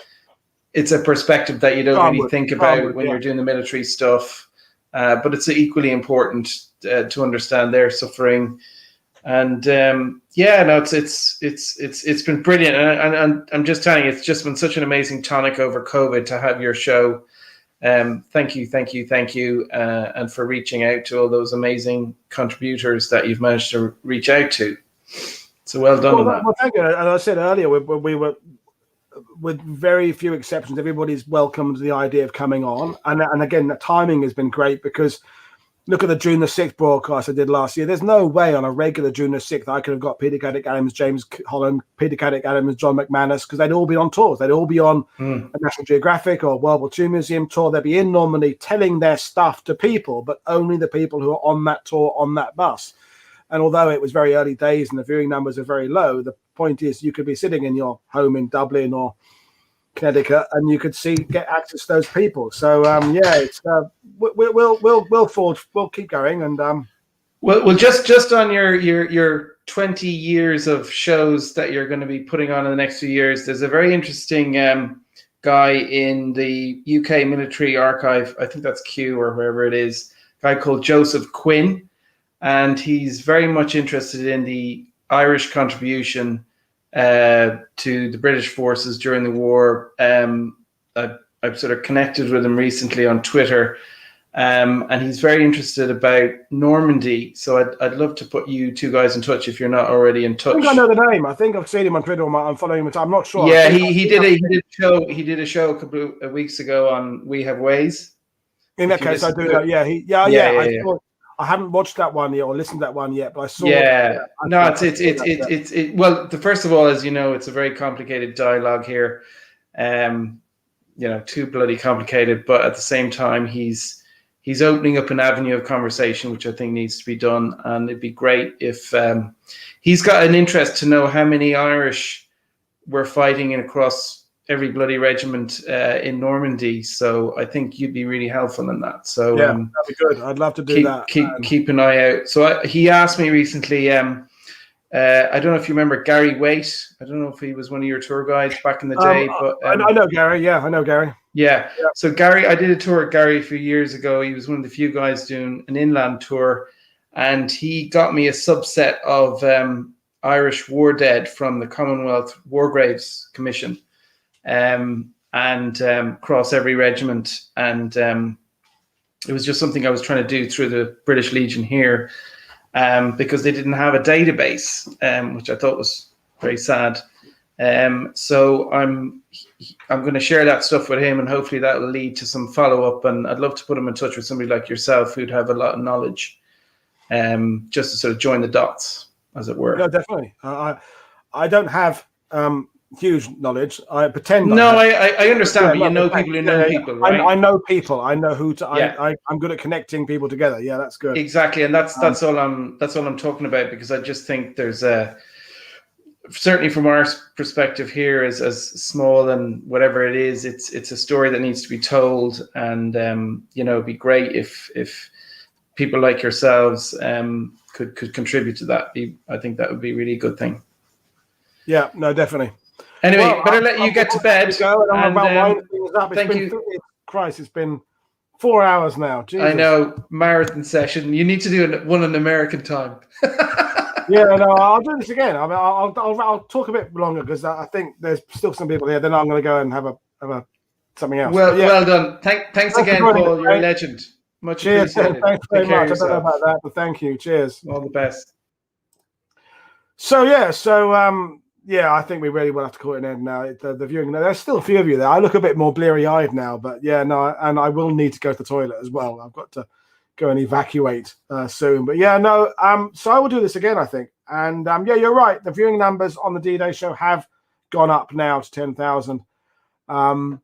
It's a perspective that you don't really think about when you're doing the military stuff, but it's equally important to understand their suffering. And it's been brilliant, and I'm just telling you, it's just been such an amazing tonic over COVID to have your show. Thank you, and for reaching out to all those amazing contributors that you've managed to reach out to. So well done on that. Well, thank you. As I said earlier, we were, with very few exceptions, everybody's welcomed the idea of coming on, and again, the timing has been great because. Look at the June the 6th broadcast I did last year. There's no way on a regular June the 6th I could have got Peter Caddick Adams, James Holland, Peter Caddick Adams, John McManus, because they'd all be on tours. They'd all be on a National Geographic or World War II Museum tour. They'd be in Normandy telling their stuff to people, but only the people who are on that tour on that bus. And although it was very early days and the viewing numbers are very low, the point is you could be sitting in your home in Dublin or Connecticut, and you could get access to those people. So it's we'll keep going, and well, just on your 20 years of shows that you're going to be putting on in the next few years. There's a very interesting guy in the UK Military Archive. I think that's Kew or wherever it is. A guy called Joseph Quinn, and he's very much interested in the Irish contribution to the British forces during the war. I've sort of connected with him recently on Twitter, and he's very interested about Normandy. So I'd love to put you two guys in touch if you're not already in touch. I think I know the name. I think I've seen him on Twitter. I'm following him. I'm not sure. Yeah, he did a show a couple of weeks ago on We Have Ways. In that case, I do know. Yeah. I haven't watched that one yet or listened to that one yet, but I saw. Yeah, no, it's well. First of all, as you know, it's a very complicated dialogue here. Too bloody complicated, but at the same time, he's opening up an avenue of conversation, which I think needs to be done, and it'd be great if he's got an interest to know how many Irish were fighting across every bloody regiment in Normandy. So I think you'd be really helpful in that. So yeah, that'd be good. I'd love to do that. Keep an eye out. So he asked me recently. I don't know if you remember Gary Waite. I don't know if he was one of your tour guides back in the day, but I know Gary. Yeah, I know Gary. Yeah. So Gary, I did a tour with Gary a few years ago. He was one of the few guys doing an inland tour, and he got me a subset of Irish war dead from the Commonwealth War Graves Commission. And across every regiment, and it was just something I was trying to do through the British Legion here, because they didn't have a database, which I thought was very sad. So I'm going to share that stuff with him, and hopefully that will lead to some follow up. And I'd love to put him in touch with somebody like yourself who'd have a lot of knowledge, just to sort of join the dots, as it were. No, definitely. I don't have huge knowledge. I pretend. I understand, but you know people who know people, right? I know people. I know who to. I'm good at connecting people together. Yeah, that's good. Exactly, and that's all I'm talking about, because I just think there's certainly from our perspective here, as small and whatever it is, it's a story that needs to be told, and it'd be great if people like yourselves could contribute to that. I think that would be a really good thing. Yeah, no, definitely. Anyway, better let you get to bed. Thank you. Christ, it's been 4 hours now. Jesus. I know, marathon session. You need to do one in American time. Yeah, no, I'll do this again. I mean, I'll talk a bit longer, because I think there's still some people here. Then I'm going to go and have a something else. Well done. Thanks again, Paul. You're a legend. Much appreciated. Thanks very much. I don't know about that, but thank you. Cheers. All the best. Yeah, I think we really will have to call it an end now. The viewing, there's still a few of you there. I look a bit more bleary-eyed now, but yeah, no, and I will need to go to the toilet as well. I've got to go and evacuate soon. But yeah, no, so I will do this again, I think. And yeah, you're right. The viewing numbers on the D-Day show have gone up now to 10,000. For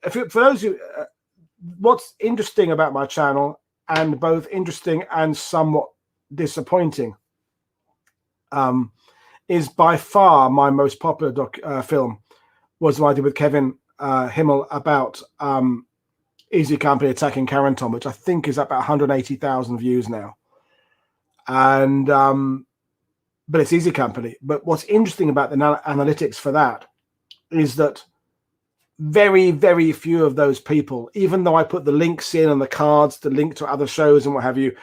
those who, what's interesting about my channel, and both interesting and somewhat disappointing, is by far my most popular film was what I did with Kevin Himmel about Easy Company attacking Carenton, which I think is about 180,000 views now. And but it's Easy Company. But what's interesting about the analytics for that is that very, very few of those people, even though I put the links in and the cards to link to other shows and what have you,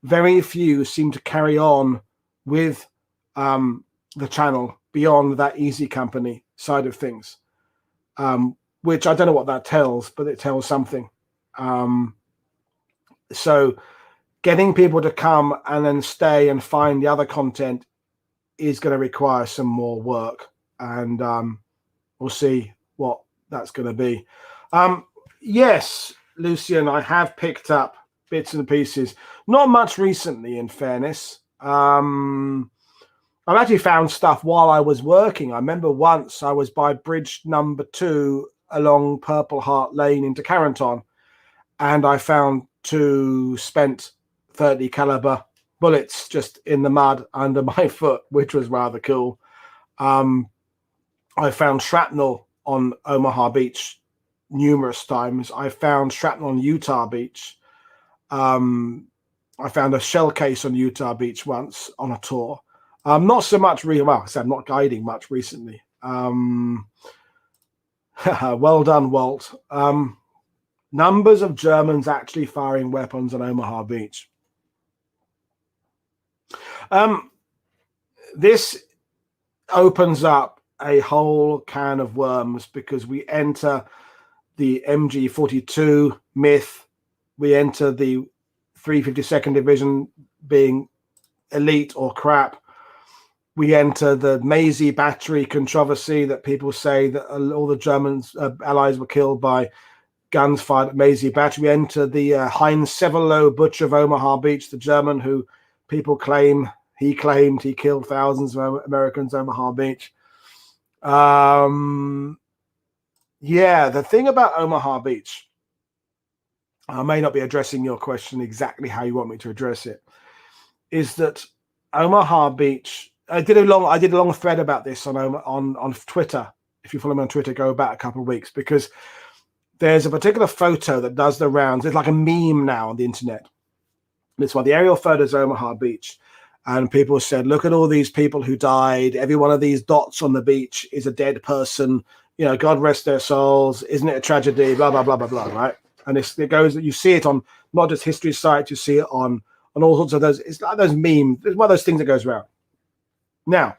very few seem to carry on with the channel beyond that Easy Company side of things, which I don't know what that tells, but it tells something. So getting people to come and then stay and find the other content is going to require some more work, and we'll see what that's going to be. Yes, Lucian, I have picked up bits and pieces, not much recently, in fairness. I've actually found stuff while I was working. I remember once I was by bridge number 2 along Purple Heart Lane into Carenton, and I found 2 spent 30 caliber bullets just in the mud under my foot, which was rather cool. I found shrapnel on Omaha Beach numerous times. I found shrapnel on Utah Beach. I found a shell case on Utah Beach once on a tour. Not so much, well, I'm not guiding much recently. Well done, Walt. Numbers of Germans actually firing weapons on Omaha Beach. This opens up a whole can of worms, because we enter the MG42 myth, we enter the 352nd Division being elite or crap, we enter the Maisie battery controversy that people say that all the Germans allies were killed by guns fired at Maisie battery. We enter the Heinz Severloh, butcher of Omaha Beach, the German who people claimed he killed thousands of Americans at Omaha Beach. Yeah, the thing about Omaha Beach, I may not be addressing your question exactly how you want me to address it, is that Omaha Beach, I did a long thread about this on Twitter. If you follow me on Twitter, go back a couple of weeks, because there's a particular photo that does the rounds. It's like a meme now on the internet. It's one of the aerial photos of Omaha Beach. And people said, look at all these people who died. Every one of these dots on the beach is a dead person. You know, God rest their souls. Isn't it a tragedy? Blah, blah, blah, blah, blah, right? And it goes, you see it on not just history sites, you see it on all sorts of those. It's like those memes. It's one of those things that goes around. Now,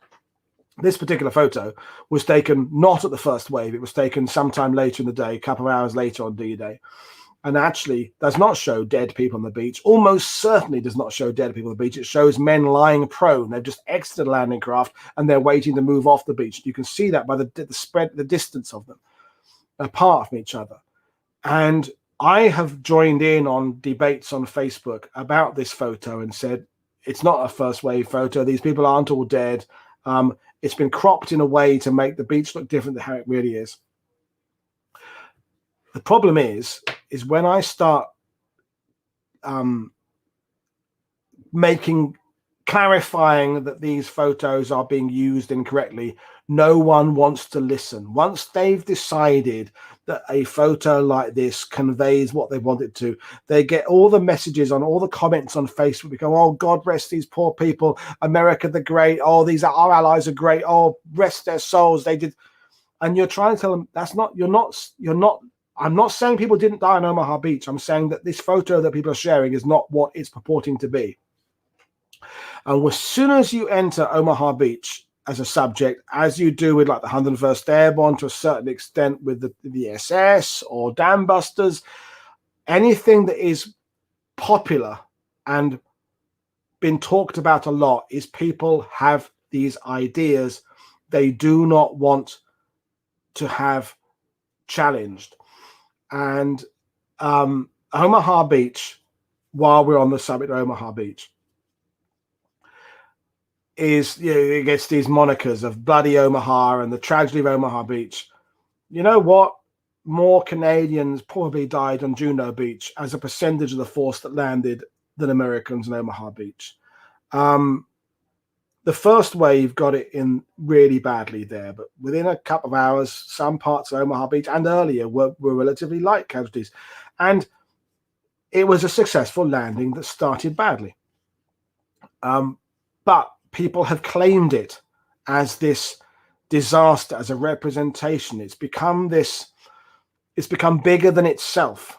this particular photo was taken not at the first wave. It was taken sometime later in the day, a couple of hours later on D-Day. And actually does not show dead people on the beach. Almost certainly does not show dead people on the beach. It shows men lying prone. They've just exited a landing craft and they're waiting to move off the beach. You can see that by the distance of them apart from each other. And I have joined in on debates on Facebook about this photo and said, it's not a first wave photo. These people aren't all dead. It's been cropped in a way to make the beach look different than how it really is. The problem is when I start clarifying that these photos are being used incorrectly, no one wants to listen. Once they've decided that a photo like this conveys what they want it to, they get all the messages on all the comments on Facebook. We go, oh, God rest these poor people. America the Great. Oh, our allies are great. Oh, rest their souls. They did. And you're trying to tell them I'm not saying people didn't die on Omaha Beach. I'm saying that this photo that people are sharing is not what it's purporting to be. And as soon as you enter Omaha Beach as a subject, as you do with like the 101st Airborne to a certain extent with the SS or Dam Busters, anything that is popular and been talked about a lot is people have these ideas they do not want to have challenged. And Omaha Beach, while we're on the subject of Omaha Beach, is, you know, it gets these monikers of bloody Omaha and the tragedy of Omaha Beach. You know what? More Canadians probably died on Juno Beach as a percentage of the force that landed than Americans in Omaha Beach. The first wave got it in really badly there, but within a couple of hours, some parts of Omaha Beach and earlier were relatively light casualties. And it was a successful landing that started badly. But people have claimed it as this disaster, as a representation. It's become bigger than itself.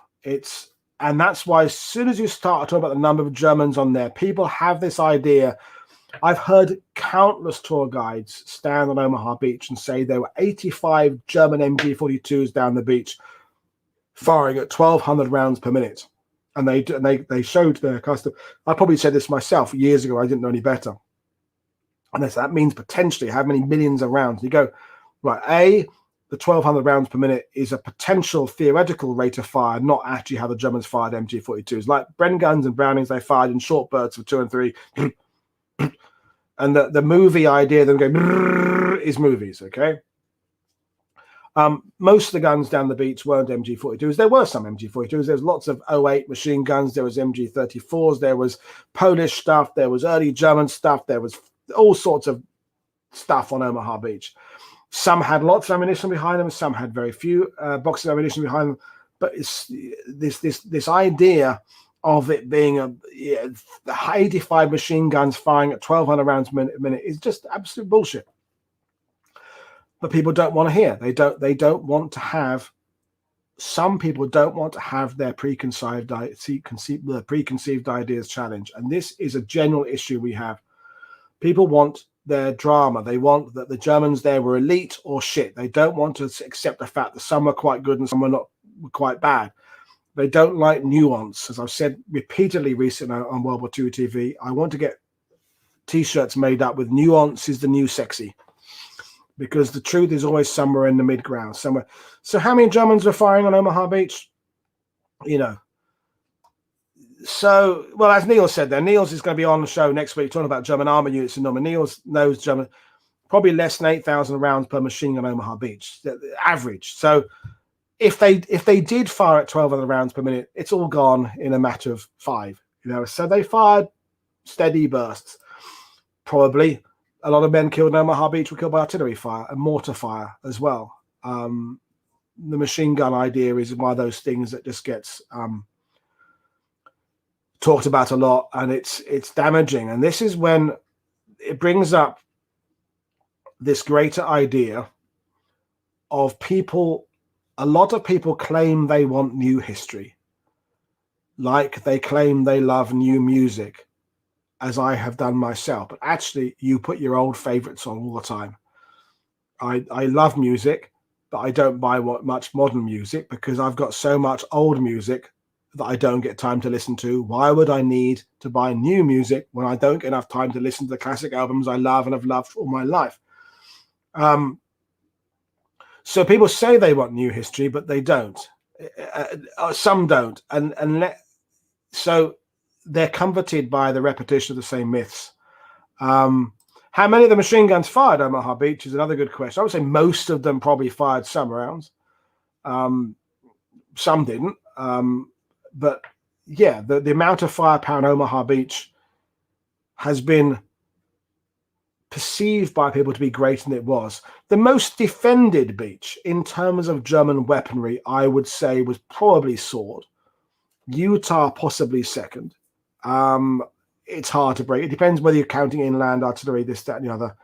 And that's why as soon as you start talking about the number of Germans on there, people have this idea. I've heard countless tour guides stand on Omaha Beach and say there were 85 German MG42s down the beach firing at 1,200 rounds per minute. And they showed their custom. I probably said this myself years ago. I didn't know any better. And that means potentially how many millions of rounds. You go, right, the 1,200 rounds per minute is a potential theoretical rate of fire, not actually how the Germans fired MG42s. Like Bren guns and Brownings, they fired in short bursts of 2 and 3. And the movie idea of them going is movies, okay? Most of the guns down the beach weren't MG42s. There were some MG42s. There was lots of 08 machine guns. There was MG34s. There was Polish stuff. There was early German stuff. There was all sorts of stuff on Omaha Beach. Some had lots of ammunition behind them. Some had very few boxes of ammunition behind them. But it's this idea of it being 85 machine guns firing at 1,200 rounds a minute is just absolute bullshit. But people don't want to hear. They don't want to have. Some people don't want to have their preconceived ideas challenged, and this is a general issue we have. People want their drama. They want that the Germans there were elite or shit. They don't want to accept the fact that some were quite good and some were not quite bad. They don't like nuance. As I've said repeatedly recently on World War II TV, I want to get T-shirts made up with nuance is the new sexy, because the truth is always somewhere in the mid-ground, somewhere. So how many Germans were firing on Omaha Beach? You know. So, well, as Niels said there, Niels is going to be on the show next week talking about German armor units in Normandy. Niels knows German, probably less than 8,000 rounds per machine gun Omaha Beach, the average. So if they did fire at 1,200 rounds per minute, it's all gone in a matter of 5. You know, so they fired steady bursts. Probably a lot of men killed in Omaha Beach were killed by artillery fire and mortar fire as well. The machine gun idea is one of those things that just gets talked about a lot, and it's damaging. And this is when it brings up this greater idea of people. A lot of people claim they want new history, like they claim they love new music, as I have done myself. But actually, you put your old favorites on all the time. I love music, but I don't buy much modern music because I've got so much old music that I don't get time to listen to. Why would I need to buy new music when I don't get enough time to listen to the classic albums I love and have loved all my life? So people say they want new history, but they don't. Some don't. So they're comforted by the repetition of the same myths. How many of the machine guns fired Omaha Beach is another good question. I would say most of them probably fired some rounds. Some didn't. But yeah, the amount of firepower in Omaha Beach has been perceived by people to be greater than it was. The most defended beach in terms of German weaponry, I would say, was probably Sword. Utah possibly second. It's hard to break. It depends whether you're counting inland artillery, this, that, and the other.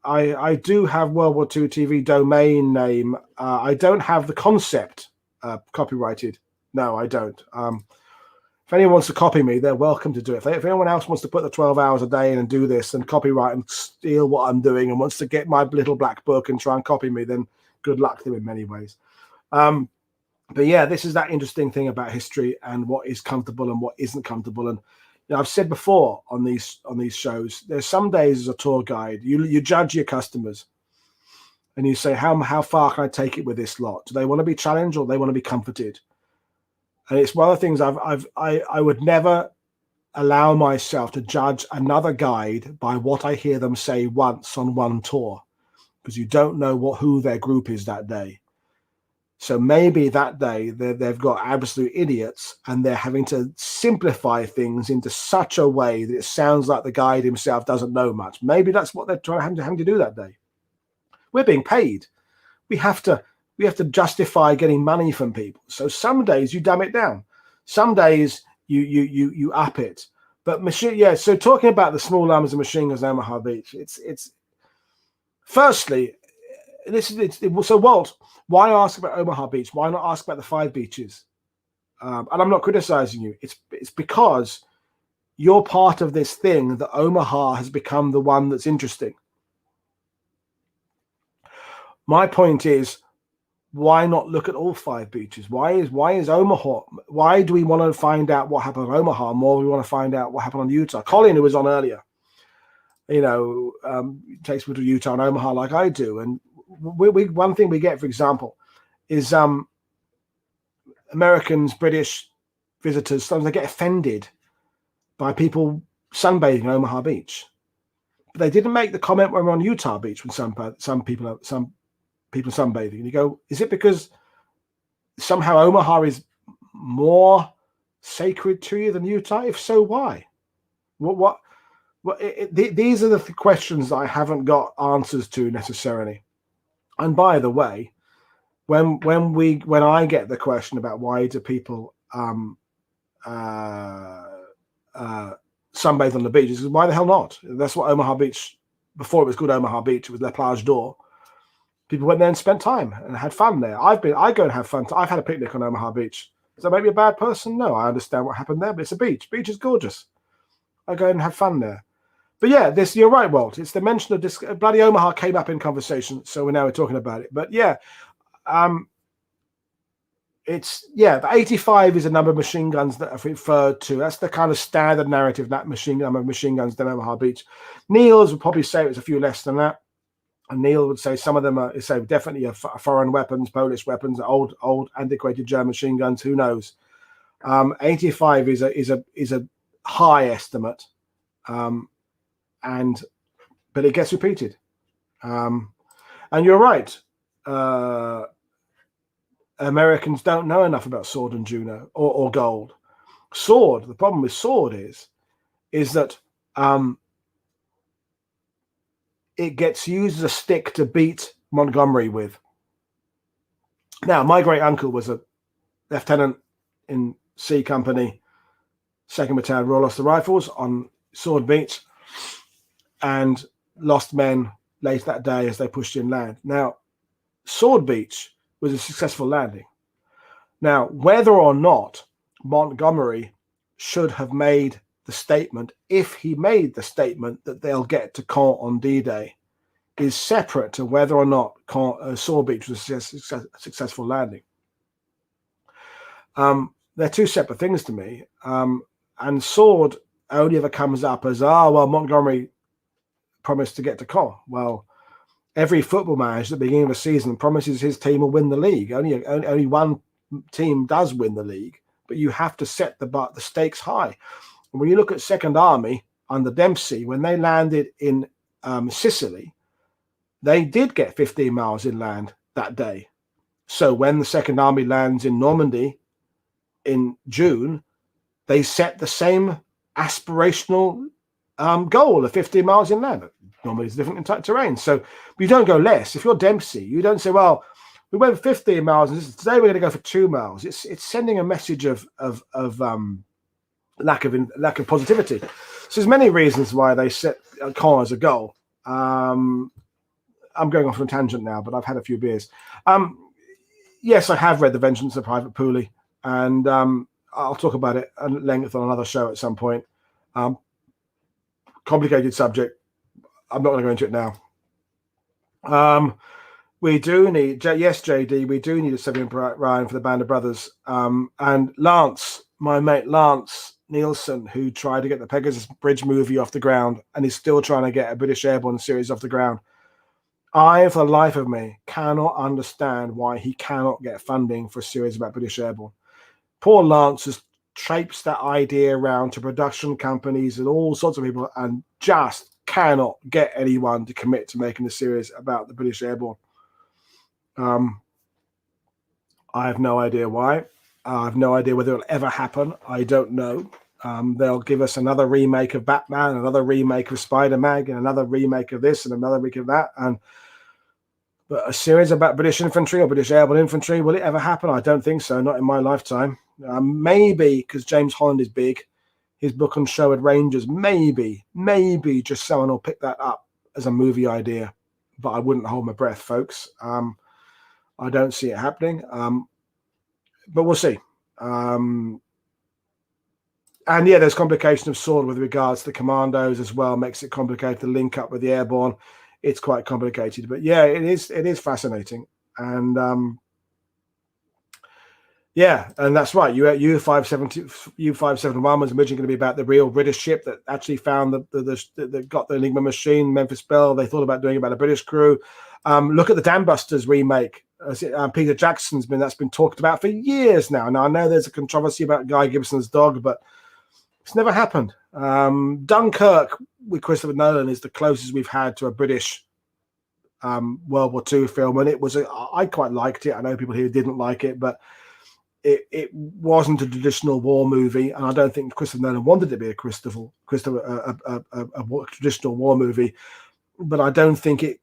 I do have World War II TV domain name. I don't have the concept copyrighted. No, I don't. If anyone wants to copy me, they're welcome to do it. If anyone else wants to put the 12 hours a day in and do this and copyright and steal what I'm doing and wants to get my little black book and try and copy me, then good luck to them in many ways. But yeah, this is that interesting thing about history and what is comfortable and what isn't comfortable. And you know, I've said before on these shows, there's some days as a tour guide, you judge your customers and you say, how far can I take it with this lot? Do they want to be challenged or they want to be comforted? And it's one of the things I would never allow myself to judge another guide by what I hear them say once on one tour, because you don't know who their group is that day. So maybe that day they've got absolute idiots and they're having to simplify things into such a way that it sounds like the guide himself doesn't know much. Maybe that's what they're having to do that day. We're being paid. We have to justify getting money from people. So some days you dumb it down. Some days you up it. But so talking about the small arms and machine guns in Omaha Beach, it's firstly, so Walt, why ask about Omaha Beach? Why not ask about the 5 beaches? And I'm not criticizing you. It's because you're part of this thing that Omaha has become the one that's interesting. My point is, why not look at all 5 beaches? Why is Omaha? Why do we want to find out what happened on Omaha more than we want to find out what happened on Utah? Colin, who was on earlier, takes me to Utah and Omaha like I do. And one thing we get, for example, is Americans, British visitors, sometimes they get offended by people sunbathing in Omaha Beach. But they didn't make the comment when we're on Utah Beach when some people sunbathing. And you go, is it because somehow Omaha is more sacred to you than Utah? If so, why? These are the questions that I haven't got answers to necessarily. And by the way, when I get the question about why do people sunbathe on the beach, is why the hell not? That's what Omaha Beach, before it was called Omaha Beach, it was La Plage d'Or. People went there and spent time and had fun there. I go and have fun. I've had a picnic on Omaha Beach. Does that make me a bad person? No, I understand what happened there, but it's a beach. Beach is gorgeous. I go and have fun there. But yeah, this, you're right, Walt. It's the mention of this. Bloody Omaha came up in conversation, so we're talking about it. But yeah, the 85 is a number of machine guns that are referred to. That's the kind of standard narrative, that number of machine guns down Omaha Beach. Niels would probably say it was a few less than that. And Neil would say some of them are definitely foreign weapons, Polish weapons, old antiquated German machine guns. Who knows? 85 is a high estimate, but it gets repeated. And you're right. Americans don't know enough about sword and Juno or gold. Sword. The problem with sword is that it gets used as a stick to beat Montgomery with. Now, my great uncle was a lieutenant in C Company, 2nd Battalion Royal Ulster Rifles on Sword Beach, and lost men late that day as they pushed inland. Now, Sword Beach was a successful landing. Now, whether or not Montgomery should have made the statement, if he made the statement that they'll get to Caen on D-Day, is separate to whether or not Sword Beach was a successful landing. They're two separate things to me. And Sword only ever comes up as, Montgomery promised to get to Caen. Well, every football manager at the beginning of the season promises his team will win the league. Only one team does win the league, but you have to set the stakes high. And when you look at Second Army under Dempsey, when they landed in Sicily, they did get 15 miles inland that day. So when the Second Army lands in Normandy in June, they set the same aspirational goal of 15 miles inland. Normally it's different in terrain. So you don't go less. If you're Dempsey, you don't say, well, we went 15 miles and today we're going to go for 2 miles. It's sending a message of lack of positivity. So there's many reasons why they set Caen as a goal. I'm going off on a tangent now, but I've had a few beers. Yes, I have read The Vengeance of Private Pooley, and I'll talk about it at length on another show at some point. Complicated subject. I'm not going to go into it now. We do need, yes, JD, we do need a 7 Ryan for the Band of Brothers. And Lance, my mate Lance Nielsen, who tried to get the Pegasus Bridge movie off the ground and is still trying to get a British Airborne series off the ground. I, for the life of me, cannot understand why he cannot get funding for a series about British Airborne. Poor Lance has traipsed that idea around to production companies and all sorts of people and just cannot get anyone to commit to making a series about the British Airborne. I have no idea why. I have no idea whether it'll ever happen. I don't know. They'll give us another remake of Batman, another remake of Spider-Man, and another remake of this and another remake of that. But a series about British infantry or British airborne infantry, will it ever happen? I don't think so. Not in my lifetime. Maybe because James Holland is big, his book on Sherwood Rangers. Maybe just someone will pick that up as a movie idea. But I wouldn't hold my breath, folks. I don't see it happening. But we'll see. And yeah, there's complication of Sword with regards to commandos as well. Makes it complicated to link up with the airborne. It's quite complicated. But yeah, it is fascinating. And yeah, and that's right. U-571 was originally going to be about the real British ship that actually found that got the Enigma machine, Memphis Belle. They thought about doing about a British crew. Look at the Dam Busters remake. Peter Jackson's that's been talked about for years now. Now I know there's a controversy about Guy Gibson's dog, but it's never happened. Dunkirk with Christopher Nolan is the closest we've had to a British World War II film, and it was. I quite liked it. I know people here didn't like it, but it wasn't a traditional war movie, and I don't think Christopher Nolan wanted it to be a traditional war movie. But I don't think it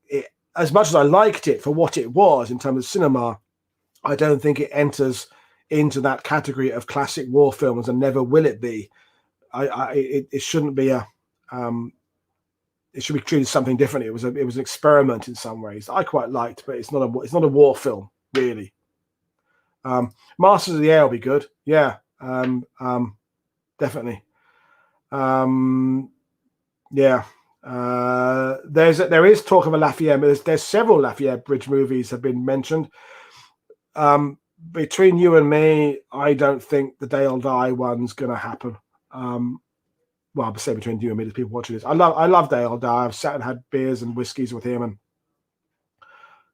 as much as I liked it for what it was in terms of cinema, I don't think it enters into that category of classic war films, and never will it be. It shouldn't be it should be treated as something different. It was an experiment in some ways. I quite liked, but it's not a war film really. Masters of the Air will be good. Yeah, definitely. Yeah, There is talk of a Lafayette. There's several Lafayette Bridge movies have been mentioned. Between you and me, I don't think the Dale Dye one's going to happen. Well, I'll say between you and me, there's people watching this. I love Dale Dye. I've sat and had beers and whiskies with him, and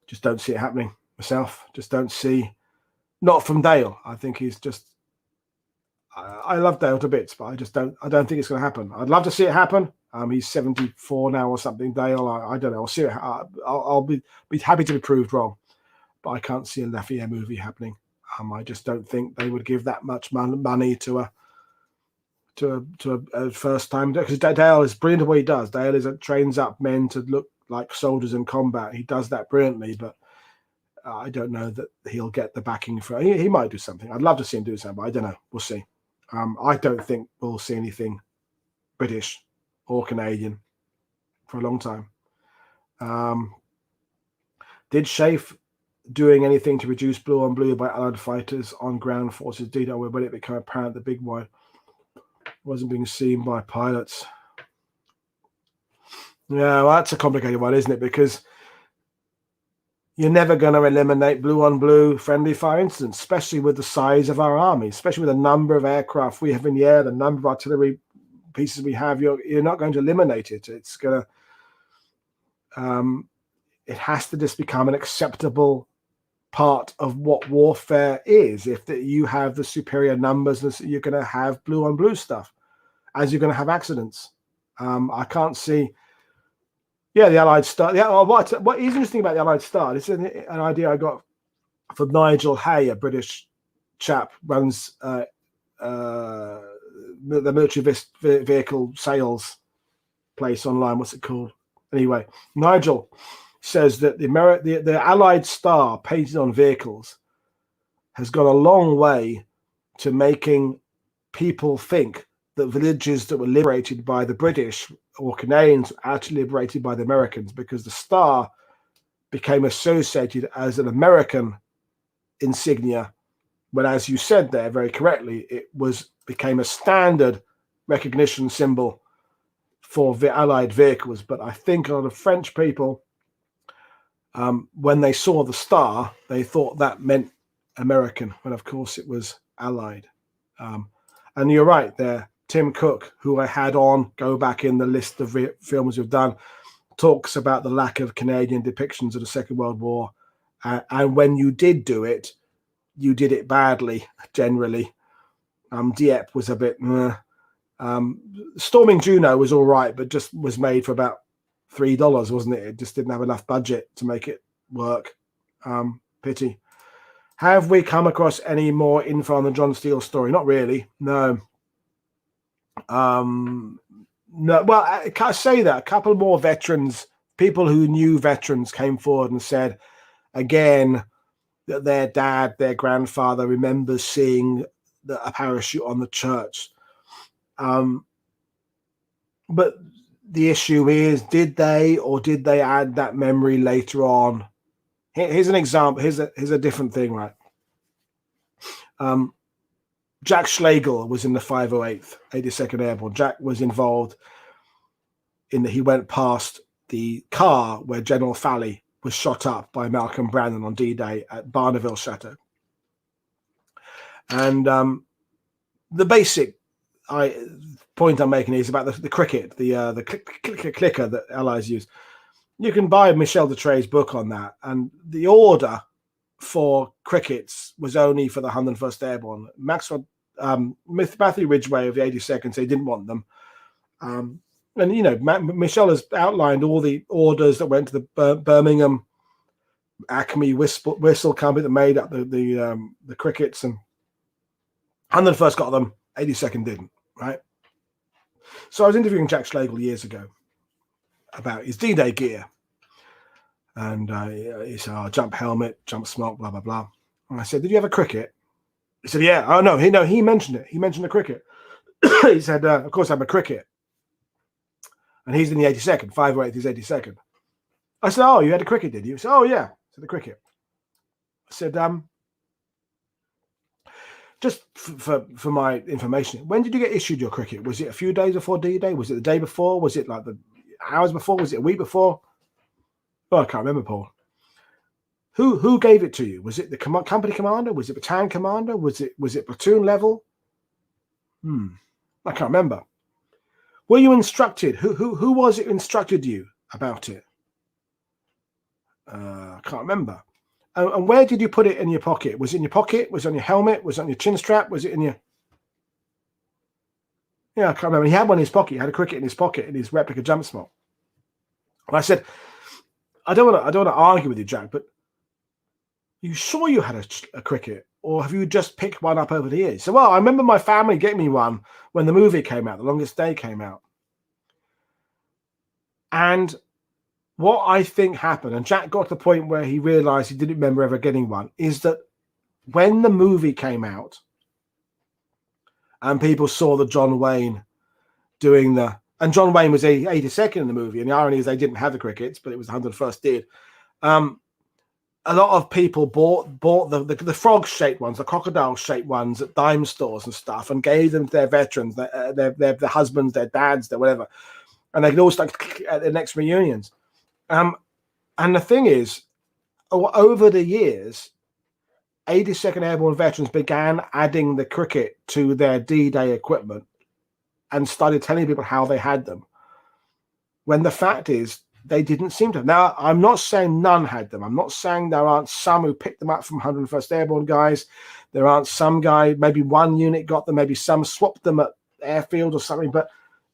just don't see it happening myself. Just don't see. Not from Dale. I think he's just. I love Dale to bits, but I don't think it's going to happen. I'd love to see it happen. He's 74 now or something. Dale, I don't know. I'll see it. I'll be happy to be proved wrong, but I can't see a Lafayette movie happening. I just don't think they would give that much money to a first time, because Dale is brilliant at what he does. Dale trains up men to look like soldiers in combat. He does that brilliantly, but I don't know that he'll get the backing for. He might do something. I'd love to see him do something, but I don't know. We'll see. I don't think we'll see anything British or Canadian for a long time. Did Schaeff doing anything to reduce blue on blue by Allied fighters on ground forces D-Day when it became apparent the big one wasn't being seen by pilots? Yeah, well, that's a complicated one, isn't it? Because you're never going to eliminate blue on blue friendly fire incidents, especially with the size of our army, especially with the number of aircraft we have in the air, the number of artillery pieces we have. You're not going to eliminate it. It's going to, it has to just become an acceptable part of what warfare is. If you have the superior numbers, you're going to have blue on blue stuff, as you're going to have accidents. I can't see. Yeah, the Allied Star. Yeah, what is interesting about the Allied Star? This is an idea I got from Nigel Hay, a British chap, runs the military vehicle sales place online. What's it called? Anyway, Nigel says that the Allied Star painted on vehicles has gone a long way to making people think that villages that were liberated by the British or Canadians were actually liberated by the Americans, because the star became associated as an American insignia, when, as you said there very correctly, it became a standard recognition symbol for the Allied vehicles. But I think a lot of French people, when they saw the star, they thought that meant American, when of course it was Allied. And you're right there. Tim Cook, who I had on, go back in the list of films we've done, talks about the lack of Canadian depictions of the Second World War. And when you did do it, you did it badly, generally. Dieppe was a bit... Storming Juno was all right, but just was made for about $3, wasn't it? It just didn't have enough budget to make it work. Pity. Have we come across any more info on the John Steele story? Not really, no. No, well, I can't say that. A couple more veterans, people who knew veterans, came forward and said again that their dad, their grandfather remembers seeing a parachute on the church. But the issue is, did they add that memory later on? Here's an example. Here's a different thing, right? Jack Schlegel was in the 508th 82nd Airborne. Jack was involved in that he went past the car where General Falley was shot up by Malcolm Brandon on D-Day at Barneville Chateau. And the basic point I'm making is about the cricket, the clicker that Allies use. You can buy Michel Detray's book on that, and the order for crickets was only for the 101st Airborne. Matthew Ridgway of the 82nd said he didn't want them. And, you know, Michel has outlined all the orders that went to the Birmingham Acme whistle company that made up the crickets, and 101st got them, 82nd didn't, right? So I was interviewing Jack Schlegel years ago about his D-Day gear. And he said, jump helmet, jump smock, blah, blah, blah. And I said, did you have a cricket? He said, yeah. Oh, no, he mentioned it. He mentioned the cricket. He said, of course, I'm a cricket. And he's in the 82nd, 508th, he's 82nd. I said, oh, you had a cricket, did you? He said, oh, yeah. I said, the cricket. I said, just for my information, when did you get issued your cricket? Was it a few days before D-Day? Was it the day before? Was it like hours before? Was it a week before? Oh, I can't remember, Paul. Who gave it to you? Was it the company commander? Was it battalion commander? Was it platoon level? I can't remember. Were you instructed? Who was it who instructed you about it? I can't remember. And where did you put it in your pocket? Was it in your pocket? Was it on your helmet? Was it on your chin strap? Was it in your... Yeah, I can't remember. He had one in his pocket. He had a cricket in his pocket in his replica jump smock. And I said, I don't want to argue with you, Jack, but are you sure you had a cricket? Or have you just picked one up over the years? So, well, I remember my family getting me one when the movie came out, The Longest Day came out. And what I think happened, and Jack got to the point where he realized he didn't remember ever getting one, is that when the movie came out and people saw the John Wayne doing the... And John Wayne was 82nd in the movie, and the irony is they didn't have the crickets, but it was the 101st did. A lot of people bought the frog-shaped ones, the crocodile-shaped ones at dime stores and stuff, and gave them to their veterans, their husbands, their dads, their whatever. And they could all start at their next reunions. And the thing is, over the years, 82nd Airborne veterans began adding the cricket to their D-Day equipment and started telling people how they had them. When the fact is, they didn't seem to have. Now, I'm not saying none had them. I'm not saying there aren't some who picked them up from 101st Airborne guys. There aren't some guy, maybe one unit got them, maybe some swapped them at airfield or something. But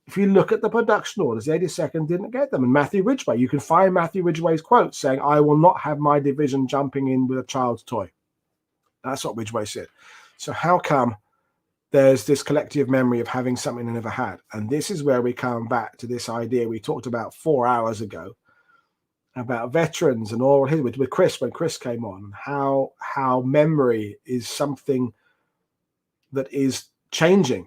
if you look at the production orders, the 82nd didn't get them. And Matthew Ridgway, you can find Matthew Ridgway's quote saying, "I will not have my division jumping in with a child's toy." That's what Ridgway said. So how come there's this collective memory of having something they never had? And this is where we come back to this idea we talked about 4 hours ago about veterans and all with Chris, when Chris came on, how memory is something that is changing.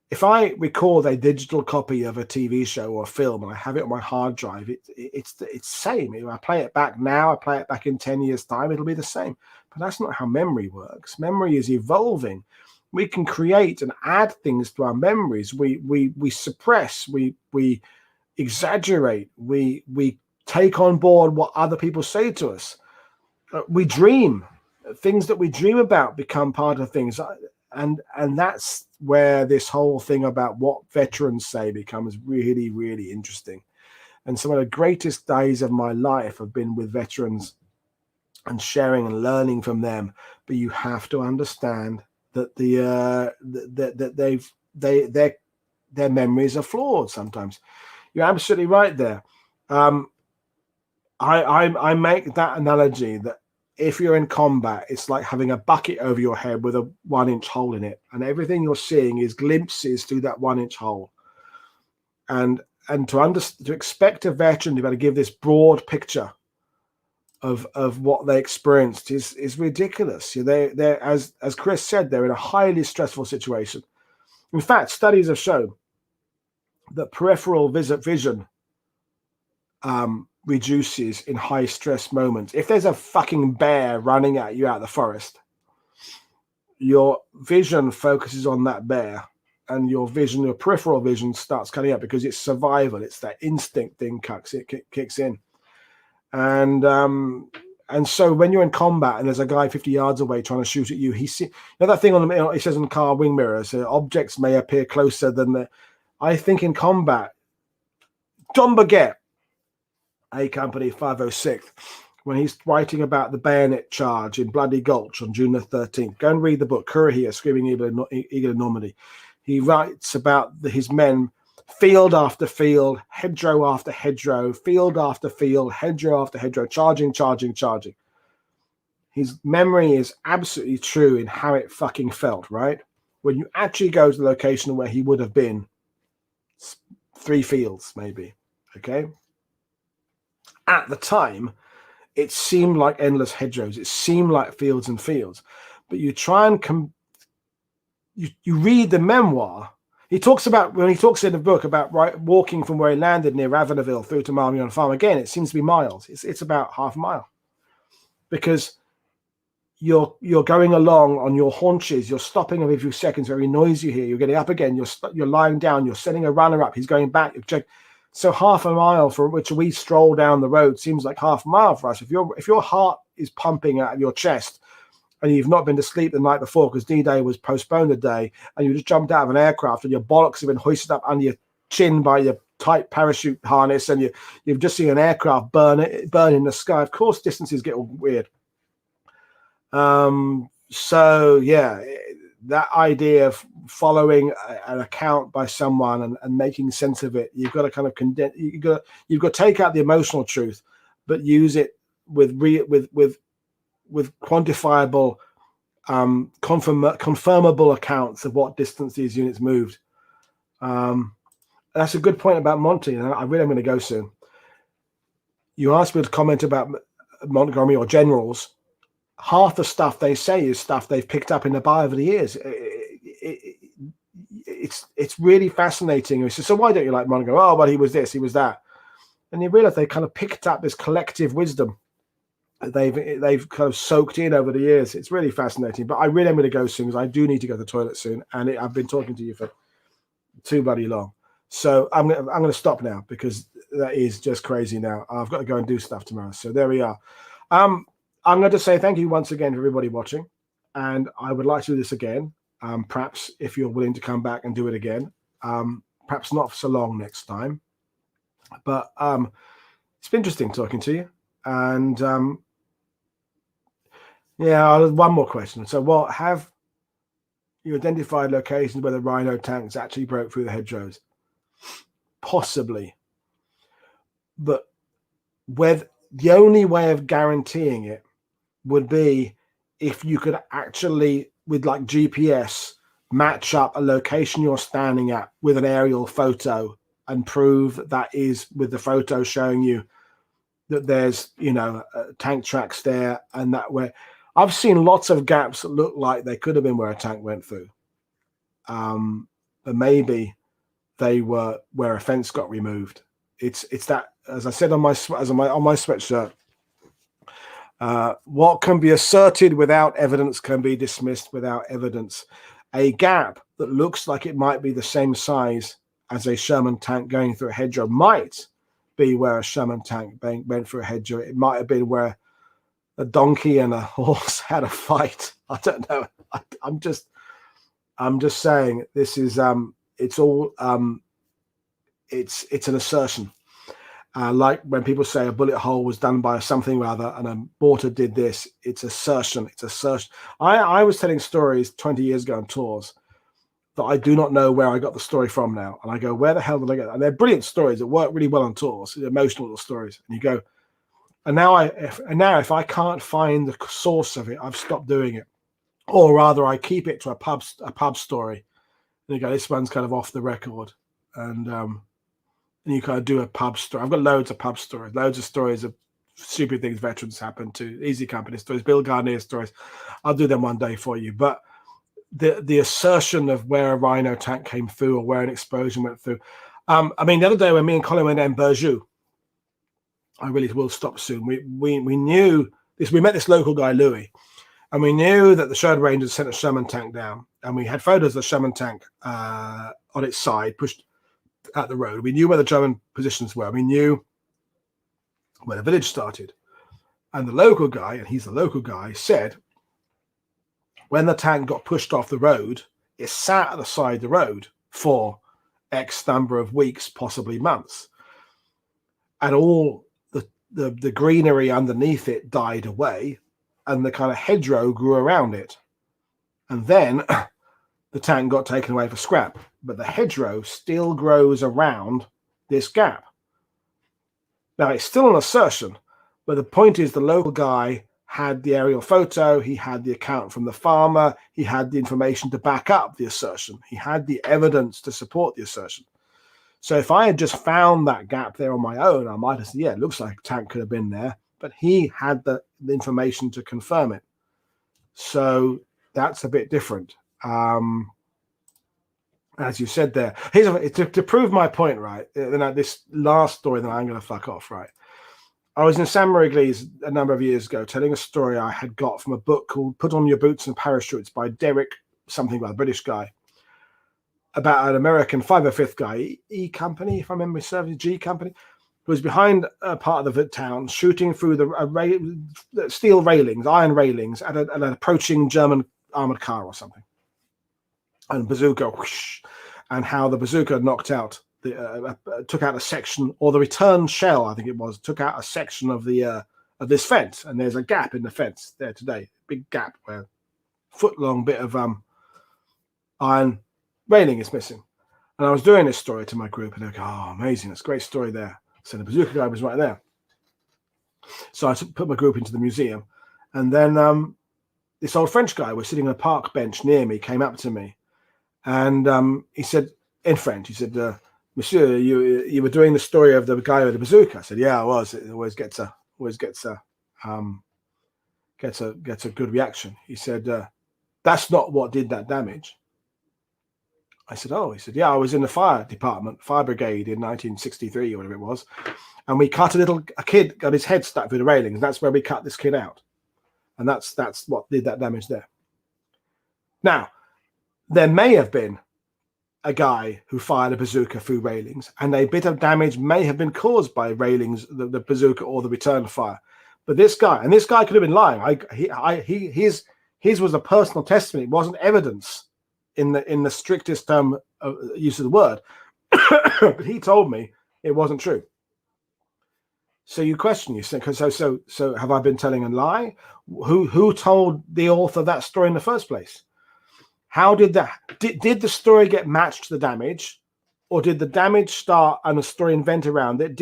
If I record a digital copy of a TV show or a film and I have it on my hard drive, it's the same. If I play it back now, I play it back in 10 years' time, it'll be the same. But that's not how memory works. Memory is evolving. We can create and add things to our memories. We suppress, we exaggerate, we take on board what other people say to us. We dream. Things that we dream about become part of things. And that's where this whole thing about what veterans say becomes really, really interesting. And some of the greatest days of my life have been with veterans and sharing and learning from them. But you have to understand that their memories are flawed sometimes. You're absolutely right there. I make that analogy that if you're in combat, it's like having a bucket over your head with a 1-inch hole in it, and everything you're seeing is glimpses through that 1-inch hole. And to expect a veteran to be able to give this broad picture of what they experienced is ridiculous. They're as Chris said, they're in a highly stressful situation. In fact, studies have shown that peripheral vision reduces in high stress moments. If there's a fucking bear running at you out of the forest, your vision focuses on that bear, and your peripheral vision starts cutting up because it's survival. It's that instinct thing kicks in. And so when you're in combat and there's a guy 50 yards away trying to shoot at you, that thing on the, it says on the car wing mirrors, objects may appear closer than I think in combat. John Baguette, A Company 506, when he's writing about the bayonet charge in Bloody Gulch on June the 13th. Go and read the book, Courier, Screaming Eagle in Normandy. He writes about his men, field after field, hedgerow after hedgerow, field after field, hedgerow after hedgerow, charging. His memory is absolutely true in how it fucking felt, right? When you actually go to the location where he would have been, 3 fields maybe, okay? At the time, it seemed like endless hedgerows. It seemed like fields and fields. But you try and you read the memoir. He talks about, when he talks in the book about walking from where he landed near Ravenaville through to Marmion Farm. Again, it seems to be miles. It's about half a mile, because you're going along on your haunches. You're stopping every few seconds. Very noisy here. You're getting up again. You're lying down. You're setting a runner up. He's going back. So half a mile for which we stroll down the road seems like half a mile for us. If your heart is pumping out of your chest and you've not been to sleep the night before because D-Day was postponed a day, and you just jumped out of an aircraft and your bollocks have been hoisted up under your chin by your tight parachute harness, and you've just seen an aircraft burn in the sky, of course distances get all weird. So yeah, that idea of following an account by someone and making sense of it, you've got to kind of condense. You've got to take out the emotional truth, but use it with quantifiable, confirmable accounts of what distance these units moved. That's a good point about Monty, and I really am going to go soon. You asked me to comment about Montgomery or generals. Half the stuff they say is stuff they've picked up in the bar over the years. It's really fascinating. He says, so why don't you like Montgomery? Oh, well, he was this, he was that. And you realize they kind of picked up this collective wisdom that they've kind of soaked in over the years. It's really fascinating. But I really am going to go soon because I do need to go to the toilet soon. And I've been talking to you for too bloody long. So I'm going to stop now because that is just crazy now. I've got to go and do stuff tomorrow. So there we are. I'm going to say thank you once again to everybody watching, and I would like to do this again. Perhaps if you're willing to come back and do it again, perhaps not for so long next time, but it's been interesting talking to you. And yeah, one more question. So what have you identified locations where the Rhino tanks actually broke through the hedgerows? Possibly, but with the only way of guaranteeing it would be if you could actually, with like GPS, match up a location you're standing at with an aerial photo and prove that is with the photo showing you that there's, tank tracks there, and that way. I've seen lots of gaps that look like they could have been where a tank went through, but maybe they were where a fence got removed. It's that, as I said on my sweatshirt. What can be asserted without evidence can be dismissed without evidence. A gap that looks like it might be the same size as a Sherman tank going through a hedgerow might be where a Sherman tank went through a hedgerow. It might have been where a donkey and a horse had a fight. I don't know. I'm just saying this is it's all it's an assertion. Like when people say a bullet hole was done by something rather, and a mortar did this, it's assertion. It's assertion. I was telling stories 20 years ago on tours that I do not know where I got the story from now. And I go, where the hell did I get that? And they're brilliant stories that work really well on tours, emotional little stories. And you go, and now if I can't find the source of it, I've stopped doing it. Or rather, I keep it to a pub story. And you go, this one's kind of off the record. And you kind of do a pub story. I've got loads of pub stories, loads of stories of stupid things veterans happen to, Easy Company stories, Bill Gardner stories. I'll do them one day for you. But the assertion of where a Rhino tank came through or where an explosion went through. The other day when me and Colin went down Burjou, I really will stop soon. We knew this. We met this local guy, Louis, and we knew that the Sherman Rangers sent a Sherman tank down, and we had photos of the Sherman tank on its side, pushed at the road. We knew where the German positions were. We knew where the village started. And the local guy, and he's the local guy, said when the tank got pushed off the road, it sat at the side of the road for X number of weeks, possibly months. And all the greenery underneath it died away, and the kind of hedgerow grew around it. And then the tank got taken away for scrap. But the hedgerow still grows around this gap. Now, it's still an assertion, but the point is the local guy had the aerial photo, he had the account from the farmer, he had the information to back up the assertion, he had the evidence to support the assertion. So if I had just found that gap there on my own, I might have said, yeah, it looks like a tank could have been there, but he had the information to confirm it. So that's a bit different. As you said there, to prove my point, right? This last story, then I'm going to fuck off, right? I was in San Mariglis a number of years ago telling a story I had got from a book called Put on Your Boots and Parachutes by Derek something, by a British guy. about an American 505th guy, E Company, if I remember serving, G Company, who was behind a part of the town shooting through the steel railings, iron railings, at an approaching German armored car or something. And bazooka, whoosh, and how the bazooka knocked out, took out a section, or the return shell, I think it was, took out a section of the of this fence. And there's a gap in the fence there today, big gap where a foot-long bit of iron railing is missing. And I was doing this story to my group, and they go, "Oh, amazing! That's a great story there." So the bazooka guy was right there. So I put my group into the museum, and then this old French guy was sitting on a park bench near me, came up to me, and he said in French, he said, "Monsieur, you were doing the story of the guy with the bazooka." I said, "Yeah, I was. It always gets a good reaction." He said, "That's not what did that damage." I said, "Oh," he said, "Yeah, I was in the fire department, fire brigade in 1963 or whatever it was. And we cut a kid got his head stuck through the railings. And that's where we cut this kid out. And that's what did that damage there." Now, there may have been a guy who fired a bazooka through railings, and a bit of damage may have been caused by railings, the bazooka or the return fire. But this guy could have been lying. His was a personal testimony. It wasn't evidence in the strictest term of use of the word. But he told me it wasn't true. So you question, you think, so have I been telling a lie? Who told the author that story in the first place? How did did the story get matched to the damage, or did the damage start and a story invent around it?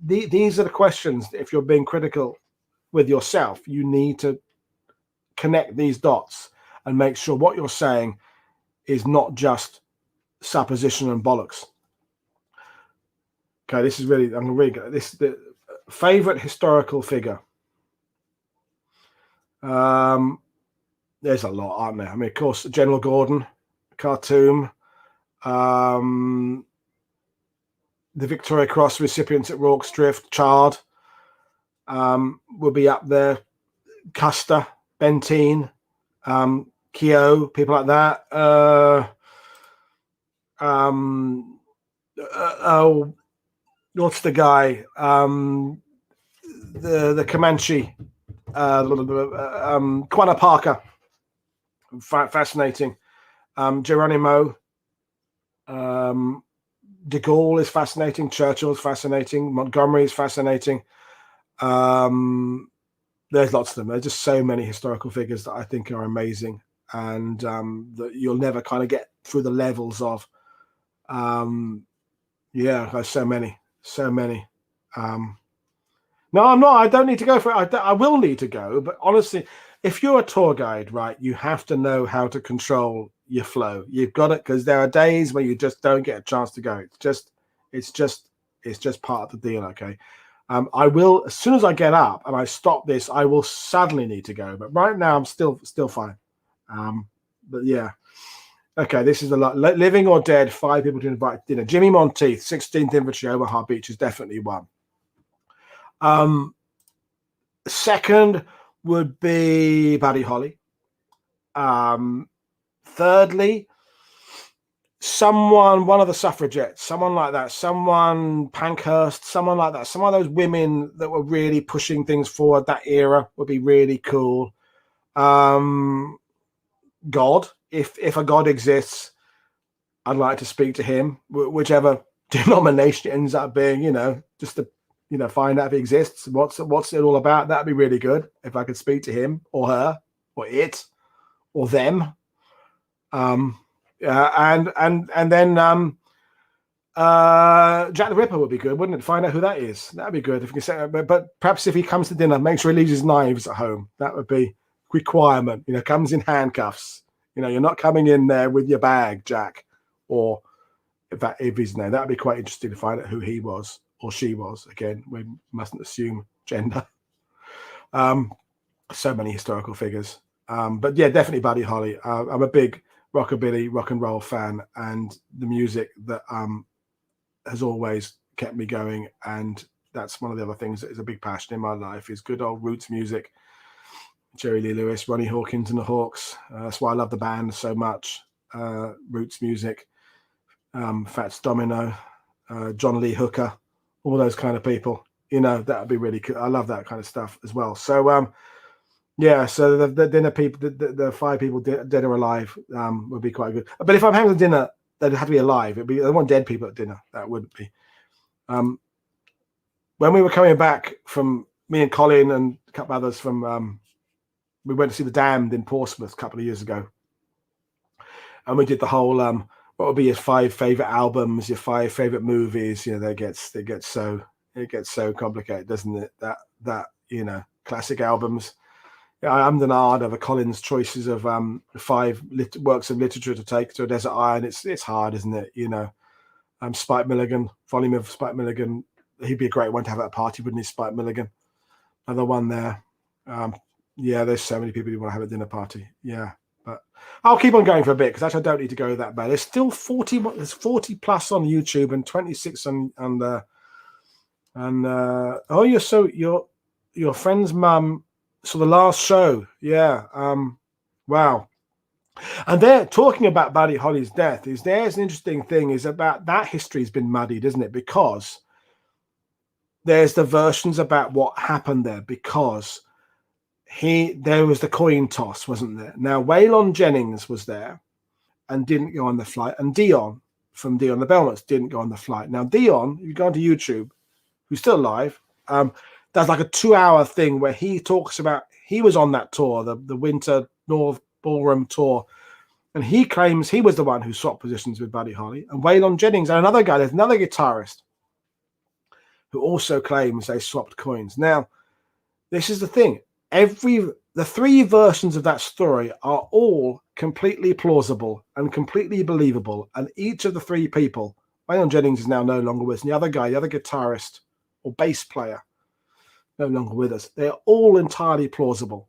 These are the questions. If you're being critical with yourself, you need to connect these dots and make sure what you're saying is not just supposition and bollocks. Okay, this is really, I'm going to read this. The favorite historical figure. There's a lot, aren't there? I mean, of course, General Gordon, Khartoum, the Victoria Cross recipients at Rorke's Drift, Chard, will be up there. Custer, Benteen, Keogh, people like that. What's the guy? The Comanche, Quanah Parker, fascinating. Geronimo, de Gaulle is fascinating. Churchill is fascinating. Montgomery is fascinating. There's lots of them. There's just so many historical figures that I think are amazing, and that you'll never kind of get through the levels of. Yeah, there's so many. No, I'm not. I don't need to go for it. I will need to go, but honestly, if you're a tour guide, right, you have to know how to control your flow. You've got it, because there are days where you just don't get a chance to go. It's just part of the deal. Okay. I will, as soon as I get up and I stop this, I will suddenly need to go. But right now I'm still fine. But yeah. Okay, this is a lot. Living or dead, 5 people to invite dinner. Jimmy Monteith, 16th Infantry, Omaha Beach, is definitely one. Second would be Buddy Holly. Thirdly, one of the suffragettes, someone like that, someone Pankhurst, someone like that, some of those women that were really pushing things forward, that era would be really cool. God, if a God exists, I'd like to speak to him, whichever denomination it ends up being, just to, find out if he exists. What's it all about? That'd be really good if I could speak to him or her or it or them. And then Jack the Ripper would be good, wouldn't it? Find out who that is. That'd be good if you can say. But perhaps if he comes to dinner, make sure he leaves his knives at home. That would be requirement. Comes in handcuffs. You're not coming in there with your bag, Jack. Or if he's there, that'd be quite interesting to find out who he was or she was. Again, we mustn't assume gender. So many historical figures. But yeah, definitely Buddy Holly. I'm a big rockabilly, rock and roll fan, and the music that has always kept me going. And that's one of the other things that is a big passion in my life, is good old roots music. Jerry Lee Lewis, Ronnie Hawkins and the Hawks. That's why I love the band so much. Roots Music, Fats Domino, John Lee Hooker, all those kind of people. That would be really cool. I love that kind of stuff as well. So yeah, so the dinner people, the 5 people dead or alive would be quite good. But if I'm having dinner, they'd have to be alive. I want dead people at dinner. That wouldn't be. When we were coming back from, me and Colin and a couple others from, we went to see The Damned in Portsmouth a couple of years ago. And we did the whole, what would be your 5 favorite albums, your 5 favorite movies. It gets so complicated, doesn't it? That classic albums. I'm the nard over Colin's choices of 5 works of literature to take to a desert island. It's hard, isn't it? Spike Milligan, volume of Spike Milligan. He'd be a great one to have at a party, wouldn't he? Spike Milligan. Another one there. Yeah, there's so many people who want to have a dinner party. Yeah, but I'll keep on going for a bit because actually I don't need to go that bad. There's still 40. There's 40 plus on YouTube and 26 on oh, your friend's mum. So the last show, yeah, wow. And they're talking about Buddy Holly's death. There's an interesting thing is about that history has been muddied, isn't it? Because there's the versions about what happened there. Because there was the coin toss, wasn't there? Now Waylon Jennings was there and didn't go on the flight, and Dion from Dion the Belmonts didn't go on the flight. Now Dion, if you go onto YouTube, who's still alive, does like a 2-hour thing where he talks about he was on that tour, the Winter North Ballroom tour, and he claims he was the one who swapped positions with Buddy Holly. And Waylon Jennings and another guy, there's another guitarist who also claims they swapped coins. Now, this is the thing. The 3 versions of that story are all completely plausible and completely believable. And each of the 3 people, Waylon Jennings is now no longer with us, and the other guy, the other guitarist or bass player, no longer with us. They're all entirely plausible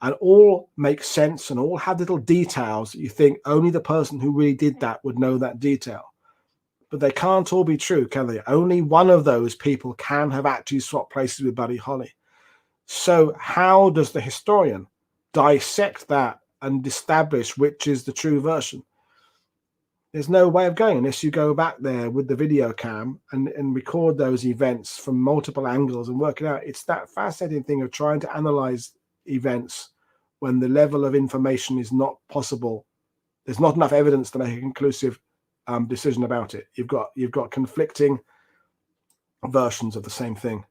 and all make sense and all have little details that you think only the person who really did that would know that detail. But they can't all be true, can they? Only one of those people can have actually swapped places with Buddy Holly. So how does the historian dissect that and establish which is the true version? There's no way of going unless you go back there with the video cam and record those events from multiple angles and work it out. It's that fascinating thing of trying to analyze events when the level of information is not possible. There's not enough evidence to make a conclusive decision about it. You've got conflicting versions of the same thing.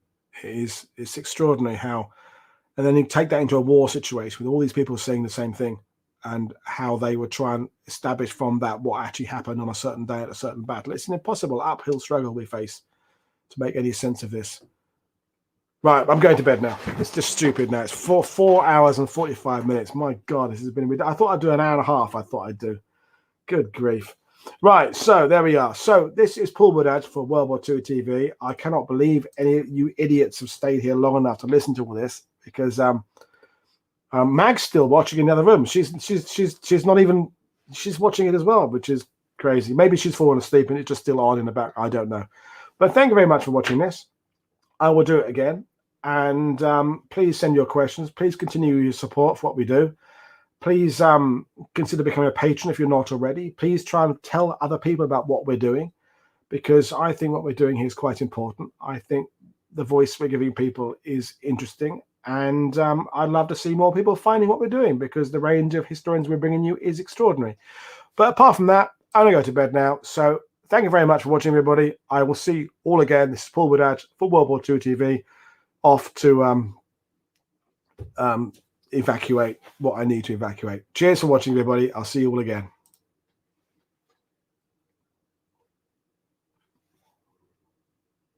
It's extraordinary how, and then you take that into a war situation with all these people saying the same thing, and how they would try and establish from that what actually happened on a certain day at a certain battle. It's an impossible uphill struggle we face to make any sense of this. Right, I'm going to bed now. It's just stupid now. It's 4 hours and 45 minutes. My God, this has been. I thought I'd do an hour and a half. I thought I'd do. Good grief. Right, so there we are. So this is Paul Woodadge for World War II TV. I cannot believe any of you idiots have stayed here long enough to listen to all this because Mag's still watching in the other room. She's not even, she's watching it as well, which is crazy. Maybe she's fallen asleep and it's just still on in the back. I don't know. But thank you very much for watching this. I will do it again. And please send your questions. Please continue your support for what we do. Please consider becoming a patron if you're not already. Please try and tell other people about what we're doing, because I think what we're doing here is quite important. I think the voice we're giving people is interesting. And I'd love to see more people finding what we're doing, because the range of historians we're bringing you is extraordinary. But apart from that, I'm going to go to bed now. So thank you very much for watching, everybody. I will see you all again. This is Paul Woodadge for World War II TV, off to evacuate what I need to evacuate. Cheers for watching, everybody. I'll see you all again.